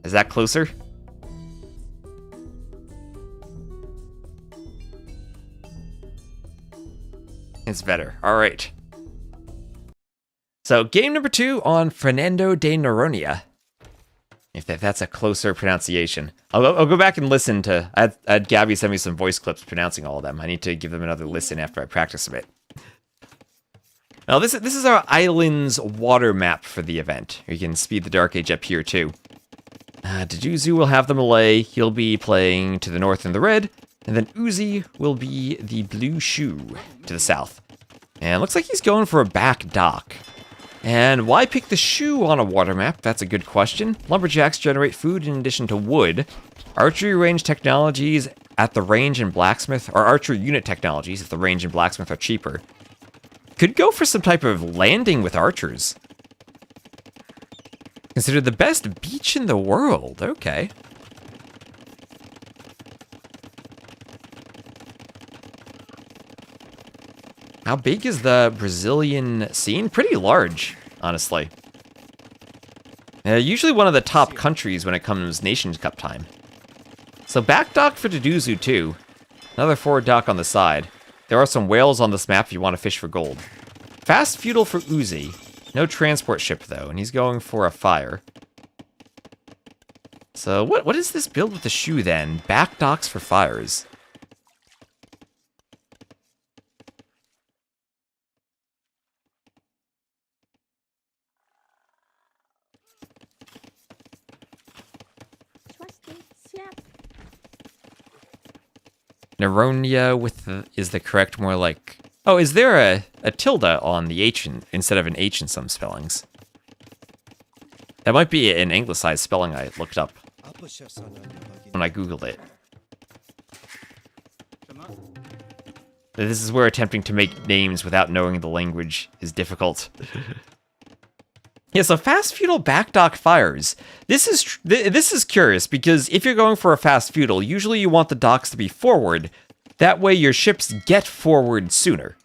Is that closer? It's better. All right. So, game number 2 on Fernando de Noronha. If that's a closer pronunciation. I'll go back and listen to... I had Gabby send me some voice clips pronouncing all of them. I need to give them another listen after I practice a bit. Now, this is our island's water map for the event. You can speed the Dark Age up here, too. Deduzu will have the Malay. He'll be playing to the north in the red. And then Uzi will be the blue shoe to the south. And it looks like he's going for a back dock. And why pick the shoe on a water map? That's a good question. Lumberjacks generate food in addition to wood. Archery range technologies at the range and blacksmith, or archery unit technologies at the range and blacksmith are cheaper. Could go for some type of landing with archers. Considered the best beach in the world. Okay. How big is the Brazilian scene? Pretty large, honestly. Usually one of the top countries when it comes Nations Cup time. So back dock for Deduzu too. Another forward dock on the side. There are some whales on this map if you want to fish for gold. Fast feudal for Uzi. No transport ship though, and he's going for a fire. So what is this build with the shoe then? Back docks for fires. Neronia with the, is the correct more like... Oh, is there a tilde on the H instead of an H in some spellings? That might be an anglicized spelling I looked up Apa syasananya baginda? when I googled it. This is where attempting to make names without knowing the language is difficult. Yeah, so fast feudal backdock fires. This is curious because if you're going for a fast feudal, usually you want the docks to be forward. That way your ships get forward sooner.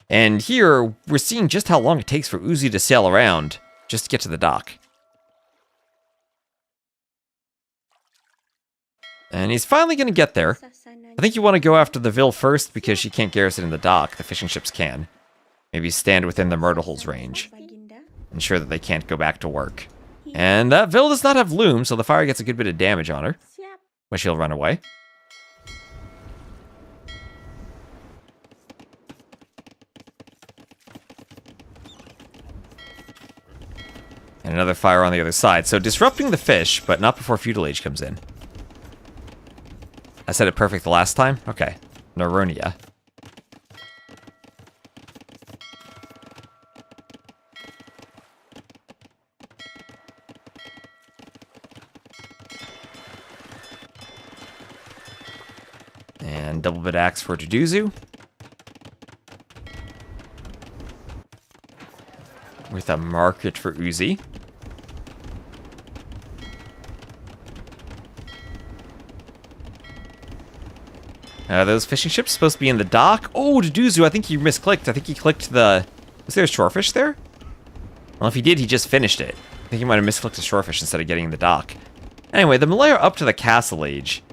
And here, we're seeing just how long it takes for Uzi to sail around just to get to the dock. And he's finally going to get there. I think you want to go after the Vil first because she can't garrison in the dock. The fishing ships can. Maybe stand within the murder hole's range. Ensure that they can't go back to work. And that Vil does not have loom, so the fire gets a good bit of damage on her. But she'll run away. And another fire on the other side. So disrupting the fish, but not before Feudal Age comes in. I said it perfect the last time? Okay. Neronia. And double bit axe for Deduzu. With a market for Uzi. Those fishing ships supposed to be in the dock. Oh, Deduzu, I think he misclicked. I think he clicked the... Was there a shorefish there? Well, if he did, he just finished it. I think he might have misclicked a shorefish instead of getting in the dock. Anyway, the Malay are up to the castle age.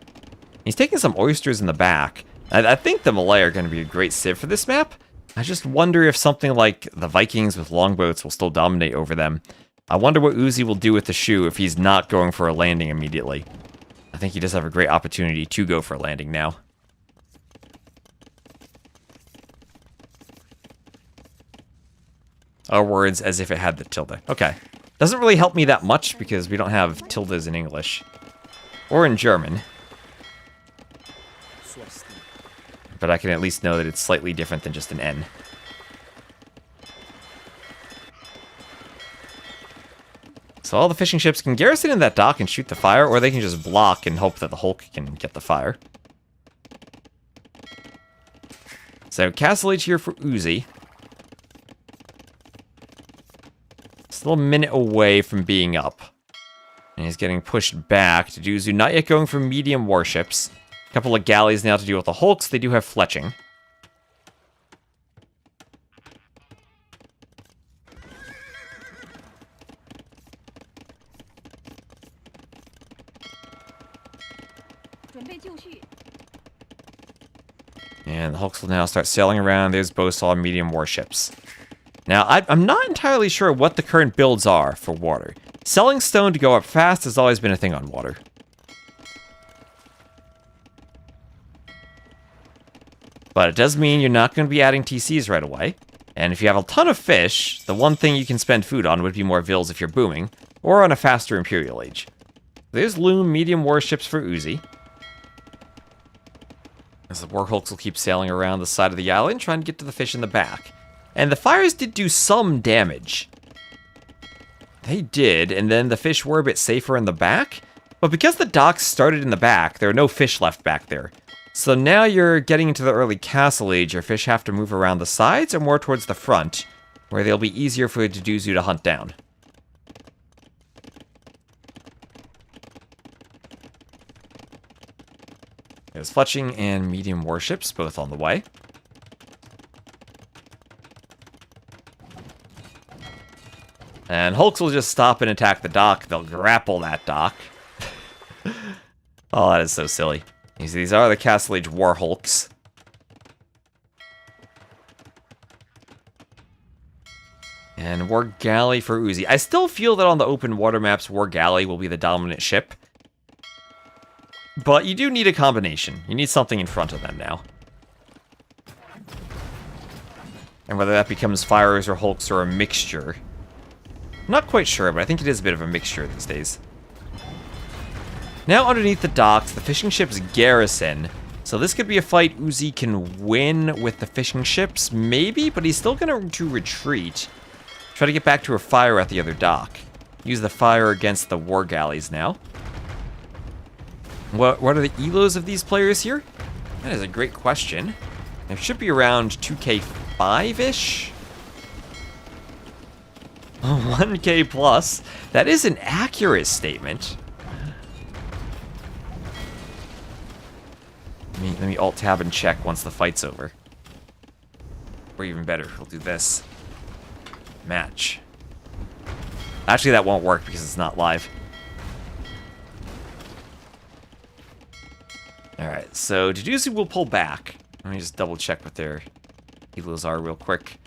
He's taking some oysters in the back. I think the Malay are going to be a great civ for this map. I just wonder if something like the Vikings with longboats will still dominate over them. I wonder what Uzi will do with the shoe if he's not going for a landing immediately. I think he does have a great opportunity to go for a landing now. Our words as if it had the tilde. Okay. Doesn't really help me that much because we don't have tildes in English. Or in German. But I can at least know that it's slightly different than just an N. So all the fishing ships can garrison in that dock and shoot the fire, or they can just block and hope that the Hulk can get the fire. So Castle Age here for Uzi. Still a minute away from being up. And he's getting pushed back. Deduzu not yet going for medium warships. A couple of galleys now to deal with the Hulks. They do have fletching. And the Hulks will now start sailing around. There's Bosaw medium warships. Now, I'm not entirely sure what the current builds are for water. Selling stone to go up fast has always been a thing on water. But it does mean you're not going to be adding TCs right away. And if you have a ton of fish, the one thing you can spend food on would be more Vils if you're booming, or on a faster Imperial Age. There's Loom, medium warships for Uzi. As the Warhulks will keep sailing around the side of the island, trying to get to the fish in the back. And the fires did do some damage. They did, and then the fish were a bit safer in the back. But because the docks started in the back, there are no fish left back there. So now you're getting into the early Castle Age, your fish have to move around the sides or more towards the front, where they'll be easier for Deduzu to hunt down. There's fletching and medium warships, both on the way. And Hulks will just stop and attack the dock. They'll grapple that dock. Oh, that is so silly. These are the Castle Age War Hulks. And War Galley for Uzi. I still feel that on the open water maps, War Galley will be the dominant ship. But you do need a combination. You need something in front of them now. And whether that becomes Fires or Hulks or a mixture. I'm not quite sure, but I think it is a bit of a mixture these days. Now underneath the docks, the fishing ship's garrison. So this could be a fight Uzi can win with the fishing ships, maybe, but he's still going to retreat. Try to get back to a fire at the other dock. Use the fire against the war galleys now. What are the elos of these players here? That is a great question. It should be around 2k5-ish? 1k plus. That is an accurate statement. Let me alt-tab and check once the fight's over. Or even better, we'll do this. Match. Actually, that won't work because it's not live. Alright, so Deduzu will pull back. Let me just double check what their helos are real quick.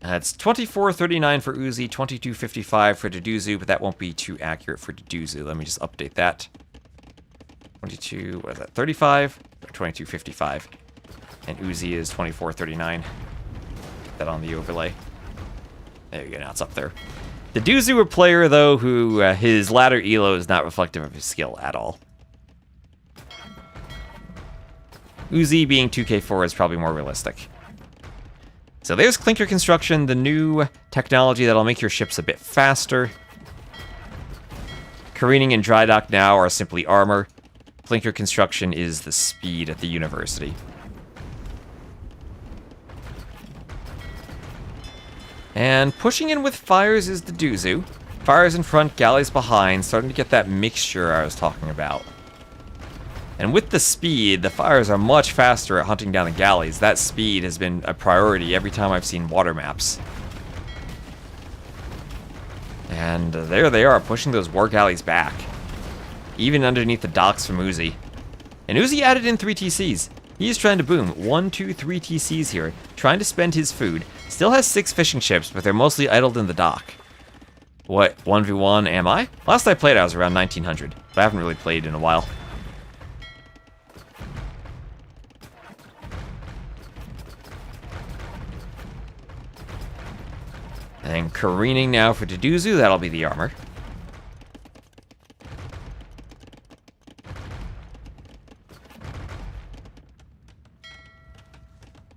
It's 2439 for Uzi, 2255 for Deduzu, but that won't be too accurate for Deduzu. Let me just update that. 22, what is that, 35? Or 2255. And Uzi is 2439. Get that on the overlay. There you go, now it's up there. Deduzu, a player, though, who his ladder elo is not reflective of his skill at all. Uzi being 2k4 is probably more realistic. So there's Clinker Construction, the new technology that'll make your ships a bit faster. Careening and Dry Dock now are simply armor. Clinker Construction is the speed at the university. And pushing in with fires is Deduzu. Fires in front, galleys behind, starting to get that mixture I was talking about. And with the speed, the fires are much faster at hunting down the galleys. That speed has been a priority every time I've seen water maps. And there they are, pushing those war galleys back. Even underneath the docks from Uzi. And Uzi added in 3 TCs. He's trying to boom 1, 2, 3 TCs here, trying to spend his food. Still has 6 fishing ships, but they're mostly idled in the dock. What, 1v1 am I? Last I played I was around 1900, but I haven't really played in a while. And careening now for Deduzu, that'll be the armor.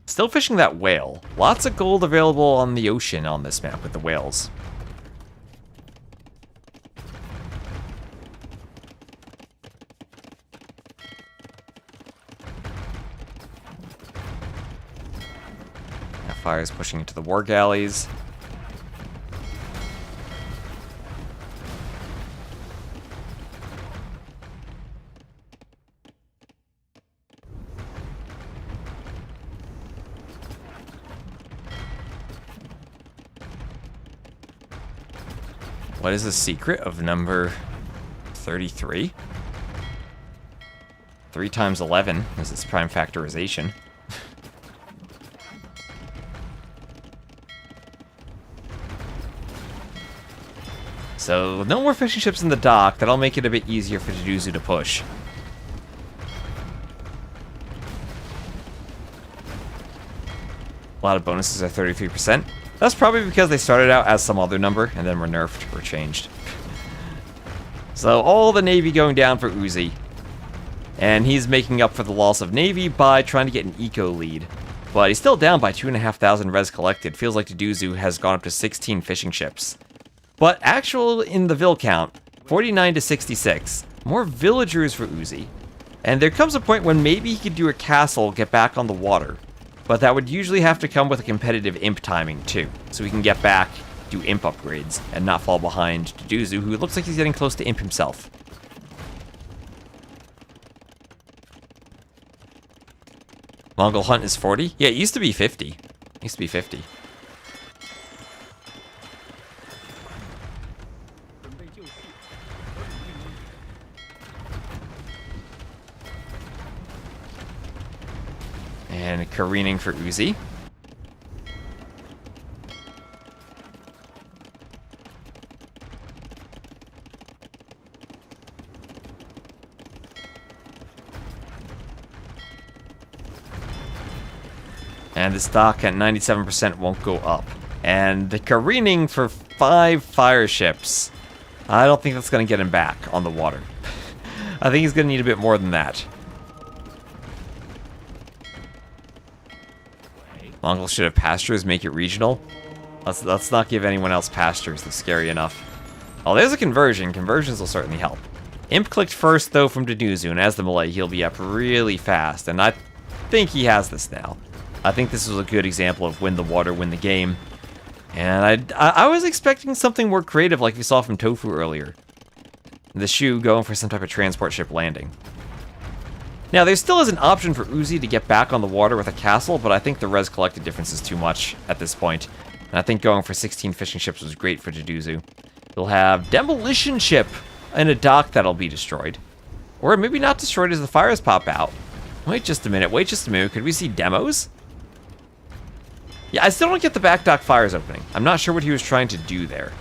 Still fishing that whale. Lots of gold available on the ocean on this map with the whales. Now fire's pushing into the war galleys. What is the secret of number 33? 3 times 11 is its prime factorization. So, no more fishing ships in the dock. That'll make it a bit easier for Deduzu to push. A lot of bonuses are 33%. That's probably because they started out as some other number and then were nerfed or changed. So all the Navy going down for Uzi. And he's making up for the loss of Navy by trying to get an eco lead. But he's still down by 2,500 res collected. Feels like Deduzu has gone up to 16 fishing ships. But actual in the Vil count, 49 to 66. More villagers for Uzi. And there comes a point when maybe he could do a castle, get back on the water. But that would usually have to come with a competitive imp timing too, so we can get back, do imp upgrades, and not fall behind Deduzu, who looks like he's getting close to imp himself. Mongol Hunt is 40? Yeah, it used to be 50. It used to be 50. careening for Uzi. And this dock at 97% won't go up. And the careening for 5 fire ships, I don't think that's going to get him back on the water. I think he's going to need a bit more than that. Mongol should have pastures, make it regional. Let's not give anyone else pastures, that's scary enough. Oh, there's a conversion. Conversions will certainly help. Imp clicked first, though, from Deduzu, and as the Malay, he'll be up really fast. And I think he has this now. I think this was a good example of win the water, win the game. And I was expecting something more creative like we saw from Tofu earlier. The Shu going for some type of transport ship landing. Now, there still is an option for Uzi to get back on the water with a castle, but I think the res collected difference is too much at this point. And I think going for 16 fishing ships was great for Deduzu. You'll have demolition ship and a dock that'll be destroyed. Or maybe not destroyed as the fires pop out. Wait just a minute, could we see demos? Yeah, I still don't get the back dock fires opening. I'm not sure what he was trying to do there.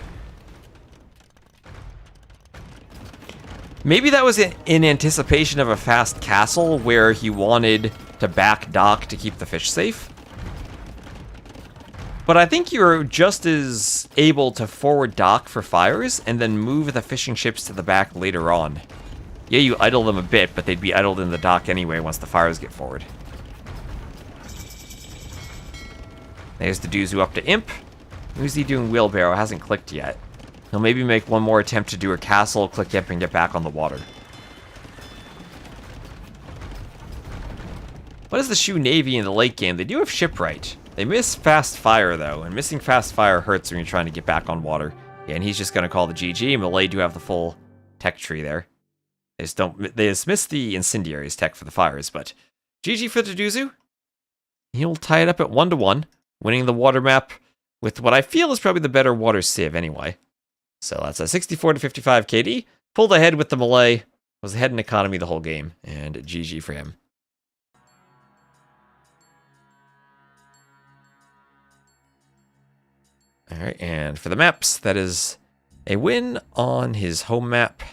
Maybe that was in anticipation of a fast castle where he wanted to back dock to keep the fish safe. But I think you're just as able to forward dock for fires and then move the fishing ships to the back later on. Yeah, you idle them a bit, but they'd be idled in the dock anyway once the fires get forward. There's the Deduzu up to Imp. Who's he doing wheelbarrow? Hasn't clicked yet. He'll maybe make one more attempt to do a castle, click Imp, and get back on the water. What is the Shu Navy in the late game? They do have shipwright. They miss fast fire, though, and missing fast fire hurts when you're trying to get back on water. Yeah, and he's just going to call the GG. Malay do have the full tech tree there. They just missed the incendiaries tech for the fires, but GG for Deduzu. He'll tie it up at 1-1, winning the water map with what I feel is probably the better water sieve anyway. So that's a 64-55 KD. Pulled ahead with the Malay. Was ahead in economy the whole game. And GG for him. Alright, and for the maps, that is a win on his home map.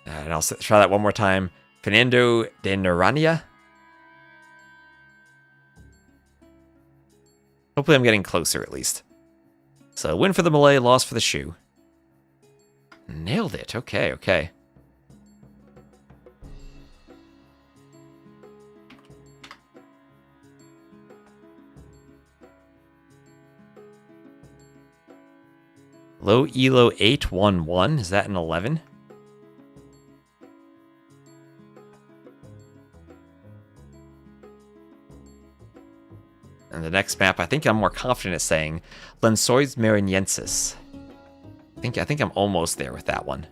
And I'll try that one more time. Fernando de Narania. Hopefully I'm getting closer, at least. So, win for the Malay, loss for the Shu. Nailed it. Okay, okay. Low Elo 811. Is that an 11? And the next map, I think I'm more confident at saying Lensois Mariniensis. I think I'm almost there with that one.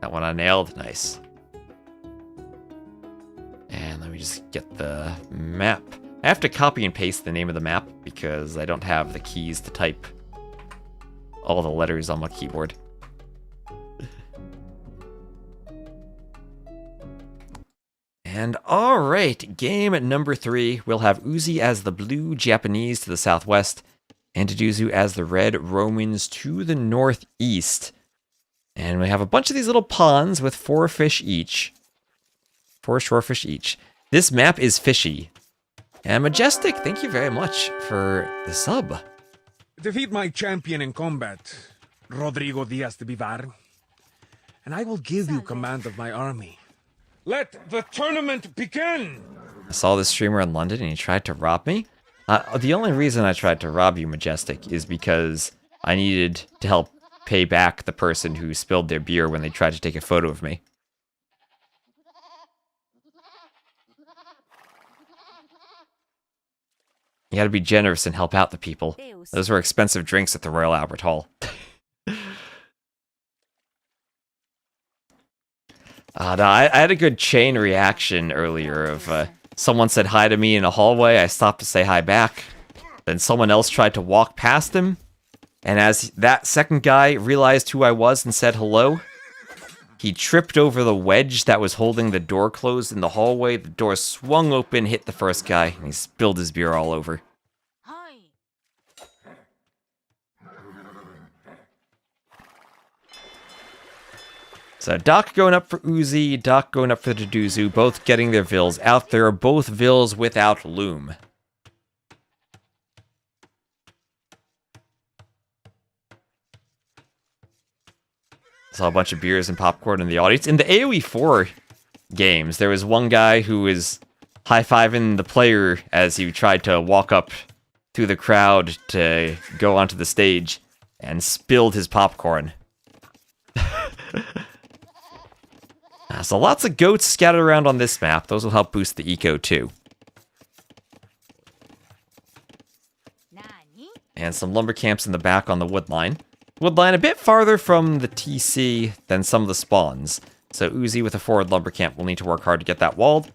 That one I nailed. Nice. And let me just get the map. I have to copy and paste the name of the map because I don't have the keys to type all the letters on my keyboard. And alright, game number 3. We'll have Uzi as the blue Japanese to the southwest, and Deduzu as the red Romans to the northeast. And we have a bunch of these little ponds with 4 fish each. 4 shorefish each. This map is fishy. And Majestic, thank you very much for the sub. Defeat my champion in combat, Rodrigo Diaz de Vivar, and I will give you command of my army. Let the tournament begin! I saw this streamer in London and he tried to rob me. The only reason I tried to rob you, Majestic, is because I needed to help pay back the person who spilled their beer when they tried to take a photo of me. You gotta be generous and help out the people. Those were expensive drinks at the Royal Albert Hall. No, I had a good chain reaction earlier of someone said hi to me in a hallway. I stopped to say hi back. Then someone else tried to walk past him, and as that second guy realized who I was and said hello, he tripped over the wedge that was holding the door closed in the hallway. The door swung open, hit the first guy, and he spilled his beer all over. So Doc going up for Uzi, Doc going up for Deduzu, both getting their vills out there, both vills without loom. Saw a bunch of beers and popcorn in the audience. In the AoE 4 games, there was one guy who was high-fiving the player as he tried to walk up through the crowd to go onto the stage and spilled his popcorn. So lots of goats scattered around on this map. Those will help boost the eco too. And some lumber camps in the back on the wood line. Wood line a bit farther from the TC than some of the spawns. So Uzi with a forward lumber camp will need to work hard to get that walled.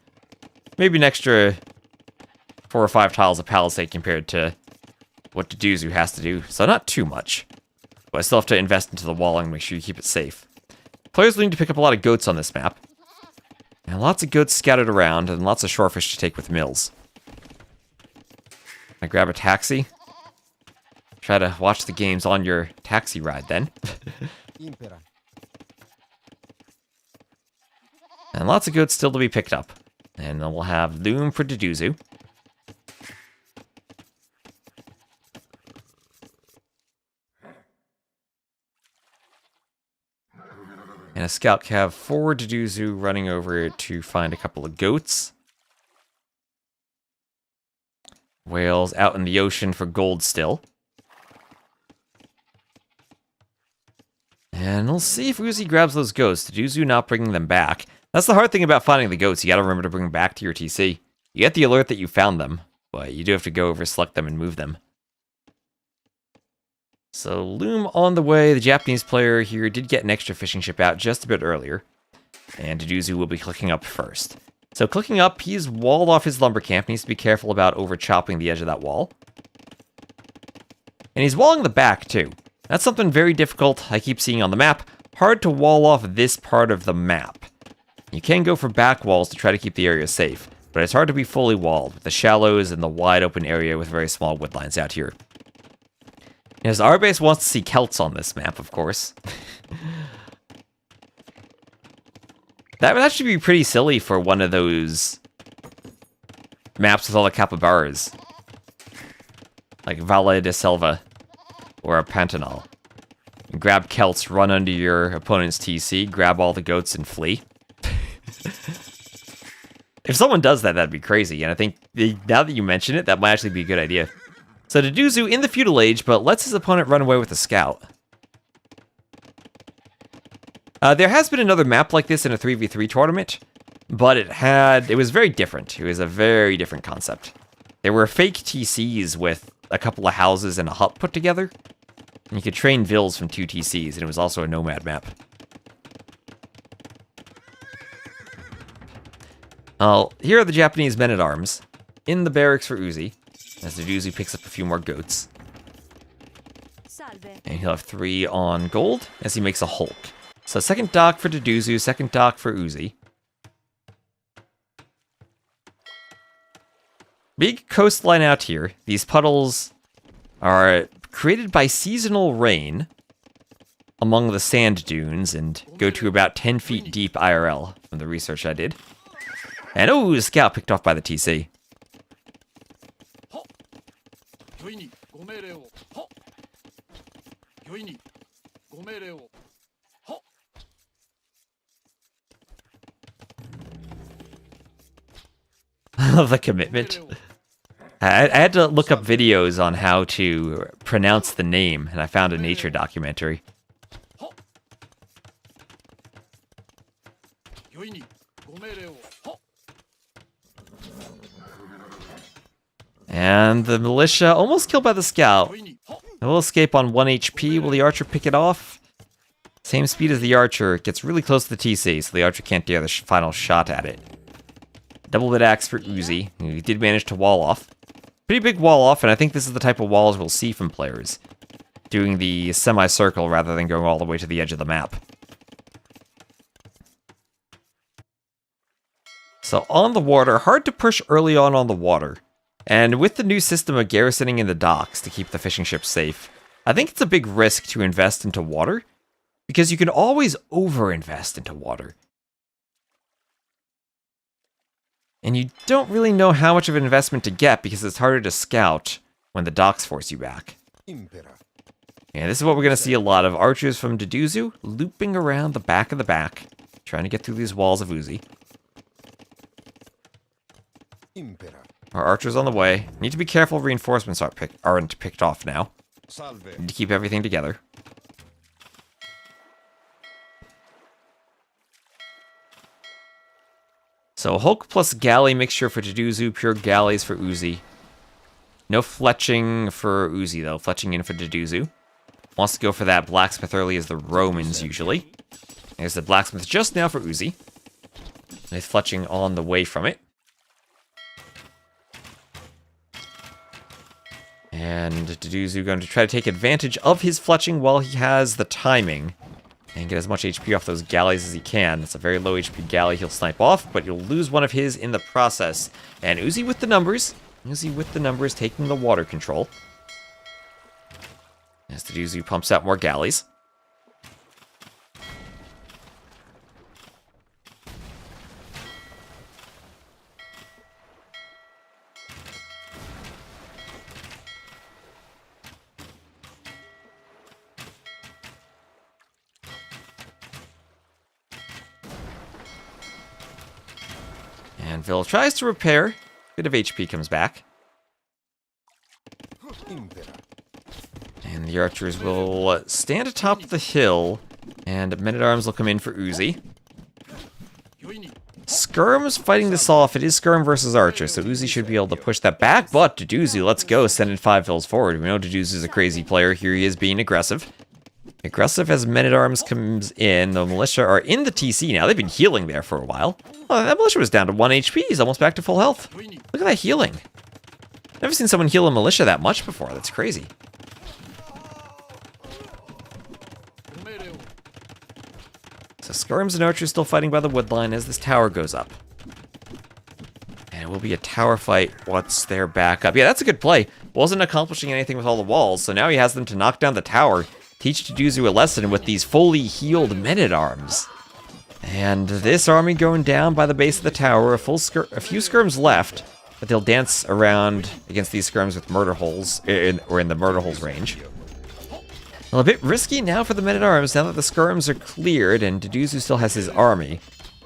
Maybe an extra 4 or 5 tiles of palisade compared to what Deduzu has to do. So not too much. But I still have to invest into the walling and make sure you keep it safe. Players will need to pick up a lot of goats on this map. And lots of goats scattered around, and lots of shorefish to take with mills. I grab a taxi. Try to watch the games on your taxi ride then. And lots of goats still to be picked up. And then we'll have loom for Deduzu. And a scout cav for Deduzu running over to find a couple of goats. Whales out in the ocean for gold still. And we'll see if Uzi grabs those goats. Deduzu not bringing them back. That's the hard thing about finding the goats. You gotta remember to bring them back to your TC. You get the alert that you found them, but you do have to go over, select them, and move them. So, loom on the way. The Japanese player here did get an extra fishing ship out just a bit earlier. And Deduzu will be clicking up first. So, clicking up, he's walled off his lumber camp. He needs to be careful about over-chopping the edge of that wall. And he's walling the back, too. That's something very difficult I keep seeing on the map. Hard to wall off this part of the map. You can go for back walls to try to keep the area safe. But it's hard to be fully walled, with the shallows and the wide open area with very small woodlines out here. Yes, our base wants to see Celts on this map, of course. That would actually be pretty silly for one of those maps with all the capybaras. Like Valle de Selva or a Pantanal. You grab Celts, run under your opponent's TC, grab all the goats, and flee. If someone does that, that'd be crazy. And I think, now that you mention it, that might actually be a good idea. So Deduzu in the feudal age, but lets his opponent run away with a scout. There has been another map like this in a 3v3 tournament, but it was very different. It was a very different concept. There were fake TCs with a couple of houses and a hut put together. And you could train vills from 2 TCs, and it was also a nomad map. Here are the Japanese men-at-arms in the barracks for Uzi. As Deduzu picks up a few more goats. And he'll have 3 on gold as he makes a Hulk. So second dock for Deduzu, second dock for Uzi. Big coastline out here. These puddles are created by seasonal rain among the sand dunes and go to about 10 feet deep IRL from the research I did. And oh, a scout picked off by the TC. I love the commitment. I had to look up videos on how to pronounce the name, and I found a nature documentary. And the militia almost killed by the scout. It will escape on 1 HP. Will the archer pick it off? Same speed as the archer. It gets really close to the TC, so the archer can't do the final shot at it. Double bit axe for Uzi, who did manage to wall off. Pretty big wall off, and I think this is the type of walls we'll see from players. Doing the semicircle rather than going all the way to the edge of the map. So on the water, hard to push early on the water. And with the new system of garrisoning in the docks to keep the fishing ships safe, I think it's a big risk to invest into water, because you can always over-invest into water. And you don't really know how much of an investment to get because it's harder to scout when the docks force you back. And this is what we're going to see a lot of archers from Deduzu looping around the back of the back, trying to get through these walls of Uzi. Our archers on the way. Need to be careful reinforcements aren't picked off now. Need to keep everything together. So Hulk plus galley mixture for Deduzu, pure galleys for Uzi. No fletching for Uzi though, fletching in for Deduzu. Wants to go for that blacksmith early as the Romans usually. There's the blacksmith just now for Uzi. With fletching on the way from it. And Deduzu going to try to take advantage of his fletching while he has the timing. And get as much HP off those galleys as he can. That's a very low HP galley he'll snipe off, but you'll lose one of his in the process. And Uzi with the numbers. Uzi with the numbers taking the water control. As Deduzu pumps out more galleys. And Vil tries to repair. Bit of HP comes back. And the archers will stand atop the hill. And men-at-arms will come in for Uzi. Skirm's fighting this off. It is Skirm versus Archer, so Uzi should be able to push that back. But Deduzu, let's go. Sending 5 Vils forward. We know Deduzu's a crazy player. Here he is being aggressive. Aggressive as men-at-arms comes in. The militia are in the TC now. They've been healing there for a while. Oh, that militia was down to 1 HP. He's almost back to full health. Look at that healing. Never seen someone heal a militia that much before. That's crazy. So Skirms and Archers still fighting by the wood line as this tower goes up. And it will be a tower fight once they're back up. Yeah, that's a good play. Wasn't accomplishing anything with all the walls, so now he has them to knock down the tower. Teach Deduzu a lesson with these fully healed men-at-arms. And this army going down by the base of the tower. A few skirms left, but they'll dance around against these skirms with murder holes, or in the murder holes range. Well, a bit risky now for the men-at-arms, now that the skirms are cleared and Deduzu still has his army.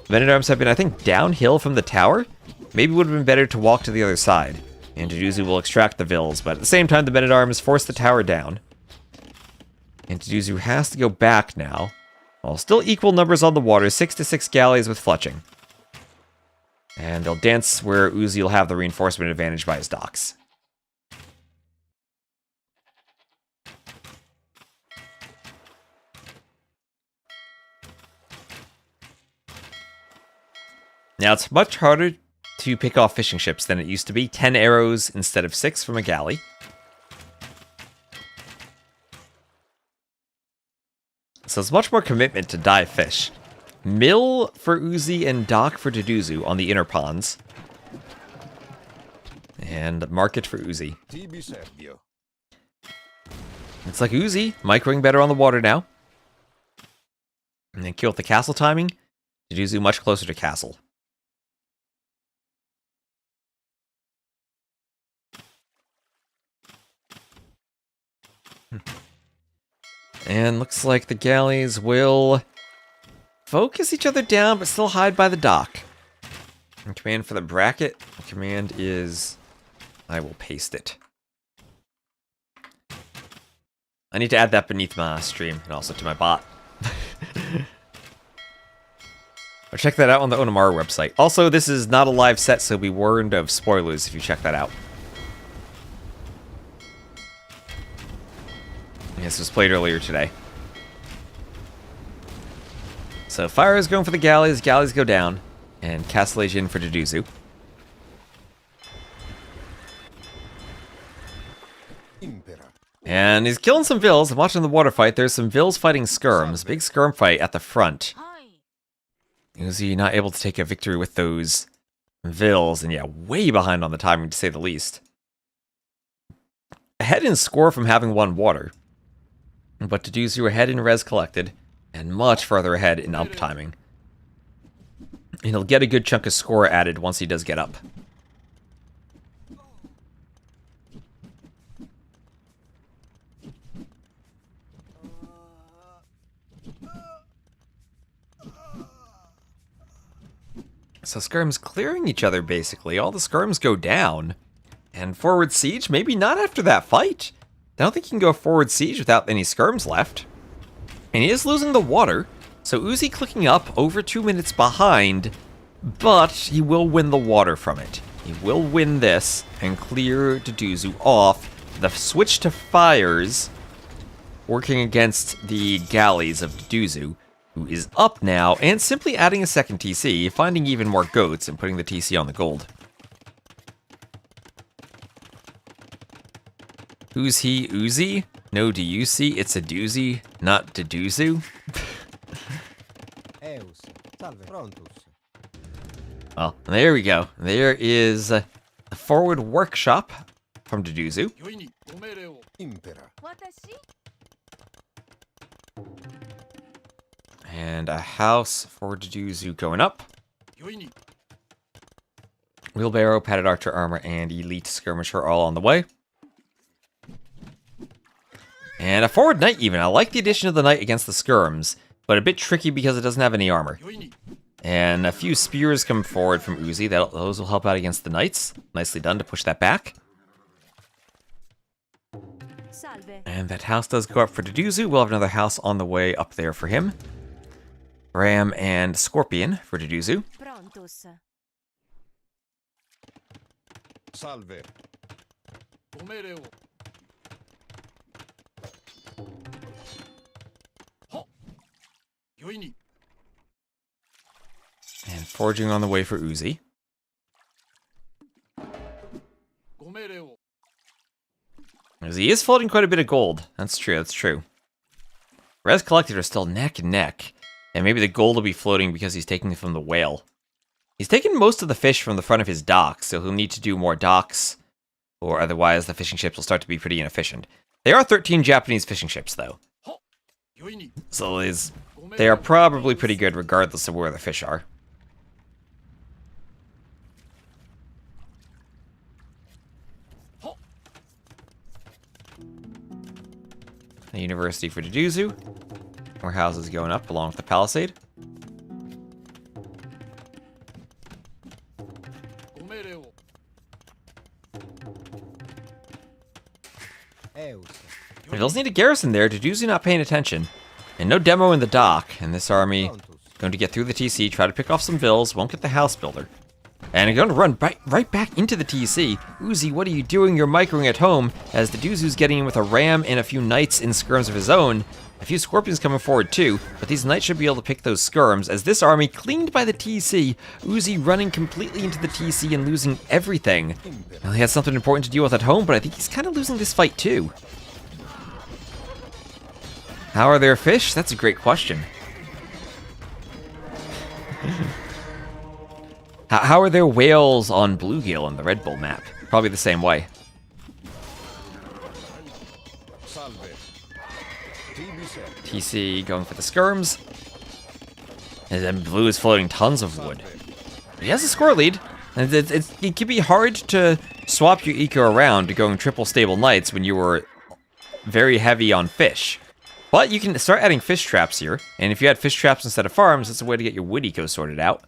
The men-at-arms have been, I think, downhill from the tower. Maybe it would have been better to walk to the other side. And Deduzu will extract the Vils, but at the same time, the men-at-arms force the tower down. And Deduzu has to go back now. Well, still equal numbers on the water, 6 to 6 galleys with fletching. And they'll dance where Uzi will have the reinforcement advantage by his docks. Now, it's much harder to pick off fishing ships than it used to be. 10 arrows instead of 6 from a galley. So it's much more commitment to dive fish. Mill for Uzi and dock for Deduzu on the inner ponds. And market for Uzi. It's like Uzi, microing better on the water now. And then kill with the castle timing. Deduzu much closer to castle. And looks like the galleys will focus each other down, but still hide by the dock. And command for the bracket. The command is... I will paste it. I need to add that beneath my stream and also to my bot. Or check that out on the Onamaru website. Also, this is not a live set, so be warned of spoilers if you check that out. This was played earlier today. So fire is going for the galleys go down, and Castlage in for Deduzu. And he's killing some Vils. I'm watching the water fight. There's some Vils fighting skirms. Big skirm fight at the front. Uzi not able to take a victory with those Vils. And yeah, way behind on the timing, to say the least. Ahead in score from having won water. But Deduzu ahead in res collected. And much further ahead in up timing. And he'll get a good chunk of score added once he does get up. So skirms clearing each other, basically. All the skirms go down. And forward siege, maybe not after that fight. I don't think you can go forward siege without any skirms left. And he is losing the water. So Uzi clicking up, over 2 minutes behind. But he will win the water from it. He will win this and clear Deduzu off. The switch to fires, working against the galleys of Deduzu, who is up now, and simply adding a second TC, finding even more goats, and putting the TC on the gold. Who's he, Uzi? No, do you see? It's a doozy, not Deduzu. Eus, salve, prontus. Well, there we go. There is a forward workshop from Deduzu. Impera. And a house for Deduzu going up. Wheelbarrow, padded archer armor, and elite skirmisher all on the way. And a forward knight even. I like the addition of the knight against the skirms, but a bit tricky because it doesn't have any armor. And a few spears come forward from Uzi. Those will help out against the knights. Nicely done to push that back. And that house does go up for Deduzu. We'll have another house on the way up there for him. Ram and Scorpion for Deduzu. Salve. And forging on the way for Uzi. Uzi is floating quite a bit of gold. That's true, that's true. Res collected are still neck and neck. And maybe the gold will be floating because he's taking it from the whale. He's taken most of the fish from the front of his docks, so he'll need to do more docks, or otherwise the fishing ships will start to be pretty inefficient. There are 13 Japanese fishing ships, though. So they are probably pretty good regardless of where the fish are. The university for Deduzu. More houses going up along with the palisade. Eus. If they'll need a garrison there, Deduzu not paying attention. And no demo in the dock, and this army going to get through the TC, try to pick off some Vils, won't get the house builder. And are going to run right back into the TC. Uzi, what are you doing? You're microing at home, as Deduzu's getting in with a ram and a few knights in skirms of his own. A few scorpions coming forward too, but these knights should be able to pick those skirms, as this army cleaned by the TC, Uzi running completely into the TC and losing everything. Well, he had something important to deal with at home, but I think he's kind of losing this fight too. How are their fish? That's a great question. How are their whales on Bluegill on the Red Bull map? Probably the same way. TC going for the skirms. And then Blue is floating tons of wood. He has a score lead. And it can be hard to swap your eco around to going triple stable knights when you were very heavy on fish. But you can start adding fish traps here. And if you add fish traps instead of farms, that's a way to get your wood eco sorted out.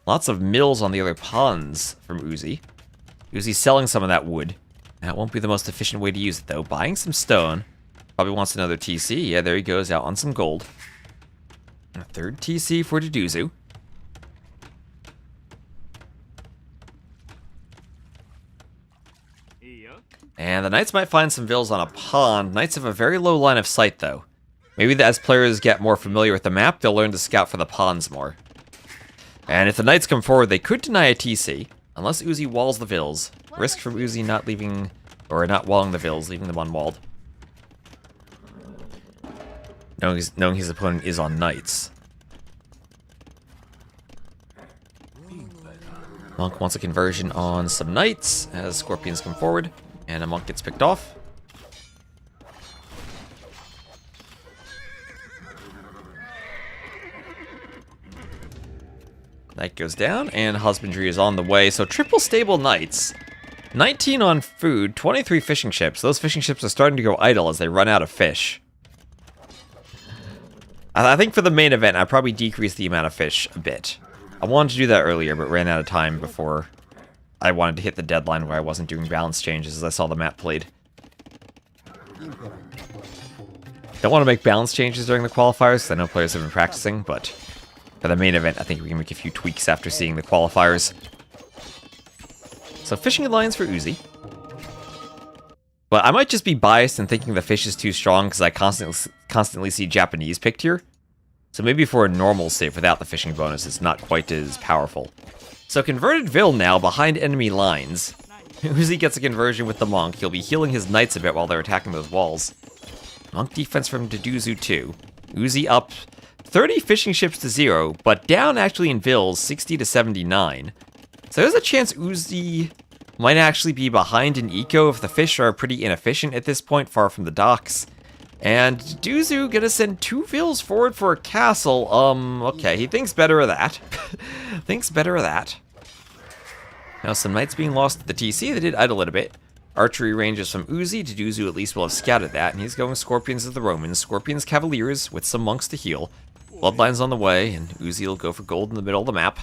Lots of mills on the other ponds from Uzi. Uzi's selling some of that wood. That won't be the most efficient way to use it, though. Buying some stone. Probably wants another TC. Yeah, there he goes, out on some gold. And a third TC for Deduzu. And the Knights might find some Vils on a pond. Knights have a very low line of sight, though. Maybe as players get more familiar with the map, they'll learn to scout for the ponds more. And if the Knights come forward, they could deny a TC, unless Uzi walls the Vils. Risk from Uzi not leaving, or not walling the Vils, leaving them unwalled. knowing his opponent is on knights. Monk wants a conversion on some knights as scorpions come forward, and a monk gets picked off. Knight goes down, and husbandry is on the way. So triple stable knights. 19 on food, 23 fishing ships. Those fishing ships are starting to go idle as they run out of fish. I think for the main event, I probably decreased the amount of fish a bit. I wanted to do that earlier, but ran out of time before I wanted to hit the deadline where I wasn't doing balance changes as I saw the map played. Don't want to make balance changes during the qualifiers, because I know players have been practicing, but for the main event, I think we can make a few tweaks after seeing the qualifiers. So Fishing Alliance for Uzi. But I might just be biased in thinking the fish is too strong because I constantly see Japanese picked here. So maybe for a normal save without the fishing bonus, it's not quite as powerful. So converted Vil now behind enemy lines. Uzi gets a conversion with the monk. He'll be healing his knights a bit while they're attacking those walls. Monk defense from Deduzu 2. Uzi up 30 fishing ships to 0, but down actually in Vils 60 to 79. So there's a chance Uzi might actually be behind in eco if the fish are pretty inefficient at this point, far from the docks. And Deduzu gonna send 2 Vils forward for a castle. Okay, he thinks better of that. Thinks better of that. Now some knights being lost to the TC, they did idle it a bit. Archery ranges from Uzi, Deduzu at least will have scouted that, and he's going Scorpions of the Romans, Scorpions Cavaliers with some monks to heal. Bloodline's on the way, and Uzi will go for gold in the middle of the map.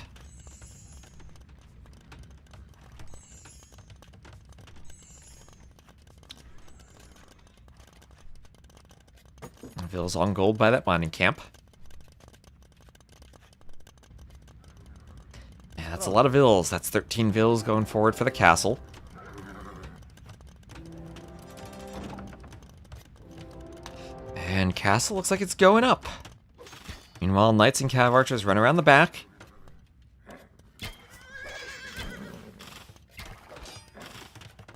Vil's on gold by that mining camp. Yeah, that's a lot of Vils. That's 13 Vils going forward for the castle. And castle looks like it's going up. Meanwhile, knights and cav archers run around the back.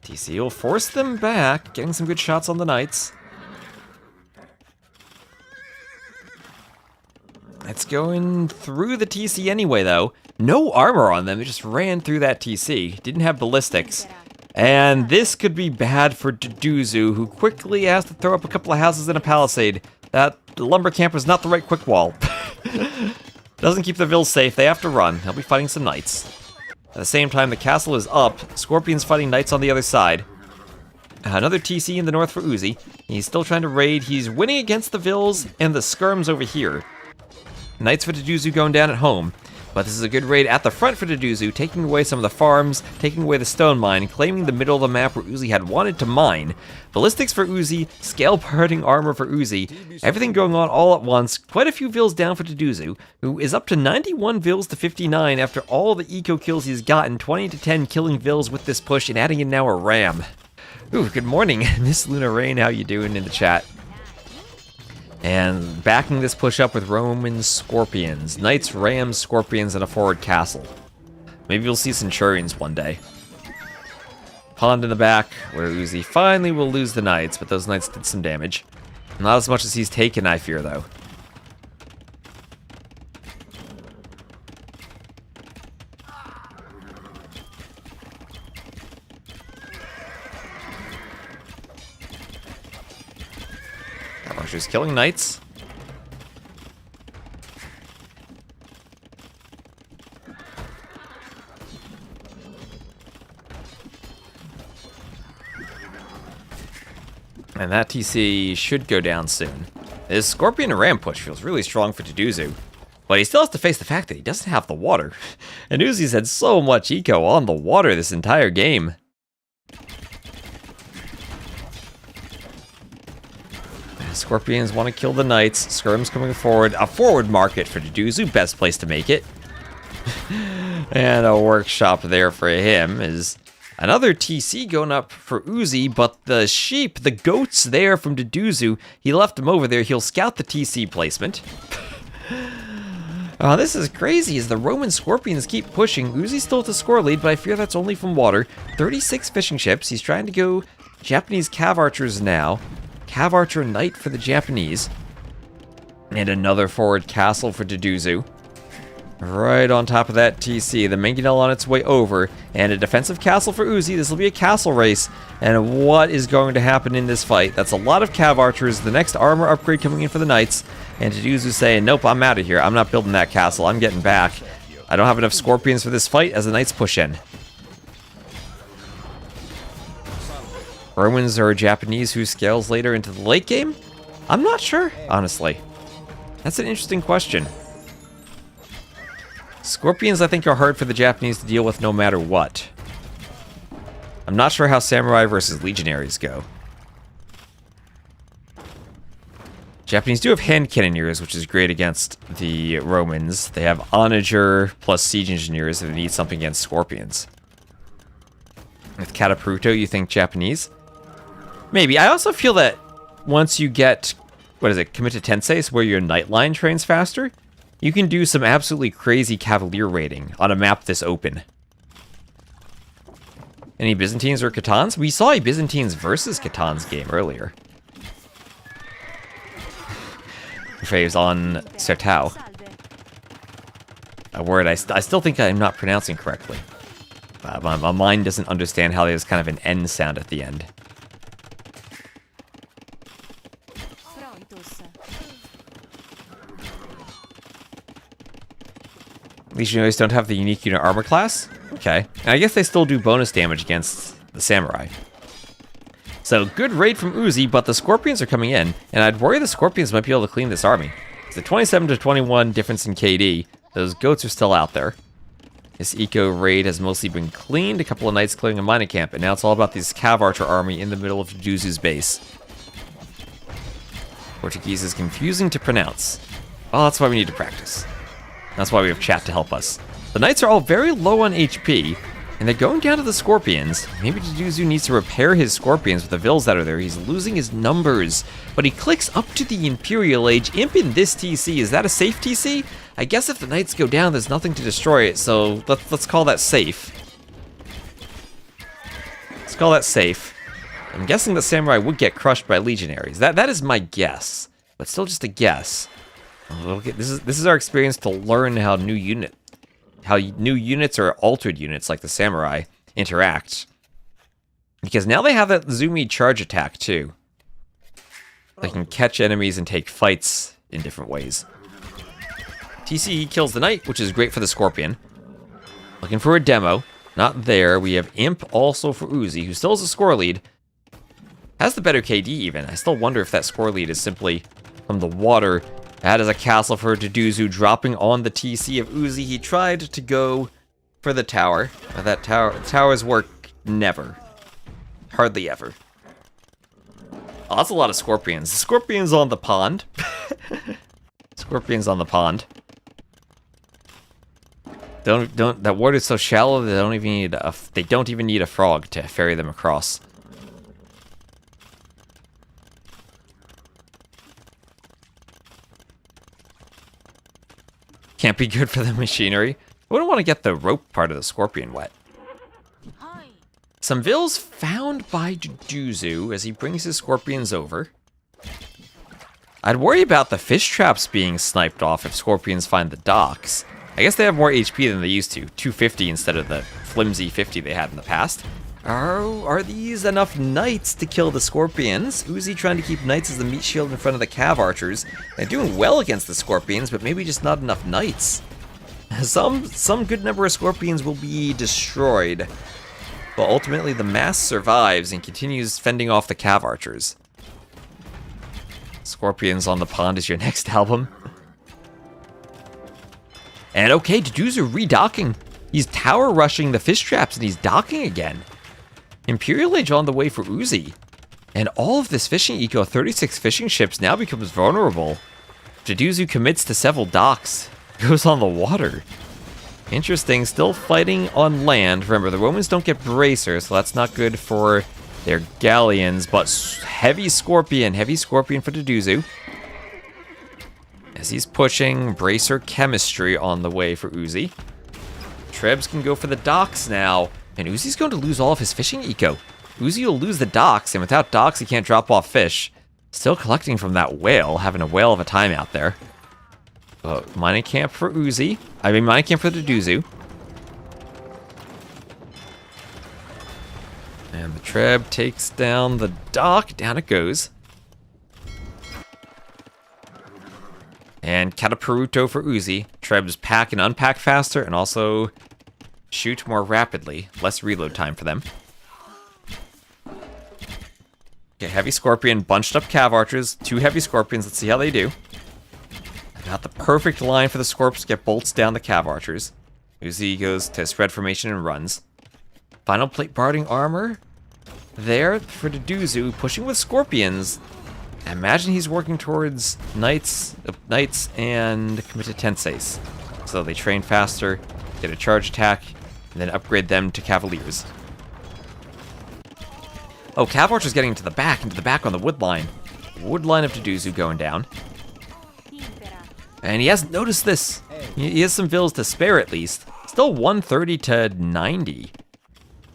TC will force them back, getting some good shots on the knights. It's going through the TC anyway, though. No armor on them. They just ran through that TC. Didn't have ballistics. And this could be bad for Deduzu, who quickly has to throw up a couple of houses and a palisade. That lumber camp was not the right quick wall. Doesn't keep the Vils safe. They have to run. They'll be fighting some knights. At the same time, the castle is up. Scorpions fighting knights on the other side. Another TC in the north for Uzi. He's still trying to raid. He's winning against the Vils and the skirms over here. Knights for Deduzu going down at home. But this is a good raid at the front for Deduzu, taking away some of the farms, taking away the stone mine, claiming the middle of the map where Uzi had wanted to mine. Ballistics for Uzi, scale parting armor for Uzi, everything going on all at once. Quite a few Vils down for Deduzu, who is up to 91 Vils to 59 after all the eco kills he's gotten, 20 to 10 killing Vils with this push and adding in now a ram. Ooh, good morning, Miss Luna Rain, how you doing in the chat? And backing this push up with Roman Scorpions. Knights, Rams, Scorpions, and a forward castle. Maybe we'll see Centurions one day. Pond in the back, where Uzi finally will lose the Knights, but those Knights did some damage. Not as much as he's taken, I fear, though. Archers killing knights. And that TC should go down soon. This Scorpion and Ram push feels really strong for Deduzu. But he still has to face the fact that he doesn't have the water. And Uzi's had so much eco on the water this entire game. Scorpions want to kill the knights. Skirm's coming forward. A forward market for Deduzu. Best place to make it. And a workshop there for him is another TC going up for Uzi, but the sheep, the goats there from Deduzu, he left them over there. He'll scout the TC placement. This is crazy as the Roman Scorpions keep pushing. Uzi's still at the score lead, but I fear that's only from water. 36 fishing ships. He's trying to go Japanese cav archers now. Cav Archer Knight for the Japanese. And another forward castle for Deduzu. Right on top of that TC, the Mangonel on its way over, and a defensive castle for Uzi. This will be a castle race, and what is going to happen in this fight? That's a lot of cav archers, the next armor upgrade coming in for the knights, and Deduzu saying, nope, I'm out of here. I'm not building that castle. I'm getting back. I don't have enough scorpions for this fight as the knights push in. Romans or Japanese who scales later into the late game? I'm not sure, honestly. That's an interesting question. Scorpions, I think, are hard for the Japanese to deal with no matter what. I'm not sure how samurai versus legionaries go. Japanese do have hand cannoneers, which is great against the Romans. They have onager plus siege engineers if they need something against scorpions. With Katapruto, you think Japanese? Maybe. I also feel that once you get, what is it, Comita Tensei, where your knight line trains faster, you can do some absolutely crazy cavalier raiding on a map this open. Any Byzantines or Khitans? We saw a Byzantines versus Khitans game earlier. Phase on Sertao. A word I still think I'm not pronouncing correctly. My mind doesn't understand how there's kind of an N sound at the end. Legionaries don't have the unique unit armor class? Okay. And I guess they still do bonus damage against the samurai. So, good raid from Uzi, but the Scorpions are coming in, and I'd worry the Scorpions might be able to clean this army. It's a 27 to 21 difference in KD. Those goats are still out there. This eco raid has mostly been cleaned, a couple of knights clearing a mining camp, and now it's all about this Cav Archer army in the middle of Juzu's base. Portuguese is confusing to pronounce. Well, that's why we need to practice. That's why we have chat to help us. The knights are all very low on HP, and they're going down to the Scorpions. Maybe Deduzu needs to repair his Scorpions with the Vils that are there. He's losing his numbers, but he clicks up to the Imperial Age. Imp in this TC, is that a safe TC? I guess if the knights go down, there's nothing to destroy it, so let's call that safe. Let's call that safe. I'm guessing the Samurai would get crushed by Legionaries. That is my guess, but still just a guess. This is our experience to learn how new units or altered units like the Samurai interact. Because now they have that Zumi charge attack too. They can catch enemies and take fights in different ways. TC kills the Knight, which is great for the Scorpion. Looking for a demo. Not there. We have Imp also for Uzi, who still has a score lead. Has the better KD even. I still wonder if that score lead is simply from the water. That is a castle for Deduzu dropping on the TC of Uzi. He tried to go for the tower, but that tower's work never. Hardly ever. Oh, that's a lot of Scorpions. Scorpions on the pond. Scorpions on the pond. That water's so shallow they don't even need a frog to ferry them across. Can't be good for the machinery. I wouldn't want to get the rope part of the Scorpion wet. Some Vils found by Deduzu as he brings his Scorpions over. I'd worry about the fish traps being sniped off if Scorpions find the docks. I guess they have more HP than they used to. 250 instead of the flimsy 50 they had in the past. Are these enough knights to kill the Scorpions? Uzi trying to keep knights as the meat shield in front of the Cav Archers. They're doing well against the Scorpions, but maybe just not enough knights. Some good number of Scorpions will be destroyed. But ultimately the mass survives and continues fending off the Cav Archers. Scorpions on the Pond is your next album. And okay, Deduzu redocking. He's tower rushing the fish traps and he's docking again. Imperial Age on the way for Uzi. And all of this fishing eco, 36 fishing ships, now becomes vulnerable. Deduzu commits to several docks. Goes on the water. Interesting, still fighting on land. Remember, the Romans don't get bracers, so that's not good for their galleons. But heavy scorpion for Deduzu. As he's pushing bracer chemistry on the way for Uzi. Trebs can go for the docks now. And Uzi's going to lose all of his fishing eco. Uzi will lose the docks, and without docks, he can't drop off fish. Still collecting from that whale, having a whale of a time out there. Mining camp for Uzi. I mean, mining camp for the Duzu. And the Treb takes down the dock. Down it goes. And Cataparuto for Uzi. Trebs pack and unpack faster and also shoot more rapidly. Less reload time for them. Okay, Heavy Scorpion, bunched up Cav Archers. 2 Heavy Scorpions. Let's see how they do. Got the perfect line for the Scorps to get bolts down the Cav Archers. Uzi goes to spread formation and runs. Final plate barding armor. There for the Duzu, pushing with Scorpions. I imagine he's working towards Knights and committed Tenseis. So they train faster, get a charge attack, and then upgrade them to Cavaliers. Oh, Cav Archer's getting into the back on the wood line. Wood line of Duzu going down. And he hasn't noticed this. He has some vills to spare at least. Still 130 to 90.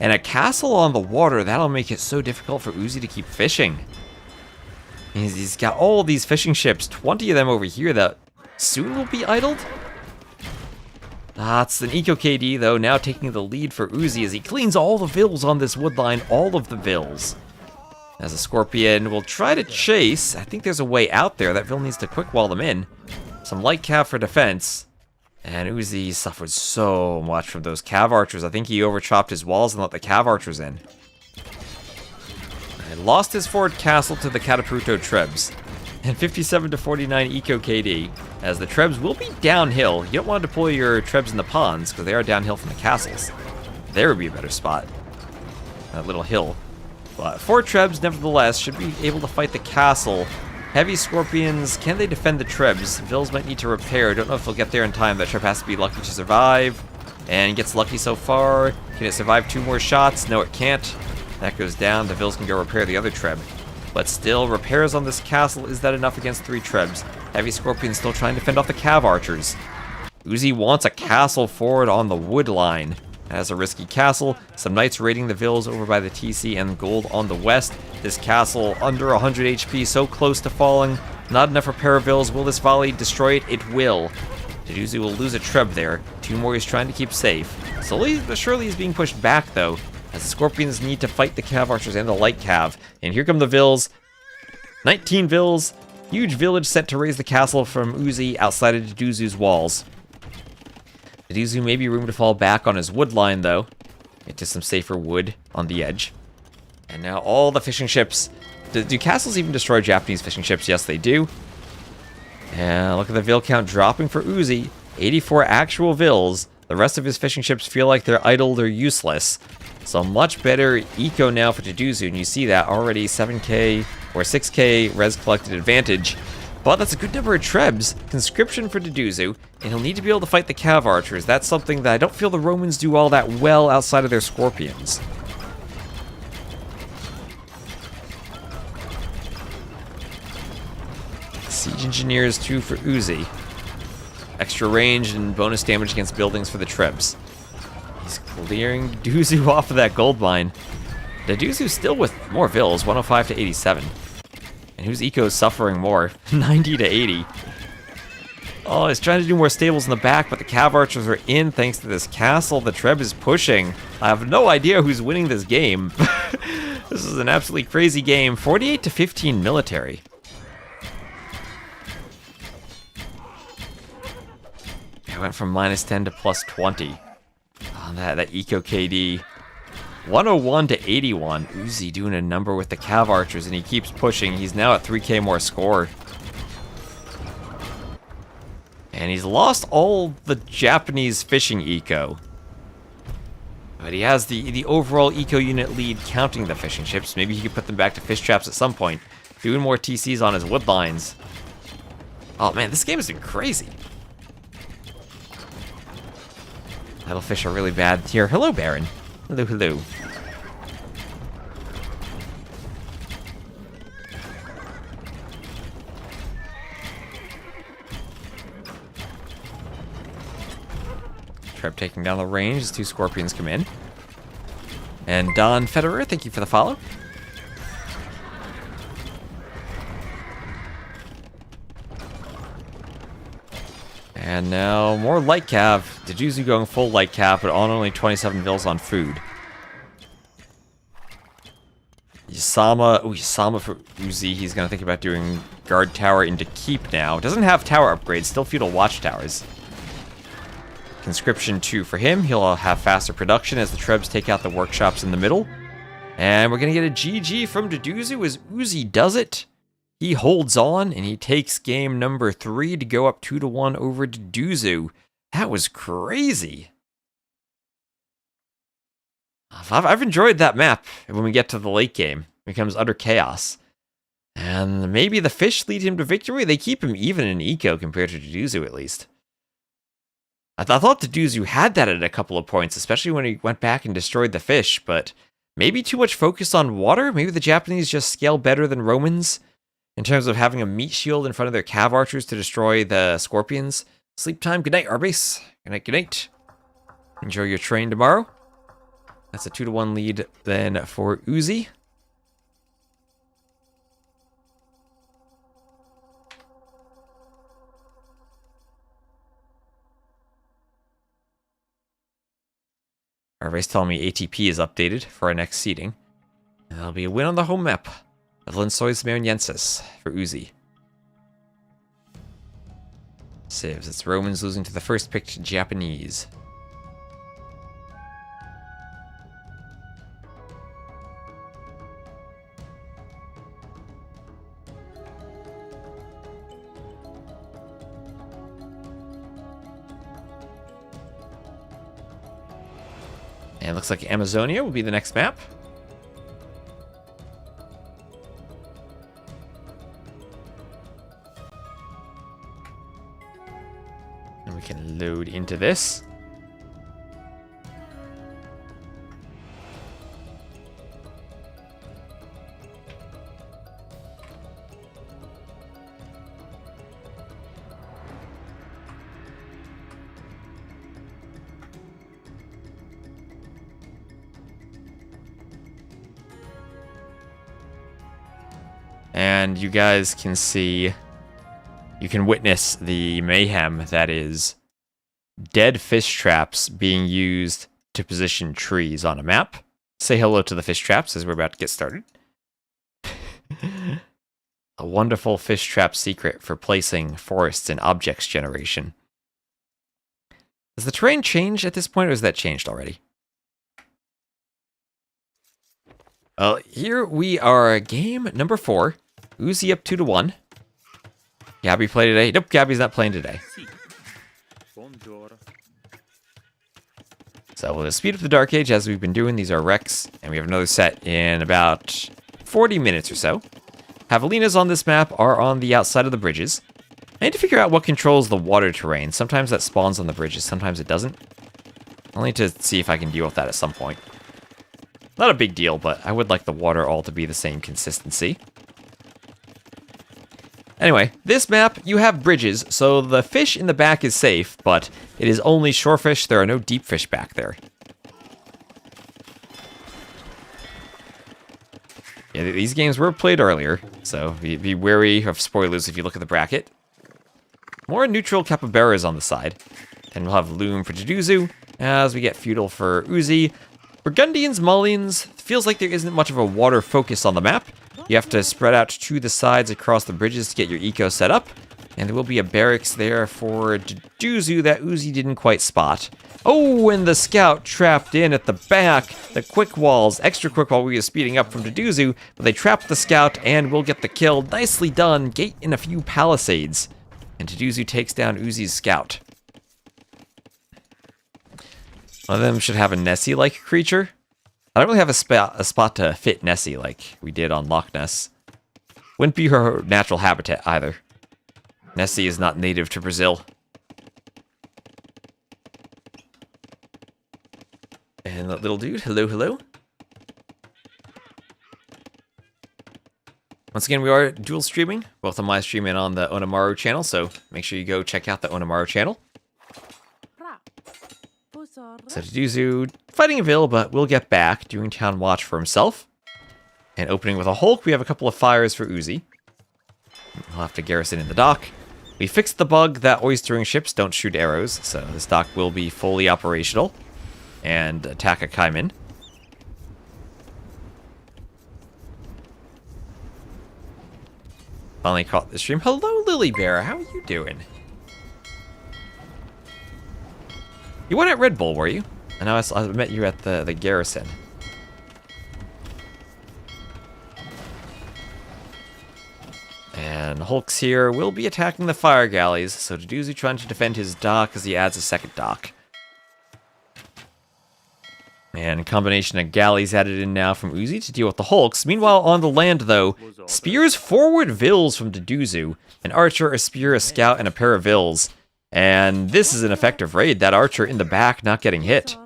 And a castle on the water, that'll make it so difficult for Uzi to keep fishing. He's got all these fishing ships, 20 of them over here that soon will be idled. It's an Eco KD though, now taking the lead for Uzi as he cleans all the vills on this wood line, all of the vills. As a Scorpion will try to chase, I think there's a way out there. That vill needs to quick wall them in. Some light cav for defense. And Uzi suffered so much from those Cav Archers. I think he overchopped his walls and let the Cav Archers in. He lost his forward castle to the Cataparuto Trebs. And 57 to 49 Eco KD. As the Trebs will be downhill. You don't want to deploy your Trebs in the ponds because they are downhill from the castles. There would be a better spot. That little hill. But 4 Trebs, nevertheless, should be able to fight the castle. Heavy Scorpions, can they defend the Trebs? Vills might need to repair. Don't know if they'll get there in time. That Treb has to be lucky to survive. And gets lucky so far. Can it survive 2 more shots? No, it can't. That goes down. The Vills can go repair the other Treb. But still, repairs on this castle. Is that enough against 3 Trebs? Heavy Scorpions still trying to fend off the Cav Archers. Uzi wants a castle forward on the wood line. Has a risky castle. Some Knights raiding the Vills over by the TC and gold on the west. This castle under 100 HP, so close to falling. Not enough repair Vills. Will this volley destroy it? It will. Uzi will lose a Treb there. 2 more he's trying to keep safe. Slowly but surely he's being pushed back though, as the Scorpions need to fight the Cav Archers and the light Cav. And here come the Vills. 19 Vills. Huge village sent to raise the castle from Uzi outside of Duzu's walls. Duzu may be room to fall back on his wood line, though. Get to some safer wood on the edge. And now all the fishing ships. Do castles even destroy Japanese fishing ships? Yes, they do. And look at the Vill count dropping for Uzi. 84 actual Vills. The rest of his fishing ships feel like they're idled or useless. So much better eco now for Duzu, and you see that already 7k or 6k res collected advantage. But that's a good number of Trebs. Conscription for Duzu, and he'll need to be able to fight the Cav Archers. That's something that I don't feel the Romans do all that well outside of their Scorpions. Siege Engineers 2 for Uzi. Extra range and bonus damage against buildings for the Trebs. He's clearing Duzu off of that gold mine. The Duzu's still with more Vills, 105 to 87. And whose eco is suffering more? 90 to 80. Oh, he's trying to do more stables in the back, but the Cav Archers are in thanks to this castle the Treb is pushing. I have no idea who's winning this game. This is an absolutely crazy game. 48 to 15 military. I went from -10 to +20. Oh, that eco KD. 101 to 81. Uzi doing a number with the Cav Archers, and he keeps pushing. He's now at 3k more score. And he's lost all the Japanese fishing eco. But he has the overall eco unit lead counting the fishing ships. Maybe he could put them back to fish traps at some point. Doing more TCs on his wood lines. Oh man, this game has been crazy. Idle fish are really bad here. Hello, Baron. Hello, hello. Treb taking down the range as 2 Scorpions come in. And Don Federer, thank you for the follow. And now more light cav. Deduzu going full light cav, but on only 27 mils on food. Yasama for Uzi. He's going to think about doing guard tower into keep now. Doesn't have tower upgrades, still feudal watchtowers. Conscription 2 for him. He'll have faster production as the Trebs take out the workshops in the middle. And we're going to get a GG from Deduzu as Uzi does it. He holds on, and he takes game number 3 to go up 2-1 over Deduzu. That was crazy. I've enjoyed that map when we get to the late game. It becomes utter chaos. And maybe the fish lead him to victory. They keep him even in eco compared to Deduzu, at least. I thought Deduzu had that at a couple of points, especially when he went back and destroyed the fish, but maybe too much focus on water? Maybe the Japanese just scale better than Romans in terms of having a meat shield in front of their cav archers to destroy the scorpions. Sleep time. Good night, Arbase. Good night, good night. Enjoy your train tomorrow. That's a 2-1 lead then for Uzi. Arbase telling me ATP is updated for our next seeding. And that'll be a win on the home map of Lensois Mariensis for Uzi. Saves. It's Romans losing to the first picked Japanese. And it looks like Amazonia will be the next map. And we can load into this. And you guys can see, you can witness the mayhem that is dead fish traps being used to position trees on a map. Say hello to the fish traps as we're about to get started. A wonderful fish trap secret for placing forests and objects generation. Has the terrain changed at this point, or is that changed already? Well, here we are, game number 4. Uzi up 2-1. Gabby play today? Nope, Gabby's not playing today. So we'll just speed up the Dark Age as we've been doing. These are Rex, and we have another set in about 40 minutes or so. Javelinas on this map are on the outside of the bridges. I need to figure out what controls the water terrain. Sometimes that spawns on the bridges, sometimes it doesn't. I'll need to see if I can deal with that at some point. Not a big deal, but I would like the water all to be the same consistency. Anyway, this map, you have bridges, so the fish in the back is safe, but it is only shorefish. There are no deep fish back there. Yeah, these games were played earlier, so be wary of spoilers if you look at the bracket. More neutral capybaras on the side. And we'll have Loom for Deduzu, as we get Feudal for Uzi. Burgundians, Mullions, feels like there isn't much of a water focus on the map. You have to spread out to the sides across the bridges to get your eco set up. And there will be a barracks there for Deduzu that Uzi didn't quite spot. Oh, and the scout trapped in at the back. The quick walls, extra quick while we were speeding up from Deduzu, but they trapped the scout and will get the kill. Nicely done. Gate in a few palisades. And Deduzu takes down Uzi's scout. One of them should have a Nessie-like creature. I don't really have a spot to fit Nessie like we did on Loch Ness. Wouldn't be her natural habitat either. Nessie is not native to Brazil. And that little dude, hello, hello. Once again, we are dual streaming, both on my stream and on the Onamaru channel, so make sure you go check out the Onamaru channel. So Deduzu fighting a Vil, but will get back, doing Town Watch for himself. And opening with a Hulk, we have a couple of fires for Uzi. We'll have to garrison in the dock. We fixed the bug that oystering ships don't shoot arrows, so this dock will be fully operational and attack a Kaiman. Finally caught the stream. Hello, Lily Bear. How are you doing? You went at Red Bull, were you? I know I met you at the garrison. And Hulk's here will be attacking the fire galleys, so Deduzu trying to defend his dock as he adds a second dock. And a combination of galleys added in now from Uzi to deal with the Hulks. Meanwhile, on the land, though, spears forward Vils from Deduzu. An archer, a spear, a scout, and a pair of Vils. And this is an effective raid. That archer in the back not getting hit.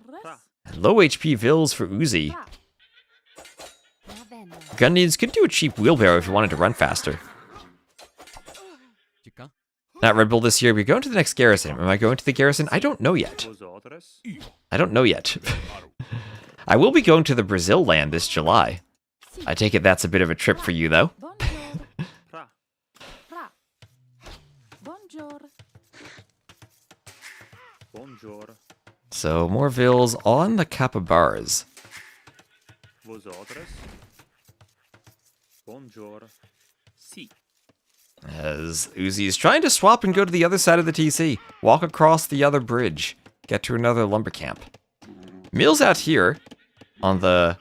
Low HP Vils for Uzi. Gundians could do a cheap wheelbarrow if you wanted to run faster. Not Red Bull this year. We're going to the next garrison. Am I going to the garrison? I don't know yet. I don't know yet. I will be going to the Brazil land this July. I take it that's a bit of a trip for you, though. So, more Vils on the capybaras. As Uzi is trying to swap and go to the other side of the TC. Walk across the other bridge. Get to another lumber camp. Meals out here on the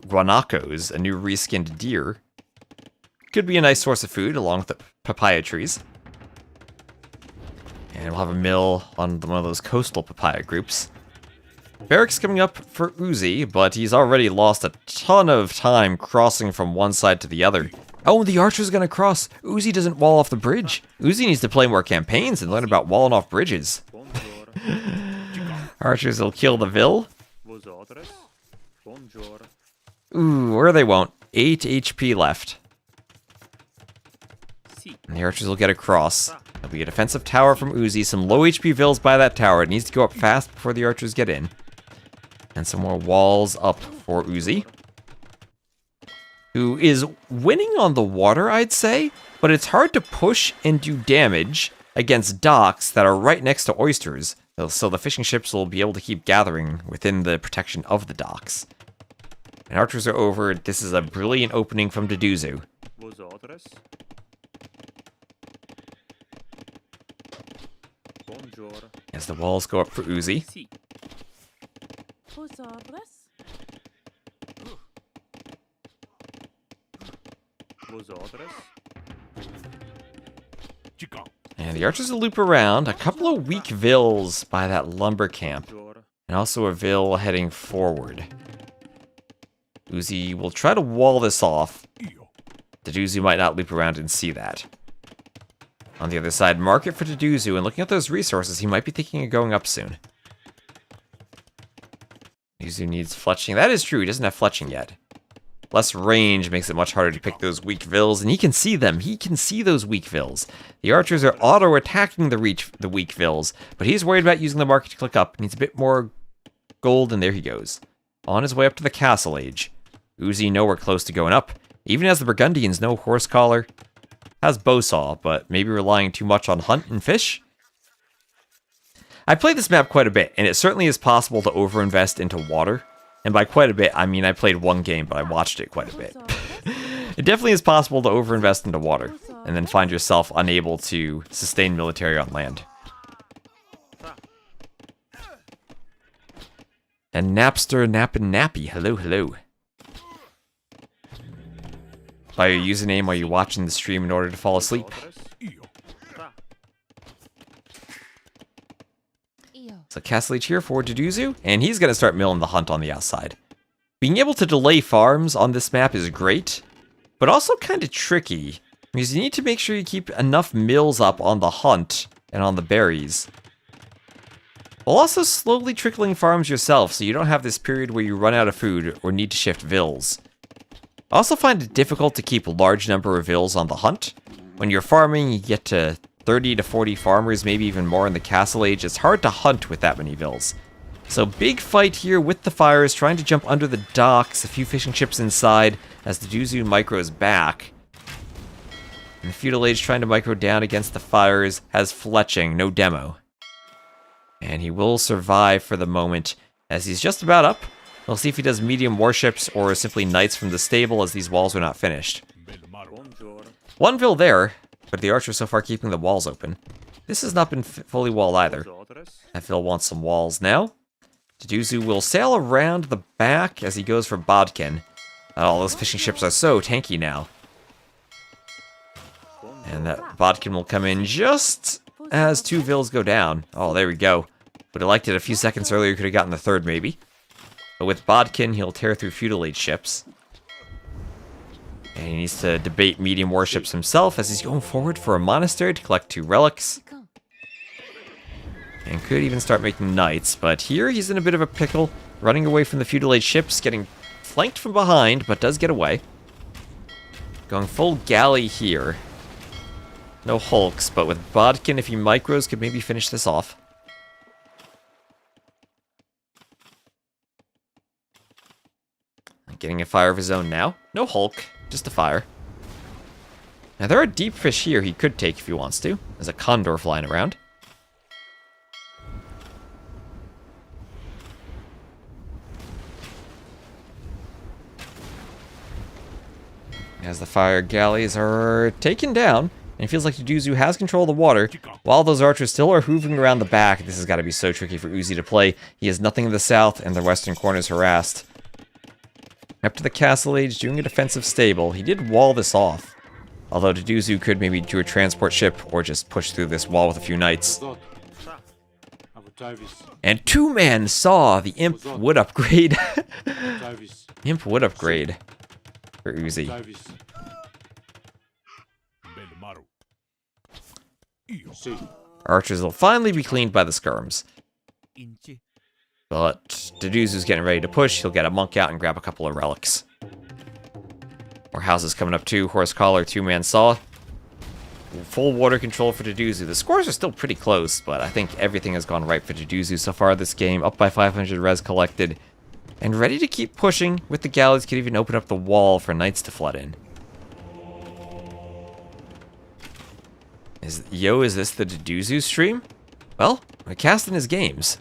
guanacos, a new reskinned deer. Could be a nice source of food along with the papaya trees. And we'll have a mill on one of those coastal papaya groups. Barracks coming up for Uzi, but he's already lost a ton of time crossing from one side to the other. Oh, the archer's gonna cross. Uzi doesn't wall off the bridge. Uzi needs to play more campaigns and learn about walling off bridges. Archers will kill the Vil. Ooh, or they won't. 8 HP left. And the archers will get across. There'll be a defensive tower from Uzi. Some low HP Vils by that tower. It needs to go up fast before the archers get in. And some more walls up for Uzi, who is winning on the water, I'd say, but it's hard to push and do damage against docks that are right next to oysters, so the fishing ships will be able to keep gathering within the protection of the docks. And archers are over. This is a brilliant opening from Deduzu. As the walls go up for Uzi. And the archers will loop around. A couple of weak Vils by that lumber camp. And also a Vil heading forward. Uzi will try to wall this off. Deduzu might not loop around and see that. On the other side, market for Deduzu, and looking at those resources, he might be thinking of going up soon. Deduzu needs fletching. That is true, he doesn't have fletching yet. Less range makes it much harder to pick those weak Vils, and he can see them. He can see those weak Vils. The archers are auto-attacking the weak Vils, but he's worried about using the market to click up. Needs a bit more gold, and there he goes. On his way up to the castle age. Uzi nowhere close to going up. Even as the Burgundians, no horse collar. Has bowsaw, but maybe relying too much on hunt and fish? I played this map quite a bit, and it certainly is possible to overinvest into water. And by quite a bit, I mean I played one game, but I watched it quite a bit. It definitely is possible to overinvest into water, and then find yourself unable to sustain military on land. And Napster Nappin' Nappy, hello, hello. By your username while you're watching the stream in order to fall asleep. So Castle Age here for Deduzu, and he's going to start milling the hunt on the outside. Being able to delay farms on this map is great, but also kind of tricky, because you need to make sure you keep enough mills up on the hunt and on the berries, while also slowly trickling farms yourself so you don't have this period where you run out of food or need to shift Vils. I also find it difficult to keep a large number of Vils on the hunt. When you're farming, you get to 30 to 40 farmers, maybe even more in the Castle Age. It's hard to hunt with that many Vils. So big fight here with the fires, trying to jump under the docks, a few fishing ships inside as the Deduzu micros back. And the Feudal Age trying to micro down against the fires has fletching, no demo. And he will survive for the moment as he's just about up. We'll see if he does medium warships or simply knights from the stable as these walls are not finished. One Vil there, but the archer so far keeping the walls open. This has not been fully walled either. That Vil wants some walls now. Deduzu will sail around the back as he goes for Bodkin. Oh, those fishing ships are so tanky now. And that Bodkin will come in just as 2 Vils go down. Oh, there we go. Would have liked it a few seconds earlier, could have gotten the third maybe. But with Bodkin, he'll tear through Feudal Age ships. And he needs to debate medium warships himself as he's going forward for a monastery to collect 2 relics. And could even start making knights, but here he's in a bit of a pickle, running away from the Feudal Age ships, getting flanked from behind, but does get away. Going full galley here. No hulks, but with Bodkin, if he micros, could maybe finish this off. Getting a fire of his own now. No hulk, just a fire. Now there are deep fish here he could take if he wants to. There's a condor flying around. As the fire galleys are taken down, and it feels like Deduzu has control of the water, while those archers still are hoovering around the back. This has got to be so tricky for Uzi to play. He has nothing in the south, and the western corner is harassed. Up to the Castle Age, doing a defensive stable. He did wall this off, although Deduzu could maybe do a transport ship, or just push through this wall with a few knights. And 2-man saw the Imp would upgrade. Imp would upgrade for Uzi. Archers will finally be cleaned by the skirms. But Deduzu's getting ready to push. He'll get a monk out and grab a couple of relics. More houses coming up too. Horse collar, 2-man saw. Full water control for Deduzu. The scores are still pretty close, but I think everything has gone right for Deduzu so far this game. Up by 500 res collected. And ready to keep pushing with the galleys. Could even open up the wall for knights to flood in. Is this the Deduzu stream? Well, we're casting his games.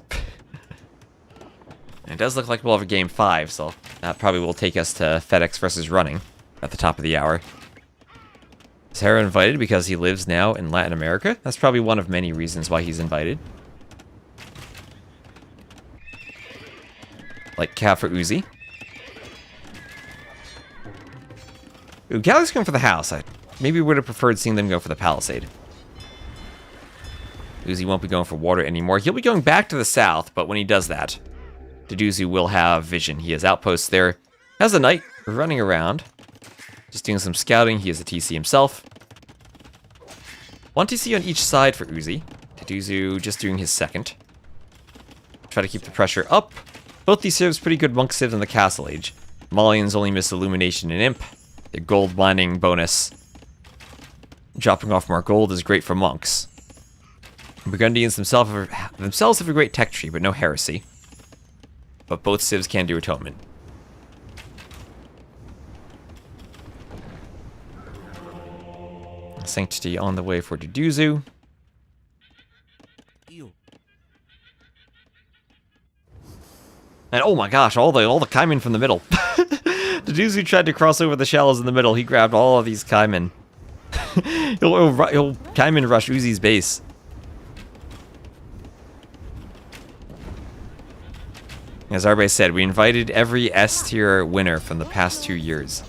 It does look like we'll have a game 5, so that probably will take us to FedEx versus running at the top of the hour. Is Hera invited because he lives now in Latin America? That's probably one of many reasons why he's invited. Like Cat for Uzi. Ooh, Galleys going for the house. I maybe would have preferred seeing them go for the palisade. Uzi won't be going for water anymore. He'll be going back to the south, but when he does that, Deduzu will have vision. He has outposts there. Has a knight running around. Just doing some scouting. He has a TC himself. 1 TC on each side for Uzi. Deduzu just doing his second. Try to keep the pressure up. Both these civs pretty good monk civs in the Castle Age. Malians only miss Illumination and Imp. The gold mining bonus. Dropping off more gold is great for monks. Burgundians themselves have a great tech tree, but no heresy. But both civs can do atonement. Sanctity on the way for Deduzu. And oh my gosh, all the Kaimen from the middle. Deduzu tried to cross over the shallows in the middle. He grabbed all of these Kaimen. he'll Kaimen rush Uzi's base. As Arbe said, we invited every S-tier winner from the past 2 years.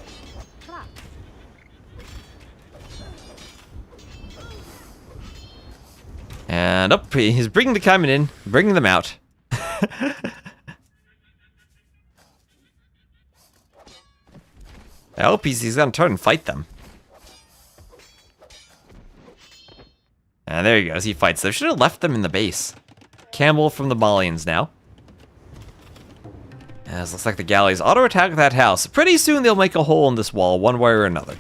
And up, he's bringing the Kaimen in, bringing them out. I hope he's gonna turn and fight them. And there he goes, he fights them. Should have left them in the base. Campbell from the Malians now. As looks like the galleys auto-attack that house. Pretty soon they'll make a hole in this wall, one way or another.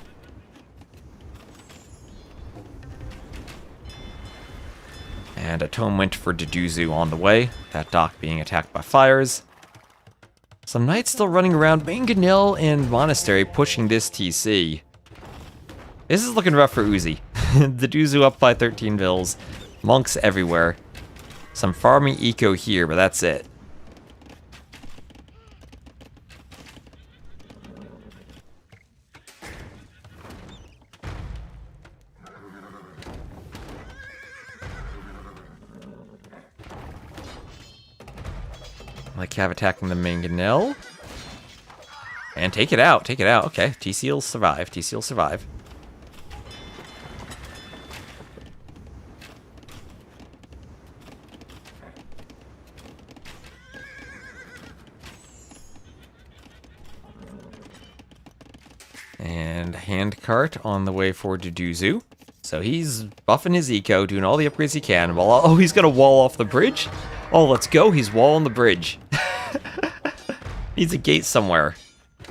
And atonement for Deduzu on the way. That dock being attacked by fires. Some knights still running around Mangonel and Monastery pushing this TC. This is looking rough for Uzi. The Duzu up by 13 vills. Monks everywhere. Some farming eco here, but that's it. Like Cav attacking the Mangonel. And take it out, take it out. Okay, TC will survive, TC will survive. And handcart on the way for Duduzu. So he's buffing his eco, doing all the upgrades he can. While oh, he's gonna wall off the bridge. Oh, let's go. He's walling the bridge. Needs a gate somewhere.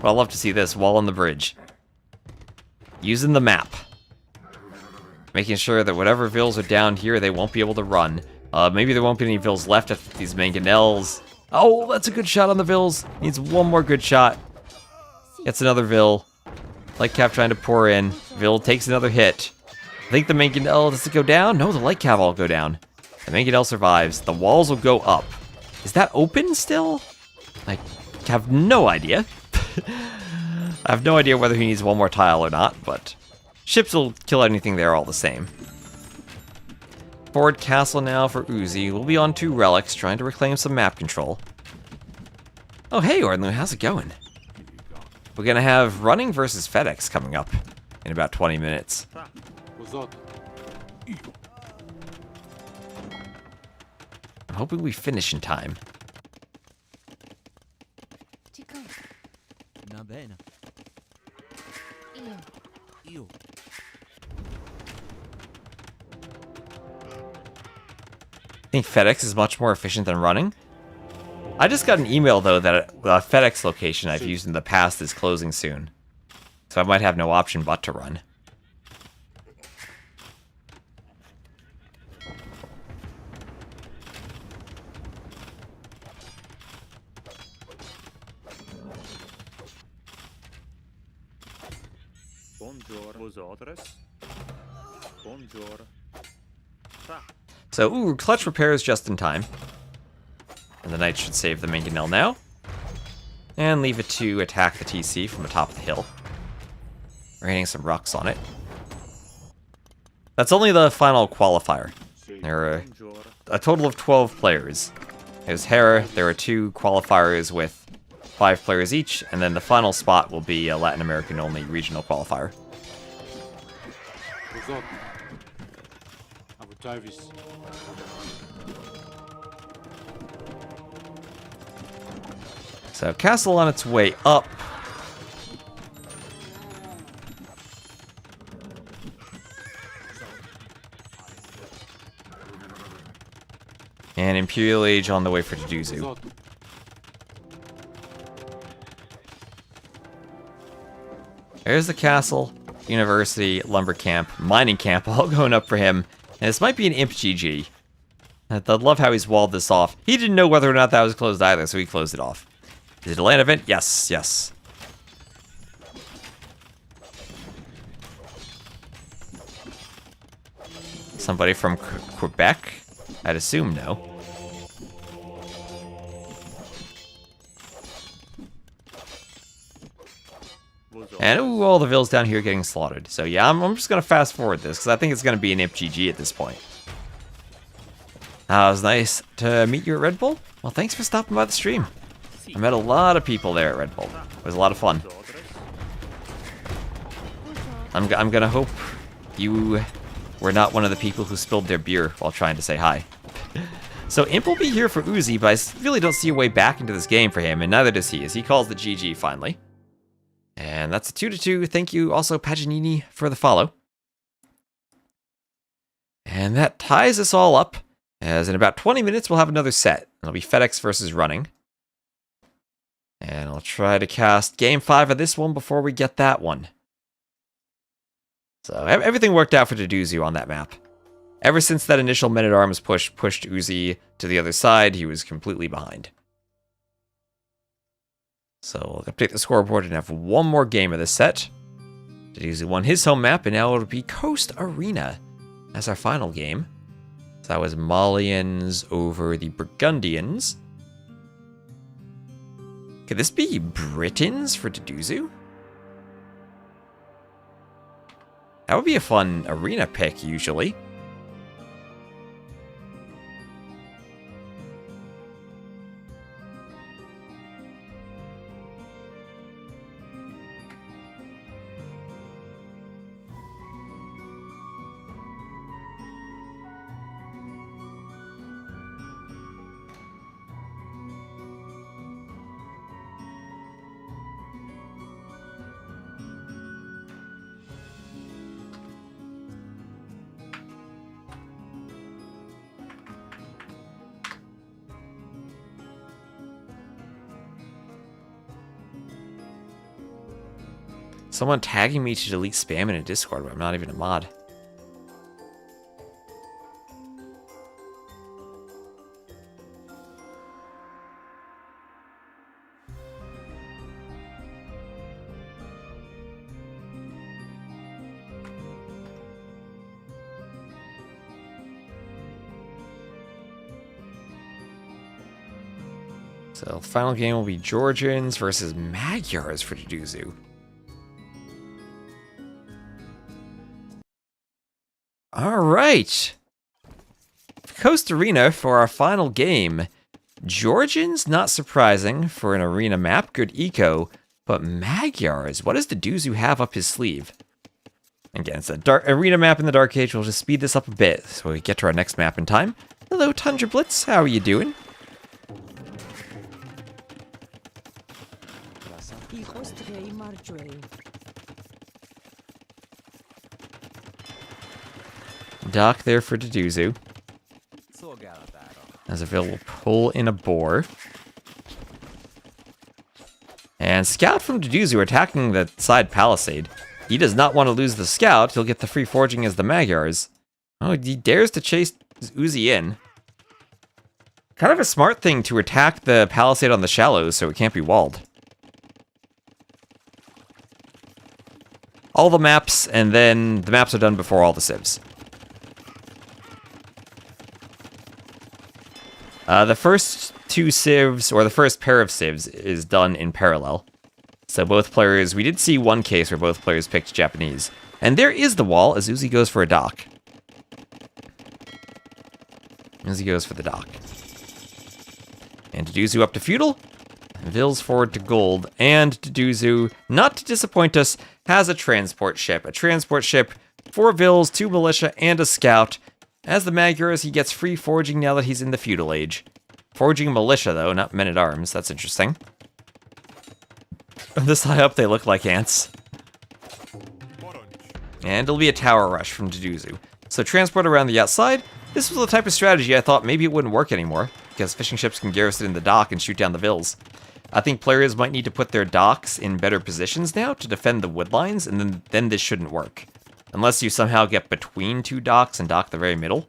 Well, I'd love to see this. Wall on the bridge. Using the map. Making sure that whatever vills are down here, they won't be able to run. Maybe there won't be any vills left if these mangonels. Oh, that's a good shot on the vills. Needs one more good shot. Gets another vill. Light Cav trying to pour in. Vill takes another hit. I think the mangonel, does it go down? No, the Light Cav will go down. The mangonel survives. The walls will go up. Is that open still? I have no idea. I have no idea whether he needs one more tile or not, but ships will kill anything there all the same. Forward castle now for Uzi. We'll be on 2 relics, trying to reclaim some map control. Oh, hey, Ornlu, how's it going? We're gonna have running versus FedEx coming up in about 20 minutes. I'm hoping we finish in time. I think FedEx is much more efficient than running. I just got an email, though, that a FedEx location I've used in the past is closing soon. So I might have no option but to run. Bonjour, vosotros. Bonjour. So, ooh, clutch repairs just in time. And the knight should save the mangonel now. And leave it to attack the TC from the top of the hill. Raining some rocks on it. That's only the final qualifier. There are a total of 12 players. There's Hera, there are 2 qualifiers with 5 players each, and then the final spot will be a Latin American only regional qualifier. So, castle on its way up. And Imperial Age on the way for Duduzu. There's the castle, university, lumber camp, mining camp, all going up for him. And this might be an imp GG. I love how he's walled this off. He didn't know whether or not that was closed either, so he closed it off. Is it a land event? Yes, yes. Somebody from Quebec? I'd assume no. And ooh, all the vills down here getting slaughtered. So yeah, I'm just going to fast forward this, because I think it's going to be an imp GG at this point. It was nice to meet you at Red Bull. Well, thanks for stopping by the stream. I met a lot of people there at Red Bull. It was a lot of fun. I'm gonna hope you were not one of the people who spilled their beer while trying to say hi. So Imp will be here for Uzi, but I really don't see a way back into this game for him, and neither does he, as he calls the GG finally. And that's a 2-2. Thank you also, Paganini, for the follow. And that ties us all up, as in about 20 minutes we'll have another set. It'll be FedEx versus running. And I'll try to cast Game 5 of this one before we get that one. So everything worked out for Duduzu on that map. Ever since that initial men-at-arms push pushed Uzi to the other side, he was completely behind. So we'll update the scoreboard and have one more game of this set Deduzu won his home map, and now it'll be Coast Arena as our final game. So that was Malians over the Burgundians. Could this be Britons for Deduzu? That would be a fun arena pick, usually. Someone tagging me to delete spam in a Discord, but I'm not even a mod. So, final game will be Georgians versus Magyars for Deduzu. Alright. Coast Arena for our final game. Georgians, not surprising for an arena map, good eco, but Magyars, what does Deduzu have up his sleeve? Again, it's a dark arena map in the Dark Age. We'll just speed this up a bit so we get to our next map in time. Hello, Tundra Blitz, how are you doing? Dock there for Deduzu. Azavil will pull in a boar. And Scout from Deduzu attacking the side palisade. He does not want to lose the Scout. He'll get the free forging as the Magyars. Oh, he dares to chase Uzi in. Kind of a smart thing to attack the palisade on the shallows so it can't be walled. All the maps, and then the maps are done before all the civs. The first two civs, or the first pair of civs, is done in parallel. So both players, we did see one case where both players picked Japanese. And there is the wall as Uzi goes for a dock. Uzi goes for the dock. And Deduzu up to feudal. Vils forward to gold. And Deduzu, not to disappoint us, has a transport ship. A transport ship, 4 Vils, 2 militia, and a scout. As the Magyars, he gets free forging now that he's in the feudal age. Forging militia, though, not men-at-arms. That's interesting. This high up, they look like ants. And it'll be a tower rush from Deduzu. So transport around the outside. This was the type of strategy I thought maybe it wouldn't work anymore, because fishing ships can garrison in the dock and shoot down the Vils. I think players might need to put their docks in better positions now to defend the wood lines, and then this shouldn't work. Unless you somehow get between 2 docks and dock the very middle.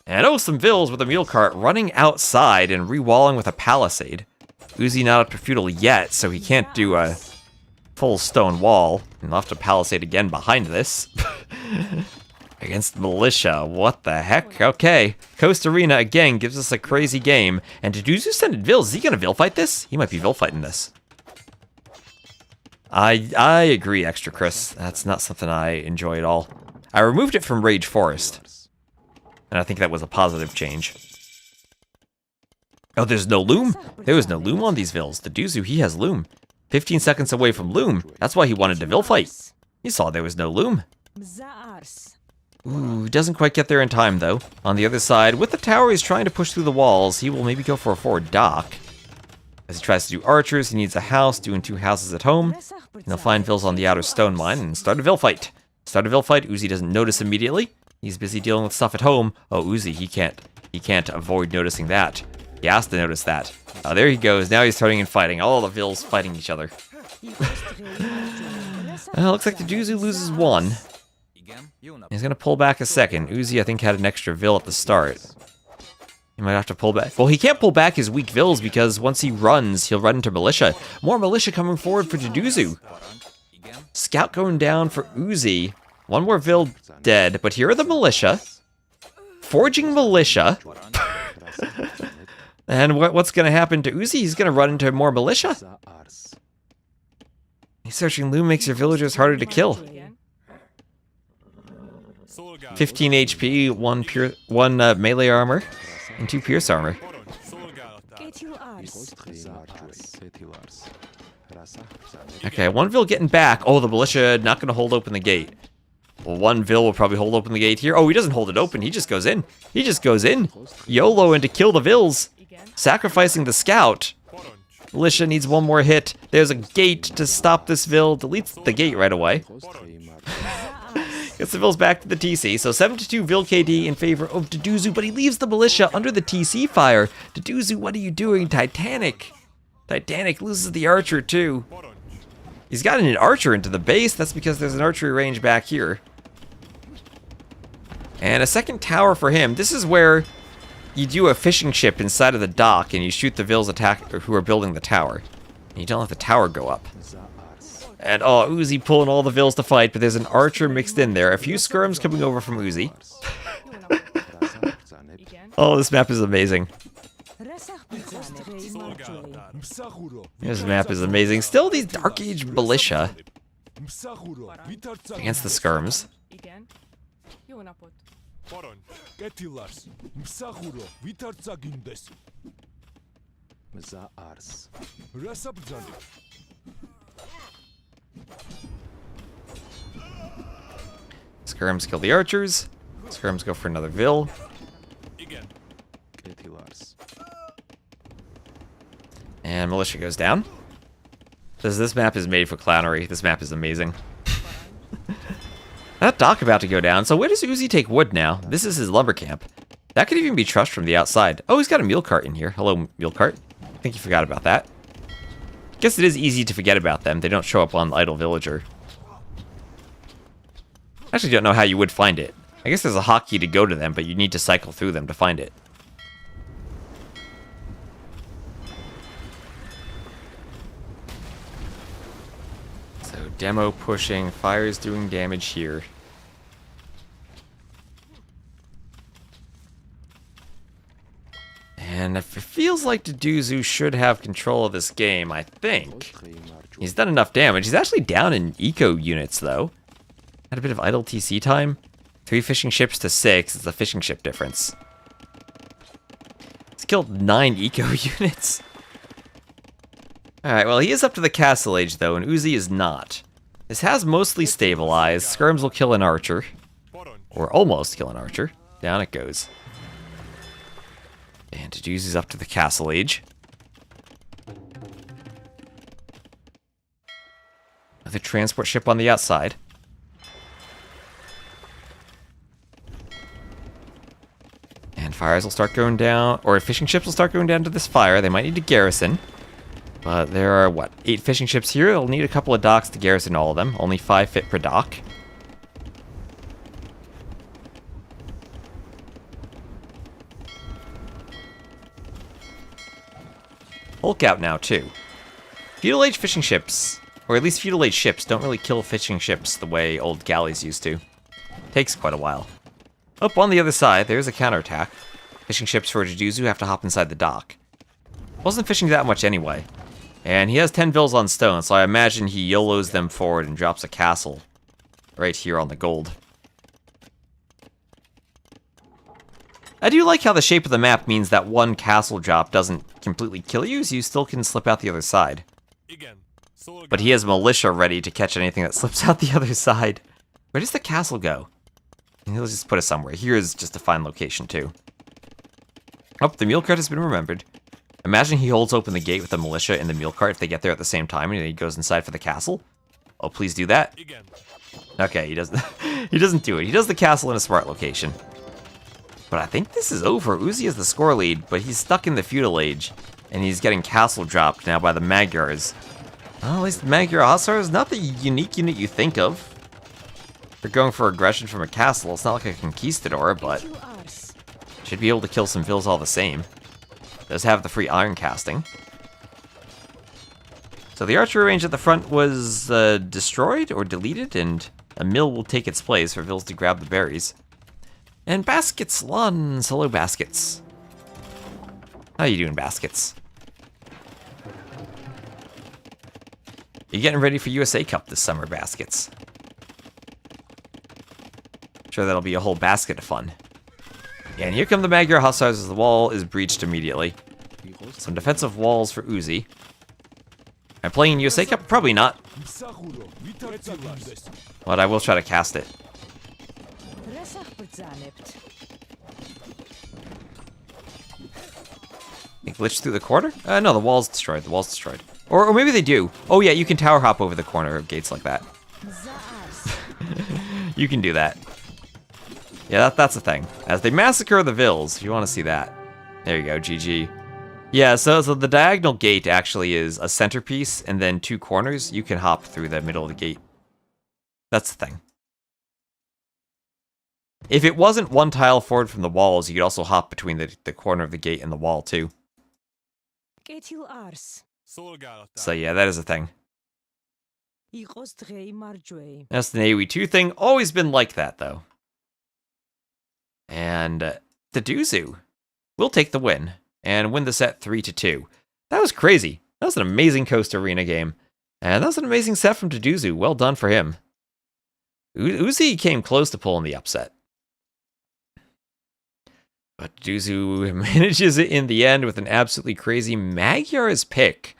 And oh, some Vils with a mule cart running outside and re-walling with a palisade. Uzi not up to feudal yet, so he can't do a full stone wall. And he'll have to palisade again behind this. Against militia, what the heck? Okay, Coast Arena again gives us a crazy game. And Deduzu sending Vils, is he gonna Vil fight this? He might be Vil fighting this. I agree, Extra Chris. That's not something I enjoy at all. I removed it from Rage Forest. And I think that was a positive change. Oh, there's no loom? There was no loom on these Vils. Deduzu, he has loom. 15 seconds away from loom. That's why he wanted to Vil fight. He saw there was no loom. Ooh, doesn't quite get there in time, though. On the other side, with the tower he's trying to push through the walls, he will maybe go for a forward dock. As he tries to do archers, he needs a house, doing 2 houses at home. And he'll find Vils on the outer stone line and start a Vil fight. Start a Vil fight, Uzi doesn't notice immediately. He's busy dealing with stuff at home. Oh, Uzi, he can't avoid noticing that. He has to notice that. Oh, there he goes. Now he's starting and fighting. All the Vils fighting each other. Looks like the Deduzu loses 1. He's going to pull back a second. Uzi, I think, had an extra Vil at the start. He might have to pull back. Well, he can't pull back his weak Vils because once he runs, he'll run into militia. More militia coming forward for Deduzu. Scout going down for Uzi. One more Vil dead, but here are the militia. Forging militia. And what's going to happen to Uzi? He's going to run into more militia. Searching loot makes your villagers harder to kill. 15 HP, one melee armor, and 2 pierce armor. Okay, one Vil getting back. Oh, the militia not going to hold open the gate. Well, one Vil will probably hold open the gate here. Oh, he doesn't hold it open. He just goes in. He just goes in. YOLO and to kill the Vils. Sacrificing the scout. Militia needs one more hit. There's a gate to stop this Vil. Deletes the gate right away. Gets the Vils back to the TC. So 7-2 Vil KD in favor of Deduzu, but he leaves the militia under the TC fire. Deduzu, what are you doing? Titanic. Titanic loses the archer too. He's gotten an archer into the base. That's because there's an archery range back here. And a second tower for him. This is where you do a fishing ship inside of the dock and you shoot the Vils who are building the tower. And you don't let the tower go up. And oh, Uzi pulling all the Vils to fight, but there's an archer mixed in there. A few skirms coming over from Uzi. Oh, this map is amazing. This map is amazing. Still these Dark Age militia against the skirms. Skirms kill the archers. Skirms go for another Vil. And militia goes down. This map is made for clownery. This map is amazing. That dock about to go down. So where does Uzi take wood now? This is his lumber camp. That could even be trushed from the outside. Oh, he's got a mule cart in here. Hello, mule cart. I think you forgot about that. Guess it is easy to forget about them. They don't show up on the idle villager. I actually don't know how you would find it. I guess there's a hotkey to go to them, but you need to cycle through them to find it. So demo pushing, fire's doing damage here. And it feels like Deduzu should have control of this game, I think. He's done enough damage. He's actually down in eco units, though. Had a bit of idle TC time. 3 fishing ships to 6 is the fishing ship difference. He's killed 9 eco units. Alright, well, he is up to the castle age, though, and Uzi is not. This has mostly stabilized. Skirms will kill an archer. Or almost kill an archer. Down it goes. And Deduzu's up to the castle age. Another transport ship on the outside. And fires will start going down, or fishing ships will start going down to this fire. They might need to garrison. But there are, what, 8 fishing ships here? They'll need a couple of docks to garrison all of them. Only 5 fit per dock. Hulk out now, too. Feudal Age fishing ships, or at least Feudal Age ships, don't really kill fishing ships the way old galleys used to. Takes quite a while. Up on the other side, there's a counterattack. Fishing ships for Deduzu have to hop inside the dock. Wasn't fishing that much anyway. And he has 10 Vils on stone, so I imagine he YOLOs them forward and drops a castle right here on the gold. I do like how the shape of the map means that one castle drop doesn't completely kill you, so you still can slip out the other side. But he has militia ready to catch anything that slips out the other side. Where does the castle go? He'll just put it somewhere. Here is just a fine location, too. Oh, the mule cart has been remembered. Imagine he holds open the gate with the militia and the mule cart if they get there at the same time, and he goes inside for the castle. Oh, please do that. Okay, he doesn't. He doesn't do it. He does the castle in a smart location. But I think this is over. Uzi is the score lead, but he's stuck in the feudal age, and he's getting castle dropped now by the Magyars. Well, at least the Magyar Hussar is not the unique unit you think of. They're going for aggression from a castle. It's not like a conquistador, but should be able to kill some Vils all the same. Does have the free iron casting. So the archery range at the front was destroyed or deleted, and a mill will take its place for Vils to grab the berries. And baskets, Lons. Hello, baskets. How you doing, baskets? You getting ready for USA Cup this summer, baskets? Sure, that'll be a whole basket of fun. Yeah, and here come the Magyar Hussars as the wall is breached immediately. Some defensive walls for Uzi. Am I playing in USA Cup? Probably not. But I will try to cast it. They glitched through the corner? No, the wall's destroyed. The wall's destroyed. Or maybe they do. Oh yeah, you can tower hop over the corner of gates like that. You can do that. Yeah, that's the thing. As they massacre the Vils, if you want to see that. There you go, GG. Yeah, so the diagonal gate actually is a centerpiece and then 2 corners. You can hop through the middle of the gate. That's the thing. If it wasn't 1 tile forward from the walls, you could also hop between the corner of the gate and the wall too. So yeah, that is a thing. That's the AoE 2 thing. Always been like that though. And the Duzu will take the win and win the set 3-2. That was crazy. That was an amazing Coast Arena game. And that was an amazing set from Duzu. Well done for him. Uzi came close to pulling the upset. But Duzu manages it in the end with an absolutely crazy Magyar's pick.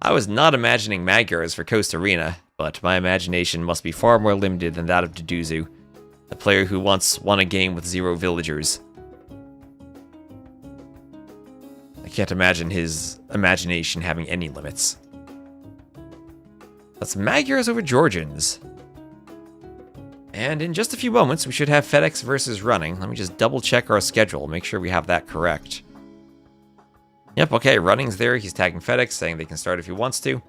I was not imagining Magyars for Coast Arena, but my imagination must be far more limited than that of Duzu, the player who once won a game with 0 villagers. I can't imagine his imagination having any limits. That's Magyars over Georgians. And in just a few moments, we should have FedEx versus running. Let me just double check our schedule, make sure we have that correct. Yep, okay, running's there. He's tagging FedEx, saying they can start if he wants to.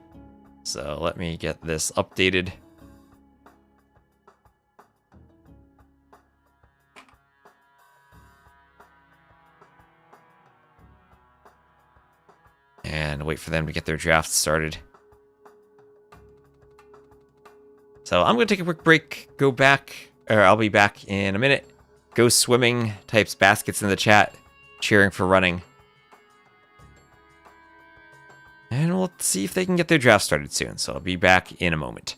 So let me get this updated. And wait for them to get their draft started. So I'm going to take a quick break, go back, or I'll be back in a minute. Go swimming, types baskets in the chat, cheering for running. And we'll see if they can get their draft started soon, so I'll be back in a moment.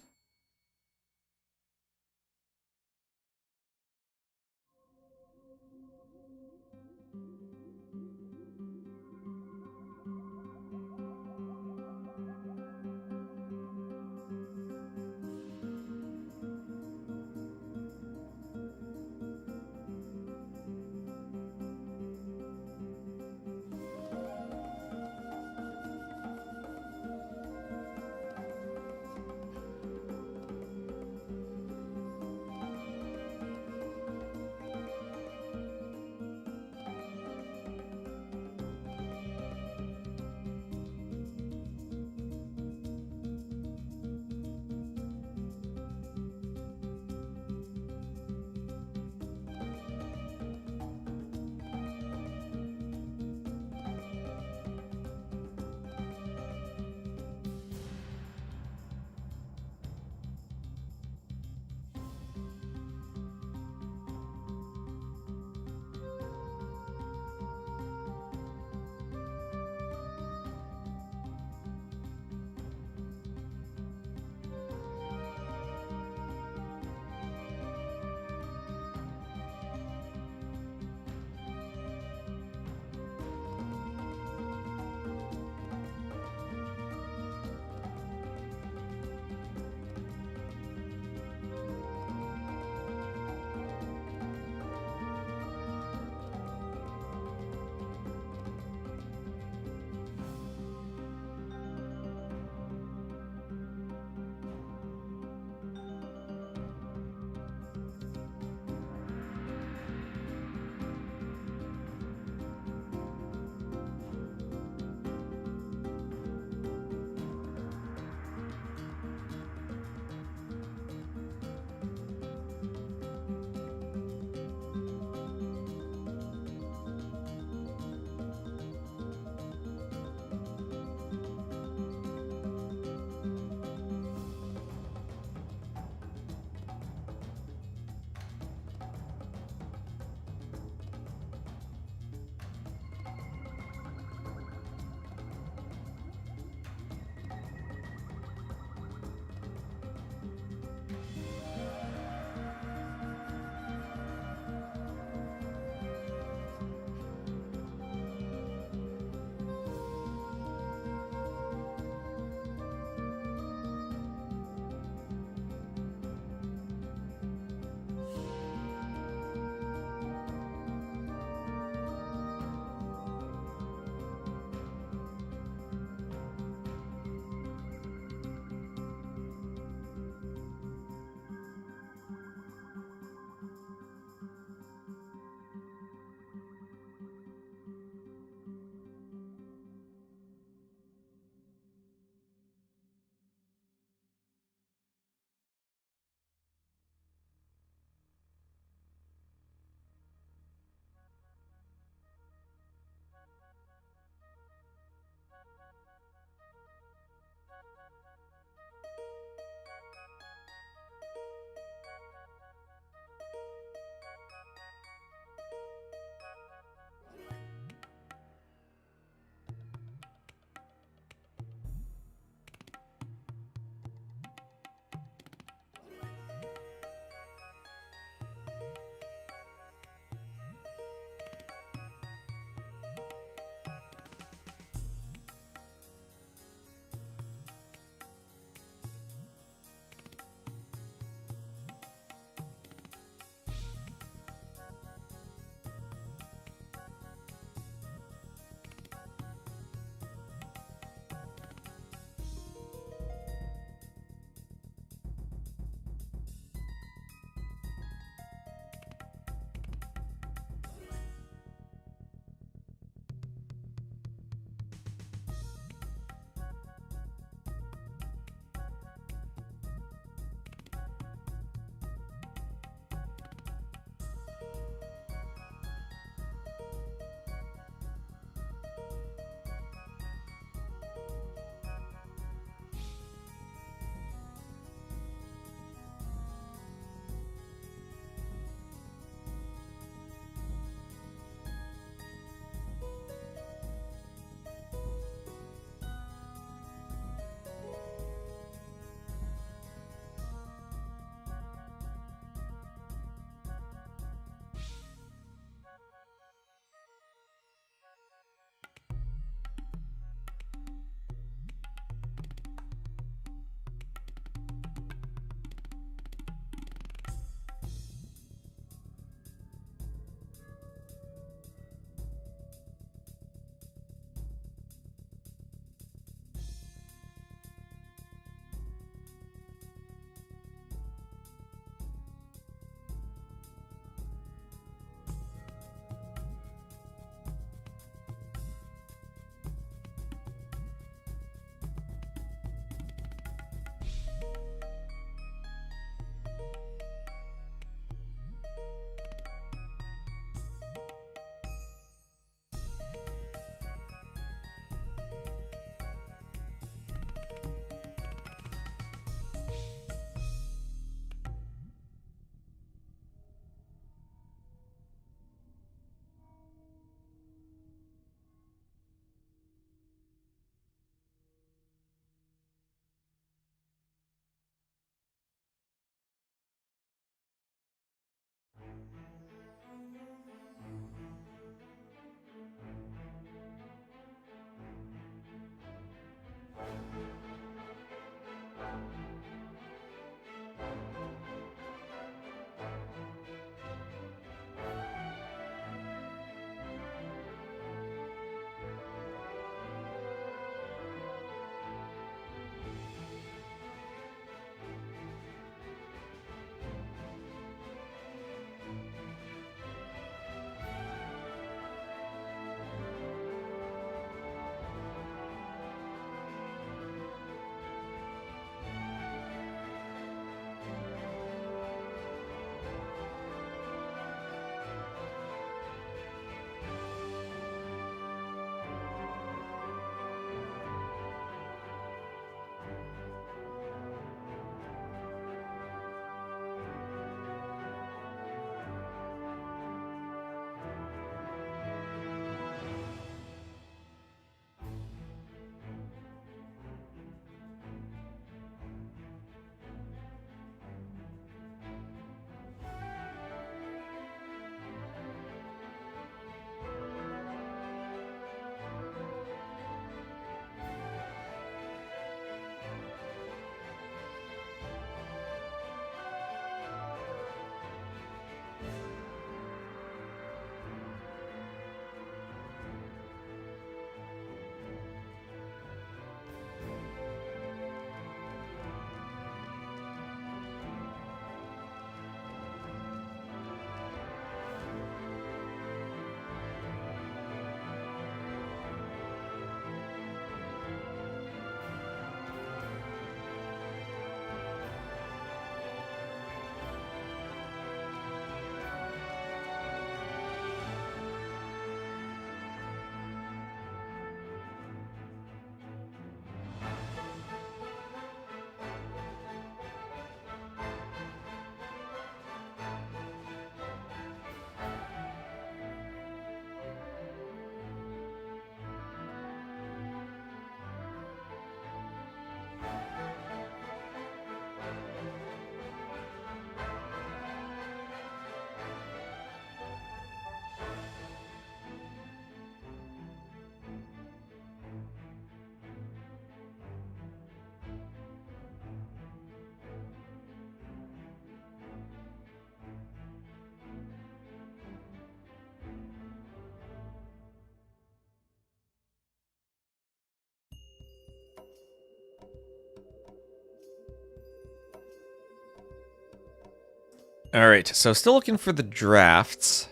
Alright, so still looking for the drafts.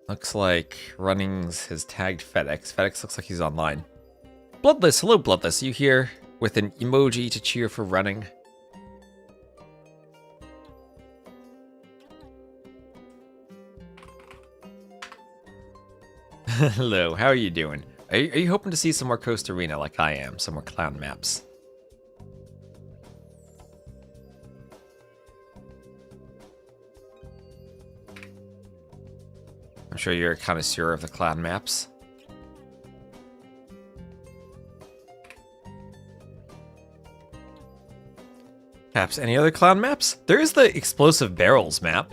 Looks like Runnings has tagged FedEx. FedEx looks like he's online. Bloodless, hello Bloodless. You here with an emoji to cheer for running? Hello, how are you doing? Are you hoping to see some more Coast Arena like I am? Some more clown maps? I'm sure you're a connoisseur of the clown maps. Perhaps any other clown maps? There is the Explosive Barrels map.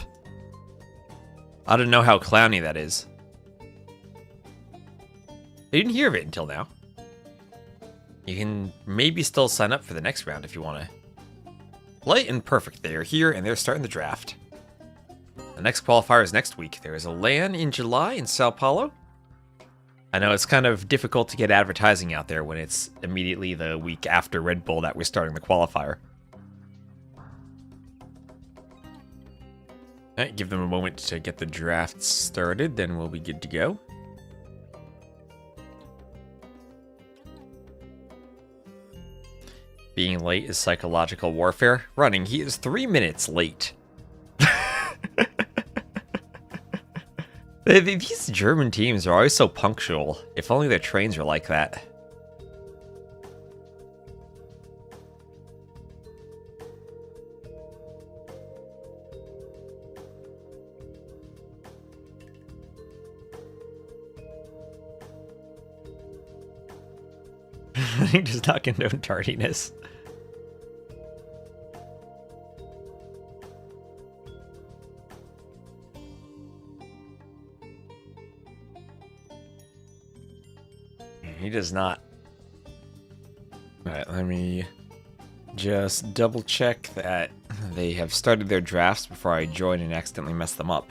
I don't know how clowny that is. I didn't hear of it until now. You can maybe still sign up for the next round if you want to. Light and Perfect, they are here and they're starting the draft. The next qualifier is next week. There is a LAN in July in Sao Paulo. I know it's kind of difficult to get advertising out there when it's immediately the week after Red Bull that we're starting the qualifier. Alright, give them a moment to get the draft started, then we'll be good to go. Being late is psychological warfare. Running, he is 3 minutes late. These German teams are always so punctual. If only their trains were like that. He does not condone tardiness. He does not. Alright, let me just double check that they have started their drafts before I join and accidentally mess them up.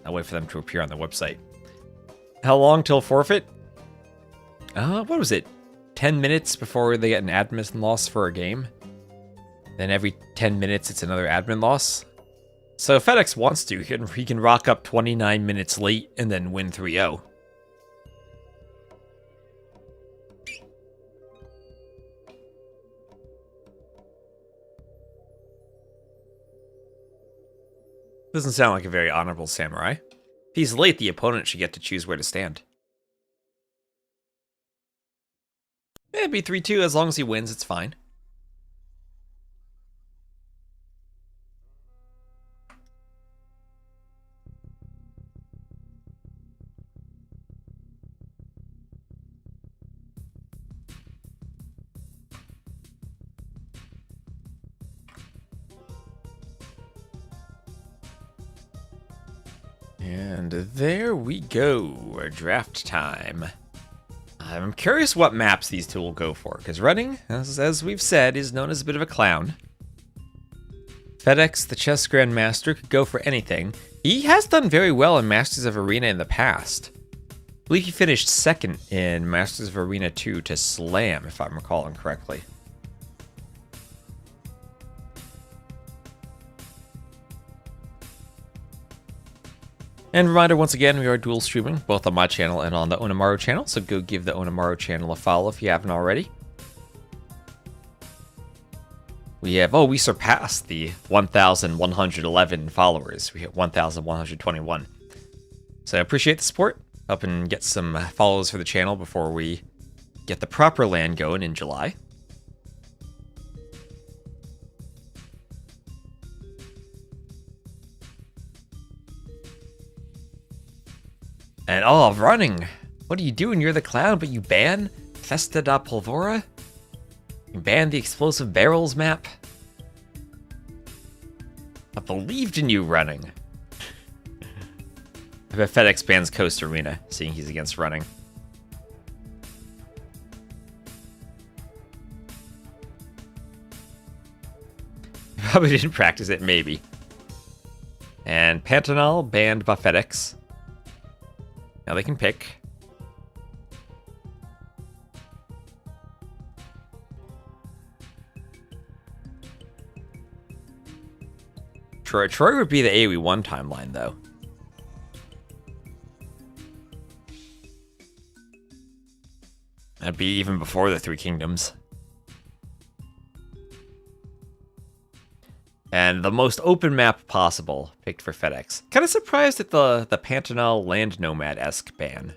I'll wait for them to appear on the website. How long till forfeit? What was it? 10 minutes before they get an admin loss for a game? Then every 10 minutes it's another admin loss? So if FedEx wants to, he can rock up 29 minutes late and then win 3-0. Doesn't sound like a very honorable samurai. If he's late, the opponent should get to choose where to stand. It'd be 3-2, as long as he wins, it's fine. And there we go, our draft time. I'm curious what maps these two will go for, because Running, as we've said, is known as a bit of a clown. FedEx, the chess grandmaster, could go for anything. He has done very well in Masters of Arena in the past. I believe he finished second in Masters of Arena 2 to Slam, if I'm recalling correctly. And reminder once again, we are dual streaming, both on my channel and on the Onamaru channel, so go give the Onamaru channel a follow if you haven't already. We surpassed the 1,111 followers. We hit 1,121. So I appreciate the support. Hoping to get some follows for the channel before we get the proper LAN going in July. And Running! What are you doing? You're the clown, but you ban Festa da Polvora? You ban the Explosive Barrels map? I believed in you, Running. I bet FedEx bans Coast Arena, seeing he's against Running. Probably didn't practice it, maybe. And Pantanal banned by FedEx. Now they can pick. Troy would be the AoE1 timeline, though. That'd be even before the Three Kingdoms. And the most open map possible, picked for FedEx. Kind of surprised at the Pantanal Land Nomad-esque ban.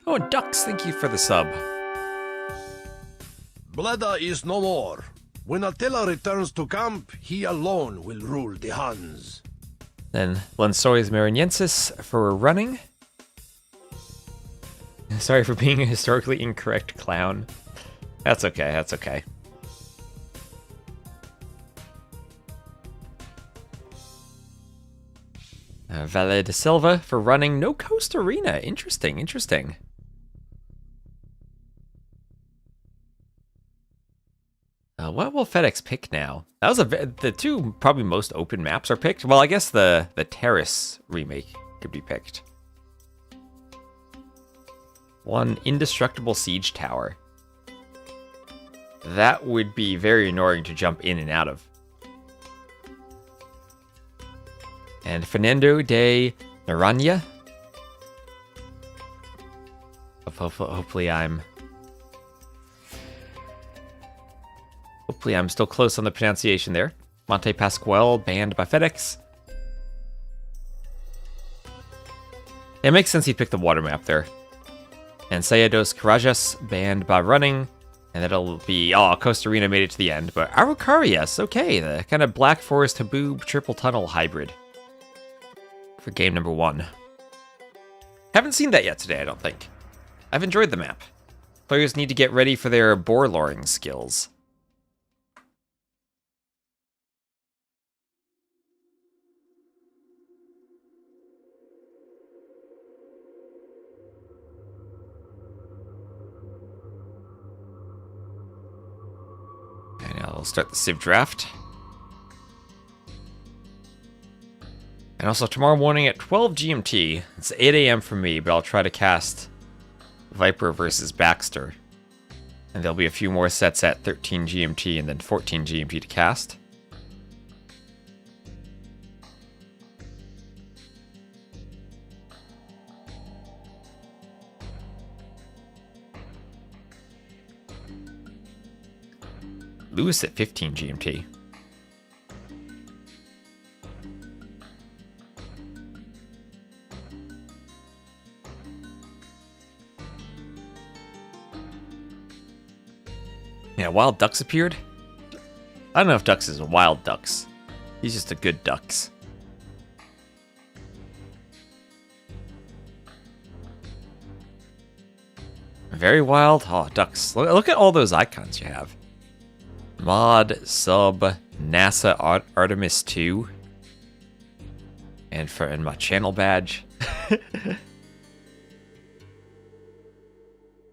Oh, and Ducks, thank you for the sub. Bleda is no more. When Attila returns to camp, he alone will rule the Huns. Then Lensois Mariniensis for running. Sorry for being a historically incorrect clown. That's okay, that's okay. Valle de Silva for running. No Coast Arena. Interesting, interesting. What will FedEx pick now? That was the two probably most open maps are picked. Well, I guess the Terrace remake could be picked. One indestructible siege tower. That would be very annoying to jump in and out of. And Fernando de Naranja. Hopefully I'm still close on the pronunciation there. Monte Pascual banned by FedEx. It makes sense he picked the water map there. And Sayados Karajas banned by running. And that'll be... Oh, Costa Rica made it to the end. But Araucarias, okay. The kind of Black Forest Haboob triple tunnel hybrid. For game number 1. Haven't seen that yet today, I don't think. I've enjoyed the map. Players need to get ready for their boar luring skills. And I'll start the Civ draft. And also tomorrow morning at 12 GMT, it's 8 AM for me, but I'll try to cast Viper versus Baxter. And there'll be a few more sets at 13 GMT and then 14 GMT to cast. Lewis at 15 GMT. Yeah, Wild Ducks appeared. I don't know if Ducks is a Wild Ducks. He's just a good Ducks. Very wild. Oh, Ducks. Look at all those icons you have. Mod, Sub, NASA Artemis 2. And my channel badge.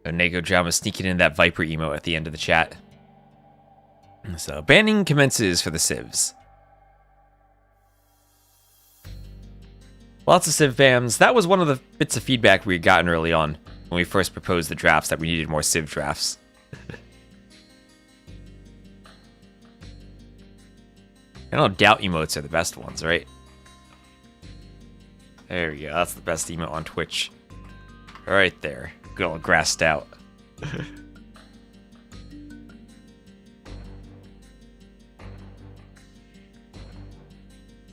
Onego Jama sneaking in that Viper emote at the end of the chat. So, banning commences for the civs. Lots of civ bans. That was one of the bits of feedback we had gotten early on when we first proposed the drafts, that we needed more civ drafts. I know doubt emotes are the best ones, right? There we go. That's the best emote on Twitch. Right there. Good old grassed out.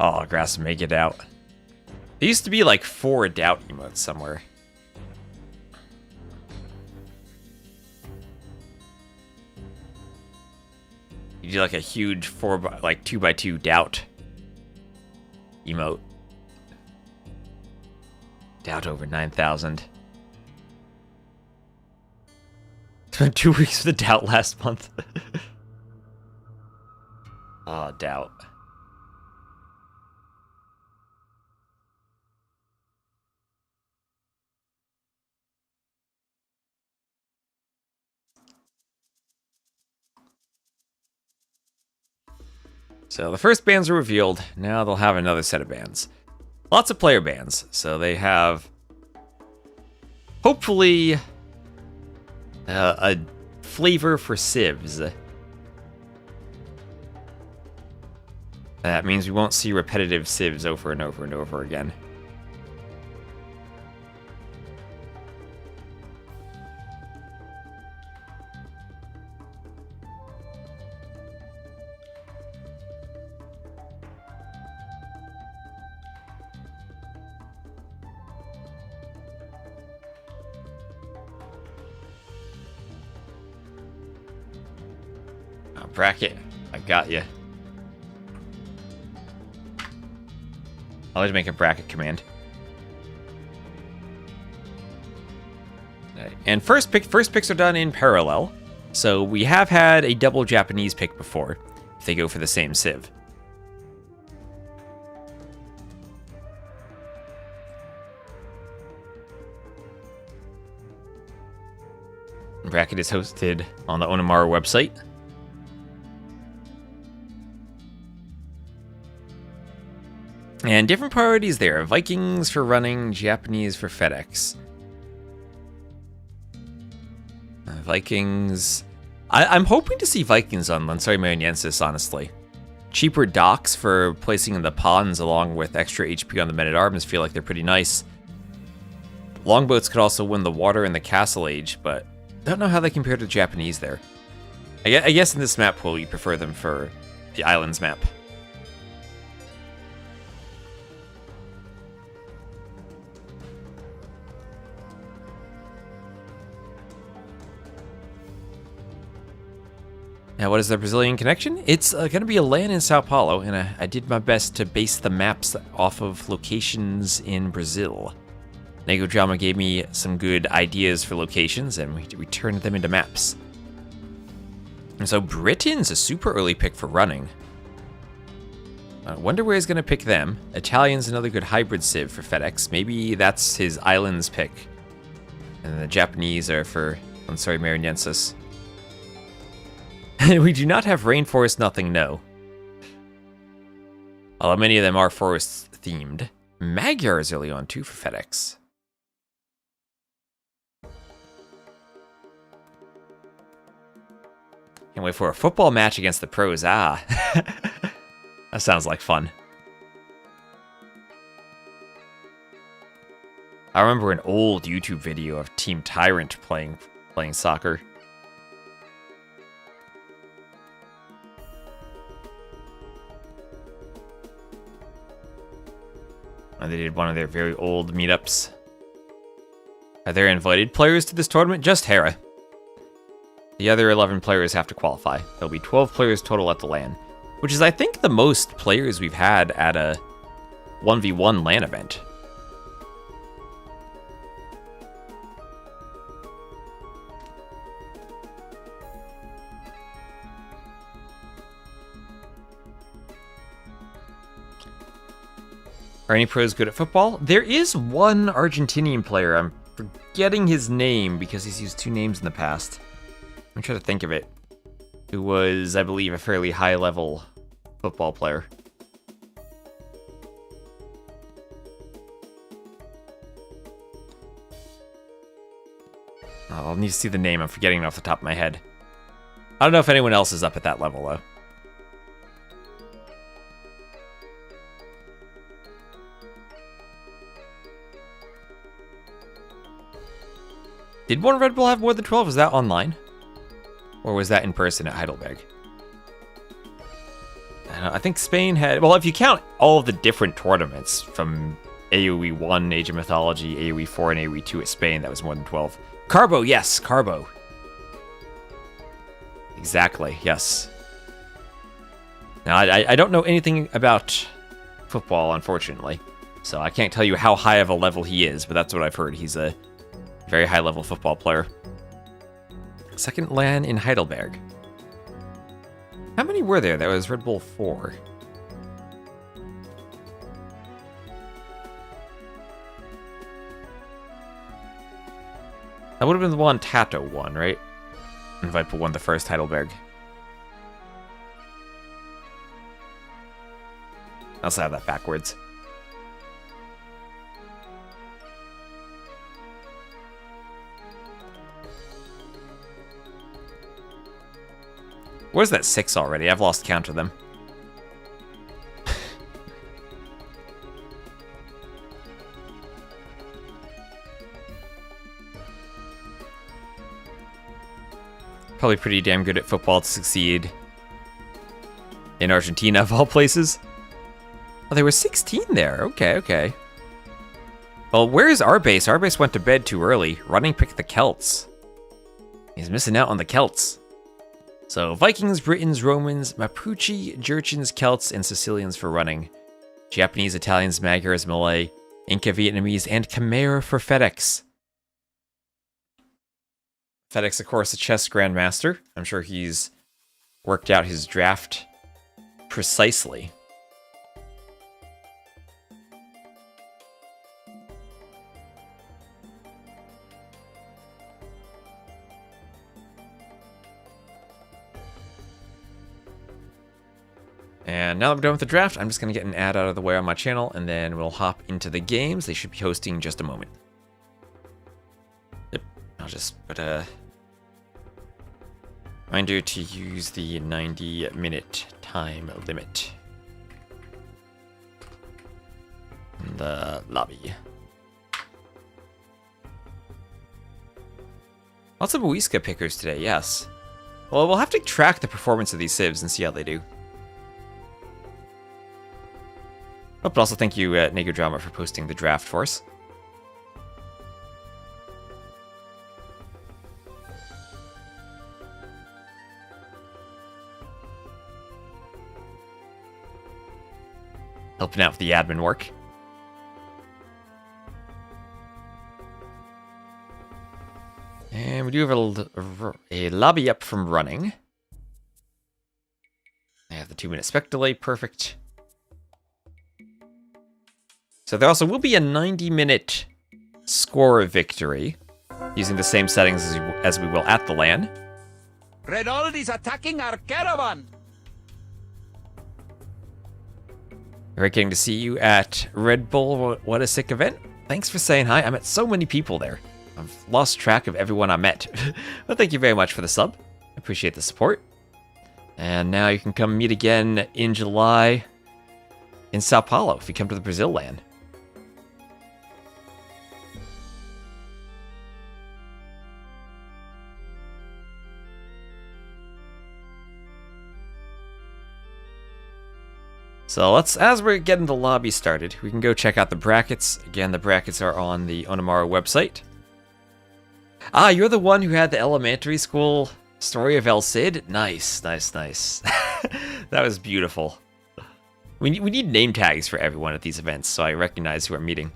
Oh, grass make it out. There used to be like 4 doubt emotes somewhere. You do like a huge 2x2 doubt emote. Doubt over 9,000. Spent 2 weeks with the doubt last month. Oh, doubt. So the first bans are revealed. Now they'll have another set of bans. Lots of player bans. So they have, hopefully, a flavor for civs. That means we won't see repetitive civs over and over and over again. Bracket, I got you. I'll always make a bracket command. Right. And first picks are done in parallel. So we have had a double Japanese pick before, if they go for the same civ. Bracket is hosted on the Onamaru website. And different priorities there. Vikings for running, Japanese for FedEx. Vikings... I'm hoping to see Vikings on Lansori Mariensis, honestly. Cheaper docks for placing in the ponds along with extra HP on the men-at-arms feel like they're pretty nice. Longboats could also win the water in the Castle Age, but don't know how they compare to the Japanese there. I guess in this map pool you prefer them for the Islands map. Now, what is the Brazilian connection? It's going to be a LAN in Sao Paulo, and I did my best to base the maps off of locations in Brazil. Nego Drama gave me some good ideas for locations, and we turned them into maps. And so Britain's a super early pick for running. I wonder where he's going to pick them. Italian's another good hybrid civ for FedEx. Maybe that's his islands pick. And the Japanese are for Lansori Mariensis. We do not have rainforest, nothing, no. Although many of them are forest themed. Magyar is early on too for FedEx. Can't wait for a football match against the pros. Ah, that sounds like fun. I remember an old YouTube video of Team Tyrant playing soccer. They did one of their very old meetups. Are there invited players to this tournament? Just Hera. The other 11 players have to qualify. There'll be 12 players total at the LAN, which is, I think, the most players we've had at a 1v1 LAN event. Are any pros good at football? There is one Argentinian player. I'm forgetting his name because he's used two names in the past. I'm trying to think of it. Who was, I believe, a fairly high-level football player. Oh, I'll need to see the name. I'm forgetting it off the top of my head. I don't know if anyone else is up at that level, though. Did one Red Bull have more than 12? Was that online? Or was that in person at Heidelberg? I think Spain had... Well, if you count all of the different tournaments from AoE 1, Age of Mythology, AoE 4, and AoE 2 at Spain, that was more than 12. Carbo, yes, Carbo. Exactly, yes. Now, I don't know anything about football, unfortunately. So I can't tell you how high of a level he is, but that's what I've heard. He's a very high-level football player. Second LAN in Heidelberg. How many were there? That was Red Bull 4. That would have been the one Tato won, right? And Viper won the first Heidelberg. I also have that backwards. Where's that 6 already? I've lost count of them. Probably pretty damn good at football to succeed in Argentina, of all places. Oh, there were 16 there. Okay, okay. Well, where is our base? Our base went to bed too early. Running picked the Celts. He's missing out on the Celts. So, Vikings, Britons, Romans, Mapuche, Jurchens, Celts, and Sicilians for running. Japanese, Italians, Magyars, Malay, Inca, Vietnamese, and Khmer for FedEx. FedEx, of course, a chess grandmaster. I'm sure he's worked out his draft precisely. And now that we're done with the draft, I'm just going to get an ad out of the way on my channel, and then we'll hop into the games. They should be hosting in just a moment. Yep, I'll just put a reminder to use the 90-minute time limit in the lobby. Lots of Muisca pickers today, yes. Well, we'll have to track the performance of these civs and see how they do. Oh, but also thank you, Negodrama, for posting the draft for us. Helping out with the admin work. And we do have a lobby up from running. I have the 2-minute spec delay, perfect. So there also will be a 90-minute score victory, using the same settings as we will at the LAN. Renault is attacking our caravan. Great getting to see you at Red Bull. What a sick event. Thanks for saying hi. I met so many people there. I've lost track of everyone I met. But thank you very much for the sub. I appreciate the support. And now you can come meet again in July in Sao Paulo if you come to the Brazil LAN. So as we're getting the lobby started, we can go check out the brackets. Again, the brackets are on the Onamaru website. Ah, you're the one who had the elementary school story of El Cid? Nice, nice, nice. That was beautiful. We need name tags for everyone at these events, so I recognize who I'm meeting.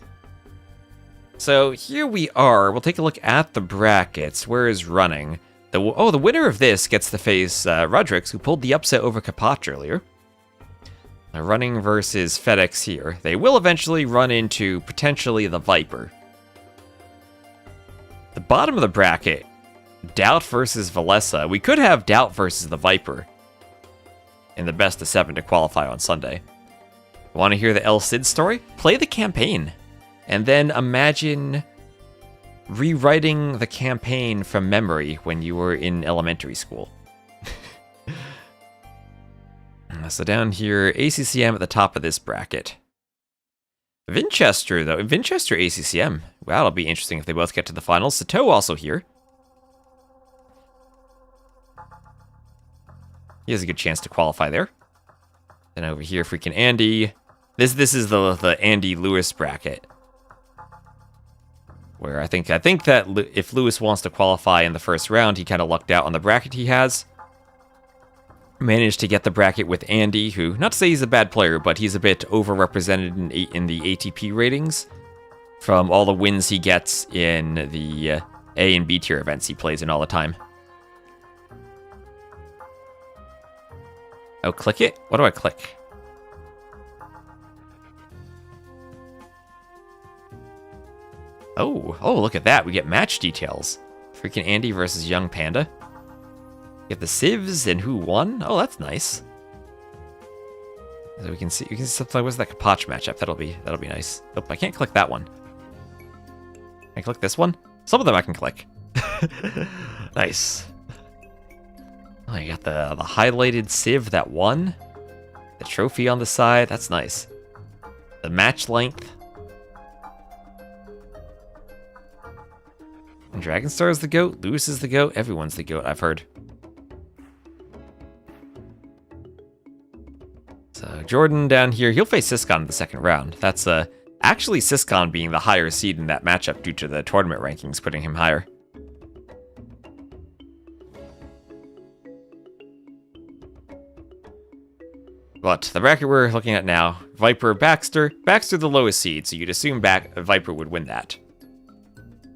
So here we are. We'll take a look at the brackets. Where is running? The winner of this gets to face Rodrix, who pulled the upset over Kapach earlier. Running versus FedEx here. They will eventually run into, potentially, the Viper. The bottom of the bracket, Doubt versus Velesa. We could have Doubt versus the Viper in the best of 7 to qualify on Sunday. Want to hear the El Cid story? Play the campaign. And then imagine rewriting the campaign from memory when you were in elementary school. So down here, ACCM at the top of this bracket. Vinchester, though. Vinchester ACCM. Wow, it'll be interesting if they both get to the finals. Sato also here. He has a good chance to qualify there. Then over here, freaking Andy. This is the Andy Lewis bracket. Where I think that if Lewis wants to qualify in the first round, he kind of lucked out on the bracket he has. Managed to get the bracket with Andy, who, not to say he's a bad player, but he's a bit overrepresented in the ATP ratings from all the wins he gets in the A and B tier events he plays in all the time. Oh, click it? What do I click? Oh, look at that. We get match details. Freaking Andy versus Young Panda. You have the civs and who won. Oh, that's nice. So you can see something. What's that Kapach matchup? That'll be nice. Oh, I can't click that one. Can I click this one? Some of them I can click. Nice. Oh, you got the highlighted civ that won. The trophy on the side. That's nice. The match length. And Dragonstar is the GOAT. Lewis is the GOAT. Everyone's the GOAT, I've heard. So Jordan down here, he'll face Siscon in the second round. That's actually Siscon being the higher seed in that matchup due to the tournament rankings putting him higher. But the bracket we're looking at now, Viper, Baxter. Baxter the lowest seed, so you'd assume Viper would win that.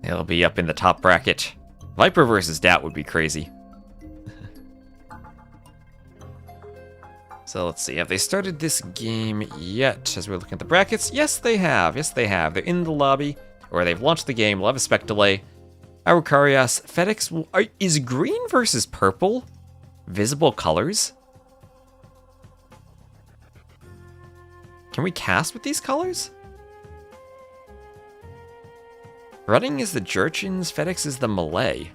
It'll be up in the top bracket. Viper versus Doubt would be crazy. So let's see, have they started this game yet as we're looking at the brackets? Yes, they have. Yes, they have. They're in the lobby, or they've launched the game. We'll have a spec delay. Arukarias, FedEx, is green versus purple visible colors? Can we cast with these colors? Running is the Jurchens, FedEx is the Malay.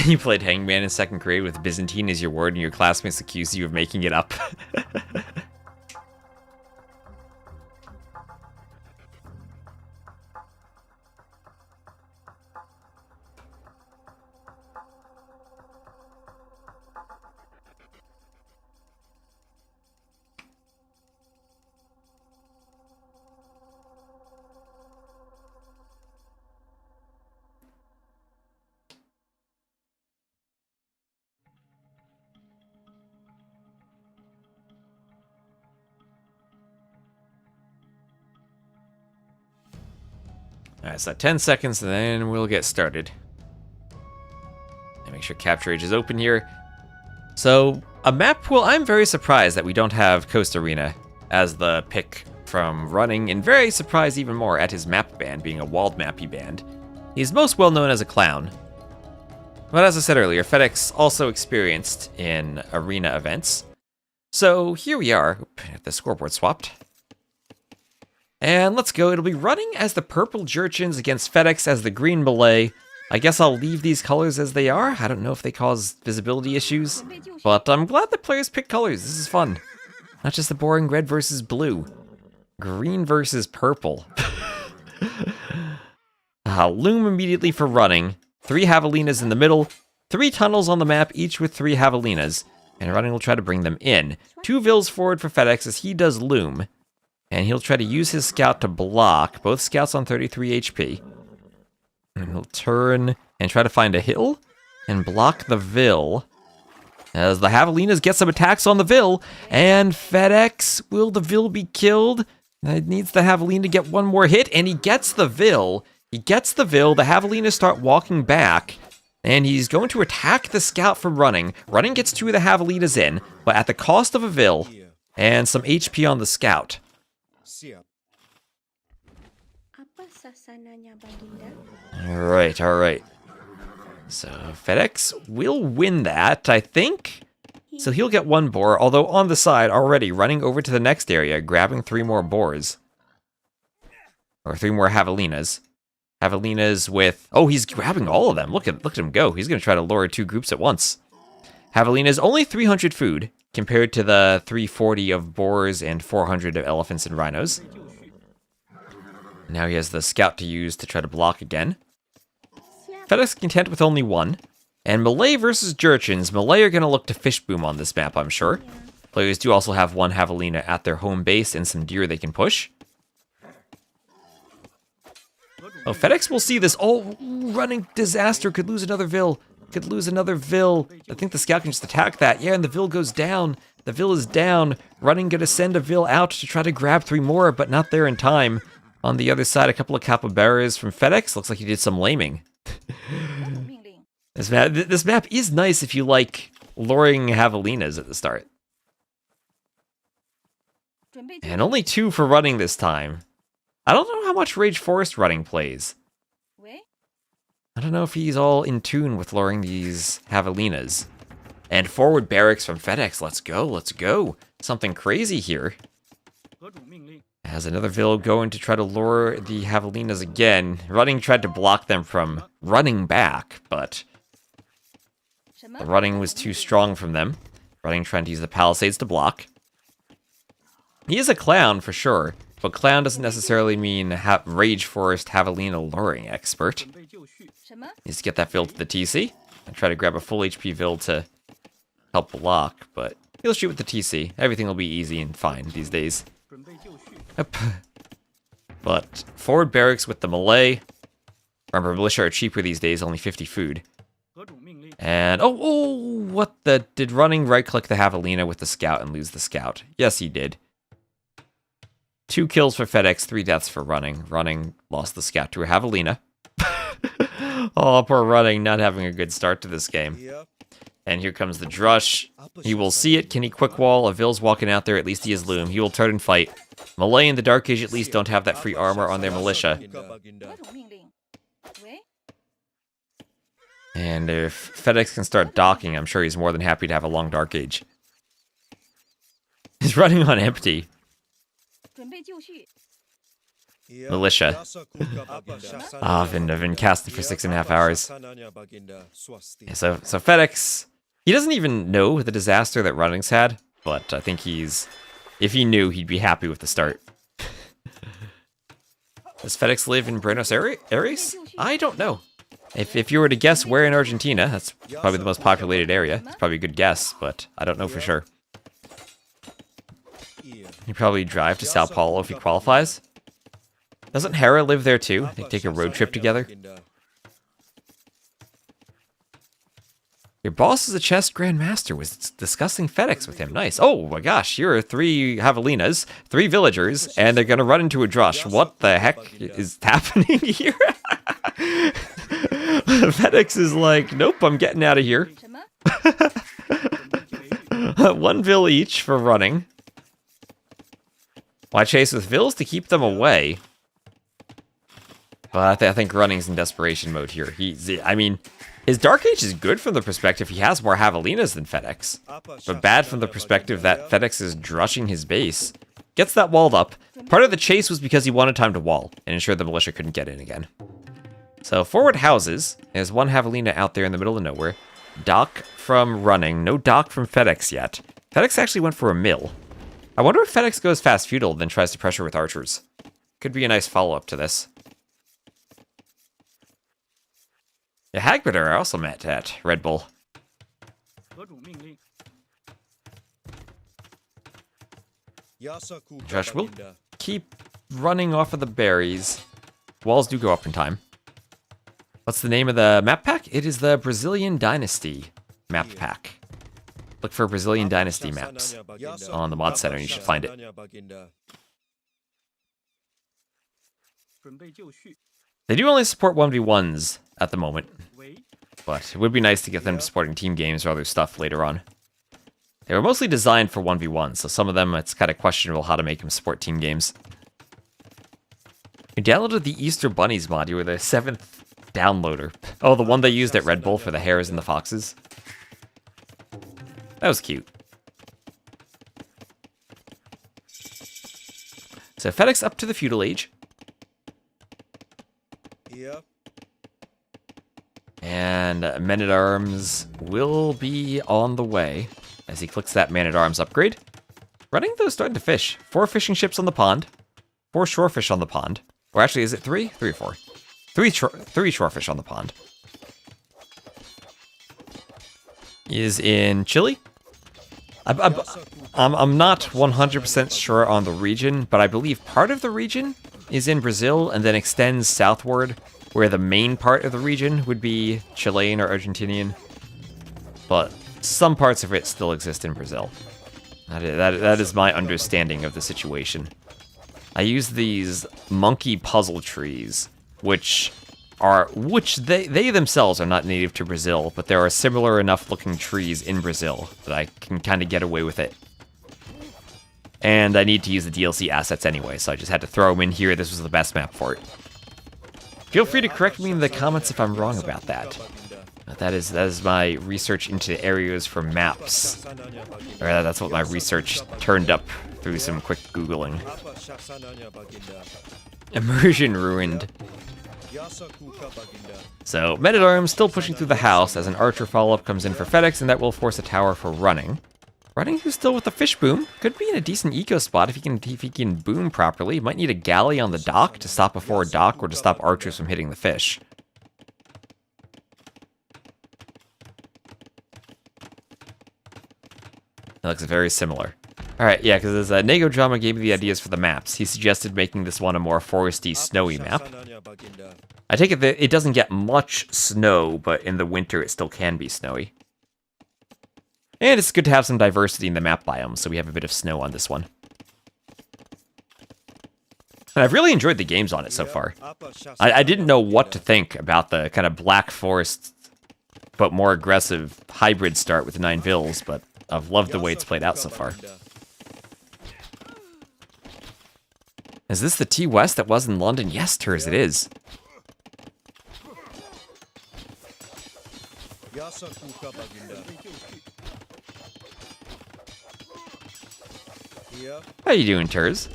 You played Hangman in second grade with Byzantine as your word and your classmates accused you of making it up. Alright, so 10 seconds and then we'll get started. And make sure Capture Age is open here. So, a map pool, I'm very surprised that we don't have Coast Arena as the pick from running, and very surprised even more at his map band being a walled mappy band. He's most well known as a clown. But as I said earlier, FedEx also experienced in arena events. So here we are. Oop, the scoreboard swapped. And let's go. It'll be running as the purple Jurchens against FedEx as the green Malay. I guess I'll leave these colors as they are. I don't know if they cause visibility issues, but I'm glad the players pick colors. This is fun. Not just the boring red versus blue. Green versus purple. Loom immediately for running. 3 javelinas in the middle. 3 tunnels on the map, each with 3 javelinas. And running will try to bring them in. 2 Vils forward for FedEx as he does loom. And he'll try to use his scout to block. Both scouts on 33 HP. And he'll turn and try to find a hill and block the Vil. As the Javelinas get some attacks on the Vil. And FedEx, will the Vil be killed? It needs the Javelina to get one more hit, and he gets the Vil. He gets the Vil, the Javelinas start walking back. And he's going to attack the scout from running. Running gets 2 of the Javelinas in, but at the cost of a Vil and some HP on the scout. Alright. So FedEx will win that, I think. So he'll get 1 boar, although on the side already running over to the next area, grabbing 3 more boars. Or 3 more Javelinas. Javelinas with... Oh, he's grabbing all of them. Look at him go. He's going to try to lure 2 groups at once. Javelinas, only 300 food, compared to the 340 of boars and 400 of elephants and rhinos. Now he has the scout to use to try to block again. FedEx content with only 1. And Malay versus Jurchens. Malay are going to look to Fishboom on this map, I'm sure. Players do also have 1 Javelina at their home base and some deer they can push. Oh, FedEx will see this. Oh, running disaster. Could lose another Vil. Could lose another Vil. I think the scout can just attack that. Yeah, and the Vil goes down. The Vil is down. Running going to send a Vil out to try to grab 3 more, but not there in time. On the other side, a couple of capybaras from FedEx. Looks like he did some laming. This map is nice if you like luring Javelinas at the start. And only 2 for running this time. I don't know how much Rage Forest running plays. I don't know if he's all in tune with luring these Javelinas. And forward barracks from FedEx. Let's go. Something crazy here. Has another Vil going to try to lure the Javelinas again. Running tried to block them from running back, but the running was too strong from them. Running trying to use the palisades to block. He is a clown for sure, but clown doesn't necessarily mean Rage Forest Javelina luring expert. Needs to get that Vil to the TC and try to grab a full HP Vil to help block, but he'll shoot with the TC. Everything will be easy and fine these days. Yep. But forward barracks with the melee. Remember, militia are cheaper these days, only 50 food. And, what the, did running right-click the Javelina with the scout and lose the scout? Yes, he did. 2 kills for FedEx, 3 deaths for running. Running lost the scout to a Javelina. Oh, poor running, not having a good start to this game. And here comes the Drush. He will see it. Can he quick wall? A Vil's walking out there. At least he is Loom. He will turn and fight. Melee and the Dark Age at least don't have that free armor on their militia. And if FedEx can start docking, I'm sure he's more than happy to have a long Dark Age. He's running on empty. Militia. I've been casting for 6.5 hours. Yeah, so FedEx, he doesn't even know the disaster that Running's had, but I think if he knew, he'd be happy with the start. Does FedEx live in Buenos Aires? I don't know. If you were to guess where in Argentina, that's probably the most populated area. It's probably a good guess, but I don't know for sure. He'd probably drive to Sao Paulo if he qualifies. Doesn't Hera live there too? They take a road trip together. Your boss is a chess grandmaster. Was discussing FedEx with him. Nice. Oh my gosh, here are 3 Javelinas, 3 villagers, and they're gonna run into a Drush. What the heck is happening here? FedEx is like, nope, I'm getting out of here. 1 Vil each for running. Why chase with Vils? To keep them away. But I think running's in desperation mode here. I mean, his Dark Age is good from the perspective he has more Javelinas than FedEx, but bad from the perspective that FedEx is drushing his base. Gets that walled up. Part of the chase was because he wanted time to wall and ensure the militia couldn't get in again. So forward houses. There's 1 Javelina out there in the middle of nowhere. Dock from running. No dock from FedEx yet. FedEx actually went for a mill. I wonder if FedEx goes fast feudal, then tries to pressure with archers. Could be a nice follow-up to this. Yeah, Hagbitter I also met at Red Bull. Josh will keep running off of the berries. Walls do go up in time. What's the name of the map pack? It is the Brazilian Dynasty map pack. Look for Brazilian Dynasty maps on the mod center and you should find it. They do only support 1v1s at the moment, but it would be nice to get them to supporting team games or other stuff later on. They were mostly designed for 1v1s, so some of them it's kind of questionable how to make them support team games. You downloaded the Easter Bunnies mod. You were the 7th downloader. Oh, the one they used at Red Bull for the hares and the foxes. That was cute. So FedEx up to the feudal age. And Men-at-Arms will be on the way as he clicks that Man-at-Arms upgrade. Running, though, starting to fish. 4 fishing ships on the pond. 4 shorefish on the pond. Or actually, is it 3? 3 or 4? 3 shorefish on the pond. Is in Chile. I'm not 100% sure on the region, but I believe part of the region is in Brazil and then extends southward, where the main part of the region would be Chilean or Argentinian. But some parts of it still exist in Brazil. That is my understanding of the situation. I use these monkey puzzle trees, which they themselves are not native to Brazil, but there are similar enough looking trees in Brazil that I can kind of get away with it. And I need to use the DLC assets anyway, so I just had to throw them in here. This was the best map for it. Feel free to correct me in the comments if I'm wrong about that. That is my research into areas for maps. Or that's what my research turned up through some quick Googling. Immersion ruined. So, Men-at-Arms still pushing through the house as an archer follow-up comes in for FedEx, and that will force a tower for Running. Running who's still with the fish boom. Could be in a decent eco spot if he can boom properly. Might need a galley on the dock to stop a forward dock or to stop archers from hitting the fish. That looks very similar. Alright, yeah, because Nego Drama gave me the ideas for the maps. He suggested making this one a more foresty, snowy map. I take it that it doesn't get much snow, but in the winter it still can be snowy. And it's good to have some diversity in the map biome, so we have a bit of snow on this one. And I've really enjoyed the games on it so far. I didn't know what to think about the kind of Black Forest, but more aggressive hybrid start with 9 vills, but I've loved the way it's played out so far. Is this the T-West that was in London? Yes, Turs, it is. How you doing, Turs?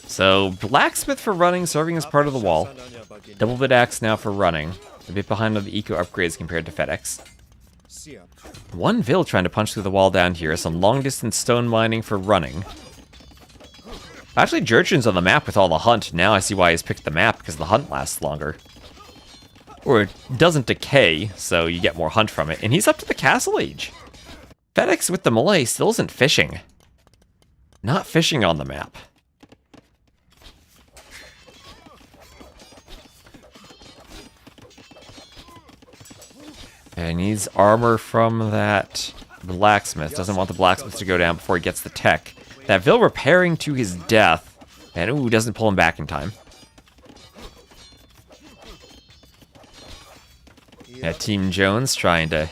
So, Blacksmith for Running, serving as part of the wall. Double bit axe now for Running. A bit behind on the eco upgrades compared to FedEx. 1 Vill trying to punch through the wall down here. Some long-distance stone mining for Running. Actually, Jurchen's on the map with all the hunt. Now I see why he's picked the map, because the hunt lasts longer. Or it doesn't decay, so you get more hunt from it. And he's up to the Castle Age. FedEx with the Malay still isn't fishing. Not fishing on the map. And he needs armor from that blacksmith. Doesn't want the blacksmith to go down before he gets the tech. That Vill repairing to his death. And ooh, doesn't pull him back in time. Yeah, Team Jones trying to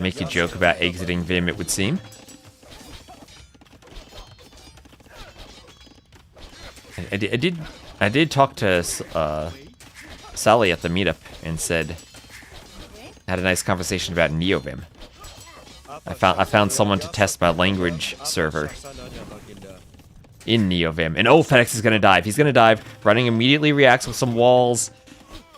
make a joke about exiting Vim, it would seem. I did talk to Sally at the meetup and had a nice conversation about NeoVim. I found someone to test my language server in NeoVim. And oh, FedEx is gonna dive. He's gonna dive. Running immediately reacts with some walls.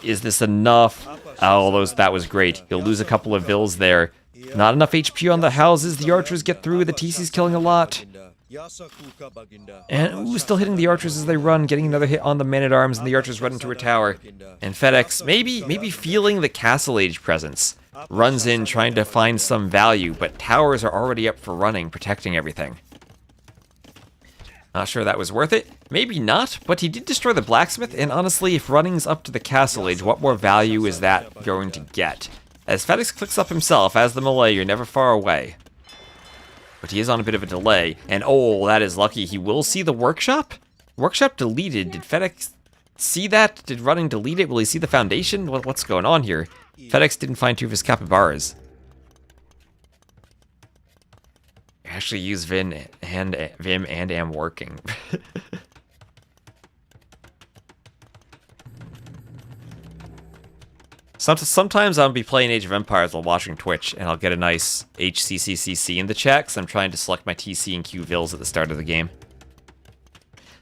Is this enough? Oh, that was great. He'll lose a couple of vills there. Not enough HP on the houses. The archers get through. The TC's killing a lot. And ooh, still hitting the archers as they run, getting another hit on the men-at-arms, and the archers run into a tower. And FedEx, maybe feeling the Castle Age presence, runs in trying to find some value, but towers are already up for Running, protecting everything. Not sure that was worth it. Maybe not, but he did destroy the blacksmith, and honestly, if Running's up to the Castle Age, what more value is that going to get? As FedEx clicks up himself, as the Malay, you're never far away. But he is on a bit of a delay, and oh, that is lucky. He will see the workshop? Workshop deleted. Did FedEx see that? Did Running delete it? Will he see the foundation? What's going on here? FedEx didn't find 2 of his capybaras. Actually use Vim and am working. Sometimes I'll be playing Age of Empires while watching Twitch, and I'll get a nice HCCCC in the chat, because I'm trying to select my TC and Q vills at the start of the game.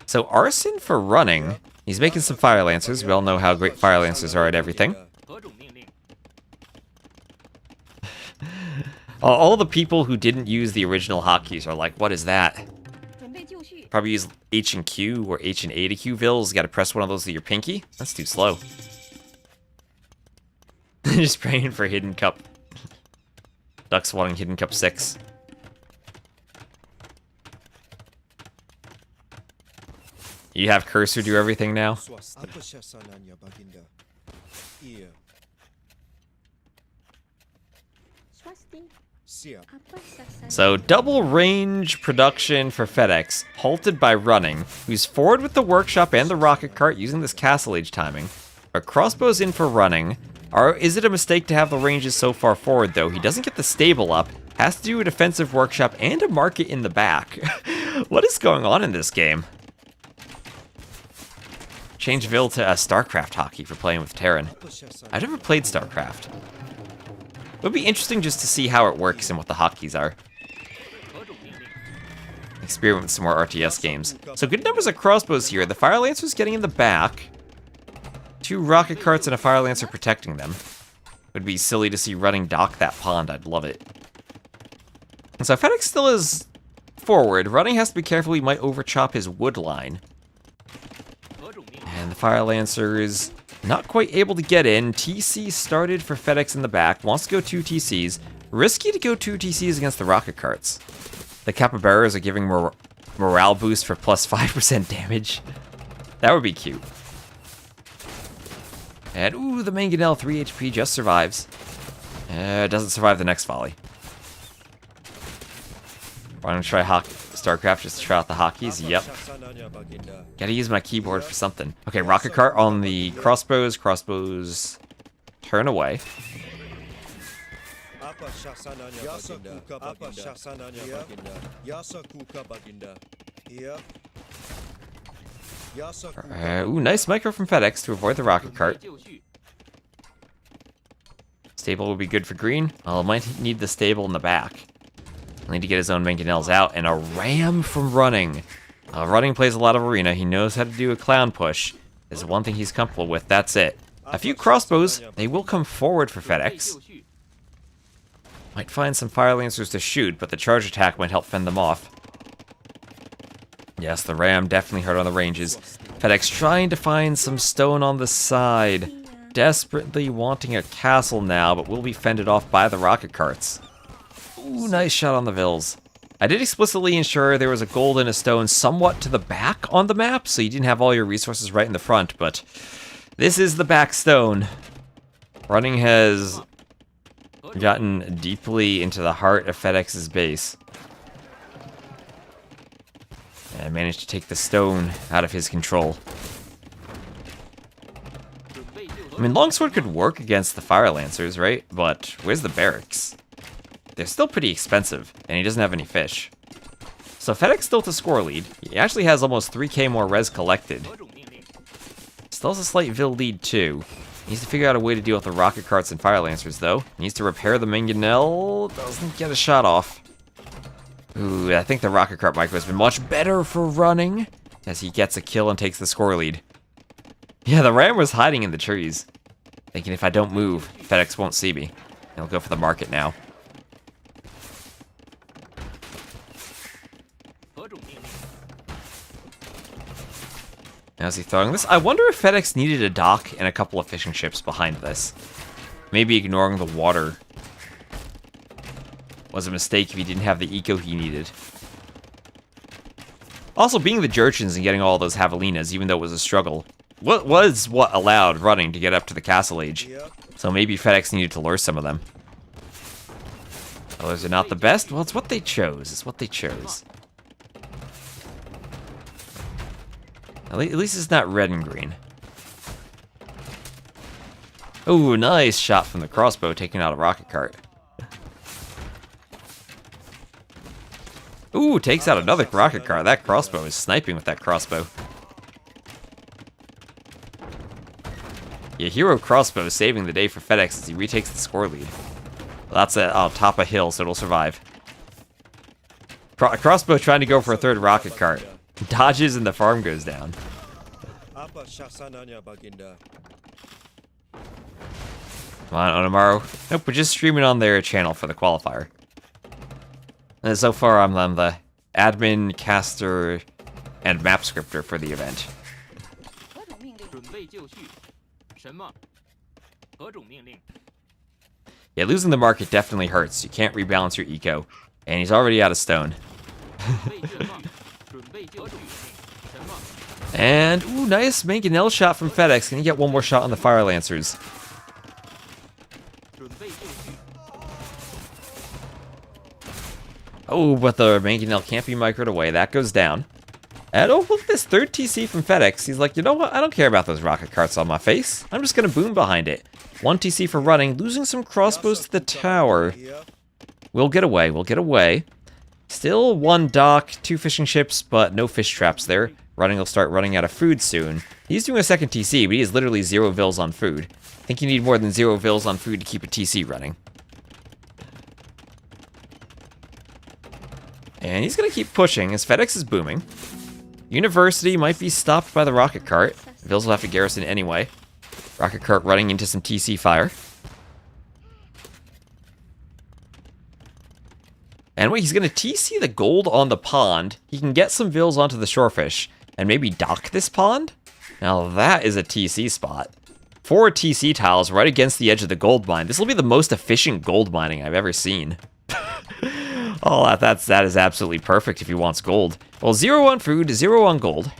So Arson for Running. He's making some Fire Lancers. We all know how great Fire Lancers are at everything. All the people who didn't use the original hotkeys are like, what is that? Probably use H and Q or H and A to Q vills. Gotta press one of those with your pinky. That's too slow. Just praying for Hidden Cup. Ducks wanting Hidden Cup 6. You have Cursor do everything now? So, double range production for FedEx, halted by Running, who's forward with the workshop and the rocket cart using this Castle Age timing. A crossbow's in for Running. Is it a mistake to have the ranges so far forward, though? He doesn't get the stable up, has to do a defensive workshop and a market in the back. What is going on in this game? Change Vill to a StarCraft hockey for playing with Terran. I've never played StarCraft. It would be interesting just to see how it works and what the hotkeys are. experiment with some more RTS games. So good numbers of crossbows here. The Fire Lancer's getting in the back. 2 rocket carts and a Fire Lancer protecting them. Would be silly to see running dock that pond. I'd love it. And so FedEx still is forward. Running has to be careful. He might overchop his wood line. And the Fire Lancer is not quite able to get in. TC started for FedEx in the back. Wants to go 2 TCs. Risky to go 2 TCs against the rocket carts. The capybaras are giving morale boost for plus 5% damage. That would be cute. And ooh, the Mangonel 3 HP just survives. Doesn't survive the next volley. Why don't I try StarCraft just to try out the hotkeys? Yep. Gotta use my keyboard for something. Okay, rocket cart on the crossbows. Crossbows turn away. Ooh, nice micro from FedEx to avoid the rocket cart. Stable will be good for green. Well, might need the stable in the back. He'll need to get his own mangonels out, and a ram from running. Running plays a lot of arena. He knows how to do a clown push. Is one thing he's comfortable with. That's it. A few crossbows. They will come forward for FedEx. Might find some Fire Lancers to shoot, but the charge attack might help fend them off. Yes, the ram definitely hurt on the ranges. FedEx trying to find some stone on the side. Desperately wanting a castle now, but will be fended off by the rocket carts. Ooh, nice shot on the Vils. I did explicitly ensure there was a gold and a stone somewhat to the back on the map, so you didn't have all your resources right in the front, but this is the back stone. Running has gotten deeply into the heart of FedEx's base. And managed to take the stone out of his control. I mean, Longsword could work against the Fire Lancers, right? But where's the barracks? They're still pretty expensive, and he doesn't have any fish. So FedEx still to score lead. He actually has almost 3k more res collected. Still has a slight Vil lead too. Needs to figure out a way to deal with the rocket carts and Fire Lancers though. Needs to repair the Mangonel. Doesn't get a shot off. Ooh, I think the rocket cart micro has been much better for running as he gets a kill and takes the score lead. Yeah, the ram was hiding in the trees, thinking if I don't move, FedEx won't see me. He'll go for the market now. How's he throwing this? I wonder if FedEx needed a dock and a couple of fishing ships behind this. Maybe ignoring the water was a mistake if he didn't have the eco he needed. Also, being the Jurchens and getting all those Javelinas, even though it was a struggle, was what allowed running to get up to the castle age. So maybe FedEx needed to lure some of them. Colors are not the best? Well, it's what they chose. It's what they chose. At least it's not red and green. Ooh, nice shot from the crossbow, taking out a rocket cart. Ooh, takes out another rocket cart. That crossbow is sniping with that crossbow. Yeah, hero crossbow saving the day for FedEx as he retakes the score lead. Well, that's on top a hill, so it'll survive. Crossbow trying to go for a third rocket cart. Dodges and the farm goes down. Come on, Onamaru. Nope, we're just streaming on their channel for the qualifier. And so far, I'm the admin, caster, and map scripter for the event. Yeah, losing the market definitely hurts. You can't rebalance your eco. And he's already out of stone. And, ooh, nice Mangonel shot from FedEx. Can he get one more shot on the Fire Lancers? Oh, but the Mangonel can't be microed away. That goes down. And oh, look at this third TC from FedEx. He's like, you know what? I don't care about those rocket carts on my face. I'm just going to boom behind it. 1 TC for running, losing some crossbows to the tower. We'll get away. We'll get away. Still 1 dock, 2 fishing ships, but no fish traps there. Running will start running out of food soon. He's doing a second TC, but he has literally 0 Vils on food. I think you need more than 0 Vils on food to keep a TC running. And he's going to keep pushing as FedEx is booming. University might be stopped by the rocket cart. Vils will have to garrison anyway. Rocket cart running into some TC fire. And wait, he's going to TC the gold on the pond. He can get some Vils onto the shorefish and maybe dock this pond? Now that is a TC spot. 4 TC tiles right against the edge of the gold mine. This will be the most efficient gold mining I've ever seen. Oh, that is absolutely perfect if he wants gold. Well, 0 on food, 0 on gold,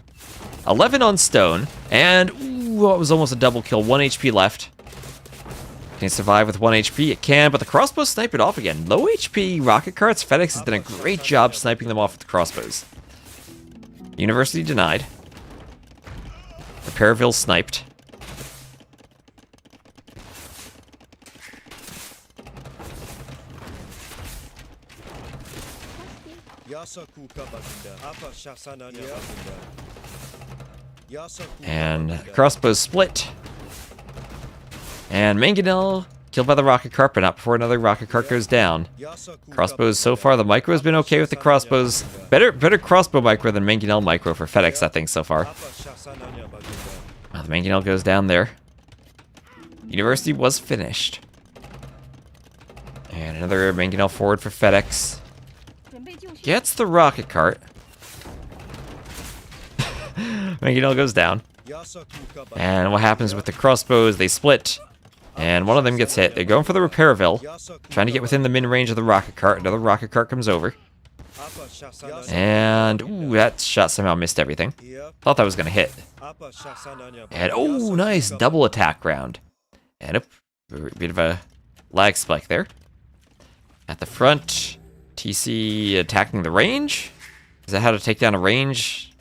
11 on stone, and ooh, it was almost a double kill. 1 HP left. Can it survive with 1 HP? It can, but the crossbows snipe it off again. Low HP rocket carts. FedEx has done a great job sniping them off with the crossbows. University denied. Repairville sniped. And crossbows split. And Mangonel killed by the rocket cart, but not before another rocket cart goes down. Crossbows so far, the micro has been okay with the crossbows. Better crossbow micro than Mangonel micro for FedEx, I think, so far. Well, the Mangonel goes down there. University was finished. And another Mangonel forward for FedEx. Gets the rocket cart. Mangonel goes down. And what happens with the crossbows? They split. And one of them gets hit. They're going for the Repairville. Trying to get within the min-range of the rocket cart. Another rocket cart comes over. And, ooh, that shot somehow missed everything. Thought that was going to hit. And, oh, nice. Double attack round. And a bit of a lag spike there. At the front, TC attacking the range. Is that how to take down a range?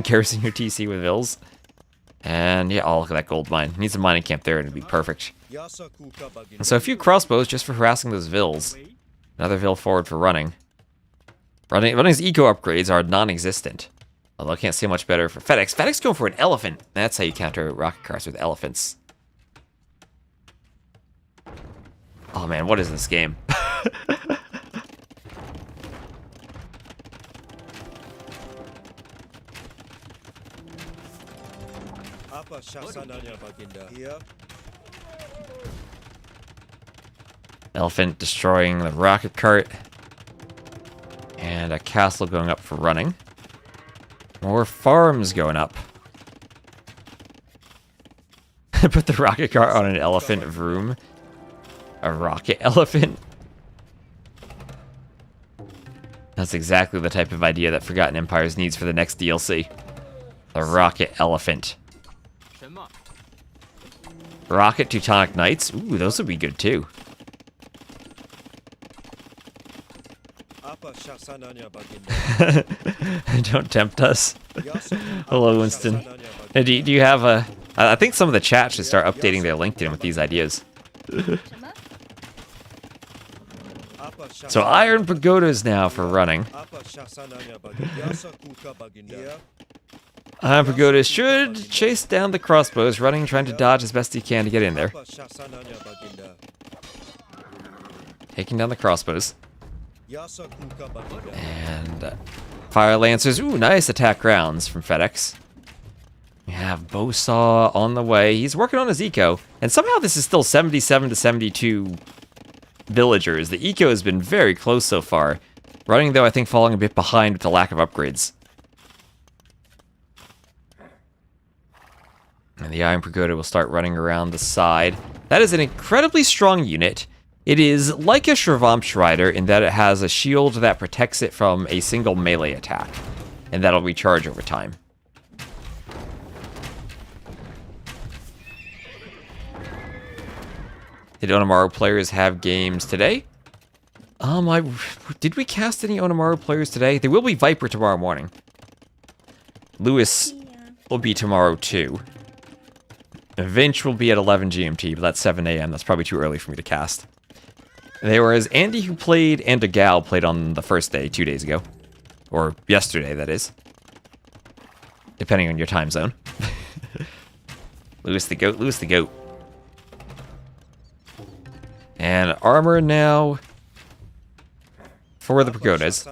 Garrison your TC with Vils. And yeah, oh, look at that gold mine. Needs a mining camp there and it'd be perfect. And so a few crossbows just for harassing those Vils. Another Vil forward for running. Running's eco upgrades are non-existent. Although I can't say much better for FedEx. FedEx going for an elephant. That's how you counter rocket cars, with elephants. Oh man, what is this game? Elephant destroying the rocket cart. And a castle going up for running. More farms going up. Put the rocket cart on an elephant vroom. A rocket elephant. That's exactly the type of idea that Forgotten Empires needs for the next DLC. The rocket elephant. Rocket Teutonic Knights. Ooh, those would be good too. Don't tempt us. Hello, Winston. Do you have a... I think some of the chat should start updating their LinkedIn with these ideas. So Iron Pagodas now for running. Iron Pagodas should chase down the crossbows, running, trying to dodge as best he can to get in there. Taking down the crossbows. And Fire Lancers. Ooh, nice attack rounds from FedEx. We have Bowsaw on the way. He's working on his eco. And somehow this is still 77 to 72 villagers. The eco has been very close so far. Running, though, I think falling a bit behind with the lack of upgrades. And the Iron Pagoda will start running around the side. That is an incredibly strong unit. It is like a Shravamsh Rider in that it has a shield that protects it from a single melee attack. And that'll recharge over time. Did Onamaru players have games today? Did we cast any Onamaru players today? There will be Viper tomorrow morning. Lewis will be tomorrow too. Vinch will be at 11 GMT, but that's 7 AM. That's probably too early for me to cast. There was Andy who played and a gal played on the first day, 2 days ago. Or yesterday, that is. Depending on your time zone. Lewis the goat, Lewis the goat. And armor now for the pagodas.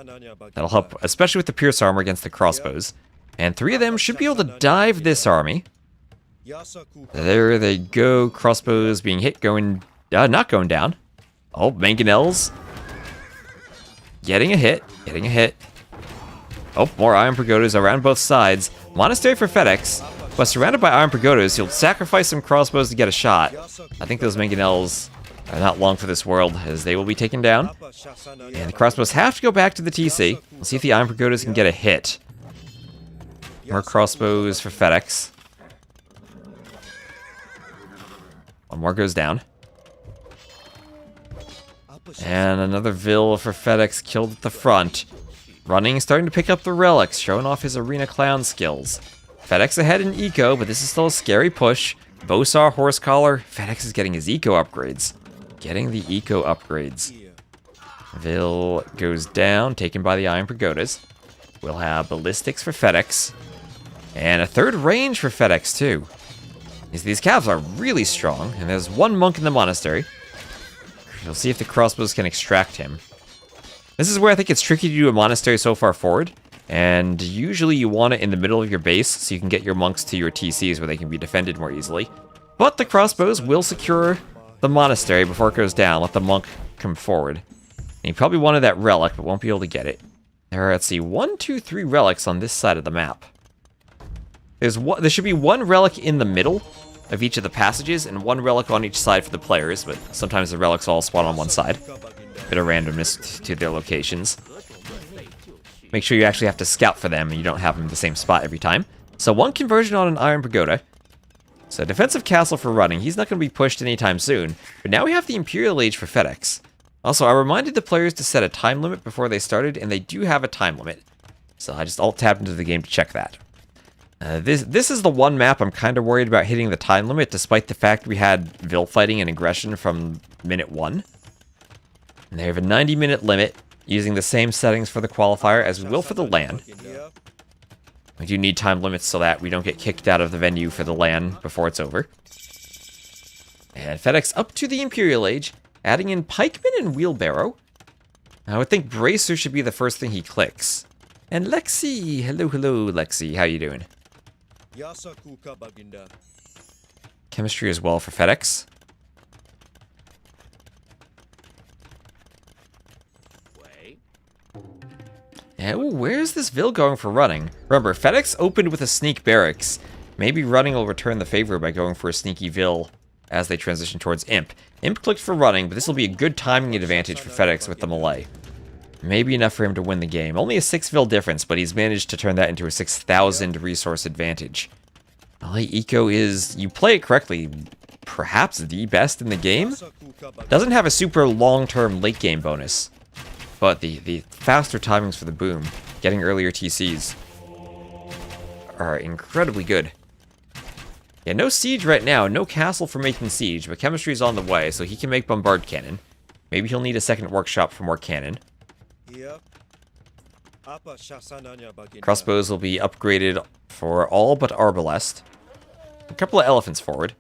That'll help, especially with the pierce armor against the crossbows. And 3 of them should be able to dive this army. There they go. Crossbows being hit, not going down. Oh, mangonels. Getting a hit. Oh, more iron pagodas around both sides. Monastery for FedEx. But surrounded by iron pagodas, he'll sacrifice some crossbows to get a shot. I think those mangonels are not long for this world, as they will be taken down. And the crossbows have to go back to the TC. We'll see if the iron pagodas can get a hit. More crossbows for FedEx. One more goes down. And another Vil for FedEx killed at the front. Running, starting to pick up the relics, showing off his arena clown skills. FedEx ahead in eco, but this is still a scary push. Bosar, horse collar. FedEx is getting his eco upgrades. Vil goes down, taken by the iron pagodas. We'll have ballistics for FedEx. And a third range for FedEx too. These calves are really strong, and there's one monk in the monastery. We'll see if the crossbows can extract him. This is where I think it's tricky to do a monastery so far forward, and usually you want it in the middle of your base so you can get your monks to your TCs where they can be defended more easily. But the crossbows will secure the monastery before it goes down, let the monk come forward. And he probably wanted that relic, but won't be able to get it. There are, let's see, 1, 2, 3 relics on this side of the map. There should be 1 relic in the middle of each of the passages, and 1 relic on each side for the players, but sometimes the relics all spawn on one side. Bit of randomness to their locations. Make sure you actually have to scout for them, and you don't have them in the same spot every time. So 1 conversion on an iron pagoda. So defensive castle for running. He's not going to be pushed anytime soon, but now we have the Imperial Age for FedEx. Also, I reminded the players to set a time limit before they started, and they do have a time limit. So I just alt-tabbed into the game to check that. This is the one map I'm kind of worried about hitting the time limit, despite the fact we had Vil fighting and aggression from minute 1. And they have a 90-minute limit, using the same settings for the qualifier as we will for the LAN. We do need time limits so that we don't get kicked out of the venue for the LAN before it's over. And FedEx up to the Imperial Age, adding in pikemen and wheelbarrow. I would think bracer should be the first thing he clicks. And Lexi, hello Lexi, how you doing? Chemistry as well for FedEx. And ooh, where's this Vil going for running? Remember, FedEx opened with a sneak barracks. Maybe running will return the favor by going for a sneaky Vil as they transition towards Imp. Imp clicked for running, but this will be a good timing advantage for FedEx with the melee. Maybe enough for him to win the game. Only a 6 Vil difference, but he's managed to turn that into a 6,000 resource advantage. Melee Eco is, you play it correctly, perhaps the best in the game? Doesn't have a super long-term late game bonus. But the faster timings for the boom, getting earlier TCs, are incredibly good. Yeah, no siege right now, no castle for making siege, but chemistry's on the way, so he can make bombard cannon. Maybe he'll need a second workshop for more cannon. Crossbows will be upgraded for all but Arbalest. A couple of elephants forward.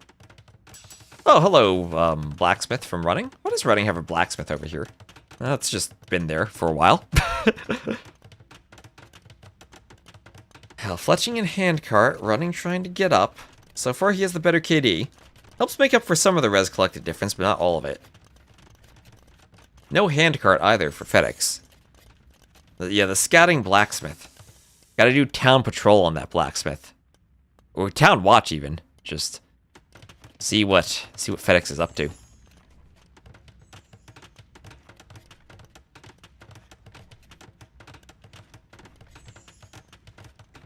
Oh, hello, blacksmith from running. Why does running have a blacksmith over here? That's just been there for a while. Hell, fletching and handcart, running trying to get up. So far he has the better KD. Helps make up for some of the res collected difference, but not all of it. No handcart either for FedEx. Yeah, the scouting blacksmith. Gotta do town patrol on that blacksmith. Or town watch even. Just see what FedEx is up to.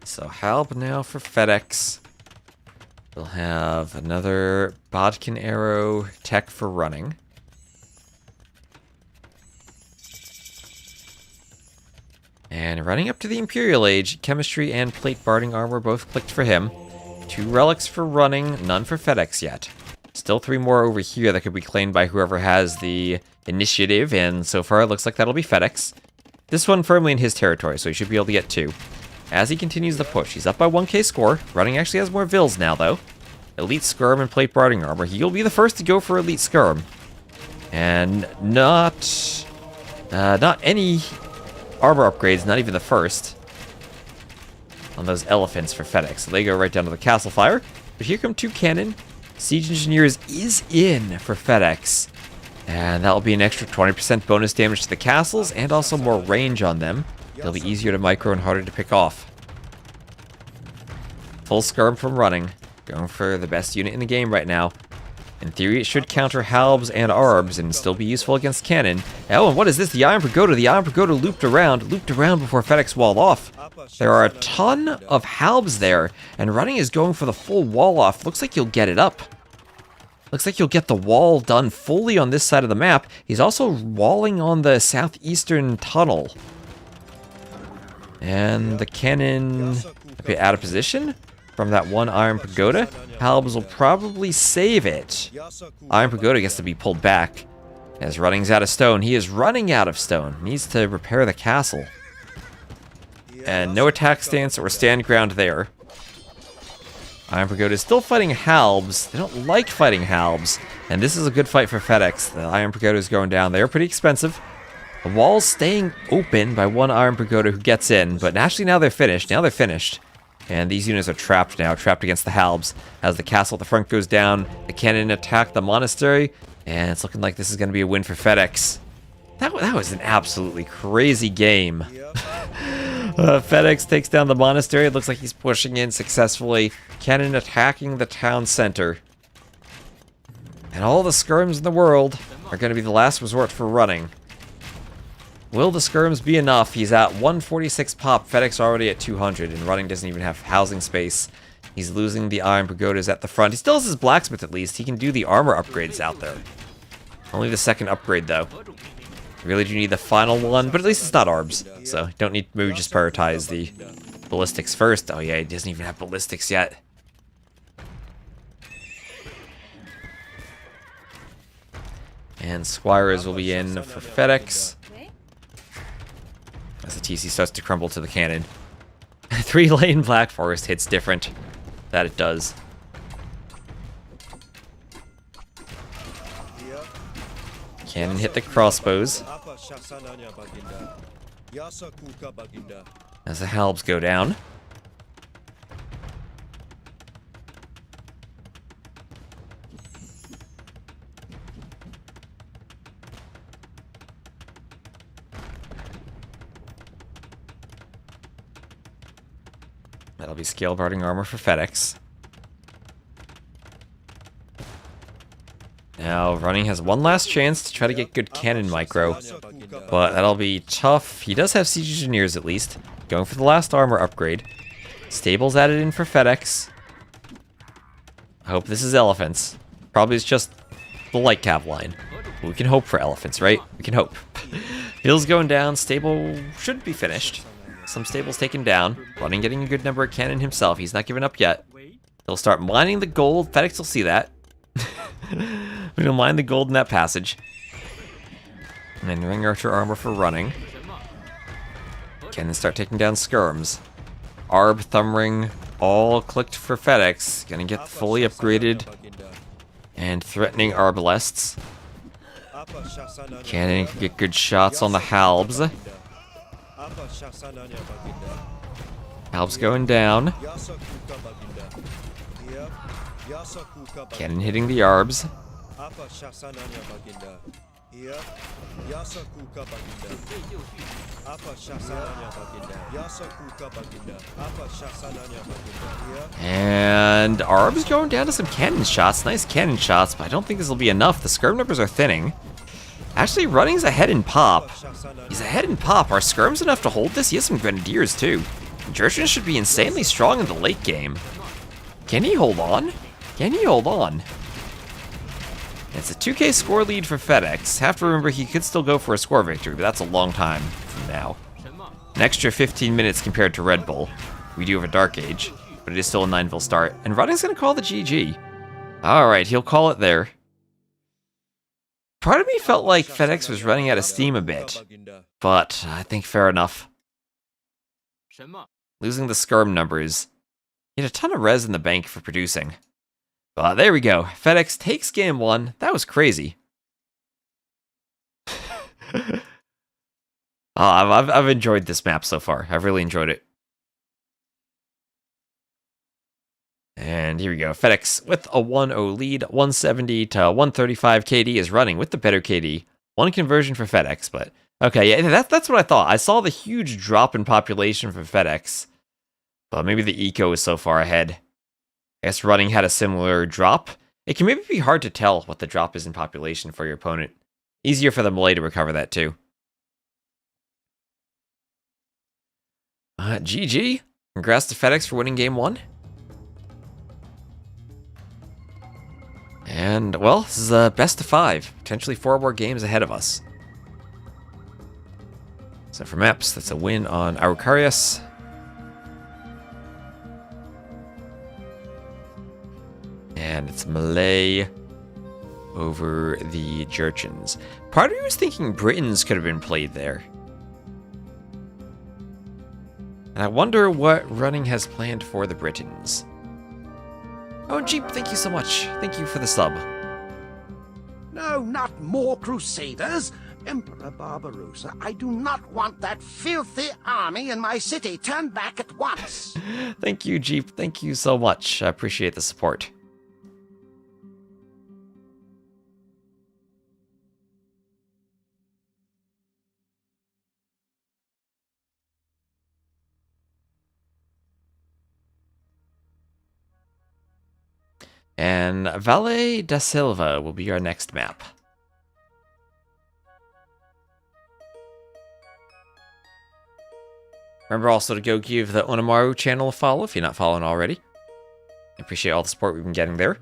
So Halb now for FedEx. We'll have another Bodkin arrow tech for running. And running up to the Imperial Age, chemistry and plate barding armor both clicked for him. 2 relics for running, none for FedEx yet. Still 3 more over here that could be claimed by whoever has the initiative, and so far it looks like that'll be FedEx. This one firmly in his territory, so he should be able to get 2. As he continues the push, he's up by 1k score. Running actually has more Vils now, though. Elite Skirm and plate barding armor. He'll be the first to go for Elite Skirm. And not Not any armor upgrades, not even the first. On those elephants for FedEx. So they go right down to the castle fire. But here come 2 cannon. Siege Engineers is in for FedEx. And that'll be an extra 20% bonus damage to the castles and also more range on them. They'll be easier to micro and harder to pick off. Full skirm from running. Going for the best unit in the game right now. In theory, it should counter halbs and arbs and still be useful against cannon. Oh, and what is this? The Iron Pagoda. The Iron Pagoda looped around before FedEx walled off. There are a ton of halbs there, and running is going for the full wall off. Looks like you'll get it up. Looks like you'll get the wall done fully on this side of the map. He's also walling on the southeastern tunnel. And the cannon a bit out of position from that one Iron Pagoda. Halbs will probably save it. Iron Pagoda gets to be pulled back as running's out of stone. He is running out of stone. Needs to repair the castle. And no attack stance or stand ground there. Iron Pagoda is still fighting halbs. They don't like fighting halbs. And this is a good fight for FedEx. The Iron Pagoda is going down. They are pretty expensive. The wall's staying open by one Iron Pagoda who gets in. But actually now they're finished. Now they're finished. And these units are trapped now. Trapped against the halbs. As the castle at the front goes down, the cannon attack the monastery. And it's looking like this is going to be a win for FedEx. That was an absolutely crazy game. FedEx takes down the monastery. It looks like he's pushing in successfully. Cannon attacking the town center. And all the skirms in the world are going to be the last resort for running. Will the skirms be enough? He's at 146 pop. FedEx already at 200, and running doesn't even have housing space. He's losing the Iron Pagodas at the front. He still has his blacksmith at least. He can do the armor upgrades out there. Only the second upgrade though. Really do need the final one, but at least it's not arbs, so don't need to maybe just prioritize the ballistics first. Oh yeah, he doesn't even have ballistics yet. And Squires will be in for FedEx. As the TC starts to crumble to the cannon. 3-lane Black Forest hits different. That it does. Cannon hit the crossbows. As the halbs go down. That'll be scale guarding armor for FedEx. Now, running has one last chance to try to get good cannon micro, but that'll be tough. He does have siege engineers at least. Going for the last armor upgrade. Stables added in for FedEx. I hope this is elephants. Probably it's just the light cav line. We can hope for elephants, right? We can hope. Hills going down. Stable should be finished. Some stables taken down. Running getting a good number of cannon himself. He's not giving up yet. He'll start mining the gold. FedEx will see that. We'll mine the gold in that passage. And then ring archer armor for running. Cannon start taking down skirms. Arb, thumb ring, all clicked for FedEx. Gonna get fully upgraded. And threatening arbalests. Cannon can get good shots on the halbs. Halbs going down. Cannon hitting the arbs. And arbs going down to some cannon shots. Nice cannon shots, but I don't think this will be enough. The skirm numbers are thinning. Actually, running's ahead in pop. He's ahead in pop. Are skirms enough to hold this? He has some grenadiers too. Jurchen should be insanely strong in the late game. Can he hold on? Can he hold on? It's a 2k score lead for FedEx. Have to remember he could still go for a score victory, but that's a long time from now. An extra 15 minutes compared to Red Bull. We do have a Dark Age, but it is still a 9-ville start. And running's gonna call the GG. Alright, he'll call it there. Part of me felt like FedEx was running out of steam a bit, but I think fair enough. Losing the skirm numbers. He had a ton of res in the bank for producing. But there we go. FedEx takes game 1. That was crazy. I've enjoyed this map so far. I've really enjoyed it. And here we go. FedEx with a 1-0 lead. 170 to 135 KD is running with the better KD. One conversion for FedEx, but okay, yeah, that's what I thought. I saw the huge drop in population for FedEx, but maybe the eco is so far ahead. I guess running had a similar drop. It can maybe be hard to tell what the drop is in population for your opponent. Easier for the melee to recover that too. GG. Congrats to FedEx for winning game 1. And, well, this is a best of 5. Potentially 4 more games ahead of us. So for maps, that's a win on Araucarias. And it's Malay over the Jurchens. Part of me was thinking Britons could have been played there. And I wonder what running has planned for the Britons. Oh, Jeep, thank you so much. Thank you for the sub. No, not more Crusaders. Emperor Barbarossa, I do not want that filthy army in my city. Turn back at once. Thank you, Jeep. Thank you so much. I appreciate the support. And Valle da Silva will be our next map. Remember also to go give the Onimaru channel a follow if you're not following already. I appreciate all the support we've been getting there.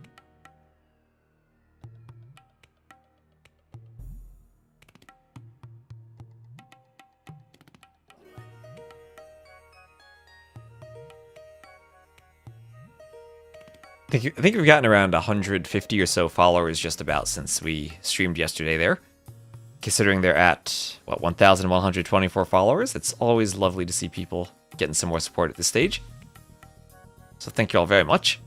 I think we've gotten around 150 or so followers just about since we streamed yesterday there. Considering they're at, what, 1,124 followers, it's always lovely to see people getting some more support at this stage. So thank you all very much.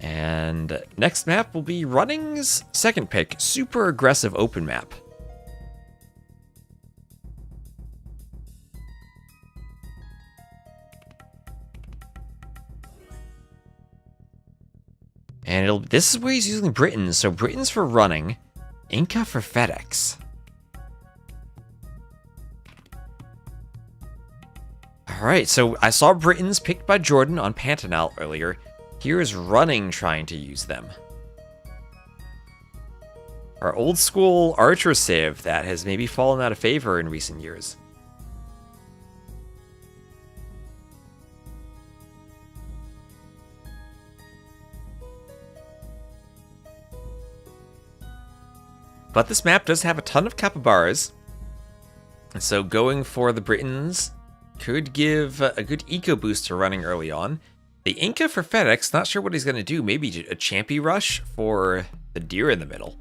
And next map will be Running's second pick, super aggressive open map. And this is where he's using Britons. So Britons for running, Inca for FedEx. Alright, so I saw Britons picked by Jordan on Pantanal earlier. Here's running trying to use them. Our old school archer civ that has maybe fallen out of favor in recent years. But this map does have a ton of capybaras, and so going for the Britons could give a good eco boost to running early on. The Inca for FedEx, not sure what he's going to do. Maybe a Champy rush for the deer in the middle.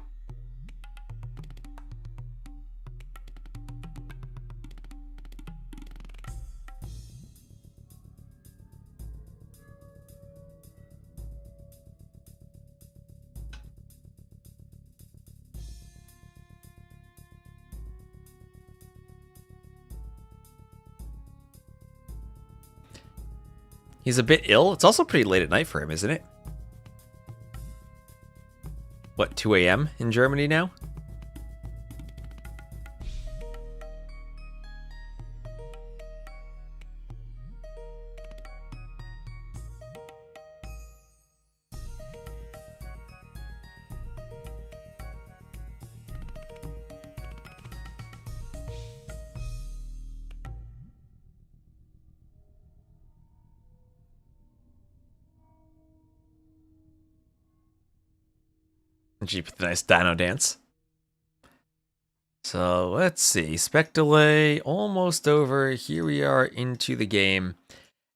He's a bit ill. It's also pretty late at night for him, isn't it? What, 2 a.m. in Germany now? Jeep with a nice dino dance. So let's see. Spec delay almost over. Here we are into the game.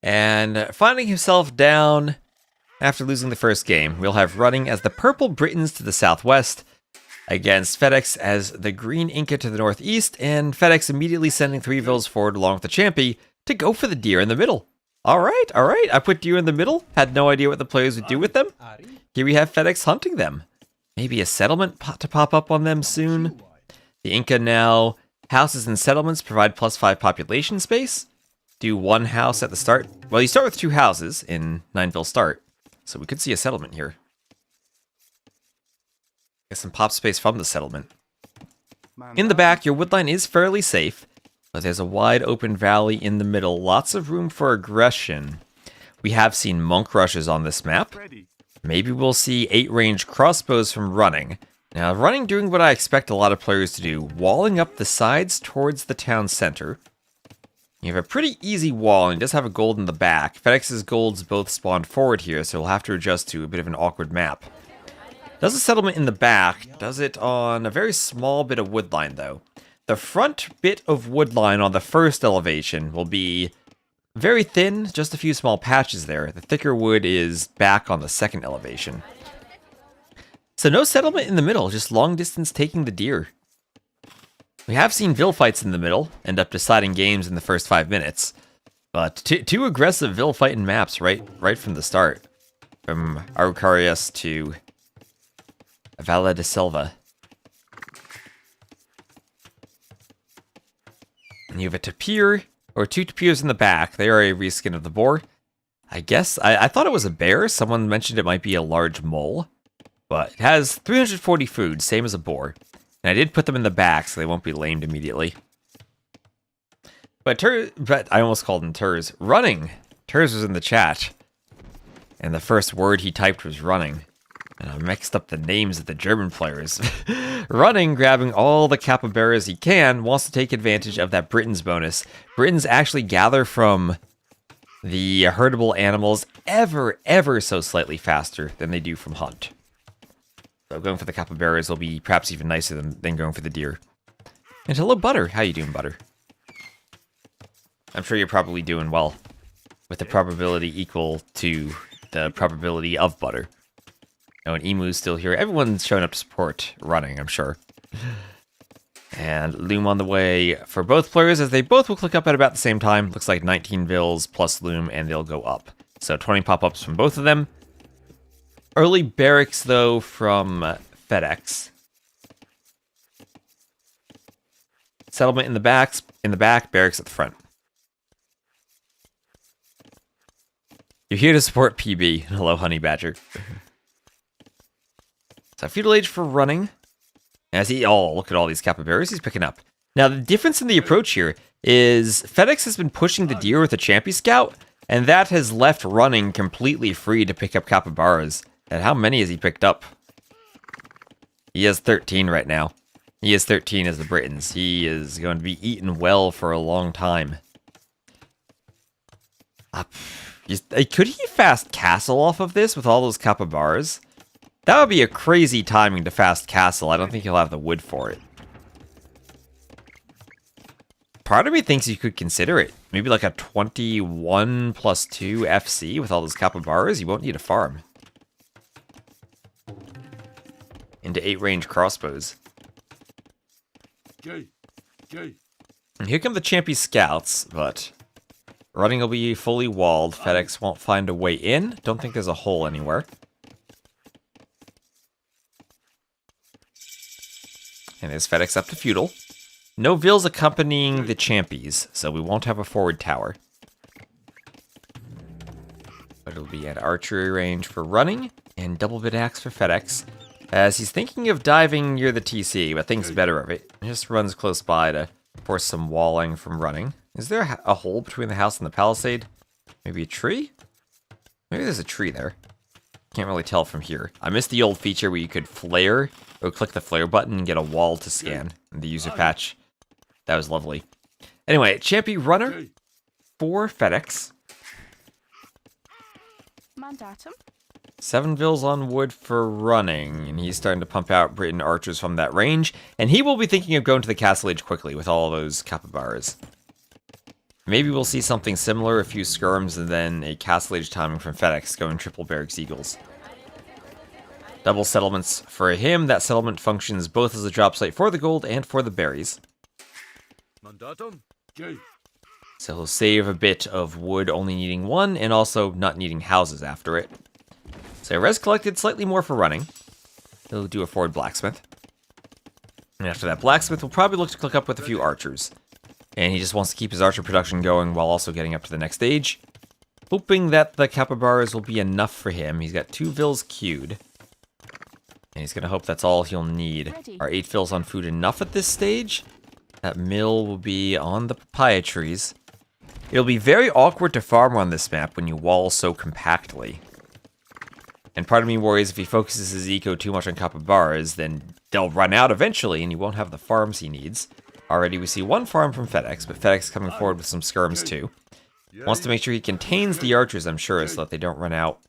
And finding himself down after losing the first game, we'll have running as the purple Britons to the southwest against FedEx as the green Inca to the northeast, and FedEx immediately sending 3 villas forward along with the Champy to go for the deer in the middle. All right. I put deer in the middle. Had no idea what the players would do with them. Here we have FedEx hunting them. Maybe a settlement to pop up on them soon. The Inca now Houses and settlements provide +5 population space. Do one house at the start. Well, you start with 2 houses in Nineville Start, so we could see a settlement here. Get some pop space from the settlement. In the back, your woodline is fairly safe, but there's a wide open valley in the middle. Lots of room for aggression. We have seen monk rushes on this map. Maybe we'll see 8-range crossbows from running. Now, running doing what I expect a lot of players to do, walling up the sides towards the town center. You have a pretty easy wall, and it does have a gold in the back. FedEx's golds both spawned forward here, so we'll have to adjust to a bit of an awkward map. Does a settlement in the back, does it on a very small bit of woodline, though. The front bit of woodline on the first elevation will be very thin, just a few small patches there. The thicker wood is back on the second elevation. So no settlement in the middle, just long distance taking the deer. We have seen Vil fights in the middle, end up deciding games in the first 5 minutes. But two aggressive Vil fighting maps right from the start. From Araucarias to Valle de Silva. And you have a tapir, or 2 tapirs in the back. They are a reskin of the boar. I guess, I thought it was a bear. Someone mentioned it might be a large mole. But it has 340 food, same as a boar. And I did put them in the back, so they won't be lamed immediately. But I almost called him Turs. Running! Turs was in the chat. And the first word he typed was running. And I mixed up the names of the German players. Running, grabbing all the capybaras he can, wants to take advantage of that Britons bonus. Britons actually gather from the herdable animals ever so slightly faster than they do from hunt. So going for the capybaras will be perhaps even nicer than going for the deer. And hello, Butter. How you doing, Butter? I'm sure you're probably doing well, with the probability equal to the probability of Butter. Oh, and Emu's still here. Everyone's showing up to support running, I'm sure. And Loom on the way for both players, as they both will click up at about the same time. Looks like 19 Vils plus Loom, and they'll go up. So 20 pop-ups from both of them. Early barracks, though, from FedEx. Settlement in the back, barracks at the front. You're here to support PB. Hello, Honey Badger. So feudal age for running. Look at all these capybaras he's picking up. Now, the difference in the approach here is FedEx has been pushing the deer with a Champy Scout, and that has left running completely free to pick up capybaras. And how many has he picked up? He has 13 right now. He has 13 as the Britons. He is going to be eaten well for a long time. Could he fast castle off of this with all those capybaras? That would be a crazy timing to fast castle. I don't think he'll have the wood for it. Part of me thinks you could consider it. Maybe like a 21 plus 2 FC with all those capybaras. You won't need a farm. Into 8-range crossbows. And here come the Champy Scouts, but running will be fully walled. FedEx won't find a way in. Don't think there's a hole anywhere. And there's FedEx up to feudal. No Vils accompanying the Champies, so we won't have a forward tower. But it'll be at archery range for running, and double bit axe for FedEx. As he's thinking of diving near the TC, but thinks better of it. He just runs close by to force some walling from running. Is there a hole between the house and the palisade? Maybe a tree? Maybe there's a tree there. Can't really tell from here. I missed the old feature where you could flare, or click the flare button and get a wall to scan in the user patch. That was lovely. Anyway, Champy Runner for FedEx. Mandatum. 7 Vils on wood for running, and he's starting to pump out Briton archers from that range, and he will be thinking of going to the castle age quickly with all those capybaras. Maybe we'll see something similar, a few skirms, and then a castle age timing from FedEx going triple barracks eagles. Double settlements for him. That settlement functions both as a drop site for the gold and for the berries. So he'll save a bit of wood, only needing 1, and also not needing houses after it. So res collected slightly more for running. He'll do a forward blacksmith. And after that, Blacksmith will probably look to click up with a few archers. And he just wants to keep his archer production going while also getting up to the next stage. Hoping that the capybaras will be enough for him. He's got 2 vills queued. And he's going to hope that's all he'll need. Are 8 vills on food enough at this stage? That mill will be on the papaya trees. It'll be very awkward to farm on this map when you wall so compactly. And part of me worries if he focuses his eco too much on capybaras, then they'll run out eventually and he won't have the farms he needs. Already we see 1 farm from FedEx, but FedEx coming forward with some skirms too. Wants to make sure he contains the archers, I'm sure, so that they don't run out.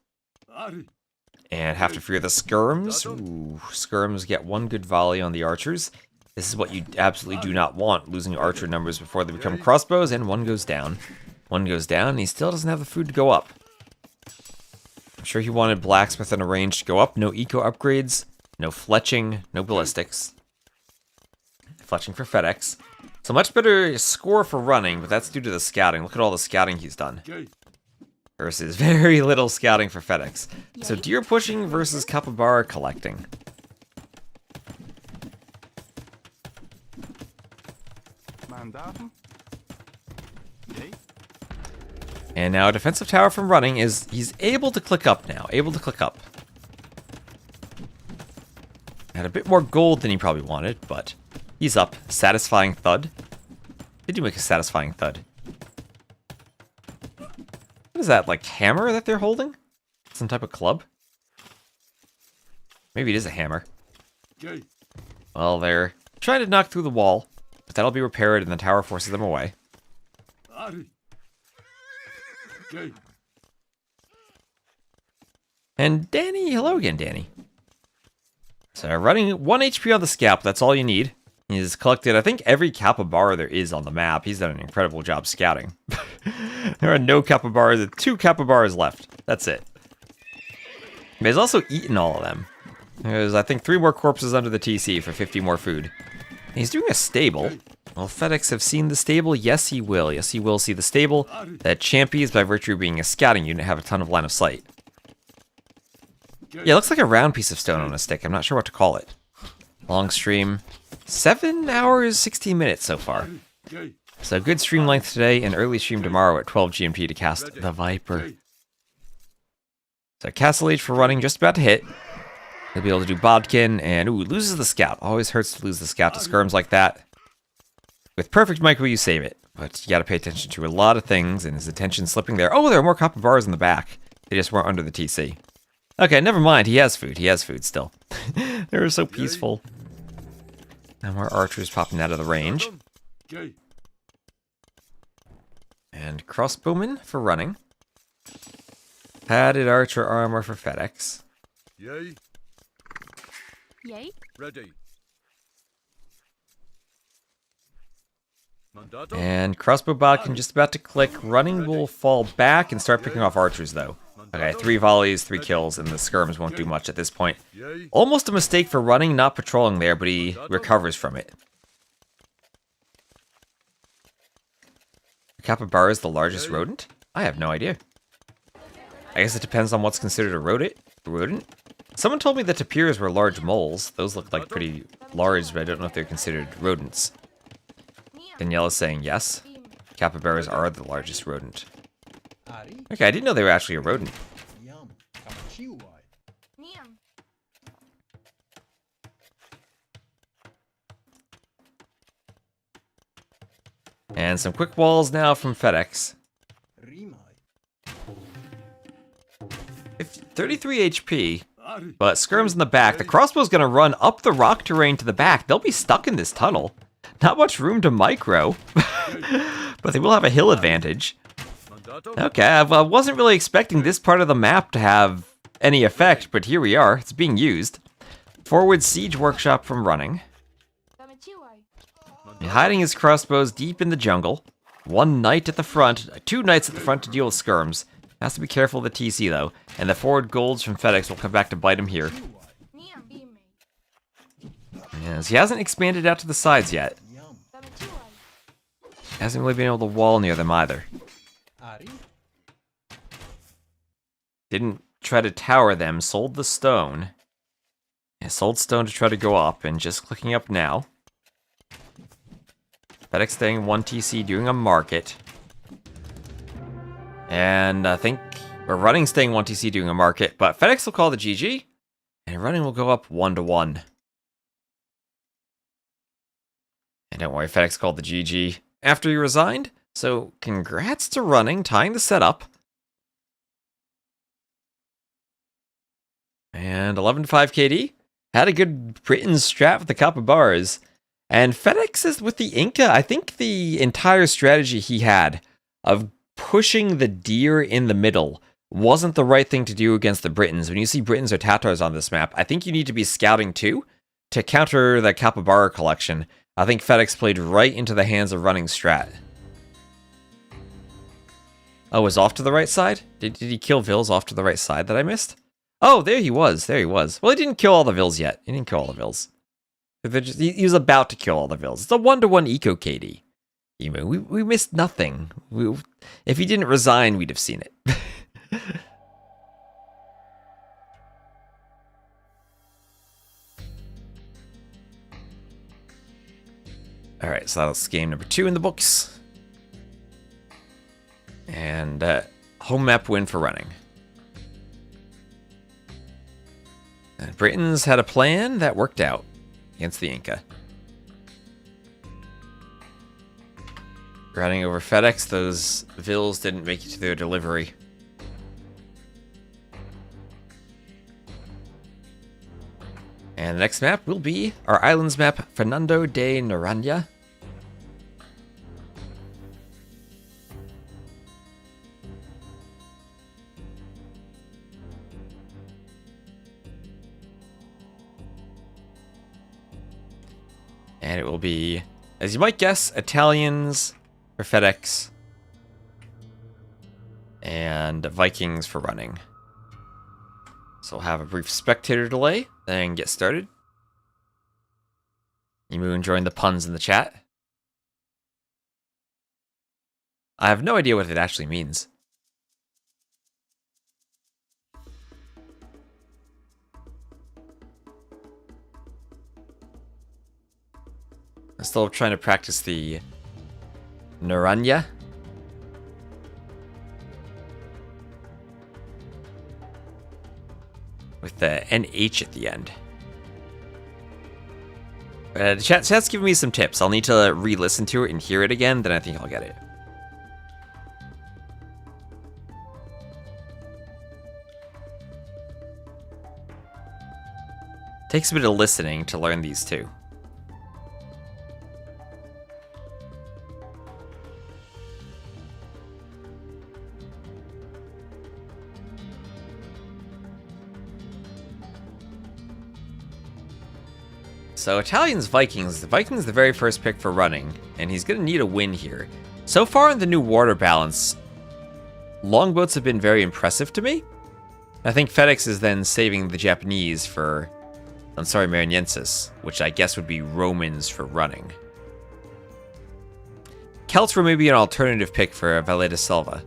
And have to fear the skirms. Ooh, skirms get 1 good volley on the archers. This is what you absolutely do not want, losing archer numbers before they become crossbows, and 1 goes down. 1 goes down, and he still doesn't have the food to go up. I'm sure he wanted Blacksmith in a range to go up. No eco upgrades, no fletching, no ballistics. Fletching for FedEx. So much better score for running, but that's due to the scouting. Look at all the scouting he's done. Versus very little scouting for FedEx. So deer pushing versus capybara collecting. And now a defensive tower from running is, he's able to click up now. Able to click up. Had a bit more gold than he probably wanted, but he's up. Satisfying thud. They do make a satisfying thud. What is that, like hammer that they're holding? Some type of club? Maybe it is a hammer. Well, they're trying to knock through the wall, but that'll be repaired and the tower forces them away. And Danny, hello again, Danny. So running 1 HP on the scalp, that's all you need. He's collected, I think, every capybara there is on the map. He's done an incredible job scouting. There are no capybaras, 2 capybaras left. That's it. But he's also eaten all of them. There's, I think, 3 more corpses under the TC for 50 more food. And he's doing a stable. Will FedEx have seen the stable? Yes, he will. Yes, he will see the stable. That Champies, by virtue of being a scouting unit, have a ton of line of sight. Yeah, it looks like a round piece of stone on a stick. I'm not sure what to call it. Long stream. 7 hours, 16 minutes so far. So good stream length today and early stream tomorrow at 12 GMT to cast the Viper. So Castle Age for running, just about to hit. He'll be able to do Bodkin and, ooh, loses the scout. Always hurts to lose the scout to skirms like that. With perfect micro, you save it. But you gotta pay attention to a lot of things, and his attention slipping there. Oh, there are more capybaras in the back. They just weren't under the TC. Okay, never mind. He has food. He has food still. They're so peaceful. Now more archers popping out of the range. And crossbowmen for running. Padded archer armor for FedEx. Yay. Yay. Ready. And crossbow bodkin just about to click. Running will fall back and start picking off archers though. Okay, 3 volleys, 3 kills, and the skirms won't do much at this point. Almost a mistake for running, not patrolling there, but he recovers from it. Capybara is the largest rodent? I have no idea. I guess it depends on what's considered a rodent. Someone told me that tapirs were large moles. Those look like pretty large, but I don't know if they're considered rodents. Daniela's saying yes. Capybaras are the largest rodent. Okay, I didn't know they were actually a rodent. And some quick walls now from FedEx. 33 HP, but skirms in the back. The crossbow's gonna run up the rock terrain to the back. They'll be stuck in this tunnel. Not much room to micro, but they will have a hill advantage. Okay, I wasn't really expecting this part of the map to have any effect, but here we are. It's being used. Forward siege workshop from running. Hiding his crossbows deep in the jungle. 1 knight at the front, 2 knights at the front to deal with skirms. Has to be careful of the TC though, and the forward golds from FedEx will come back to bite him here. Yes, he hasn't expanded out to the sides yet. Hasn't really been able to wall near them either. Didn't try to tower them, sold the stone. Yeah, sold stone to try to go up, and just clicking up now. FedEx staying 1 TC doing a market. And I think we're running staying 1 TC doing a market, but FedEx will call the GG, and running will go up 1-1. And don't worry, FedEx called the GG after he resigned, so congrats to running, tying the setup. And 11-5 KD. Had a good Britain strat with the capybaras. And FedEx is with the Inca. I think the entire strategy he had of pushing the deer in the middle wasn't the right thing to do against the Britons. When you see Britons or Tatars on this map, I think you need to be scouting too to counter the capybara collection. I think FedEx played right into the hands of running strat. Oh, was off to the right side? Did he kill Vils off to the right side that I missed? Oh, there he was. There he was. Well, he didn't kill all the Vils yet. He didn't kill all the Vils. He was about to kill all the Vils. It's a 1-1 eco KD. We missed nothing. If he didn't resign, we'd have seen it. Alright, so that's game number 2 in the books. And home map win for running. And Britons had a plan that worked out against the Inca. Running over FedEx, those Vils didn't make it to their delivery. And the next map will be our islands map, Fernando de Noronha. And it will be, as you might guess, Italians for FedEx and Vikings for running. So we'll have a brief spectator delay, then get started. Emu enjoying the puns in the chat. I have no idea what it actually means. I'm still trying to practice the Noronha. With the NH at the end. Chat's giving me some tips. I'll need to re-listen to it and hear it again, then I think I'll get it. Takes a bit of listening to learn these two. So Italians, Vikings. The Vikings the very first pick for running, and he's going to need a win here. So far in the new water balance, longboats have been very impressive to me. I think FedEx is then saving the Japanese for Marinensis, which I guess would be Romans for running. Celts were maybe an alternative pick for Velesa Silva.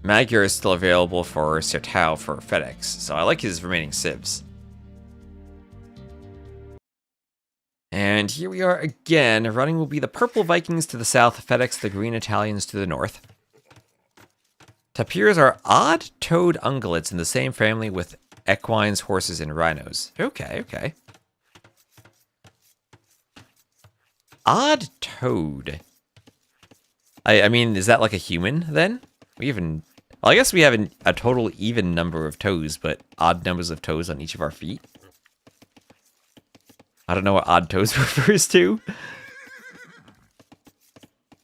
Magyar is still available for Sertao for FedEx, so I like his remaining civs. And here we are again. Running will be the purple Vikings to the south, FedEx the green Italians to the north. Tapirs are odd-toed ungulates in the same family with equines, horses, and rhinos. Okay, okay. Odd-toed. I mean, is that like a human, then? Well, I guess we have a total even number of toes, but odd numbers of toes on each of our feet. I don't know what odd toes refers to.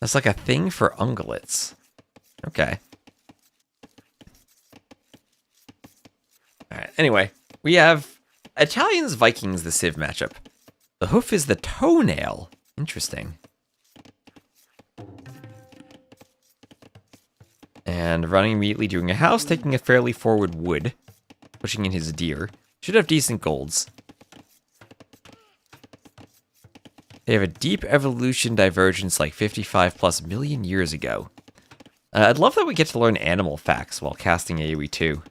That's like a thing for ungulates. Okay. Alright, anyway. We have Italians, Vikings, the Civ matchup. The hoof is the toenail. Interesting. And running immediately, doing a house, taking a fairly forward wood, pushing in his deer. Should have decent golds. They have a deep evolution divergence like 55 plus million years ago. I'd love that we get to learn animal facts while casting AoE 2.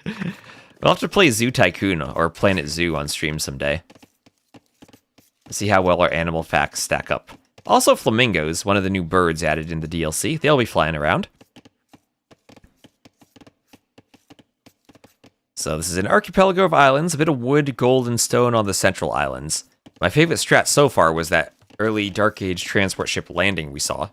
We'll have to play Zoo Tycoon or Planet Zoo on stream someday. See how well our animal facts stack up. Also flamingos, one of the new birds added in the DLC. They'll be flying around. So this is an archipelago of islands, a bit of wood, gold, and stone on the central islands. My favorite strat so far was that early Dark Age transport ship landing we saw.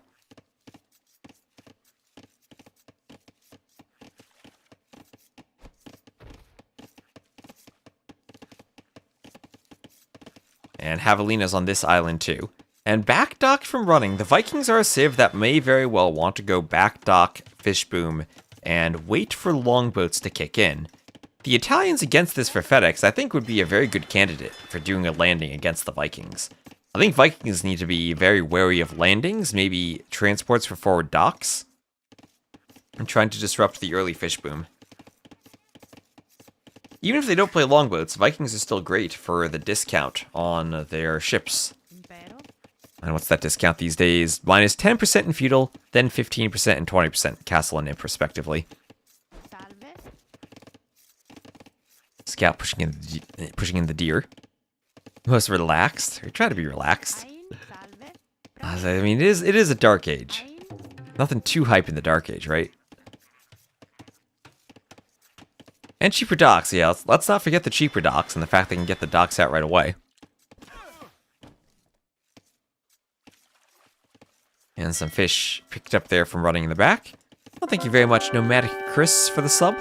And Javelina's on this island too. And back dock from running, the Vikings are a civ that may very well want to go back dock, fish boom, and wait for longboats to kick in. The Italians against this for FedEx, I think, would be a very good candidate for doing a landing against the Vikings. I think Vikings need to be very wary of landings, maybe transports for forward docks, and trying to disrupt the early fish boom. Even if they don't play longboats, Vikings are still great for the discount on their ships. And what's that discount these days? Minus 10% in feudal, then 15% and 20% castle and imp, respectively. Scout pushing in the deer. Most relaxed. We try to be relaxed. I mean, it is a Dark Age. Nothing too hype in the Dark Age, right? And cheaper docks, yeah. Let's not forget the cheaper docks and the fact they can get the docks out right away. And some fish picked up there from running in the back. Well, thank you very much, Nomadic Chris, for the sub.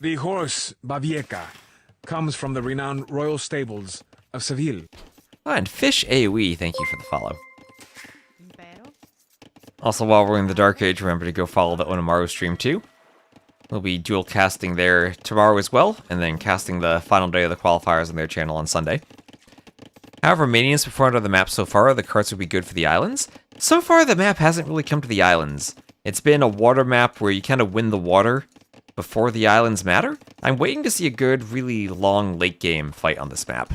The horse, Babieca, comes from the renowned royal stables of Seville. Oh, and Fish AoE, thank you for the follow. Also, while we're in the Dark Age, remember to go follow the Onamaru stream too. We'll be dual casting there tomorrow as well, and then casting the final day of the qualifiers on their channel on Sunday. However, Manians performed on the map so far, the carts will be good for the islands. So far, the map hasn't really come to the islands. It's been a water map where you kind of win the water before the islands matter. I'm waiting to see a good, really long late game fight on this map.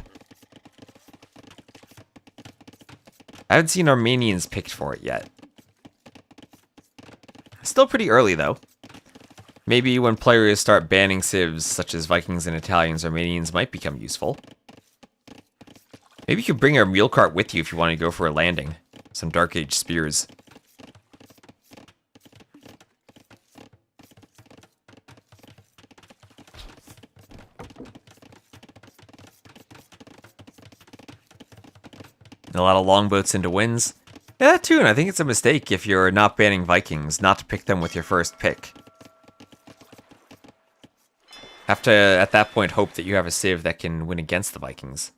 I haven't seen Armenians picked for it yet. Still pretty early though. Maybe when players start banning civs such as Vikings and Italians, Armenians might become useful. Maybe you could bring a mule cart with you if you want to go for a landing. Some Dark Age spears. A lot of longboats into winds. Yeah, that too, and I think it's a mistake if you're not banning Vikings, not to pick them with your first pick. Have to, at that point, hope that you have a civ that can win against the Vikings.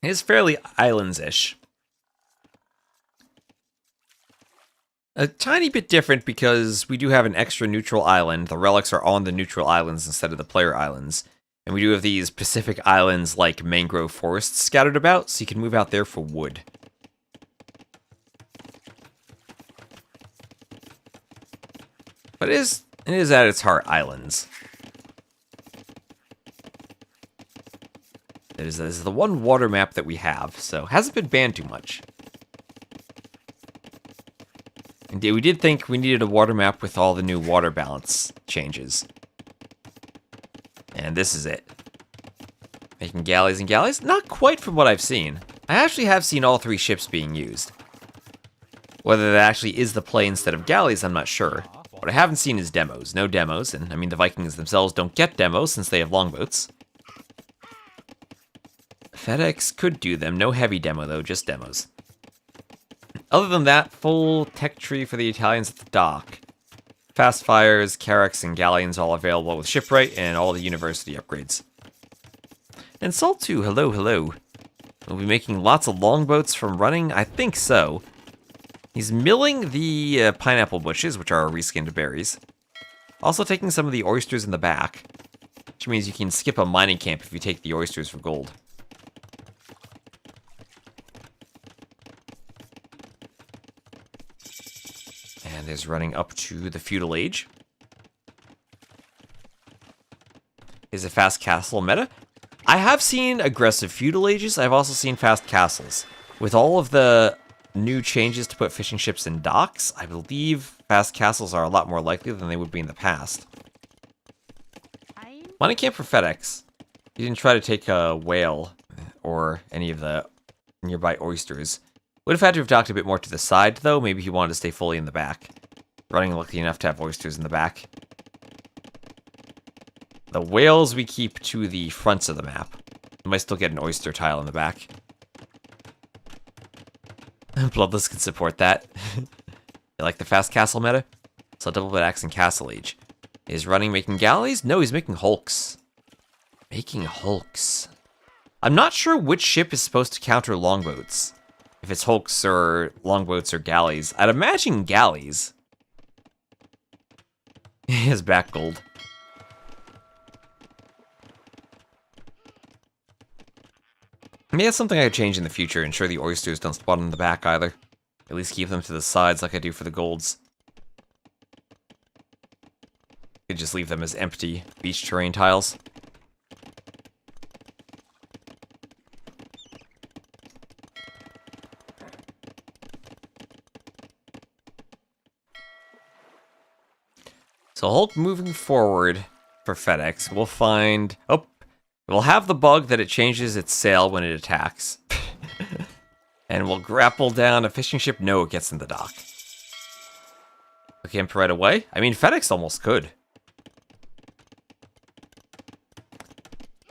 It is fairly islands-ish. A tiny bit different because we do have an extra neutral island. The relics are on the neutral islands instead of the player islands. And we do have these Pacific islands like mangrove forests scattered about, so you can move out there for wood. But it is at its heart islands. This is the one water map that we have, so hasn't been banned too much. Indeed, we did think we needed a water map with all the new water balance changes. And this is it. Making galleys and galleys? Not quite from what I've seen. I actually have seen all three ships being used. Whether that actually is the play instead of galleys, I'm not sure. What I haven't seen is demos. No demos, and I mean the Vikings themselves don't get demos since they have longboats. FedEx could do them. No heavy demo though, just demos. Other than that, full tech tree for the Italians at the dock. Fast fires, carracks, and galleons all available with shipwright and all the university upgrades. And Salt 2, hello, hello. We'll be making lots of longboats from running? I think so. He's milling the pineapple bushes, which are reskinned berries. Also taking some of the oysters in the back, which means you can skip a mining camp if you take the oysters for gold. And is running up to the feudal age. Is a fast castle meta? I have seen aggressive feudal ages. I've also seen fast castles. With all of the new changes to put fishing ships in docks, I believe fast castles are a lot more likely than they would be in the past. Money camp for FedEx. He didn't try to take a whale or any of the nearby oysters. Would have had to have docked a bit more to the side, though. Maybe he wanted to stay fully in the back. Running lucky enough to have oysters in the back. The whales we keep to the fronts of the map. We might still get an oyster tile in the back. Bloodless can support that. You like the fast castle meta? So double bit axe and castle age. Is running making galleys? No, he's making hulks. Making hulks. I'm not sure which ship is supposed to counter longboats. If it's hulks or longboats or galleys. I'd imagine galleys. He has back gold. Maybe that's something I could change in the future. Ensure the oysters don't spawn in the back either. At least keep them to the sides like I do for the golds. Could just leave them as empty beach terrain tiles. So Hulk moving forward for FedEx, we'll find... Oh, we'll have the bug that it changes its sail when it attacks. And we'll grapple down a fishing ship. No, it gets in the dock. Okay, imp right away. I mean, FedEx almost could.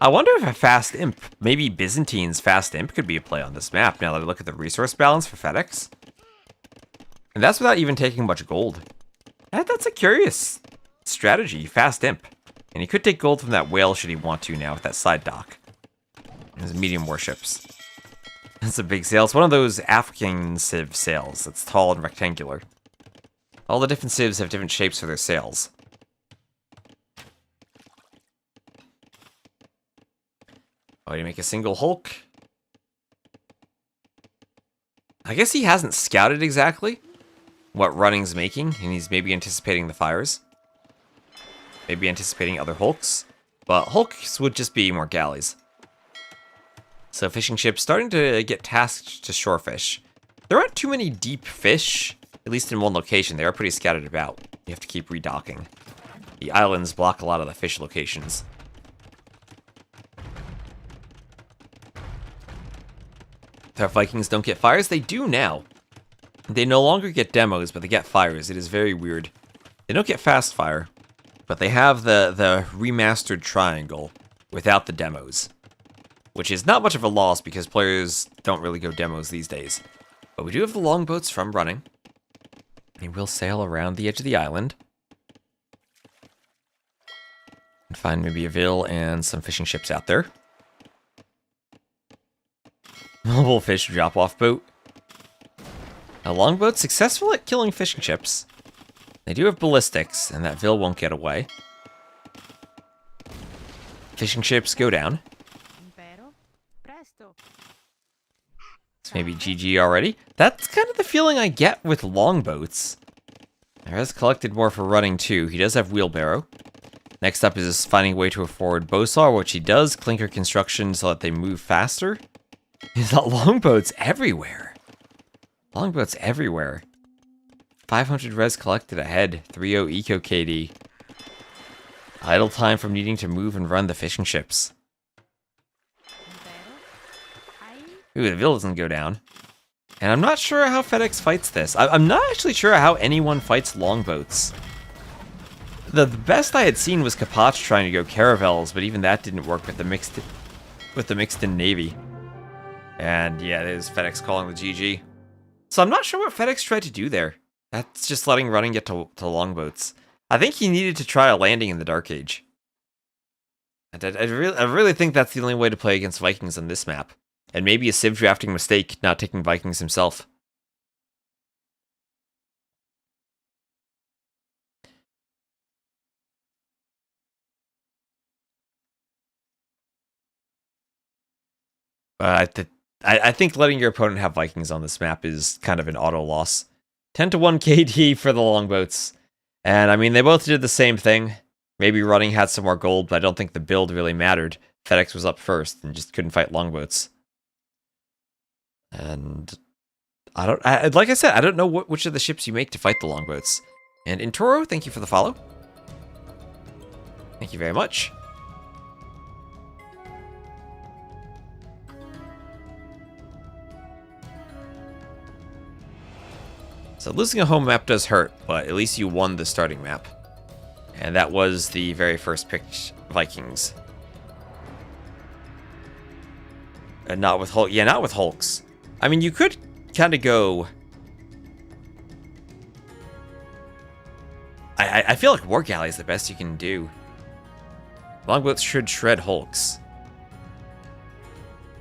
I wonder if a fast imp, maybe Byzantine's fast imp could be a play on this map now that I look at the resource balance for FedEx. And that's without even taking much gold. That's a curious strategy, fast imp. And he could take gold from that whale should he want to now with that side dock. His medium warships. That's a big sail. It's one of those African civ sails that's tall and rectangular. All the different civs have different shapes for their sails. Oh, you make a single Hulk? I guess he hasn't scouted exactly what running's making, and he's maybe anticipating the fires. Maybe anticipating other Hulks. But Hulks would just be more galleys. So fishing ships starting to get tasked to shorefish. There aren't too many deep fish, at least in one location. They are pretty scattered about. You have to keep redocking. The islands block a lot of the fish locations. If Vikings don't get fires, they do now. They no longer get demos, but they get fires. It is very weird. They don't get fast fire, but they have the remastered triangle without the demos, which is not much of a loss because players don't really go demos these days. But we do have the longboats from running. They will sail around the edge of the island and find maybe a Ville and some fishing ships out there. Mobile fish drop-off boat. A longboat successful at killing fishing ships. They do have ballistics, and that Ville won't get away. Fishing ships go down. It's maybe GG already. That's kind of the feeling I get with longboats. There has collected more for running too. He does have wheelbarrow. Next up is finding a way to afford bowsaw, which he does. Clinker construction so that they move faster. He's got longboats everywhere. Longboats everywhere. 500 res collected ahead. 3-0 eco KD. Idle time from needing to move and run the fishing ships. Ooh, the Ville doesn't go down. And I'm not sure how FedEx fights this. I'm not actually sure how anyone fights longboats. The best I had seen was Kapach trying to go caravels, but even that didn't work with the mixed-in navy. And yeah, there's FedEx calling the GG. So I'm not sure what FedEx tried to do there. That's just letting running get to longboats. I think he needed to try a landing in the Dark Age. I really think that's the only way to play against Vikings on this map. And maybe a civ drafting mistake not taking Vikings himself. I think letting your opponent have Vikings on this map is kind of an auto loss. 10-1 KD for the longboats. And I mean, they both did the same thing. Maybe running had some more gold, but I don't think the build really mattered. FedEx was up first and just couldn't fight longboats. And like I said, I don't know which of the ships you make to fight the longboats. And Intoro, thank you for the follow. Thank you very much. So losing a home map does hurt, but at least you won the starting map. And that was the very first picked Vikings. And not with Hulk. Yeah, not with Hulks. I mean, you could kind of go... I feel like War Galley is the best you can do. Longboats should shred Hulks.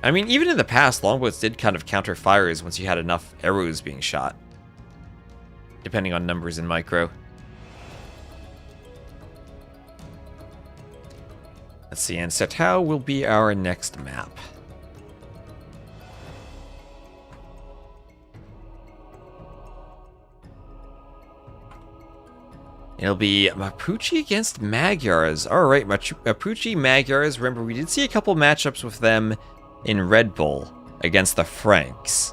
I mean, even in the past, longboats did kind of counter fires once you had enough arrows being shot. Depending on numbers in micro. Let's see, and Setao will be our next map. It'll be Mapuche against Magyars. Alright, Mapuche, Magyars. Remember, we did see a couple matchups with them in Red Bull against the Franks.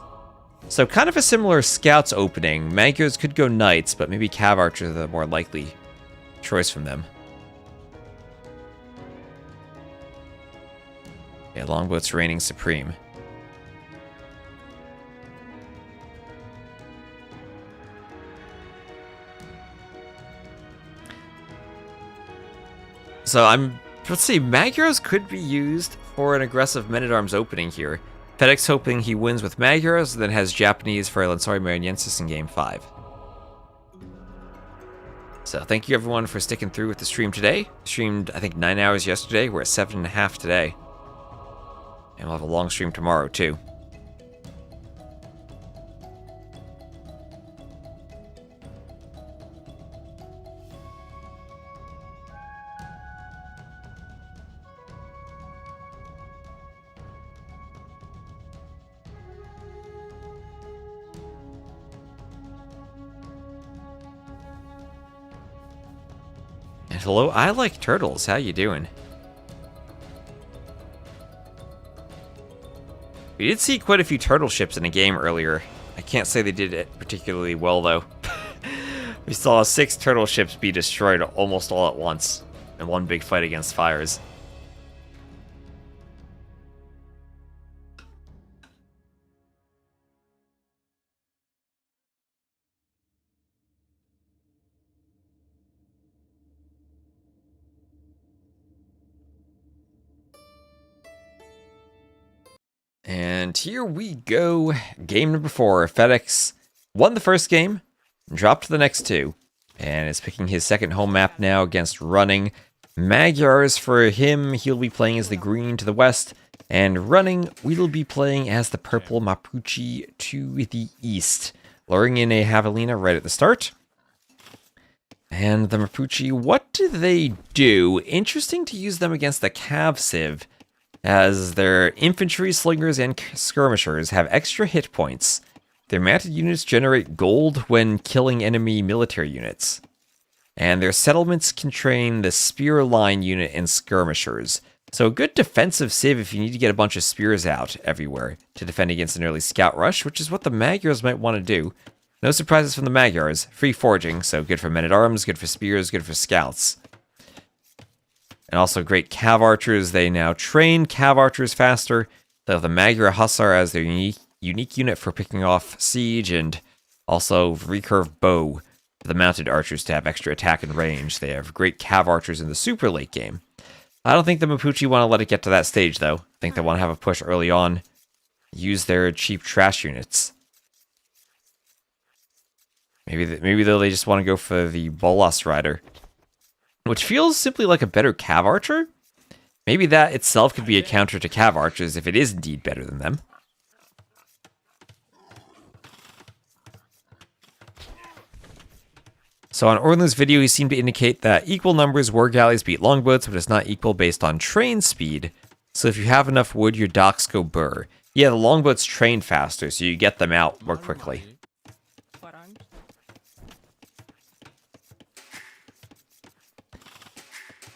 So kind of a similar Scouts opening. Magyars could go Knights, but maybe Cav Archer is the more likely choice from them. Yeah, Longboats reigning supreme. So let's see, Magyars could be used for an aggressive Men-at-Arms opening here. FedEx hoping he wins with Magyars, then has Japanese for Lansori Mariensis in Game 5. So thank you everyone for sticking through with the stream today. Streamed, I think, 9 hours yesterday. We're at 7.5 today. And we'll have a long stream tomorrow, too. And hello, I like turtles. How you doing? We did see quite a few turtle ships in a game earlier. I can't say they did it particularly well, though. We saw 6 turtle ships be destroyed almost all at once in one big fight against fires. And here we go. Game number 4. FedEx won the first game, dropped the next 2, and is picking his second home map now against Running. Magyars for him, he'll be playing as the green to the west, and Running, we'll be playing as the purple Mapuche to the east. Luring in a Javelina right at the start. And the Mapuche, what do they do? Interesting to use them against the Cav Civ, as their infantry, slingers, and skirmishers have extra hit points. Their mounted units generate gold when killing enemy military units. And their settlements can train the spear line unit and skirmishers. So a good defensive civ if you need to get a bunch of spears out everywhere to defend against an early scout rush, which is what the Magyars might want to do. No surprises from the Magyars. Free foraging, so good for men-at-arms, good for spears, good for scouts. And also great Cav Archers. They now train Cav Archers faster. They have the Magyar Hussar as their unique unit for picking off siege, and also recurve bow for the mounted archers to have extra attack and range. They have great Cav Archers in the super late game. I don't think the Mapuche want to let it get to that stage, though. I think they want to have a push early on. Use their cheap trash units. Maybe they just want to go for the Bolas Rider, which feels simply like a better Cav Archer. Maybe that itself could be a counter to Cav Archers if it is indeed better than them. So on Orlan's video, he seemed to indicate that equal numbers war galleys beat longboats, but it's not equal based on train speed. So if you have enough wood, your docks go burr. Yeah, the longboats train faster, so you get them out more quickly.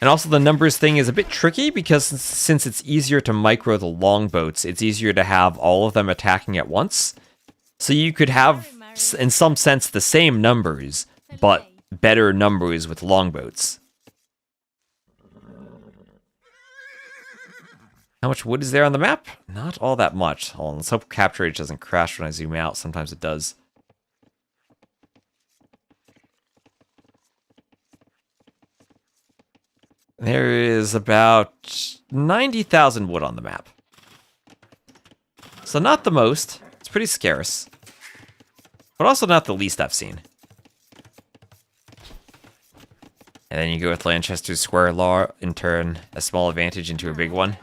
And also the numbers thing is a bit tricky because since it's easier to micro the longboats, it's easier to have all of them attacking at once. So you could have, in some sense, the same numbers, but better numbers with longboats. How much wood is there on the map? Not all that much. Hold on, let's hope capture rate doesn't crash when I zoom out. Sometimes it does. There is about 90,000 wood on the map. So not the most. It's pretty scarce. But also not the least I've seen. And then you go with Lanchester's square law and turn a small advantage into a big one.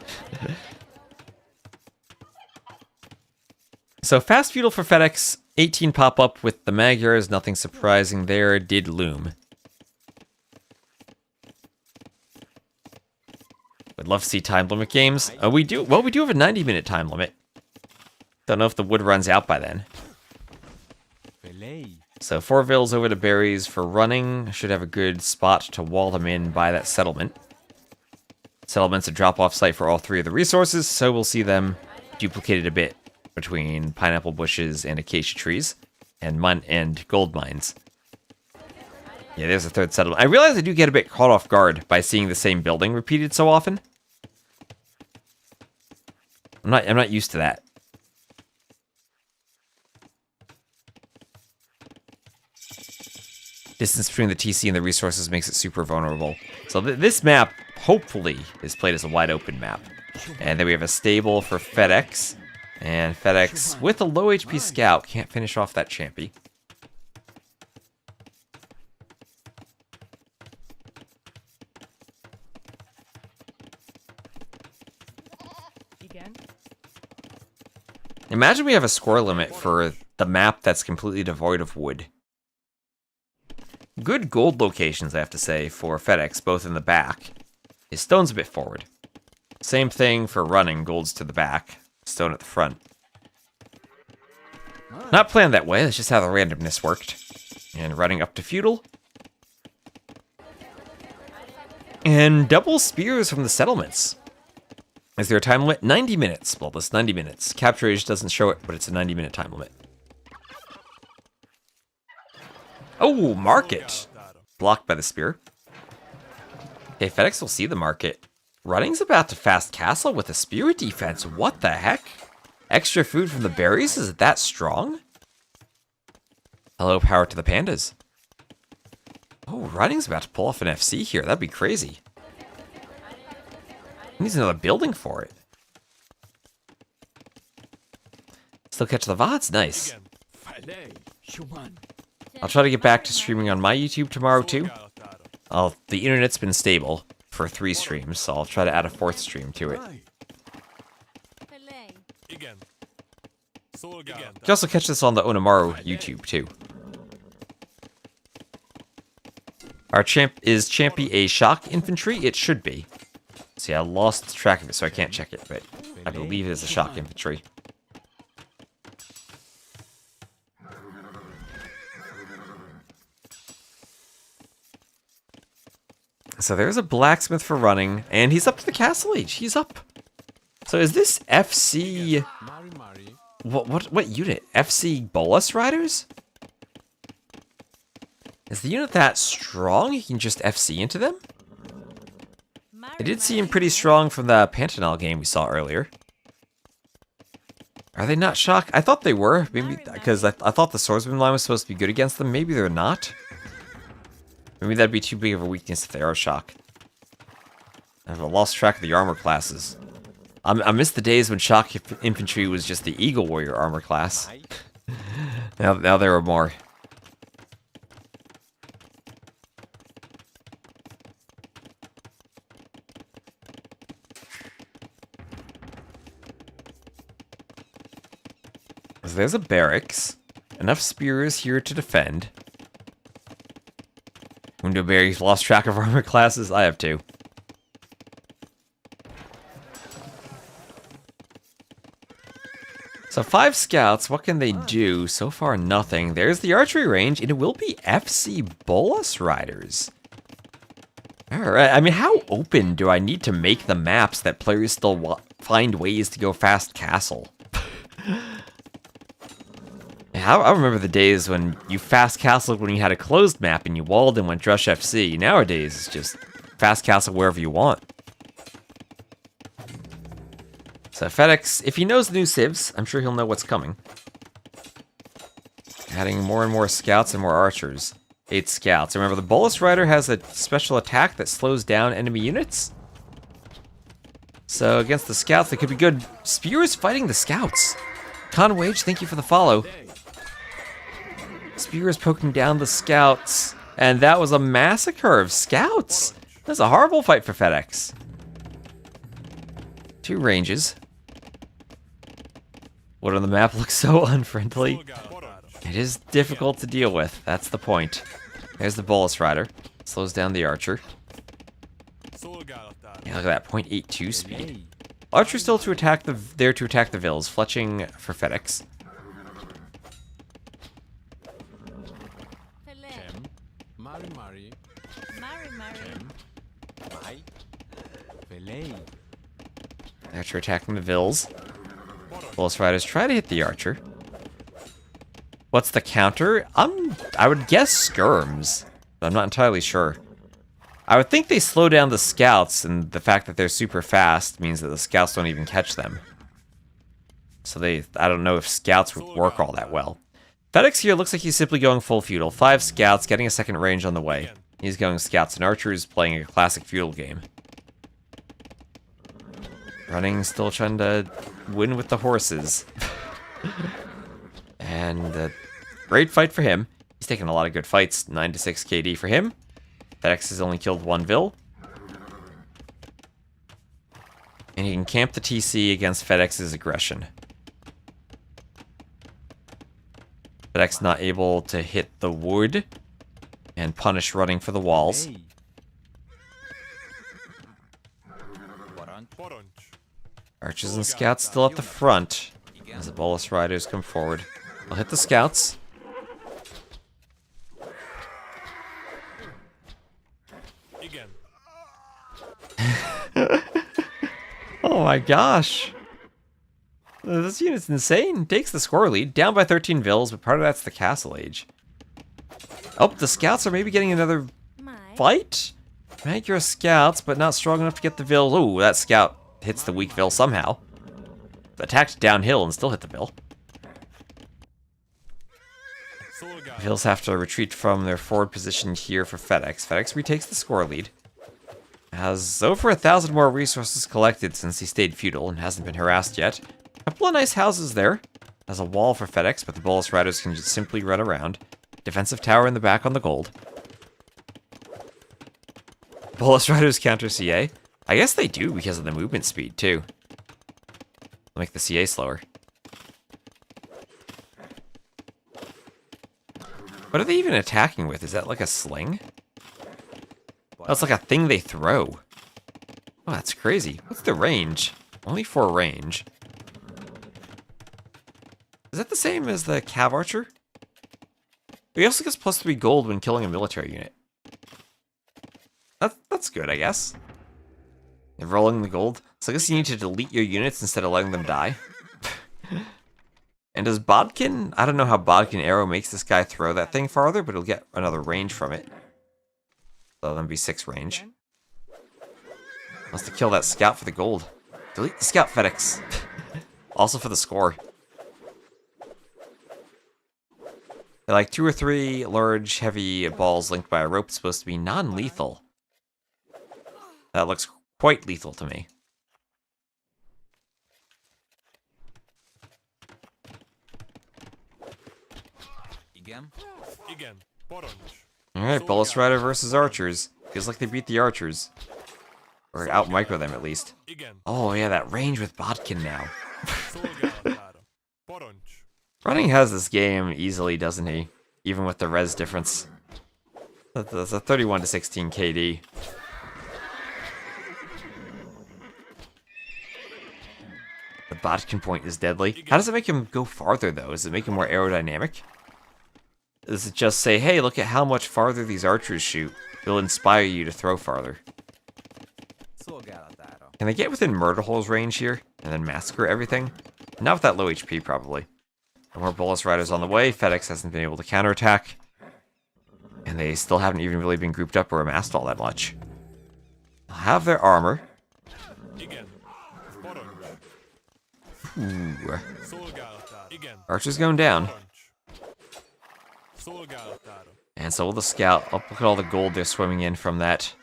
So fast feudal for FedEx, 18 pop up with the Magyars, nothing surprising there, did loom. Would love to see time limit games. We do have a 90-minute time limit. Don't know if the wood runs out by then. So 4 vills over to berries for running. Should have a good spot to wall them in by that settlement. Settlement's a drop-off site for all 3 of the resources, so we'll see them duplicated a bit between pineapple bushes and acacia trees and gold mines. Yeah, there's a 3rd settlement. I realize I do get a bit caught off guard by seeing the same building repeated so often. I'm not used to that. Distance between the TC and the resources makes it super vulnerable. So this map, hopefully, is played as a wide open map. And then we have a stable for FedEx. And FedEx, with a low HP scout, can't finish off that champy. Imagine we have a score limit for the map that's completely devoid of wood. Good gold locations, I have to say, for FedEx, both in the back. His stone's a bit forward. Same thing for running, gold's to the back, stone at the front. Not planned that way, that's just how the randomness worked. And running up to feudal. And double spears from the settlements. Is there a time limit? 90 minutes. Well, this 90 minutes. Capture age doesn't show it, but it's a 90-minute time limit. Oh, market. Blocked by the spear. Okay, FedEx will see the market. Running's about to fast castle with a spear defense. What the heck? Extra food from the berries? Is it that strong? Hello, power to the pandas. Oh, Running's about to pull off an FC here. That'd be crazy. He needs another building for it. Still catch the VODs? Nice. I'll try to get back to streaming on my YouTube tomorrow too. The internet's been stable for 3 streams, so I'll try to add a 4th stream to it. You can also catch this on the Onamaru YouTube too. Our champ is Champy a shock infantry? It should be. See, I lost track of it, so I can't check it, but I believe it is a shock infantry. So there's a blacksmith for running, and he's up to the castle age. He's up. So is this FC... What unit? FC Bolus Riders? Is the unit that strong? You can just FC into them? I did see him pretty strong from the Pantanal game we saw earlier. Are they not shock? I thought they were. Maybe because I thought the swordsman line was supposed to be good against them. Maybe they're not. Maybe that'd be too big of a weakness if they are shock. I've lost track of the armor classes. I miss the days when shock infantry was just the Eagle Warrior armor class. now there are more. So there's a barracks. Enough spears here to defend. Windowberry's lost track of armor classes. I have too. So 5 scouts, what can they do? So far, nothing. There's the archery range, and it will be FC Bolus Riders. Alright, I mean, how open do I need to make the maps that players still find ways to go fast castle? Yeah, I remember the days when you fast castled when you had a closed map and you walled and went Drush FC. Nowadays, it's just fast castle wherever you want. So FedEx, if he knows the new civs, I'm sure he'll know what's coming. Adding more and more scouts and more archers. 8 scouts. Remember, the Bolus Rider has a special attack that slows down enemy units. So against the scouts, they could be good. Spears fighting the scouts. Conwage, thank you for the follow. Spears poking down the scouts. And that was a massacre of scouts. That's a horrible fight for FedEx. 2 ranges. What on the map looks so unfriendly? It is difficult to deal with. That's the point. There's the Bolus Rider. Slows down the Archer. Yeah, look at that, 0.82 speed. Archer's still to attack there to attack the Vills, fletching for FedEx. Archer attacking the Vills. Bolus Riders try to hit the Archer. What's the counter? I would guess skirms, but I'm not entirely sure. I would think they slow down the scouts, and the fact that they're super fast means that the scouts don't even catch them. So I don't know if scouts would work all that well. FedEx here looks like he's simply going full feudal. 5 scouts, getting a second range on the way. He's going scouts and archers, playing a classic feudal game. Running, still trying to win with the horses. And great fight for him. He's taken a lot of good fights. 9 to 6 KD for him. FedEx has only killed 1 Vil. And he can camp the TC against FedEx's aggression. FedEx not able to hit the wood and punish running for the walls. Archers and scouts still at the front as the Bolus Riders come forward. They'll hit the scouts. Oh my gosh. This unit's insane. Takes the score lead. Down by 13 Vils, but part of that's the castle age. Oh, the scouts are maybe getting another fight? Make your scouts, but not strong enough to get the Vil. Ooh, that scout hits the weak Vil somehow. Attacked downhill and still hit the Vil. Vils have to retreat from their forward position here for FedEx. FedEx retakes the score lead. Has over 1,000 more resources collected since he stayed feudal and hasn't been harassed yet. A couple of nice houses there. Has a wall for FedEx, but the Bolus Riders can just simply run around. Defensive tower in the back on the gold. Bolus Riders counter CA. I guess they do because of the movement speed too. Make the CA slower. What are they even attacking with? Is that like a sling? Oh, it's like a thing they throw. Oh, that's crazy. What's the range? Only 4 range. Is that the same as the Cav Archer? He also gets +3 gold when killing a military unit. That's good, I guess. They're rolling the gold. So I guess you need to delete your units instead of letting them die. And does Bodkin... I don't know how Bodkin Arrow makes this guy throw that thing farther, but he'll get another range from it. So then be 6 range. Wants to kill that scout for the gold. Delete the scout, FedEx. Also for the score. They're like 2 or 3 large, heavy balls linked by a rope supposed to be non-lethal. That looks quite lethal to me. Alright, Bolus Rider versus Archers. Feels like they beat the Archers. Or out-micro them, at least. Oh yeah, that range with Bodkin now. Running has this game easily, doesn't he? Even with the res difference. That's a 31 to 16 KD. The Bodkin point is deadly. How does it make him go farther, though? Does it make him more aerodynamic? Does it just say, hey, look at how much farther these archers shoot? It'll inspire you to throw farther. Can they get within Murder Hole's range here? And then massacre everything? Not with that low HP, probably. More Bolus Riders on the way. FedEx hasn't been able to counterattack. And they still haven't even really been grouped up or amassed all that much. They'll have their armor. Ooh. Archer's going down. And so will the scout. Oh, look at all the gold they're swimming in from that.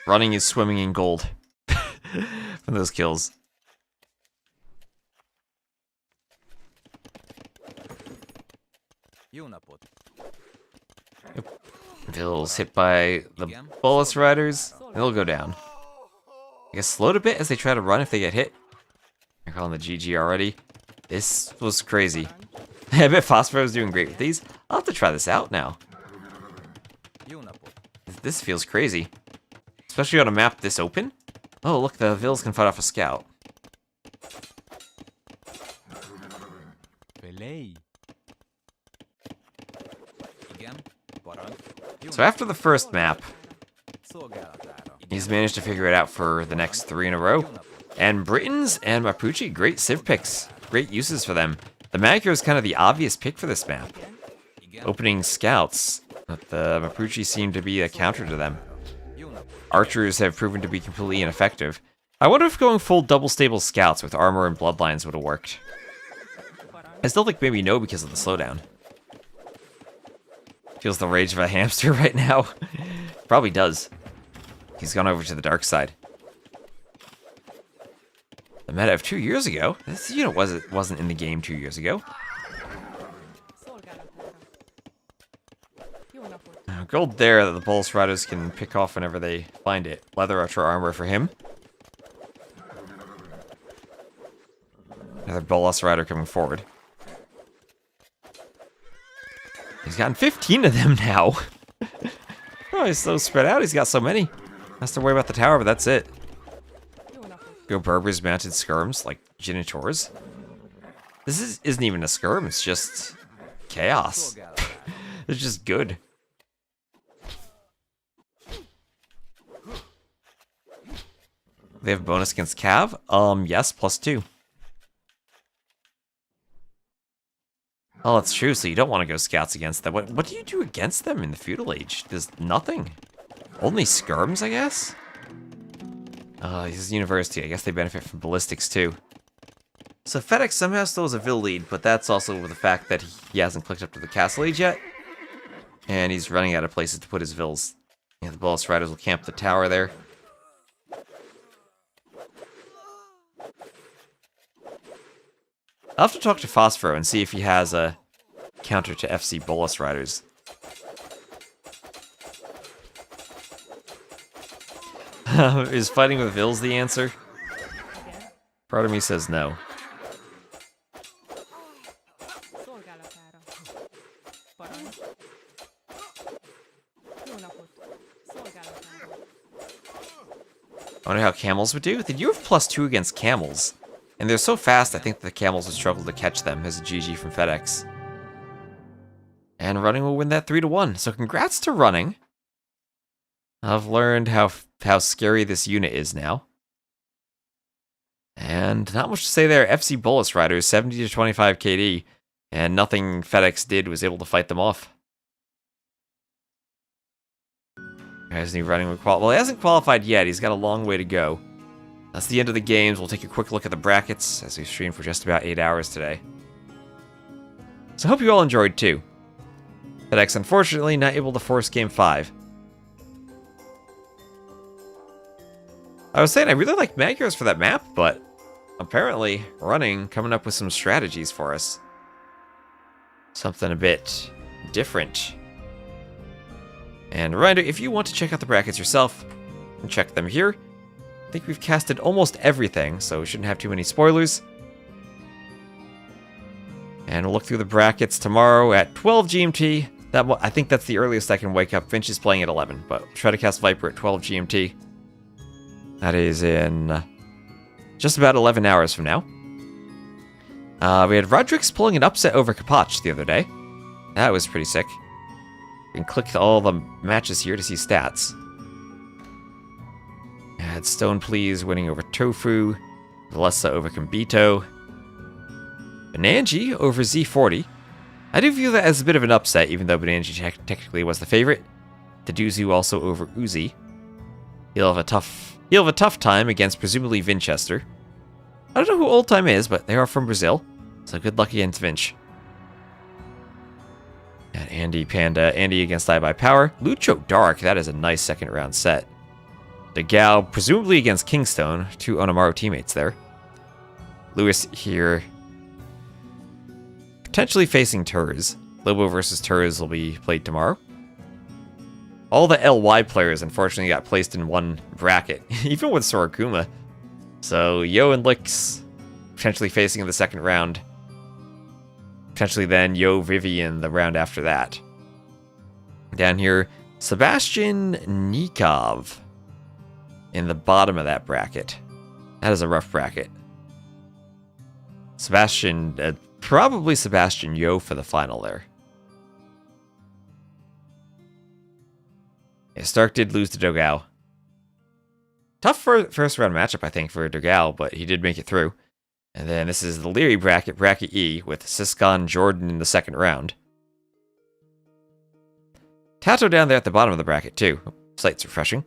Running is swimming in gold. From those kills. Vill's hit by the Bolus Riders. They'll go down. I guess slowed a bit as they try to run if they get hit. They're calling the GG already. This was crazy. I bet Phosphor is doing great with these. I'll have to try this out now. This feels crazy. Especially on a map this open. Oh, look, the Vils can fight off a scout. So after the first map, he's managed to figure it out for the next 3 in a row. And Britons and Mapuche, great civ picks. Great uses for them. The Magro is kind of the obvious pick for this map. Opening scouts, but the Mapuche seem to be a counter to them. Archers have proven to be completely ineffective. I wonder if going full double stable scouts with armor and bloodlines would have worked. I still think maybe no because of the slowdown. Feels the rage of a hamster right now. Probably does. He's gone over to the dark side. The meta of 2 years ago? This unit wasn't in the game 2 years ago. Gold there that the Bolus Riders can pick off whenever they find it. Leather Archer armor for him. Another Bolus Rider coming forward. He's gotten 15 of them now. Oh, he's so spread out. He's got so many. Has to worry about the tower, but that's it. Go Berbers mounted skirms like Genitors. This isn't even a skirm. It's just chaos. It's just good. They have bonus against Cav? Yes, +2. Oh, that's true, so you don't want to go scouts against them. What do you do against them in the feudal age? There's nothing. Only skirms, I guess? This is university. I guess they benefit from ballistics, too. So FedEx somehow still has a Vil lead, but that's also with the fact that he hasn't clicked up to the castle age yet. And he's running out of places to put his Vils. Yeah, the Bolus Riders will camp the tower there. I'll have to talk to Phosphoro and see if he has a counter to FC Bolus Riders. Is fighting with Vils the answer? Part of me says no. I wonder how camels would do. They do have +2 against camels. And they're so fast, I think the camels would struggle to catch them as a GG from FedEx. And Running will win that 3-1. So congrats to Running. I've learned how scary this unit is now. And not much to say there. FC Bolus Riders, 70 to 25 KD. And nothing FedEx did was able to fight them off. Hasn't he running with well, he hasn't qualified yet. He's got a long way to go. That's the end of the games. We'll take a quick look at the brackets as we stream for just about 8 hours today. So I hope you all enjoyed too. FedEx unfortunately not able to force Game 5. I was saying I really like Magros for that map, but apparently Running coming up with some strategies for us. Something a bit different. And a reminder, if you want to check out the brackets yourself, you can check them here. I think we've casted almost everything, so we shouldn't have too many spoilers. And we'll look through the brackets tomorrow at 12 GMT. I think that's the earliest I can wake up. Finch is playing at 11, but we'll try to cast Viper at 12 GMT. That is in just about 11 hours from now. We had Rodrix pulling an upset over Kapach the other day. That was pretty sick. You can click all the matches here to see stats. Had Stone Please winning over Tofu, Velesa over Kito, Banani over Z40, I do view that as a bit of an upset, even though Banani technically was the favorite. Taduzu also over Uzi. He'll have a tough time against presumably Vinchester. I don't know who Old Time is, but they are from Brazil, so good luck against Vinch. Got Andy Panda, Andy against I by Power. Lucho Dark, that is a nice second round set. DeGao, presumably against Kingstone, 2 Onamaru teammates there. Lewis here, potentially facing Turs. Lobo versus Turs will be played tomorrow. All the LY players unfortunately got placed in one bracket, even with Sorakuma. So Yo and Lix potentially facing in the second round. Potentially then Yo Vivian the round after that. Down here, Sebastian Nikov in the bottom of that bracket. That is a rough bracket. Sebastian, probably Sebastian Yo for the final there. Yeah, Stark did lose to Dogao. Tough first round matchup, I think, for Dogao, but he did make it through. And then this is the Leary bracket, bracket E, with Siscon Jordan in the second round. Tato down there at the bottom of the bracket, too. Slight's refreshing.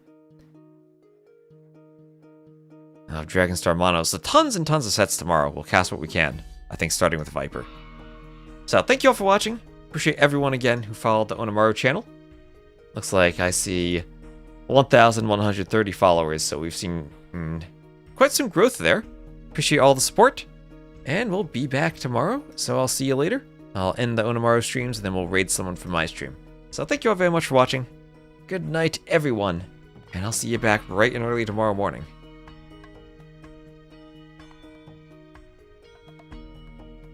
Dragonstar Mono. So tons and tons of sets tomorrow. We'll cast what we can. I think starting with Viper. So thank you all for watching. Appreciate everyone again who followed the Onamaru channel. Looks like I see 1,130 followers, so we've seen quite some growth there. Appreciate all the support. And we'll be back tomorrow, so I'll see you later. I'll end the Onamaru streams, and then we'll raid someone from my stream. So thank you all very much for watching. Good night, everyone. And I'll see you back bright and early tomorrow morning.